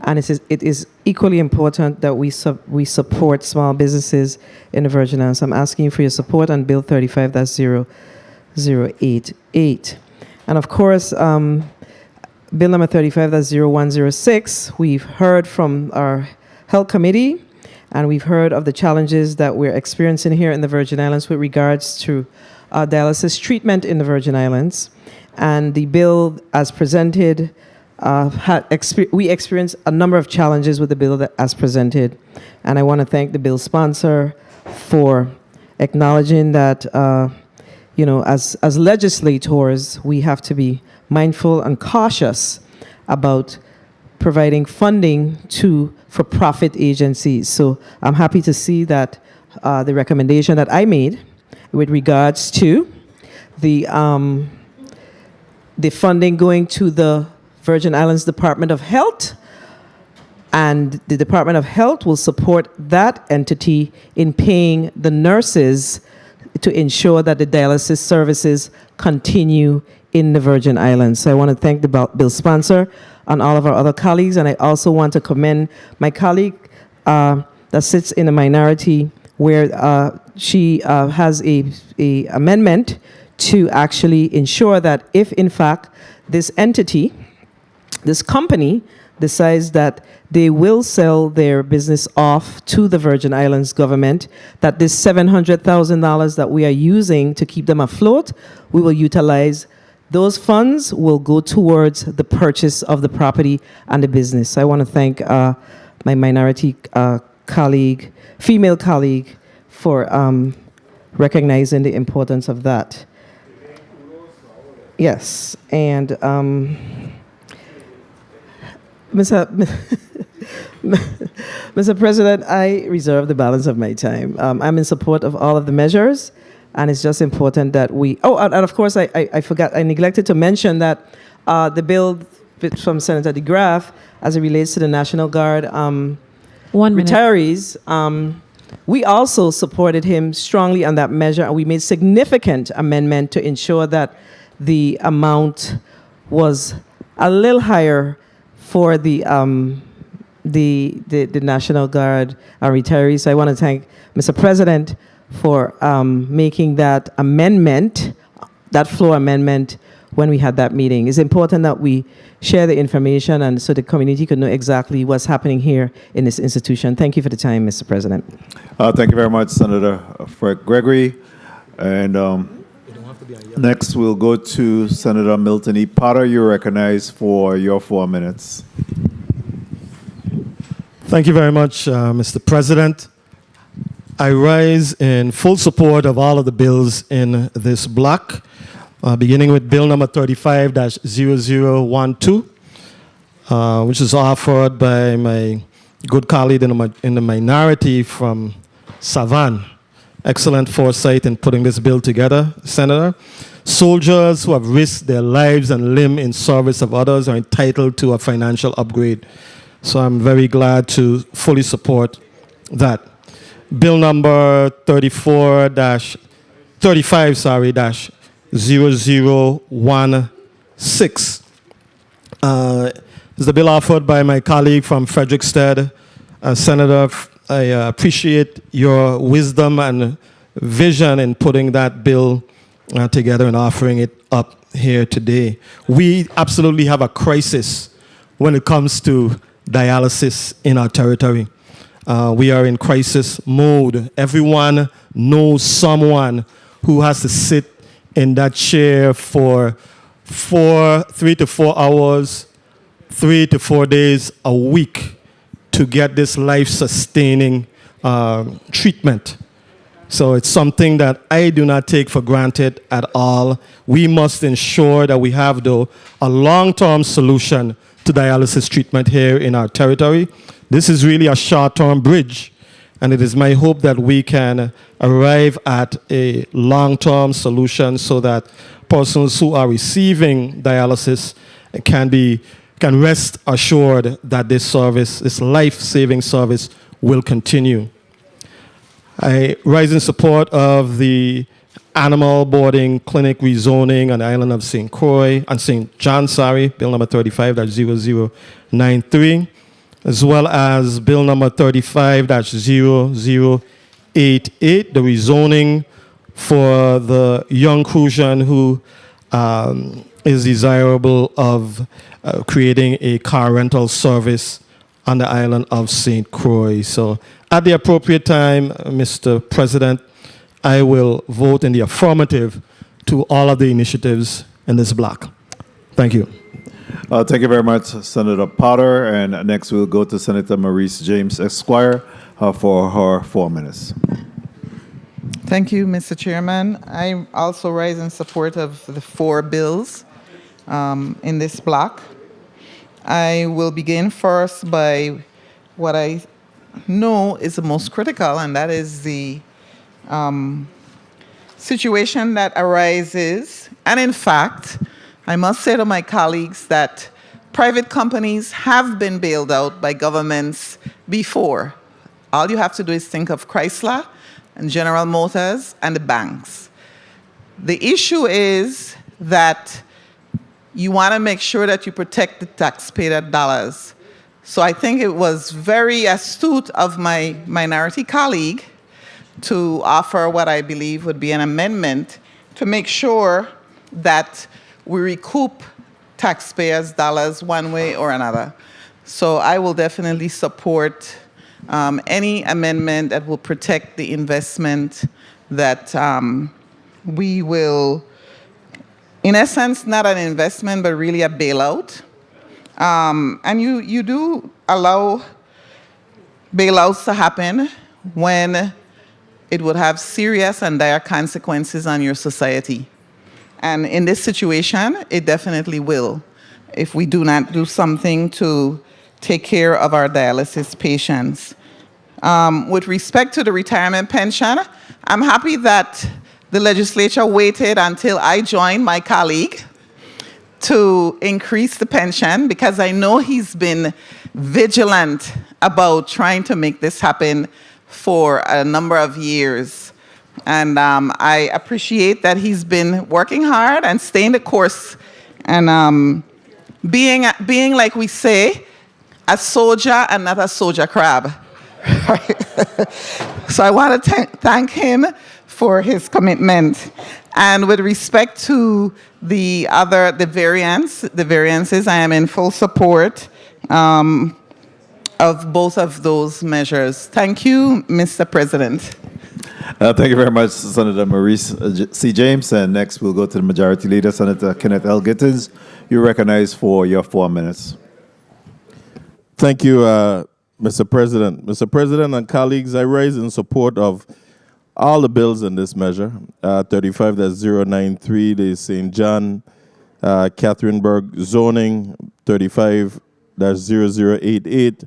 And it is equally important that we support small businesses in the Virgin Islands. So I'm asking for your support on Bill 35-0088. And of course, Bill number 35-0106, we've heard from our Health Committee, and we've heard of the challenges that we're experiencing here in the Virgin Islands with regards to dialysis treatment in the Virgin Islands. And the bill as presented, we experienced a number of challenges with the bill as presented. And I want to thank the bill sponsor for acknowledging that, as legislators, we have to be mindful and cautious about providing funding to for-profit agencies. So I'm happy to see that the recommendation that I made with regards to the funding going to the Virgin Islands Department of Health, and the Department of Health will support that entity in paying the nurses to ensure that the dialysis services continue in the Virgin Islands. So I want to thank the bill sponsor and all of our other colleagues, and I also want to commend my colleague that sits in the minority, where she has a amendment to actually ensure that if in fact this entity, this company, decides that they will sell their business off to the Virgin Islands government, that this $700,000 that we are using to keep them afloat, we will utilize those funds will go towards the purchase of the property and the business. So I want to thank my minority colleague, female colleague, for recognizing the importance of that. Yes, and Mr. President, I reserve the balance of my time. I'm in support of all of the measures, and it's just important that we. Oh, and of course, I forgot. I neglected to mention that the bill from Senator DeGraff, as it relates to the National Guard retirees, we also supported him strongly on that measure, and we made significant amendment to ensure that the amount was a little higher for the National Guard retirees. So I want to thank Mr. President for making that amendment, that floor amendment, when we had that meeting. It's important that we share the information and so the community could know exactly what's happening here in this institution. Thank you for the time, Mr. President. Thank you very much, Senator Fred Gregory. And next, we'll go to Senator Milton E. Potter. You're recognized for your 4 minutes. Thank you very much, Mr. President. I rise in full support of all of the bills in this block, beginning with Bill number 35-0012, which is offered by my good colleague in the minority from Savan. Excellent foresight in putting this bill together, Senator. Soldiers who have risked their lives and limb in service of others are entitled to a financial upgrade. So I'm very glad to fully support that. Bill number 35-0016 is the bill offered by my colleague from Frederickstead. Senator, I appreciate your wisdom and vision in putting that bill together and offering it up here today. We absolutely have a crisis when it comes to dialysis in our territory. We are in crisis mode. Everyone knows someone who has to sit in that chair for 3 to 4 hours, 3 to 4 days a week to get this life-sustaining treatment. So it's something that I do not take for granted at all. We must ensure that we have, though, a long-term solution to dialysis treatment here in our territory. This is really a short-term bridge, and it is my hope that we can arrive at a long-term solution so that persons who are receiving dialysis can rest assured that this service, this life-saving service, will continue. I rise in support of the animal boarding clinic rezoning on the island of St. Croix and St. John, Bill number 35-0093, as well as Bill number 35-0088, the rezoning for the young Crucian who is desirable of creating a car rental service on the island of St. Croix. So at the appropriate time, Mr. President, I will vote in the affirmative to all of the initiatives in this block. Thank you. Thank you very much, Senator Potter. And next we'll go to Senator Maurice James Esquire for her 4 minutes. Thank you, Mr. Chairman. I also rise in support of the 4 bills in this block. I will begin first by what I know is the most critical, and that is the situation that arises. And in fact, I must say to my colleagues that private companies have been bailed out by governments before. All you have to do is think of Chrysler and General Motors and the banks. The issue is that you want to make sure that you protect the taxpayer dollars. So I think it was very astute of my minority colleague to offer what I believe would be an amendment to make sure that we recoup taxpayers' dollars one way or another. So I will definitely support any amendment that will protect the investment that we will in essence, not an investment, but really a bailout. And you do allow bailouts to happen when it would have serious and dire consequences on your society. And in this situation, it definitely will, if we do not do something to take care of our dialysis patients. With respect to the retirement pension, I'm happy that the legislature waited until I joined my colleague to increase the pension, because I know he's been vigilant about trying to make this happen for a number of years. And I appreciate that he's been working hard and staying the course and being, like we say, a soldier and not a soldier crab. So I want to thank him for his commitment. And with respect to the variances, I am in full support of both of those measures. Thank you, Mr. President. Thank you very much, Senator Maurice C. James. And next we'll go to the Majority Leader, Senator Kenneth L. Gittins. You're recognized for your 4 minutes. Thank you, Mr. President. Mr. President and colleagues, I rise in support of all the bills in this measure. 35-093, the St. John, Catherineburg zoning, 35-0088,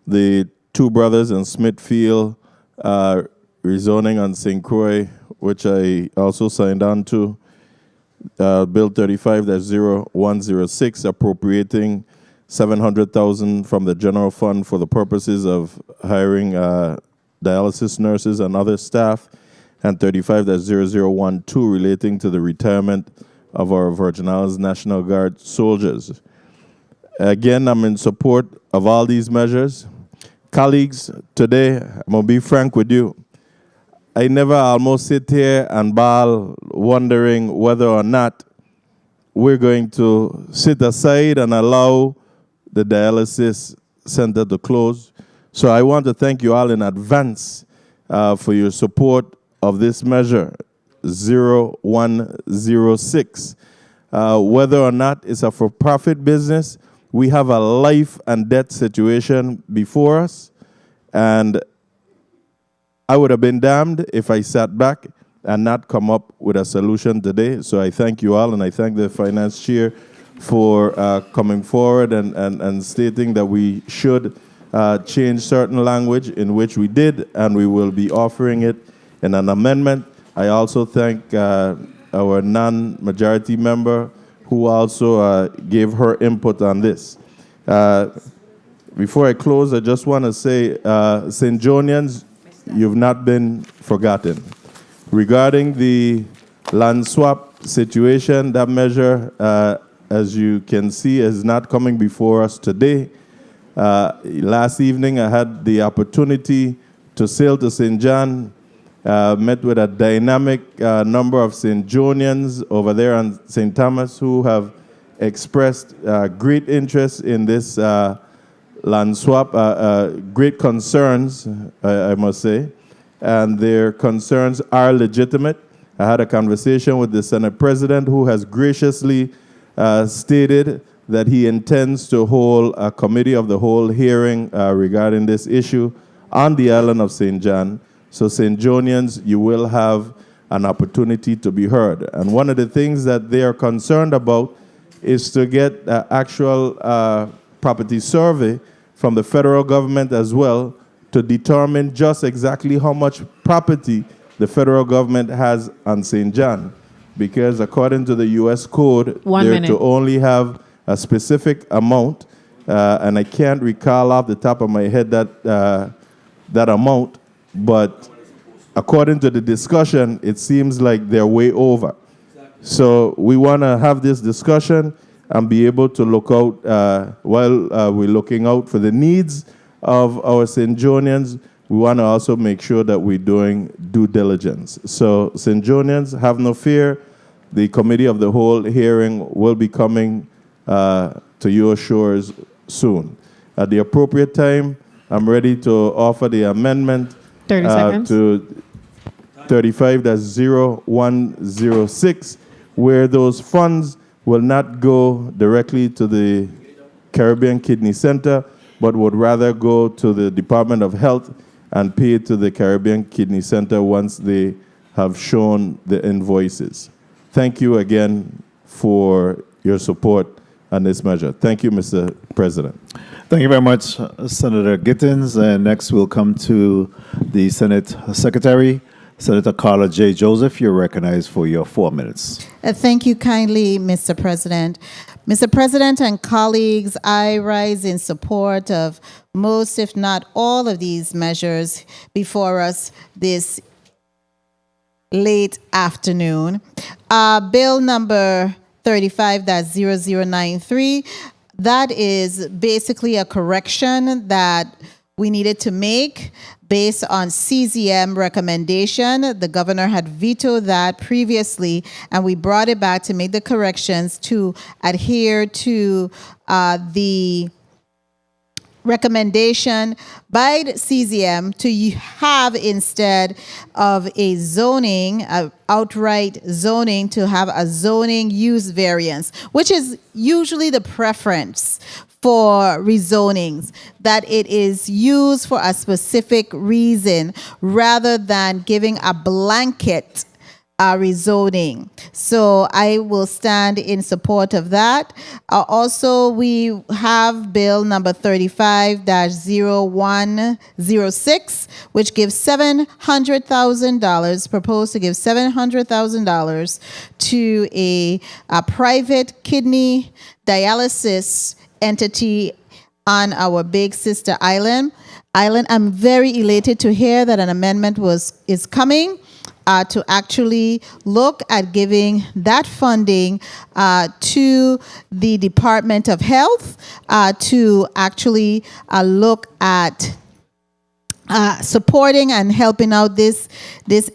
the Two Brothers and Smithfield rezoning on St. Croix, which I also signed on to. Bill 35-0106, appropriating $700,000 from the general fund for the purposes of hiring dialysis nurses and other staff, and 35-0012 relating to the retirement of our Virgin Islands National Guard soldiers. Again, I'm in support of all these measures. Colleagues, today, I'm going to be frank with you. I never almost sit here and bawl wondering whether or not we're going to sit aside and allow the dialysis center to close. So I want to thank you all in advance for your support of this measure, 0106. Whether or not it's a for-profit business, we have a life and death situation before us, and I would have been damned if I sat back and not come up with a solution today. So I thank you all, and I thank the finance chair for coming forward and stating that we should change certain language, in which we did, and we will be offering it in an amendment. I also thank our non-majority member who also gave her input on this. Before I close, I just want to say, St. Johnians, you've not been forgotten. Regarding the land swap situation, that measure, as you can see, is not coming before us today. Last evening, I had the opportunity to sail to St. John, met with a dynamic number of St. Johnians over there on St. Thomas who have expressed great interest in this land swap, great concerns, I must say, and their concerns are legitimate. I had a conversation with the Senate President, who has graciously stated that he intends to hold a committee of the whole hearing regarding this issue on the island of St. John. So St. Johnians, you will have an opportunity to be heard. And one of the things that they are concerned about is to get actual property survey from the federal government as well, to determine just exactly how much property the federal government has on St. John. Because according to the U.S. Code, they're to only have a specific amount, and I can't recall off the top of my head that amount, but according to the discussion, it seems like they're way over. So we want to have this discussion and be able to look out, while we're looking out for the needs of our St. Johnians, we want to also make sure that we're doing due diligence. So St. Johnians, have no fear. The committee of the whole hearing will be coming to your shores soon. At the appropriate time, I'm ready to offer the amendment 30 seconds. to 35-0106, where those funds will not go directly to the Caribbean Kidney Center, but would rather go to the Department of Health and pay to the Caribbean Kidney Center once they have shown the invoices. Thank you again for your support on this measure. Thank you, Mr. President. Thank you very much, Senator Gittins. And next we'll come to the Senate Secretary, Senator Carla J. Joseph. You're recognized for your 4 minutes. Thank you kindly, Mr. President. Mr. President and colleagues, I rise in support of most, if not all, of these measures before us this late afternoon. Bill number 35-0093, that is basically a correction that we needed to make based on CZM recommendation. The governor had vetoed that previously, and we brought it back to make the corrections to adhere to the recommendation by the CZM to have, instead of a zoning, outright zoning, to have a zoning use variance, which is usually the preference for rezonings, that it is used for a specific reason rather than giving a blanket rezoning. So I will stand in support of that. Also, we have bill number 35-0106, which gives $700,000, proposed to give $700,000 to a private kidney dialysis entity on our big sister island. I'm very elated to hear that an amendment is coming to actually look at giving that funding to the Department of Health to actually look at supporting and helping out this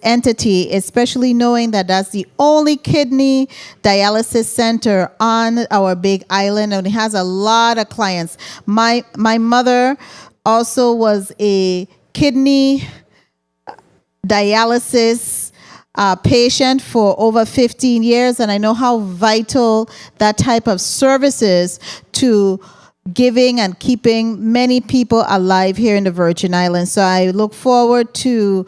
entity, especially knowing that that's the only kidney dialysis center on our big island, and it has a lot of clients. My mother also was a kidney dialysis patient for over 15 years, and I know how vital that type of services to giving and keeping many people alive here in the Virgin Islands. So I look forward to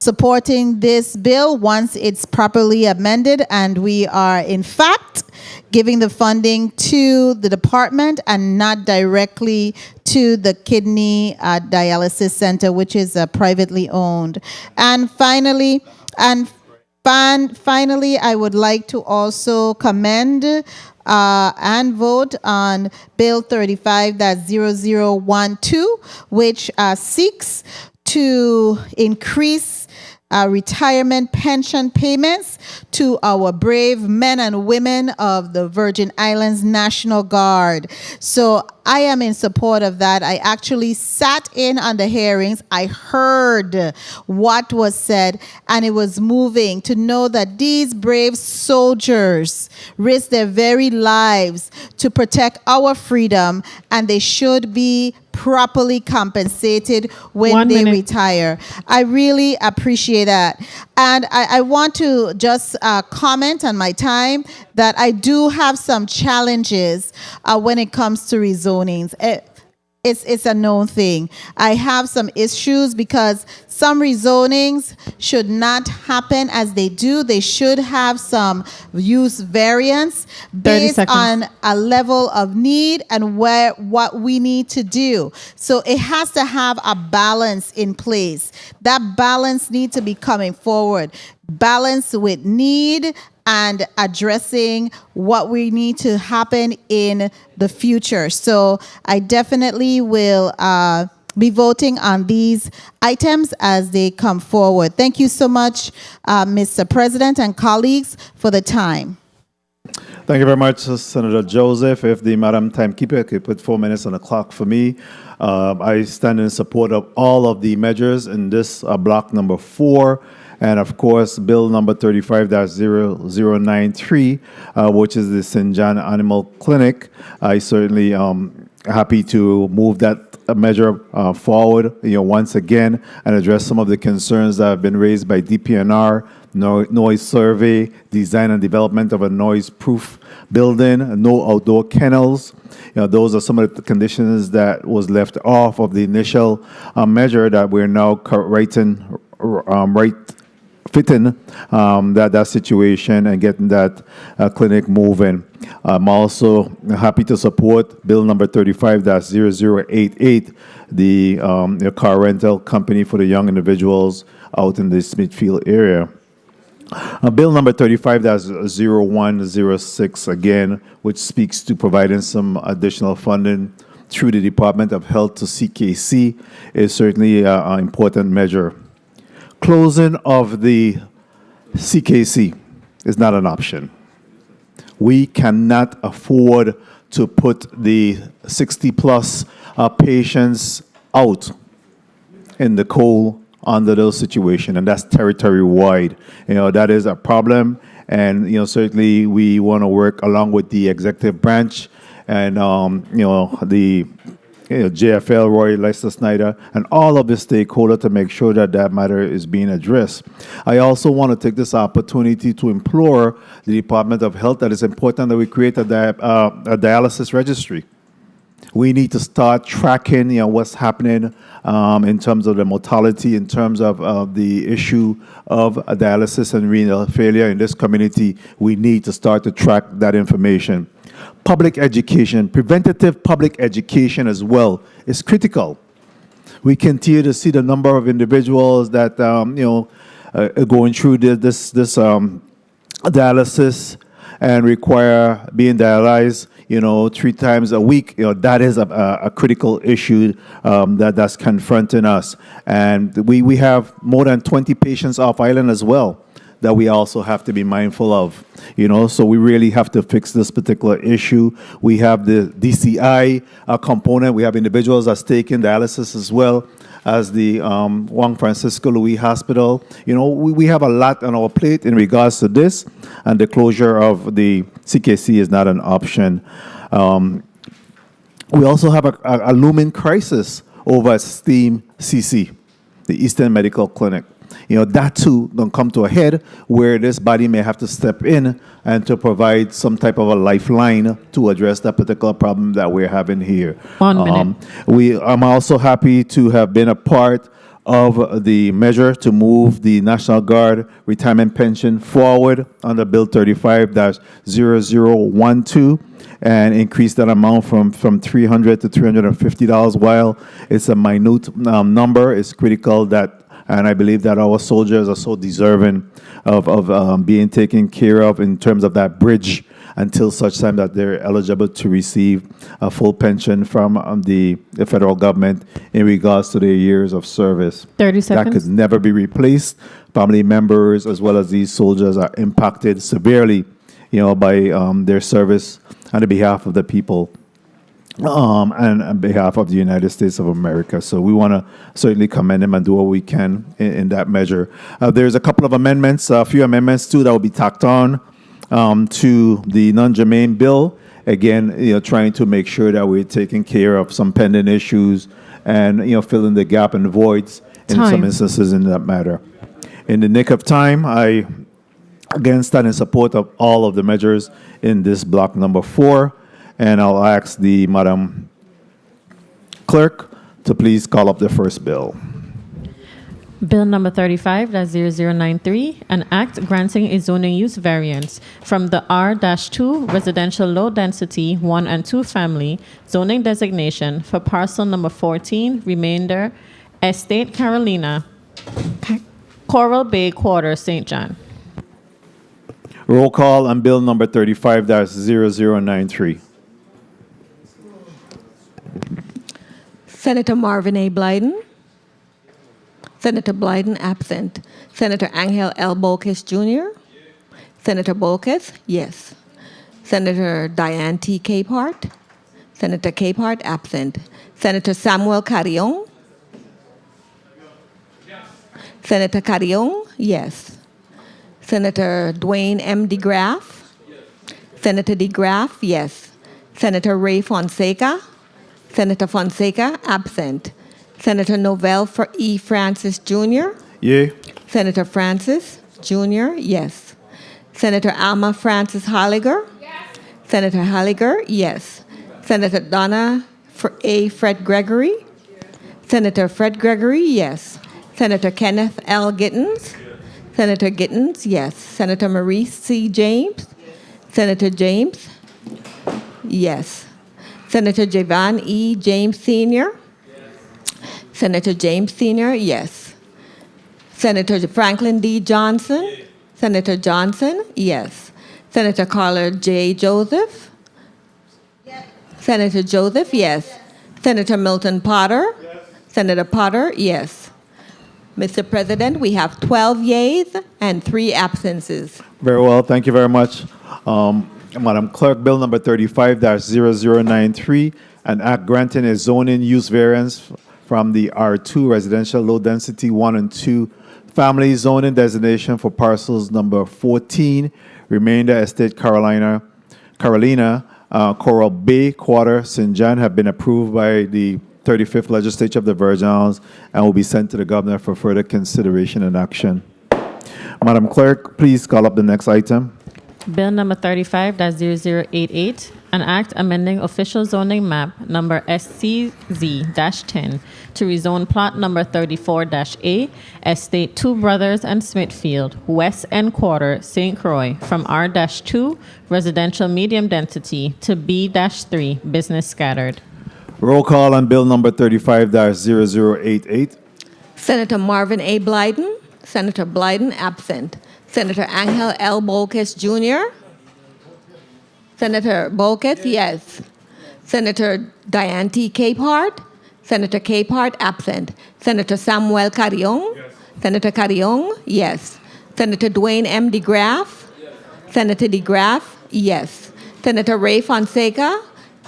supporting this bill once it's properly amended, and we are in fact giving the funding to the department and not directly to the kidney dialysis center, which is privately owned. And finally, I would like to also commend and vote on Bill 35-0012, which seeks to increase retirement pension payments to our brave men and women of the Virgin Islands National Guard. So I am in support of that. I actually sat in on the hearings. I heard what was said, and it was moving to know that these brave soldiers risk their very lives to protect our freedom, and they should be properly compensated when they retire. I really appreciate that. And I want to just comment on my time that I do have some challenges when it comes to rezonings. It's a known thing. I have some issues because some rezonings should not happen as they do. They should have some use variance based on a level of need and what we need to do. So it has to have a balance in place. That balance needs to be coming forward. Balance with need and addressing what we need to happen in the future. So I definitely will be voting on these items as they come forward. Thank you so much, Mr. President and colleagues, for the time. Thank you very much, Senator Joseph. If the Madam Timekeeper could put 4 minutes on the clock for me. I stand in support of all of the measures in this block number 4. And of course, bill number 35-0093, which is the St. John Animal Clinic. I certainly happy to move that measure forward, once again, and address some of the concerns that have been raised by DPNR, noise survey, design and development of a noise-proof building, no outdoor kennels. Those are some of the conditions that was left off of the initial measure that we're now fitting that situation and getting that clinic moving. I'm also happy to support Bill number 35-0088, the car rental company for the young individuals out in the Smithfield area. Bill number 35-0106, again, which speaks to providing some additional funding through the Department of Health to CKC, is certainly an important measure. Closing of the CKC is not an option. We cannot afford to put the 60-plus patients out in the cold under those situations, and that's territory-wide. That is a problem, and certainly we want to work along with the executive branch and the JFL, Roy Leicester Snyder, and all of the stakeholders to make sure that that matter is being addressed. I also want to take this opportunity to implore the Department of Health that it's important that we create a dialysis registry. We need to start tracking, what's happening in terms of the mortality, in terms of the issue of dialysis and renal failure in this community. We need to start to track that information. Public education, preventative public education as well is critical. We continue to see the number of individuals that are going through this dialysis and require being dialyzed 3 times a week. That is a critical issue that's confronting us. And we have more than 20 patients off island as well that we also have to be mindful of. So we really have to fix this particular issue. We have the DCI component. We have individuals that's taking dialysis as well as the Juan Francisco Louis Hospital. We have a lot on our plate in regards to this, and the closure of the CKC is not an option. We also have a looming crisis over STEAM CC, the Eastern Medical Clinic. That too going to come to a head where this body may have to step in and to provide some type of a lifeline to address that particular problem that we're having here. 1 minute. I'm also happy to have been a part of the measure to move the National Guard retirement pension forward under Bill 35-0012 and increase that amount from $300 to $350. While it's a minute number, it's critical that, and I believe that our soldiers are so deserving of being taken care of in terms of that bridge until such time that they're eligible to receive a full pension from the federal government in regards to their years of service. 30 seconds. That could never be replaced. Family members as well as these soldiers are impacted severely, by their service on the behalf of the people. And on behalf of the United States of America. So we want to certainly commend them and do what we can in that measure. There's a couple of amendments, a few amendments too that will be tacked on to the non-germane bill. Again, trying to make sure that we're taking care of some pending issues and, filling the gap and voids in some instances in that matter. In the nick of time, I again stand in support of all of the measures in this block number 4. And I'll ask the Madam Clerk to please call up the first bill. Bill number 35-0093, an act granting a zoning use variance from the R-2 residential low density 1 and 2 family zoning designation for parcel number 14, remainder, Estate Carolina, Coral Bay Quarter, St. John. Roll call on bill number 35-0093. Senator Marvin A. Blyden. Senator Blyden absent. Senator Angel L. Bolkes Jr. Senator Bolkes, yes. Senator Diane T. Capehart. Senator Capehart absent. Senator Samuel Carrion. Senator Carrion, yes. Senator Dwayne M. DeGraff. Senator DeGraff, yes. Senator Ray Fonseca. Senator Fonseca, absent. Senator Novell for E. Francis Jr. Yay. Senator Francis Jr., yes. Senator Alma Francis Holliger? Yes. Senator Holliger, yes. Senator Donna A. Fred Gregory? Senator Fred Gregory, yes. Senator Kenneth L. Gittens? Senator Gittens, yes. Senator Maurice C. James? Senator James? Yes. Senator Javon E. James Sr.? Senator James Sr., yes. Senator Franklin D. Johnson? Senator Johnson, yes. Senator Carla J. Joseph? Senator Joseph, yes. Senator Milton Potter? Senator Potter, yes. Mr. President, we have 12 yeas and 3 absences. Very well. Thank you very much. Madam Clerk, Bill number 35-0093, an act granting a zoning use variance from the R2 residential low density 1 and 2 family zoning designation for parcels number 14, Remainder Estate Carolina, Coral Bay Quarter, St. John, have been approved by the 35th Legislature of the Virgin Islands and will be sent to the Governor for further consideration and action. Madam Clerk, please call up the next item. Bill number 35-0088, an act amending official zoning map number SCZ-10 to rezone plot number 34-A, Estate Two Brothers and Smithfield, West End Quarter, St. Croix, from R-2, residential medium density, to B-3, business scattered. Roll call on Bill number 35-0088. Senator Marvin A. Blyden? Senator Blyden, absent. Senator Angel L. Bolkes Jr.? Senator Bolkes, yes. Senator Diane T. Capehart? Senator Capehart, absent. Senator Samuel Carrion? Yes. Senator Carrion, yes. Senator Dwayne M. DeGraff? Yes. Senator DeGraff, yes. Senator Ray Fonseca?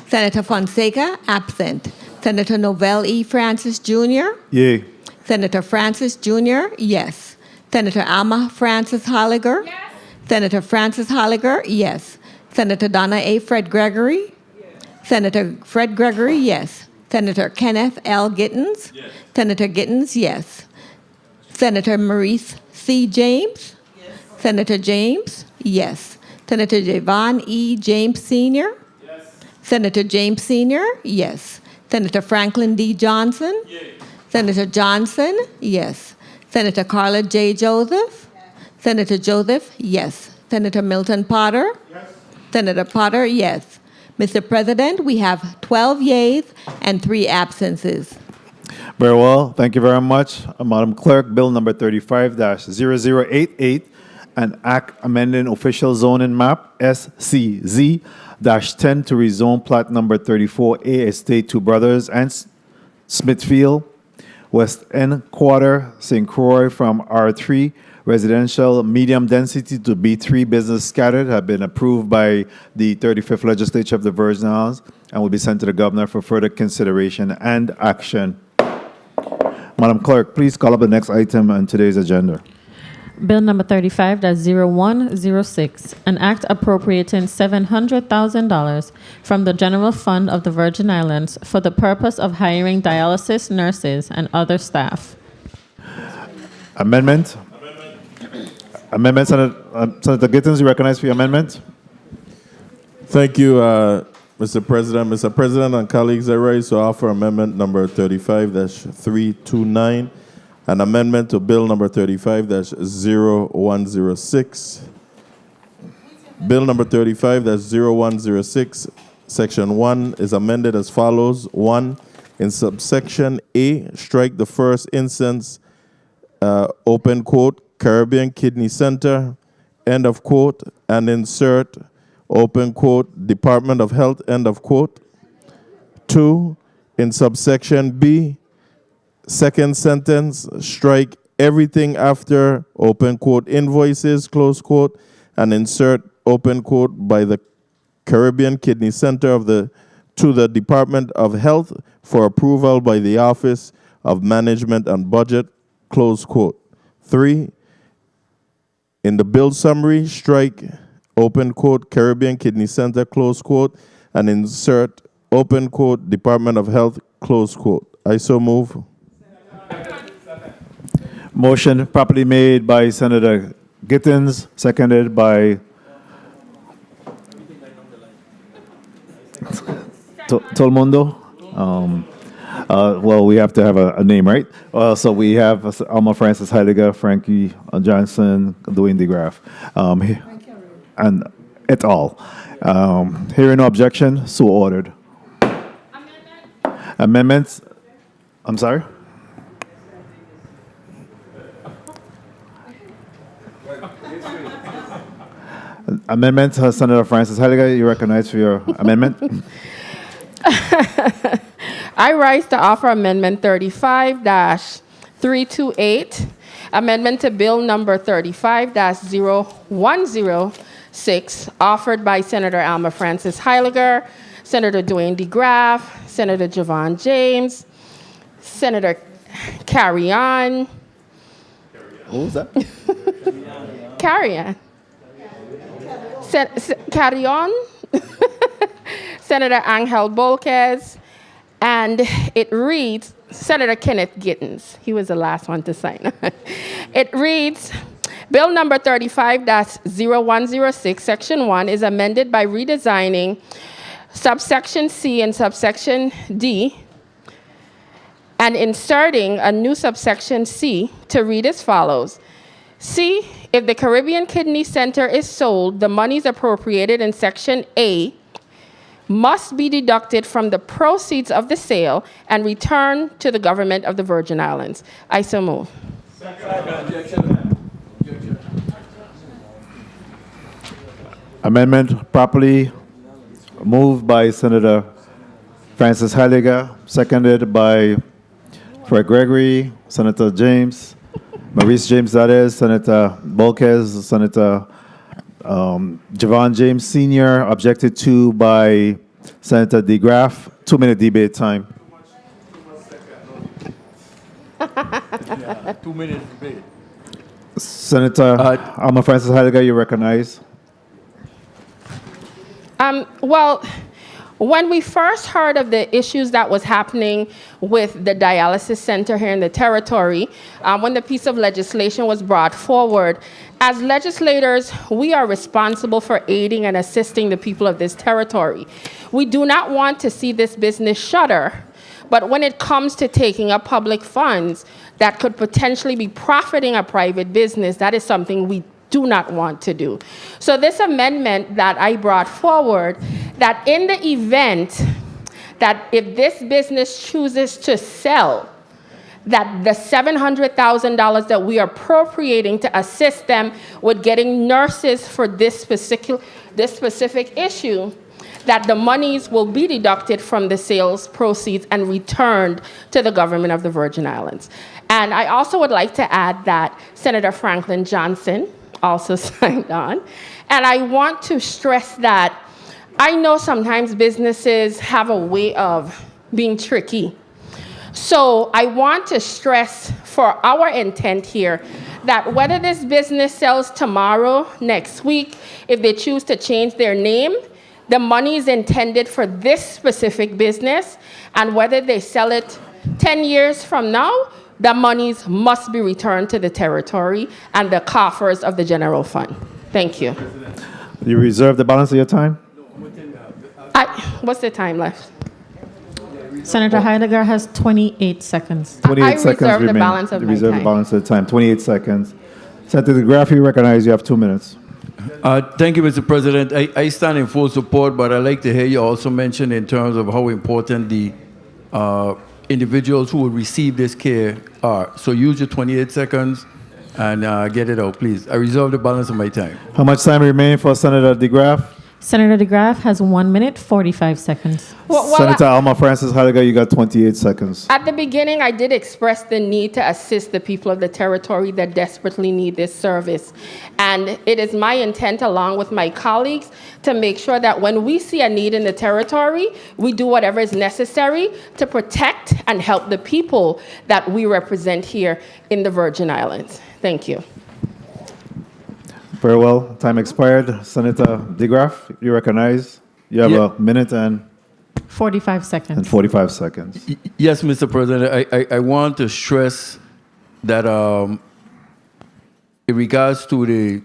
Senator Fonseca, absent. Senator Novell E. Francis Jr.? Yay. Senator Francis Jr., yes. Senator Alma Francis Holliger? Yes. Senator Francis Holliger, yes. Senator Donna A. Fred Gregory? Yes. Senator Fred Gregory, yes. Senator Kenneth L. Gittens? Yes. Senator Gittens, yes. Senator Maurice C. James? Yes. Senator James, yes. Senator Javon E. James Sr.? Yes. Senator James Sr., yes. Senator Franklin D. Johnson? Yes. Senator Johnson, yes. Senator Carla J. Joseph? Yes. Senator Joseph, yes. Senator Milton Potter? Yes. Senator Potter, yes. Mr. President, we have 12 yeas and 3 absences. Very well. Thank you very much. Madam Clerk, Bill number 35-0088, an act amending official zoning map SCZ-10 to rezone plot number 34A, Estate Two Brothers and Smithfield, West End Quarter, St. Croix, from R3 residential medium density to B3 business scattered, have been approved by the 35th Legislature of the Virgin Islands and will be sent to the Governor for further consideration and action. Madam Clerk, please call up the next item on today's agenda. Bill number 35-0106, an act appropriating $700,000 from the General Fund of the Virgin Islands for the purpose of hiring dialysis nurses and other staff. Amendment. Amendment, Senator Gittens, you recognize for your amendment? Thank you, Mr. President. Mr. President and colleagues, I rise to offer amendment number 35-329, an amendment to Bill number 35-0106. Bill number 35-0106, Section 1 is amended as follows. 1. In subsection A, strike the first instance, open quote, Caribbean Kidney Center, end of quote, and insert, open quote, Department of Health, end of quote. 2. In subsection B, second sentence, strike everything after, open quote, invoices, close quote, and insert, open quote, by the Caribbean Kidney Center to the Department of Health for approval by the Office of Management and Budget, close quote. 3. In the bill summary, strike, open quote, Caribbean Kidney Center, close quote, and insert, open quote, Department of Health, close quote. I so move. Motion properly made by Senator Gittins, seconded by Tolmondo. Well, we have to have a name, right? So we have Alma Francis Heidegger, Frankie Johnson, Dwayne DeGraff, and et al. Hearing no objection, so ordered. Amendments. I'm sorry? Amendment, Senator Francis Heidegger, you recognize for your amendment. I rise to offer Amendment 35-328, amendment to Bill number 35-0106, offered by Senator Alma Francis Heidegger, Senator Dwayne DeGraff, Senator Javon James, Senator Carry On. Who was that? Carry On. Carry On. Senator Angel Bolquez, and it reads, Senator Kenneth Gittins, he was the last one to sign. It reads, Bill number 35-0106, Section 1 is amended by redesigning subsection C and subsection D and inserting a new subsection C to read as follows. C, if the Caribbean Kidney Center is sold, the monies appropriated in Section A must be deducted from the proceeds of the sale and returned to the government of the Virgin Islands. I so move. Amendment properly moved by Senator Francis Heidegger, seconded by Fred Gregory, Senator James, Maurice James, that is, Senator Bolquez, Senator Javon James Sr., objected to by Senator DeGraff. 2-minute debate time. 2 minutes debate. Senator Alma Francis Heidegger, you recognize. Well, when we first heard of the issues that was happening with the dialysis center here in the territory, when the piece of legislation was brought forward, as legislators, we are responsible for aiding and assisting the people of this territory. We do not want to see this business shutter, but when it comes to taking up public funds that could potentially be profiting a private business, that is something we do not want to do. So this amendment that I brought forward, that in the event that if this business chooses to sell, that the $700,000 that we are appropriating to assist them with getting nurses for this specific issue, that the monies will be deducted from the sales proceeds and returned to the government of the Virgin Islands. And I also would like to add that Senator Franklin Johnson also signed on. And I want to stress that I know sometimes businesses have a way of being tricky. So I want to stress for our intent here that whether this business sells tomorrow, next week, if they choose to change their name, the money is intended for this specific business, and whether they sell it 10 years from now, the monies must be returned to the territory and the coffers of the general fund. Thank you. You reserve the balance of your time? What's the time left? Senator Heidegger has 28 seconds. 28 seconds reserve remain. the balance of You my reserve time. the balance of the time. 28 seconds. Senator DeGraff, you recognize you have 2 minutes. Thank you, Mr. President. I stand in full support, but I'd like to hear you also mention in terms of how important the individuals who will receive this care are. So use your 28 seconds and get it out, please. I reserve the balance of my time. How much time remains for Senator DeGraff? Senator DeGraff has 1 minute, 45 seconds. Senator Alma Francis Heidegger, you got 28 seconds. At the beginning, I did express the need to assist the people of the territory that desperately need this service. And it is my intent, along with my colleagues, to make sure that when we see a need in the territory, we do whatever is necessary to protect and help the people that we represent here in the Virgin Islands. Thank you. Very well. Time expired. Senator DeGraff, you recognize. You have a minute and 45 and seconds. 45 seconds. Yes, Mr. President, I want to stress that in regards to the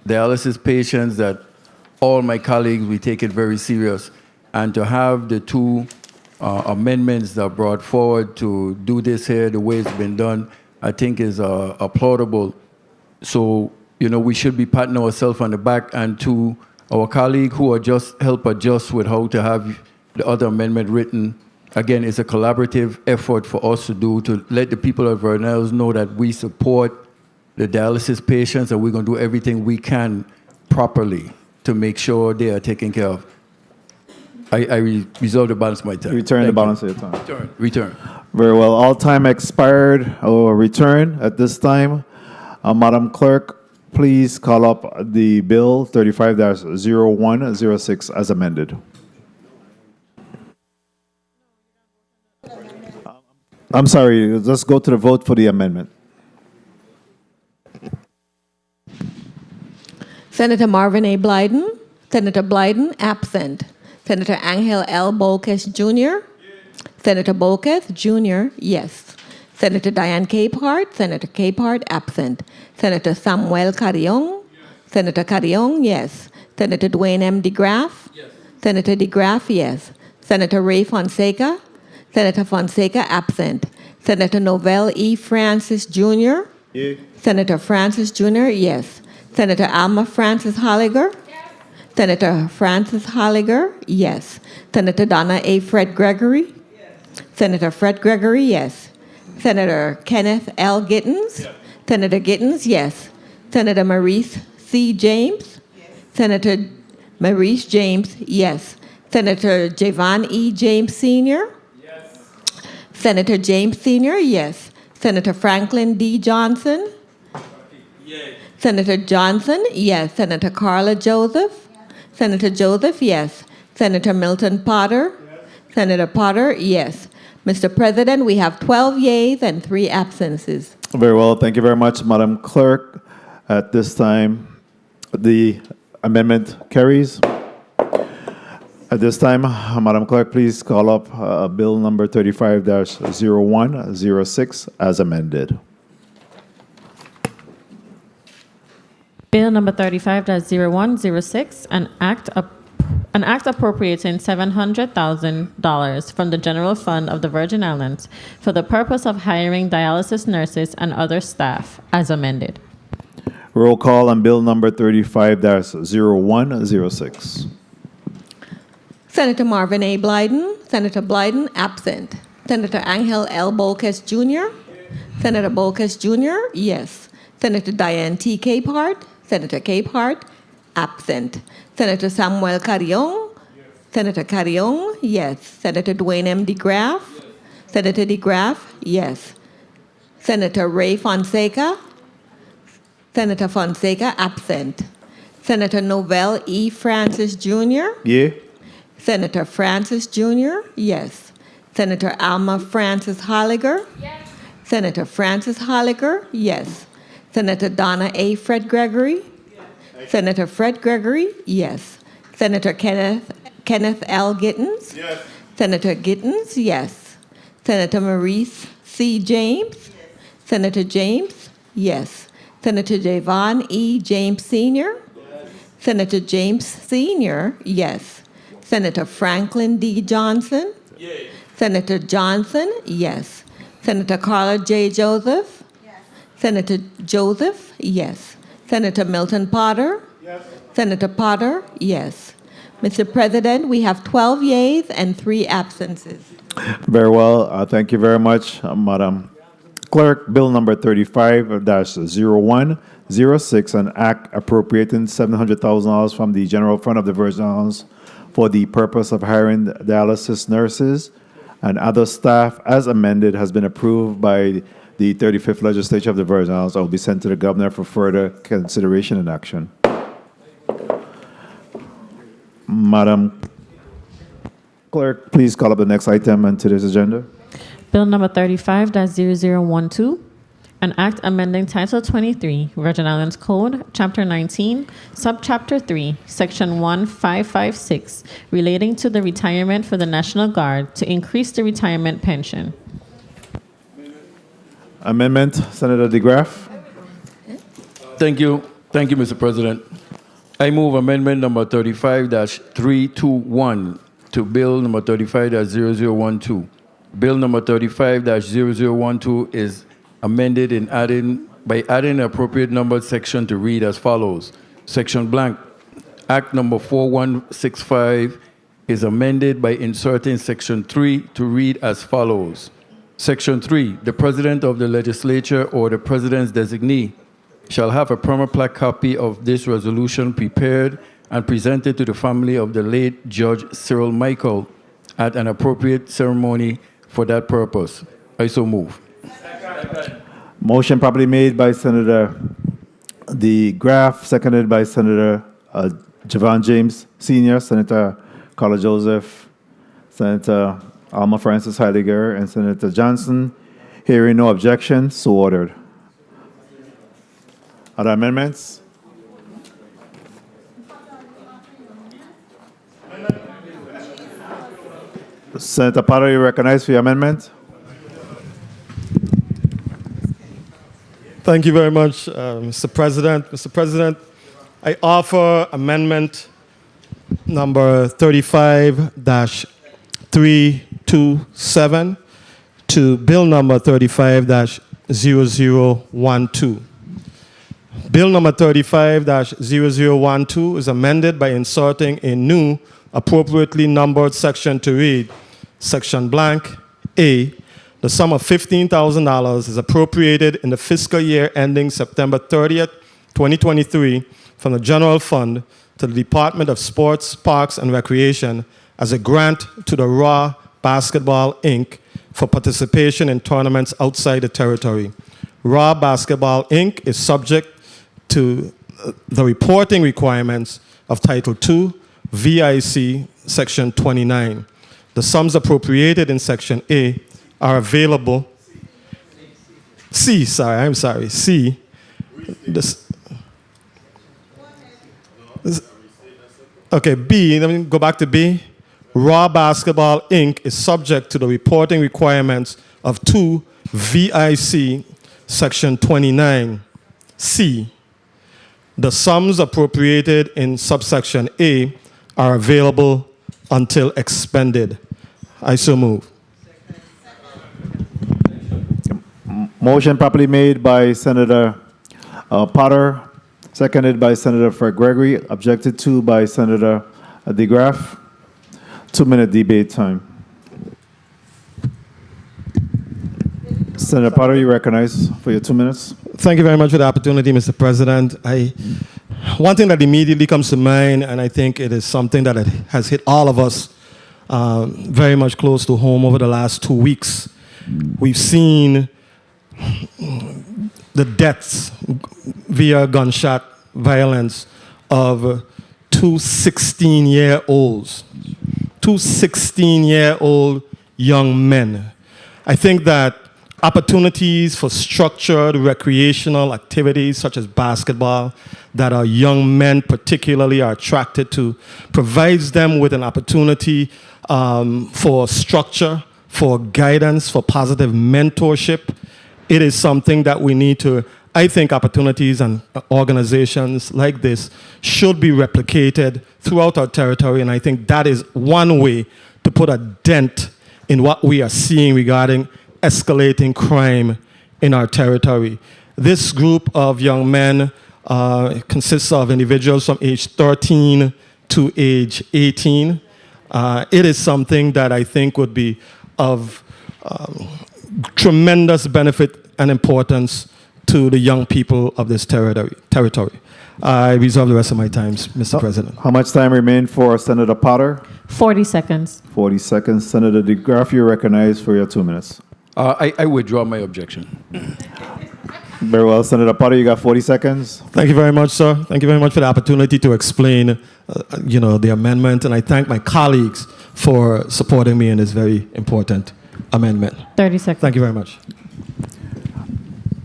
dialysis patients, that all my colleagues, we take it very serious. And to have the two amendments that are brought forward to do this here the way it's been done, I think is applaudable. So, you know, we should be patting ourselves on the back. And to our colleague who are just help adjust with how to have the other amendment written, again, it's a collaborative effort for us to do to let the people of Vernon know that we support the dialysis patients and we're going to do everything we can properly to make sure they are taken care of. I reserve the balance of my time. Return the balance of your time. Return. Very well. All time expired or return at this time. Madam Clerk, please call up the bill 35-0106 as amended. I'm sorry, let's go to the vote for the amendment. Senator Marvin A. Blyden. Senator Blyden, absent. Senator Angel L. Bolkes Jr. Senator Bolkes Jr., yes. Senator Diane Capehart. Senator Capehart, absent. Senator Samuel Carrion. Senator Carrion, yes. Senator Dwayne M. DeGraff. Yes. Senator DeGraff, yes. Senator Ray Fonseca. Senator Fonseca, absent. Senator Novell E. Francis Jr. Yeah. Senator Francis Jr., yes. Senator Alma Francis Holliger. Yes. Senator Francis Holliger, yes. Senator Donna A. Fred Gregory. Yes. Senator Fred Gregory, yes. Senator Kenneth L. Gittens. Yes. Senator Gittens, yes. Senator Maurice C. James. Yes. Senator Maurice James, yes. Senator Javon E. James Sr. Yes. Senator James Sr., yes. Senator Franklin D. Johnson. Yes. Senator Johnson, yes. Senator Carla Joseph. Yes. Senator Joseph, yes. Senator Milton Potter. Yes. Senator Potter, yes. Mr. President, we have 12 yeas and 3 absences. Very well. Thank you very much, Madam Clerk. At this time, the amendment carries. At this time, Madam Clerk, please call up Bill number 35-0106 as amended. Bill number 35-0106, an act appropriating $700,000 from the general fund of the Virgin Islands for the purpose of hiring dialysis nurses and other staff, as amended. Roll call on Bill number 35-0106. Senator Marvin A. Blyden. Senator Blyden, absent. Senator Angel L. Bolkes Jr. Senator Bolkes Jr., yes. Senator Diane T. Capehart. Senator Capehart, absent. Senator Samuel Carrion. Yes. Senator Carrion, yes. Senator Dwayne M. DeGraff. Yes. Senator DeGraff, yes. Senator Ray Fonseca. Senator Fonseca, absent. Senator Novell E. Francis Jr. Yeah. Senator Francis Jr., yes. Senator Alma Francis Holliger. Yes. Senator Francis Holliger, yes. Senator Donna A. Fred Gregory. Yes. Senator Fred Gregory, yes. Senator Kenneth L. Gittens. Yes. Senator Gittens, yes. Senator Maurice C. James. Yes. Senator James, yes. Senator Javon E. James Sr. Yes. Senator James Sr., yes. Senator Franklin D. Johnson. Yes. Senator Johnson, yes. Senator Carla J. Joseph. Yes. Senator Joseph, yes. Senator Milton Potter. Yes. Senator Potter, yes. Mr. President, we have 12 yeas and 3 absences. Very well. Thank you very much, Madam Clerk. Bill number 35-0106, an act appropriating $700,000 from the general fund of the Virgin Islands for the purpose of hiring dialysis nurses and other staff, as amended, has been approved by the 35th Legislature of the Virgin Islands. I will be sent to the Governor for further consideration and action. Madam Clerk, please call up the next item on today's agenda. Bill number 35-0012, an act amending Title 23, Virgin Islands Code, Chapter 19, Subchapter 3, Section 1556, relating to the retirement for the National Guard to increase the retirement pension. Amendment, Senator DeGraff. Thank you, Mr. President. I move amendment number 35-321 to Bill number 35-0012. Bill number 35-0012 is amended by adding an appropriate numbered section to read as follows. Section blank, Act number 4165 is amended by inserting Section 3 to read as follows. Section 3, the President of the Legislature or the President's designee shall have a perma-plaque copy of this resolution prepared and presented to the family of the late Judge Cyril Michael at an appropriate ceremony for that purpose. I so move. Motion properly made by Senator DeGraff, seconded by Senator Javon James Sr., Senator Carla Joseph, Senator Alma Francis Heidegger, and Senator Johnson. Hearing no objection, so ordered. Other amendments? Senator Potter, you recognized for your amendment. Thank you very much, Mr. President. Mr. President, I offer amendment number 35-327 to Bill number 35-0012. Bill number 35-0012 is amended by inserting a new appropriately numbered section to read, Section blank A, the sum of $15,000 is appropriated in the fiscal year ending September 30th, 2023 from the General Fund to the Department of Sports, Parks, and Recreation as a grant to the Raw Basketball, Inc. for participation in tournaments outside the territory. Raw Basketball, Inc. is subject to the reporting requirements of Title II, VIC, Section 29. The sums appropriated in Section A are available. C. Okay, B, let me go back to B. Raw Basketball, Inc. is subject to the reporting requirements of 2 VIC, Section 29. C. The sums appropriated in subsection A are available until expended. I so move. Motion properly made by Senator Potter, seconded by Senator Fred Gregory, objected to by Senator DeGraff. 2-minute debate time. Senator Potter, you recognize for your 2 minutes. Thank you very much for the opportunity, Mr. President. One thing that immediately comes to mind, and I think it is something that has hit all of us very much close to home over the last 2 weeks. We've seen the deaths via gunshot violence of two 16-year-olds, two 16-year-old young men. I think that opportunities for structured recreational activities such as basketball that our young men particularly are attracted to provides them with an opportunity for structure, for guidance, for positive mentorship. It is something that we need to, I think opportunities and organizations like this should be replicated throughout our territory, and I think that is one way to put a dent in what we are seeing regarding escalating crime in our territory. This group of young men consists of individuals from age 13 to age 18. It is something that I think would be of tremendous benefit and importance to the young people of this territory. I reserve the rest of my time, Mr. President. How much time remains for Senator Potter? 40 seconds. 40 seconds. Senator DeGraff, you recognize for your 2 minutes. I withdraw my objection. Very well. Senator Potter, you got 40 seconds. Thank you very much, sir. Thank you very much for the opportunity to explain, the amendment, and I thank my colleagues for supporting me in this very important amendment. 30 seconds. Thank you very much.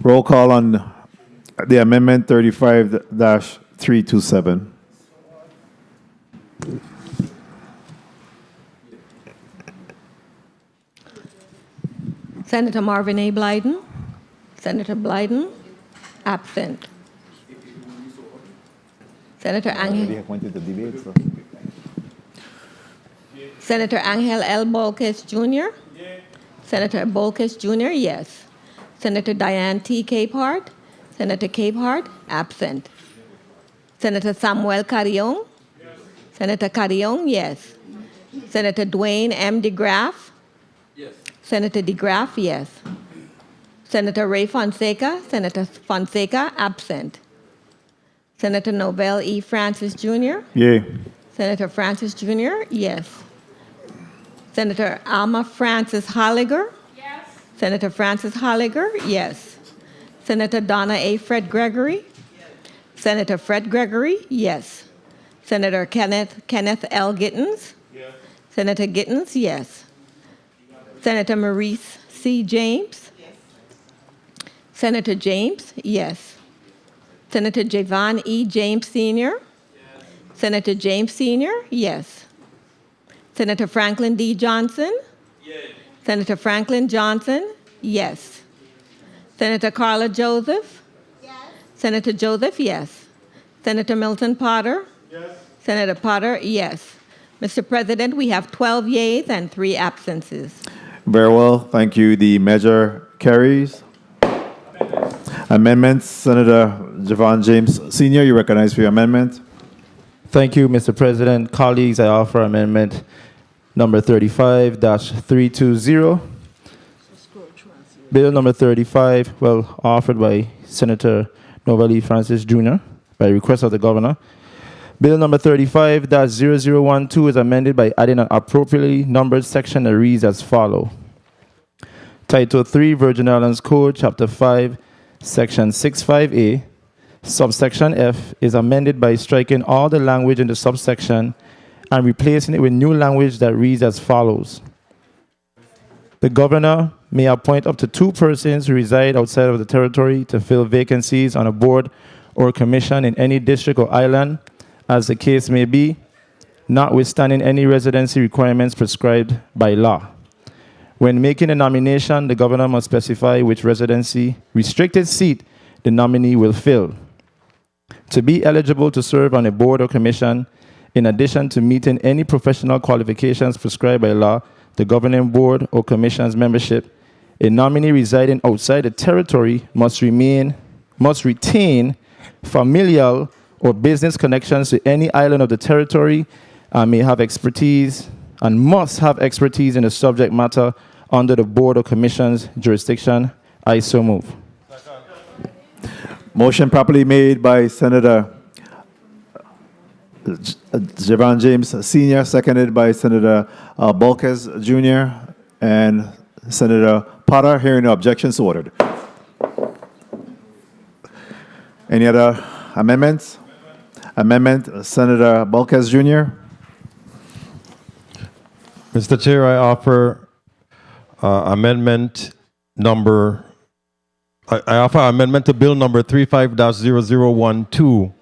Roll call on the amendment 35-327. Senator Marvin A. Blyden. Senator Blyden, absent. Senator Angel. Senator Angel L. Bolkes Jr. Senator Bolkes Jr., yes. Senator Diane T. Capehart. Senator Capehart, absent. Senator Samuel Carrion. Senator Carrion, yes. Senator Dwayne M. DeGraff. Senator DeGraff, yes. Senator Ray Fonseca. Senator Fonseca, absent. Senator Nobel E. Francis Jr. Yay. Senator Francis Jr., yes. Senator Alma Francis Holliger. Yes. Senator Francis Holliger, yes. Senator Donna A. Fred Gregory. Yes. Senator Fred Gregory, yes. Senator Kenneth L. Gittens. Yes. Senator Gittens, yes. Senator Maurice C. James. Yes. Senator James, yes. Senator Javon E. James Sr. Yes. Senator James Sr., yes. Senator Franklin D. Johnson. Yes. Senator Franklin Johnson, yes. Senator Carla Joseph. Yes. Senator Joseph, yes. Senator Milton Potter. Yes. Senator Potter, yes. Mr. President, we have 12 yeas and 3 absences. Very well. Thank you. The measure carries. Amendments. Senator Javon James Sr., you recognize for your amendment. Thank you, Mr. President. Colleagues, I offer amendment number 35-320. Bill number 35, offered by Senator Novelle Francis Jr. by request of the governor. Bill number 35-0012 is amended by adding an appropriately numbered section that reads as follows. Title 3, Virgin Islands Code, Chapter 5, Section 65A, subsection F is amended by striking all the language in the subsection and replacing it with new language that reads as follows. The governor may appoint up to 2 persons who reside outside of the territory to fill vacancies on a board or commission in any district or island, as the case may be, notwithstanding any residency requirements prescribed by law. When making a nomination, the governor must specify which residency restricted seat the nominee will fill. To be eligible to serve on a board or commission, in addition to meeting any professional qualifications prescribed by law, the governing board or commission's membership, a nominee residing outside the territory must retain familial or business connections to any island of the territory and must have expertise in the subject matter under the board or commission's jurisdiction. I so move. Motion properly made by Senator Javon James Sr., seconded by Senator Bolkes Jr. and Senator Potter. Hearing no objections, ordered. Any other amendments? Amendment, Senator Bolkes Jr. Mr. Chair, I offer amendment number. I offer amendment to Bill number 35-0012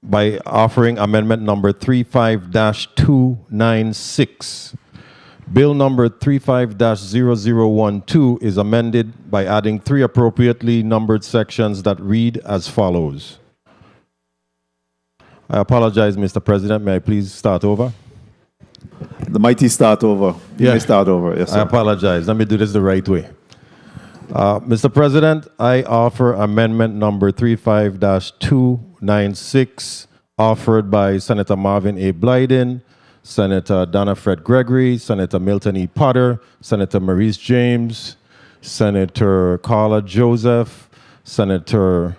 by offering amendment number 35-296. Bill number 35-0012 is amended by adding 3 appropriately numbered sections that read as follows. I apologize, Mr. President. May I please start over? The mighty start over. You may start over. Yes, sir. I apologize. Let me do this the right way. Mr. President, I offer amendment number 35-296, offered by Senator Marvin A. Blyden, Senator Donna Fred Gregory, Senator Milton E. Potter, Senator Maurice James, Senator Carla Joseph, Senator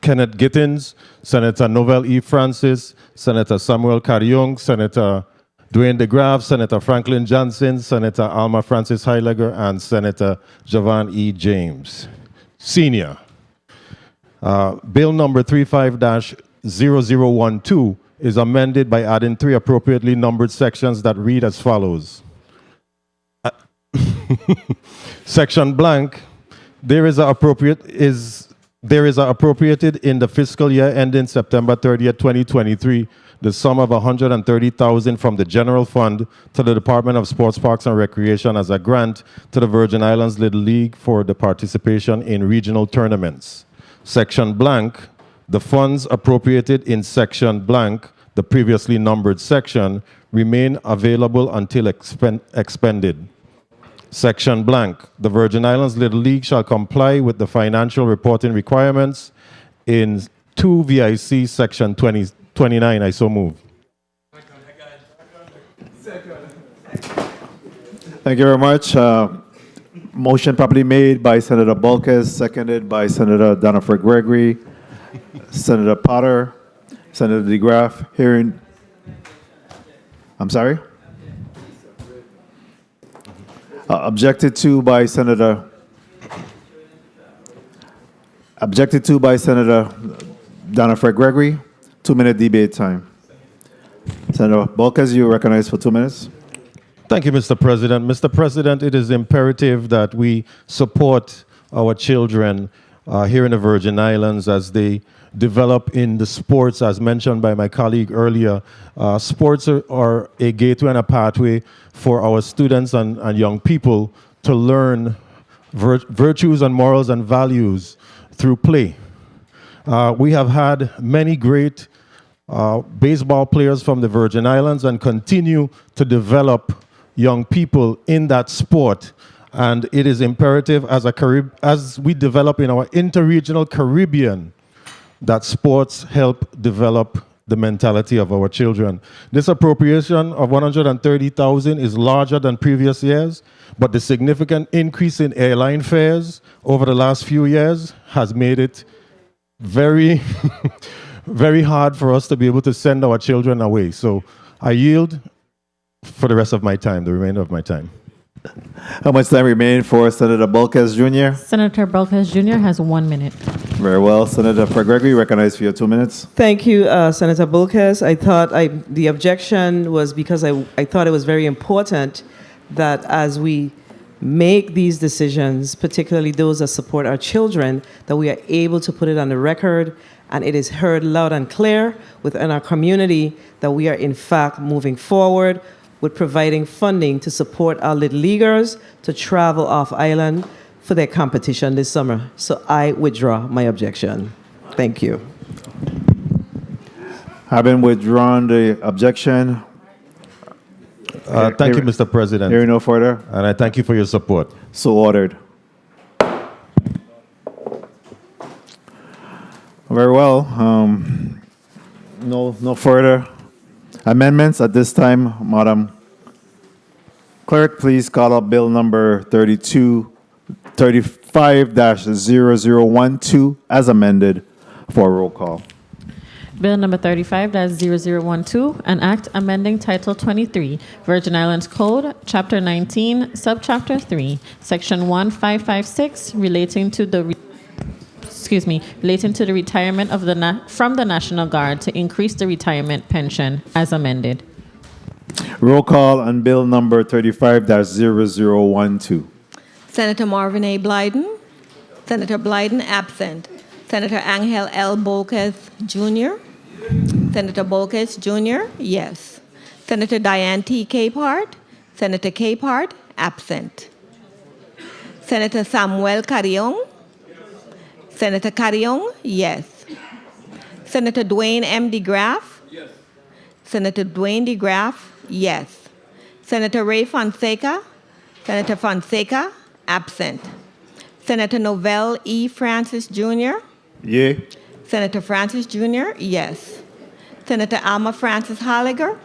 Kenneth Gittens, Senator Novelle E. Francis, Senator Samuel Carrion, Senator Dwayne DeGraff, Senator Franklin Johnson, Senator Alma Francis Heiliger, and Senator Javon E. James Sr. Bill number 35-0012 is amended by adding 3 appropriately numbered sections that read as follows. Section blank, there is appropriated in the fiscal year ending September 30th, 2023, the sum of $130,000 from the general fund to the Department of Sports, Parks and Recreation as a grant to the Virgin Islands Little League for the participation in regional tournaments. Section blank, the funds appropriated in section blank, the previously numbered section, remain available until expended. Section blank, the Virgin Islands Little League shall comply with the financial reporting requirements in 2 VIC section 29. I so move. Thank you very much. Motion properly made by Senator Bulkes, seconded by Senator Donifred Gregory, Senator Potter, Senator DeGraff. Hearing. I'm sorry? Objected to by Senator Donifred Gregory. 2-minute debate time. Senator Bulkes, you are recognized for 2 minutes. Thank you, Mr. President. Mr. President, it is imperative that we support our children here in the Virgin Islands as they develop in the sports, as mentioned by my colleague earlier. Sports are a gateway and a pathway for our students and young people to learn virtues and morals and values through play. We have had many great baseball players from the Virgin Islands and continue to develop young people in that sport. And it is imperative as we develop in our interregional Caribbean that sports help develop the mentality of our children. This appropriation of $130,000 is larger than previous years, but the significant increase in airline fares over the last few years has made it very, very hard for us to be able to send our children away. So I yield for the rest of my time, the remainder of my time. How much time remains for Senator Bulkes Jr.? Senator Bulkes Jr. has 1 minute. Very well. Senator Gregory, recognized for your 2 minutes. Thank you, Senator Bulkes. I thought the objection was because I thought it was very important that as we make these decisions, particularly those that support our children, that we are able to put it on the record and it is heard loud and clear within our community that we are in fact moving forward with providing funding to support our little leaguers to travel off island for their competition this summer. So I withdraw my objection. Thank you. Having withdrawn the objection. Thank you, Mr. President. Hearing no further. And I thank you for your support. So ordered. Very well. No further amendments at this time. Madam Clerk, please call up Bill number 35-0012 as amended for a roll call. Bill number 35-0012, an act amending Title 23, Virgin Islands Code, Chapter 19, Subchapter 3, Section 1556, relating to the retirement of from the National Guard to increase the retirement pension as amended. Roll call on Bill number 35-0012. Senator Marvin A. Blyden. Senator Blyden absent. Senator Angel L. Bulkes Jr. Senator Bulkes Jr. Yes. Senator Diane T. Capehart. Senator Capehart absent. Senator Samuel Carrion. Senator Carrion, yes. Senator Dwayne M. DeGraff? Yes. Senator Dwayne DeGraff, yes. Senator Ray Fonseca? Senator Fonseca, absent. Senator Novell E. Francis Jr.? Yea. Senator Francis Jr., yes. Senator Alma Francis Holliger?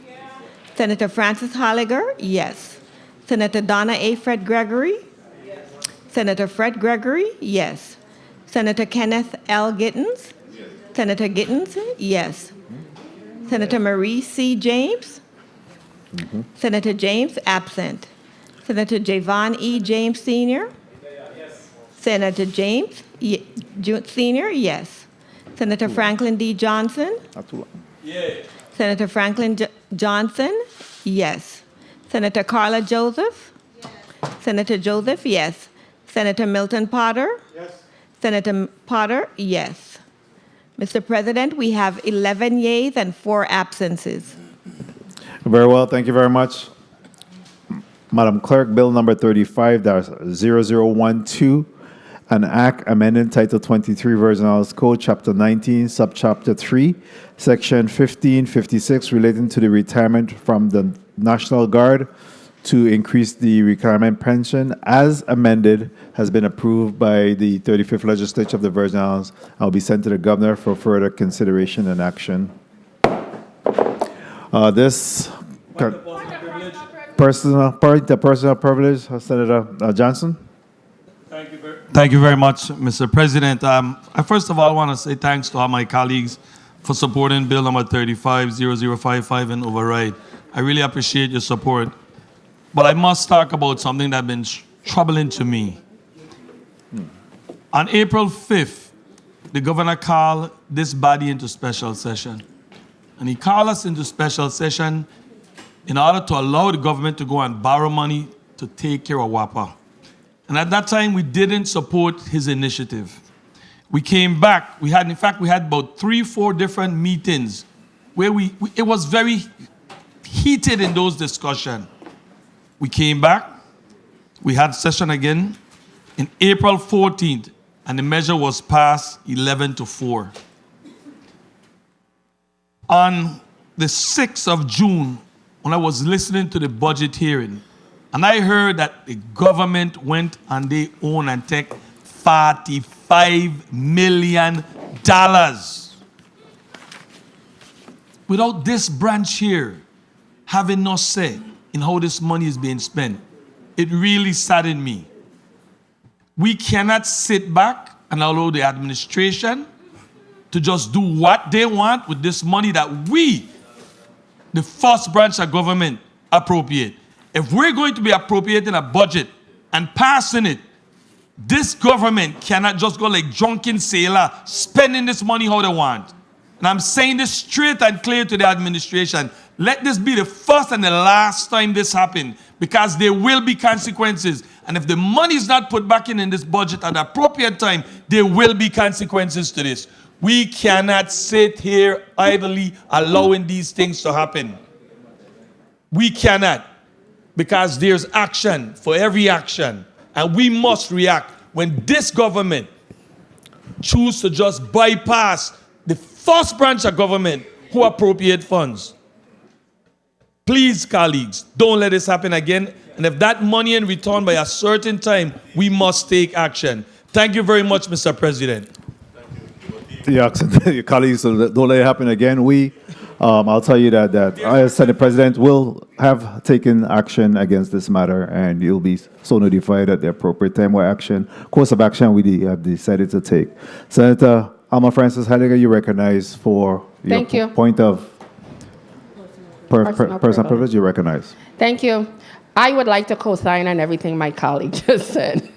Yeah. Senator Francis Holliger, yes. Senator Donna A. Fred Gregory? Yes. Senator Fred Gregory, yes. Senator Kenneth L. Gittens? Yes. Senator Gittens, yes. Senator Marie C. James? Senator James, absent. Senator Javon E. James Sr.? Yes. Senator James Sr., yes. Senator Franklin D. Johnson? Yeah. Senator Franklin Johnson, yes. Senator Carla Joseph? Yes. Senator Joseph, yes. Senator Milton Potter? Yes. Senator Potter, yes. Mr. President, we have 11 yeas and 4 absences. Very well, thank you very much. Madam Clerk, Bill number 35-0012, an act amending Title 23 Virgin Code, Chapter 19, Subchapter 3, Section 1556, relating to the retirement from the National Guard to increase the retirement pension, as amended, has been approved by the 35th Legislature of the Virgin Islands. I'll be sent to the Governor for further consideration and action. This personal privilege, Senator Johnson. Thank you very much, Mr. President. I first of all want to say thanks to all my colleagues for supporting Bill number 35-0055 and override. I really appreciate your support. But I must talk about something that's been troubling to me. On April 5th, the governor called this body into special session. And he called us into special session in order to allow the government to go and borrow money to take care of WAPA. And at that time, we didn't support his initiative. We came back. We had about 3-4 different meetings where it was very heated in those discussions. We came back. We had session again in April 14th, and the measure was passed 11-4. On the 6th of June, when I was listening to the budget hearing, and I heard that the government went on their own and took $45 million. Without this branch here having no say in how this money is being spent, it really saddened me. We cannot sit back and allow the administration to just do what they want with this money that we, the first branch of government, appropriate. If we're going to be appropriating a budget and passing it, this government cannot just go like drunken sailor spending this money how they want. And I'm saying this straight and clear to the administration. Let this be the first and the last time this happens, because there will be consequences. And if the money is not put back in this budget at the appropriate time, there will be consequences to this. We cannot sit here idly allowing these things to happen. We cannot, because there's action for every action. And we must react when this government chooses to just bypass the first branch of government who appropriate funds. Please, colleagues, don't let this happen again. And if that money is returned by a certain time, we must take action. Thank you very much, Mr. President. Yeah, your colleagues, so don't let it happen again. I'll tell you that I, as Senate President, will have taken action against this matter, and you'll be so notified at the appropriate time what course of action we have decided to take. Senator Alma Francis Heidegger, you recognize for your point of personal privilege. You recognize. Thank you. I would like to co-sign on everything my colleague just said,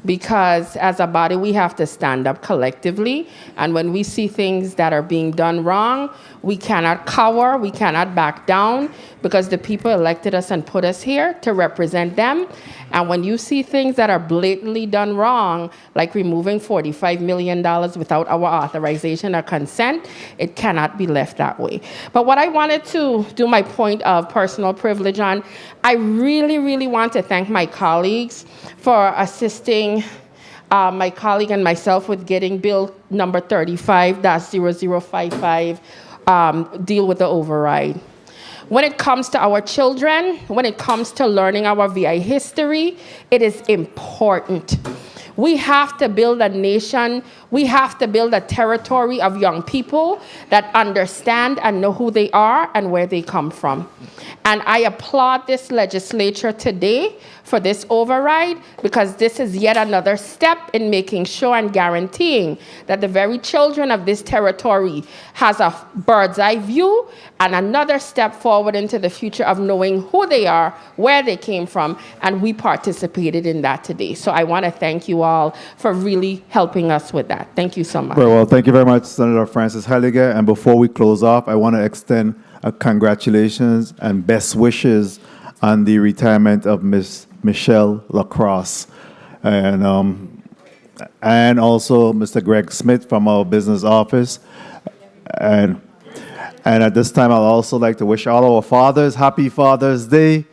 because as a body, we have to stand up collectively. And when we see things that are being done wrong, we cannot cower, we cannot back down, because the people elected us and put us here to represent them. And when you see things that are blatantly done wrong, like removing $45 million without our authorization or consent, it cannot be left that way. But what I wanted to do my point of personal privilege on, I really, really want to thank my colleagues for assisting my colleague and myself with getting Bill number 35-0055 deal with the override. When it comes to our children, when it comes to learning our VI history, it is important. We have to build a nation, we have to build a territory of young people that understand and know who they are and where they come from. And I applaud this legislature today for this override, because this is yet another step in making sure and guaranteeing that the very children of this territory has a bird's eye view and another step forward into the future of knowing who they are, where they came from, and we participated in that today. So I want to thank you all for really helping us with that. Thank you so much. Very well, thank you very much, Senator Francis Heidegger. And before we close off, I want to extend a congratulations and best wishes on the retirement of Ms. Michelle Lacrosse, and also Mr. Greg Smith from our business office. And at this time, I'd also like to wish all our fathers happy Father's Day.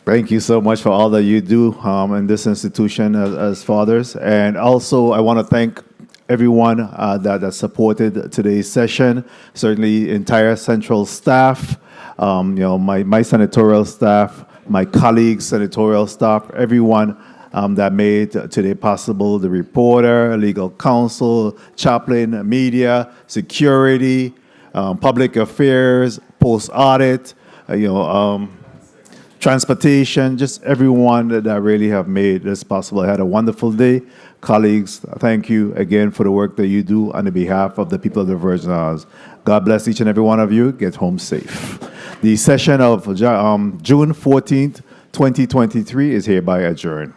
Thank you so much for all that you do in this institution as fathers. And also, I want to thank everyone that supported today's session. Certainly, entire central staff, my senatorial staff, my colleagues, senatorial staff, everyone that made today possible, the reporter, legal counsel, chaplain, media, security, public affairs, post-audit, transportation, just everyone that really have made this possible. I had a wonderful day. Colleagues, thank you again for the work that you do on the behalf of the people of the Virgin Islands. God bless each and every one of you. Get home safe. The session of June 14th, 2023 is hereby adjourned.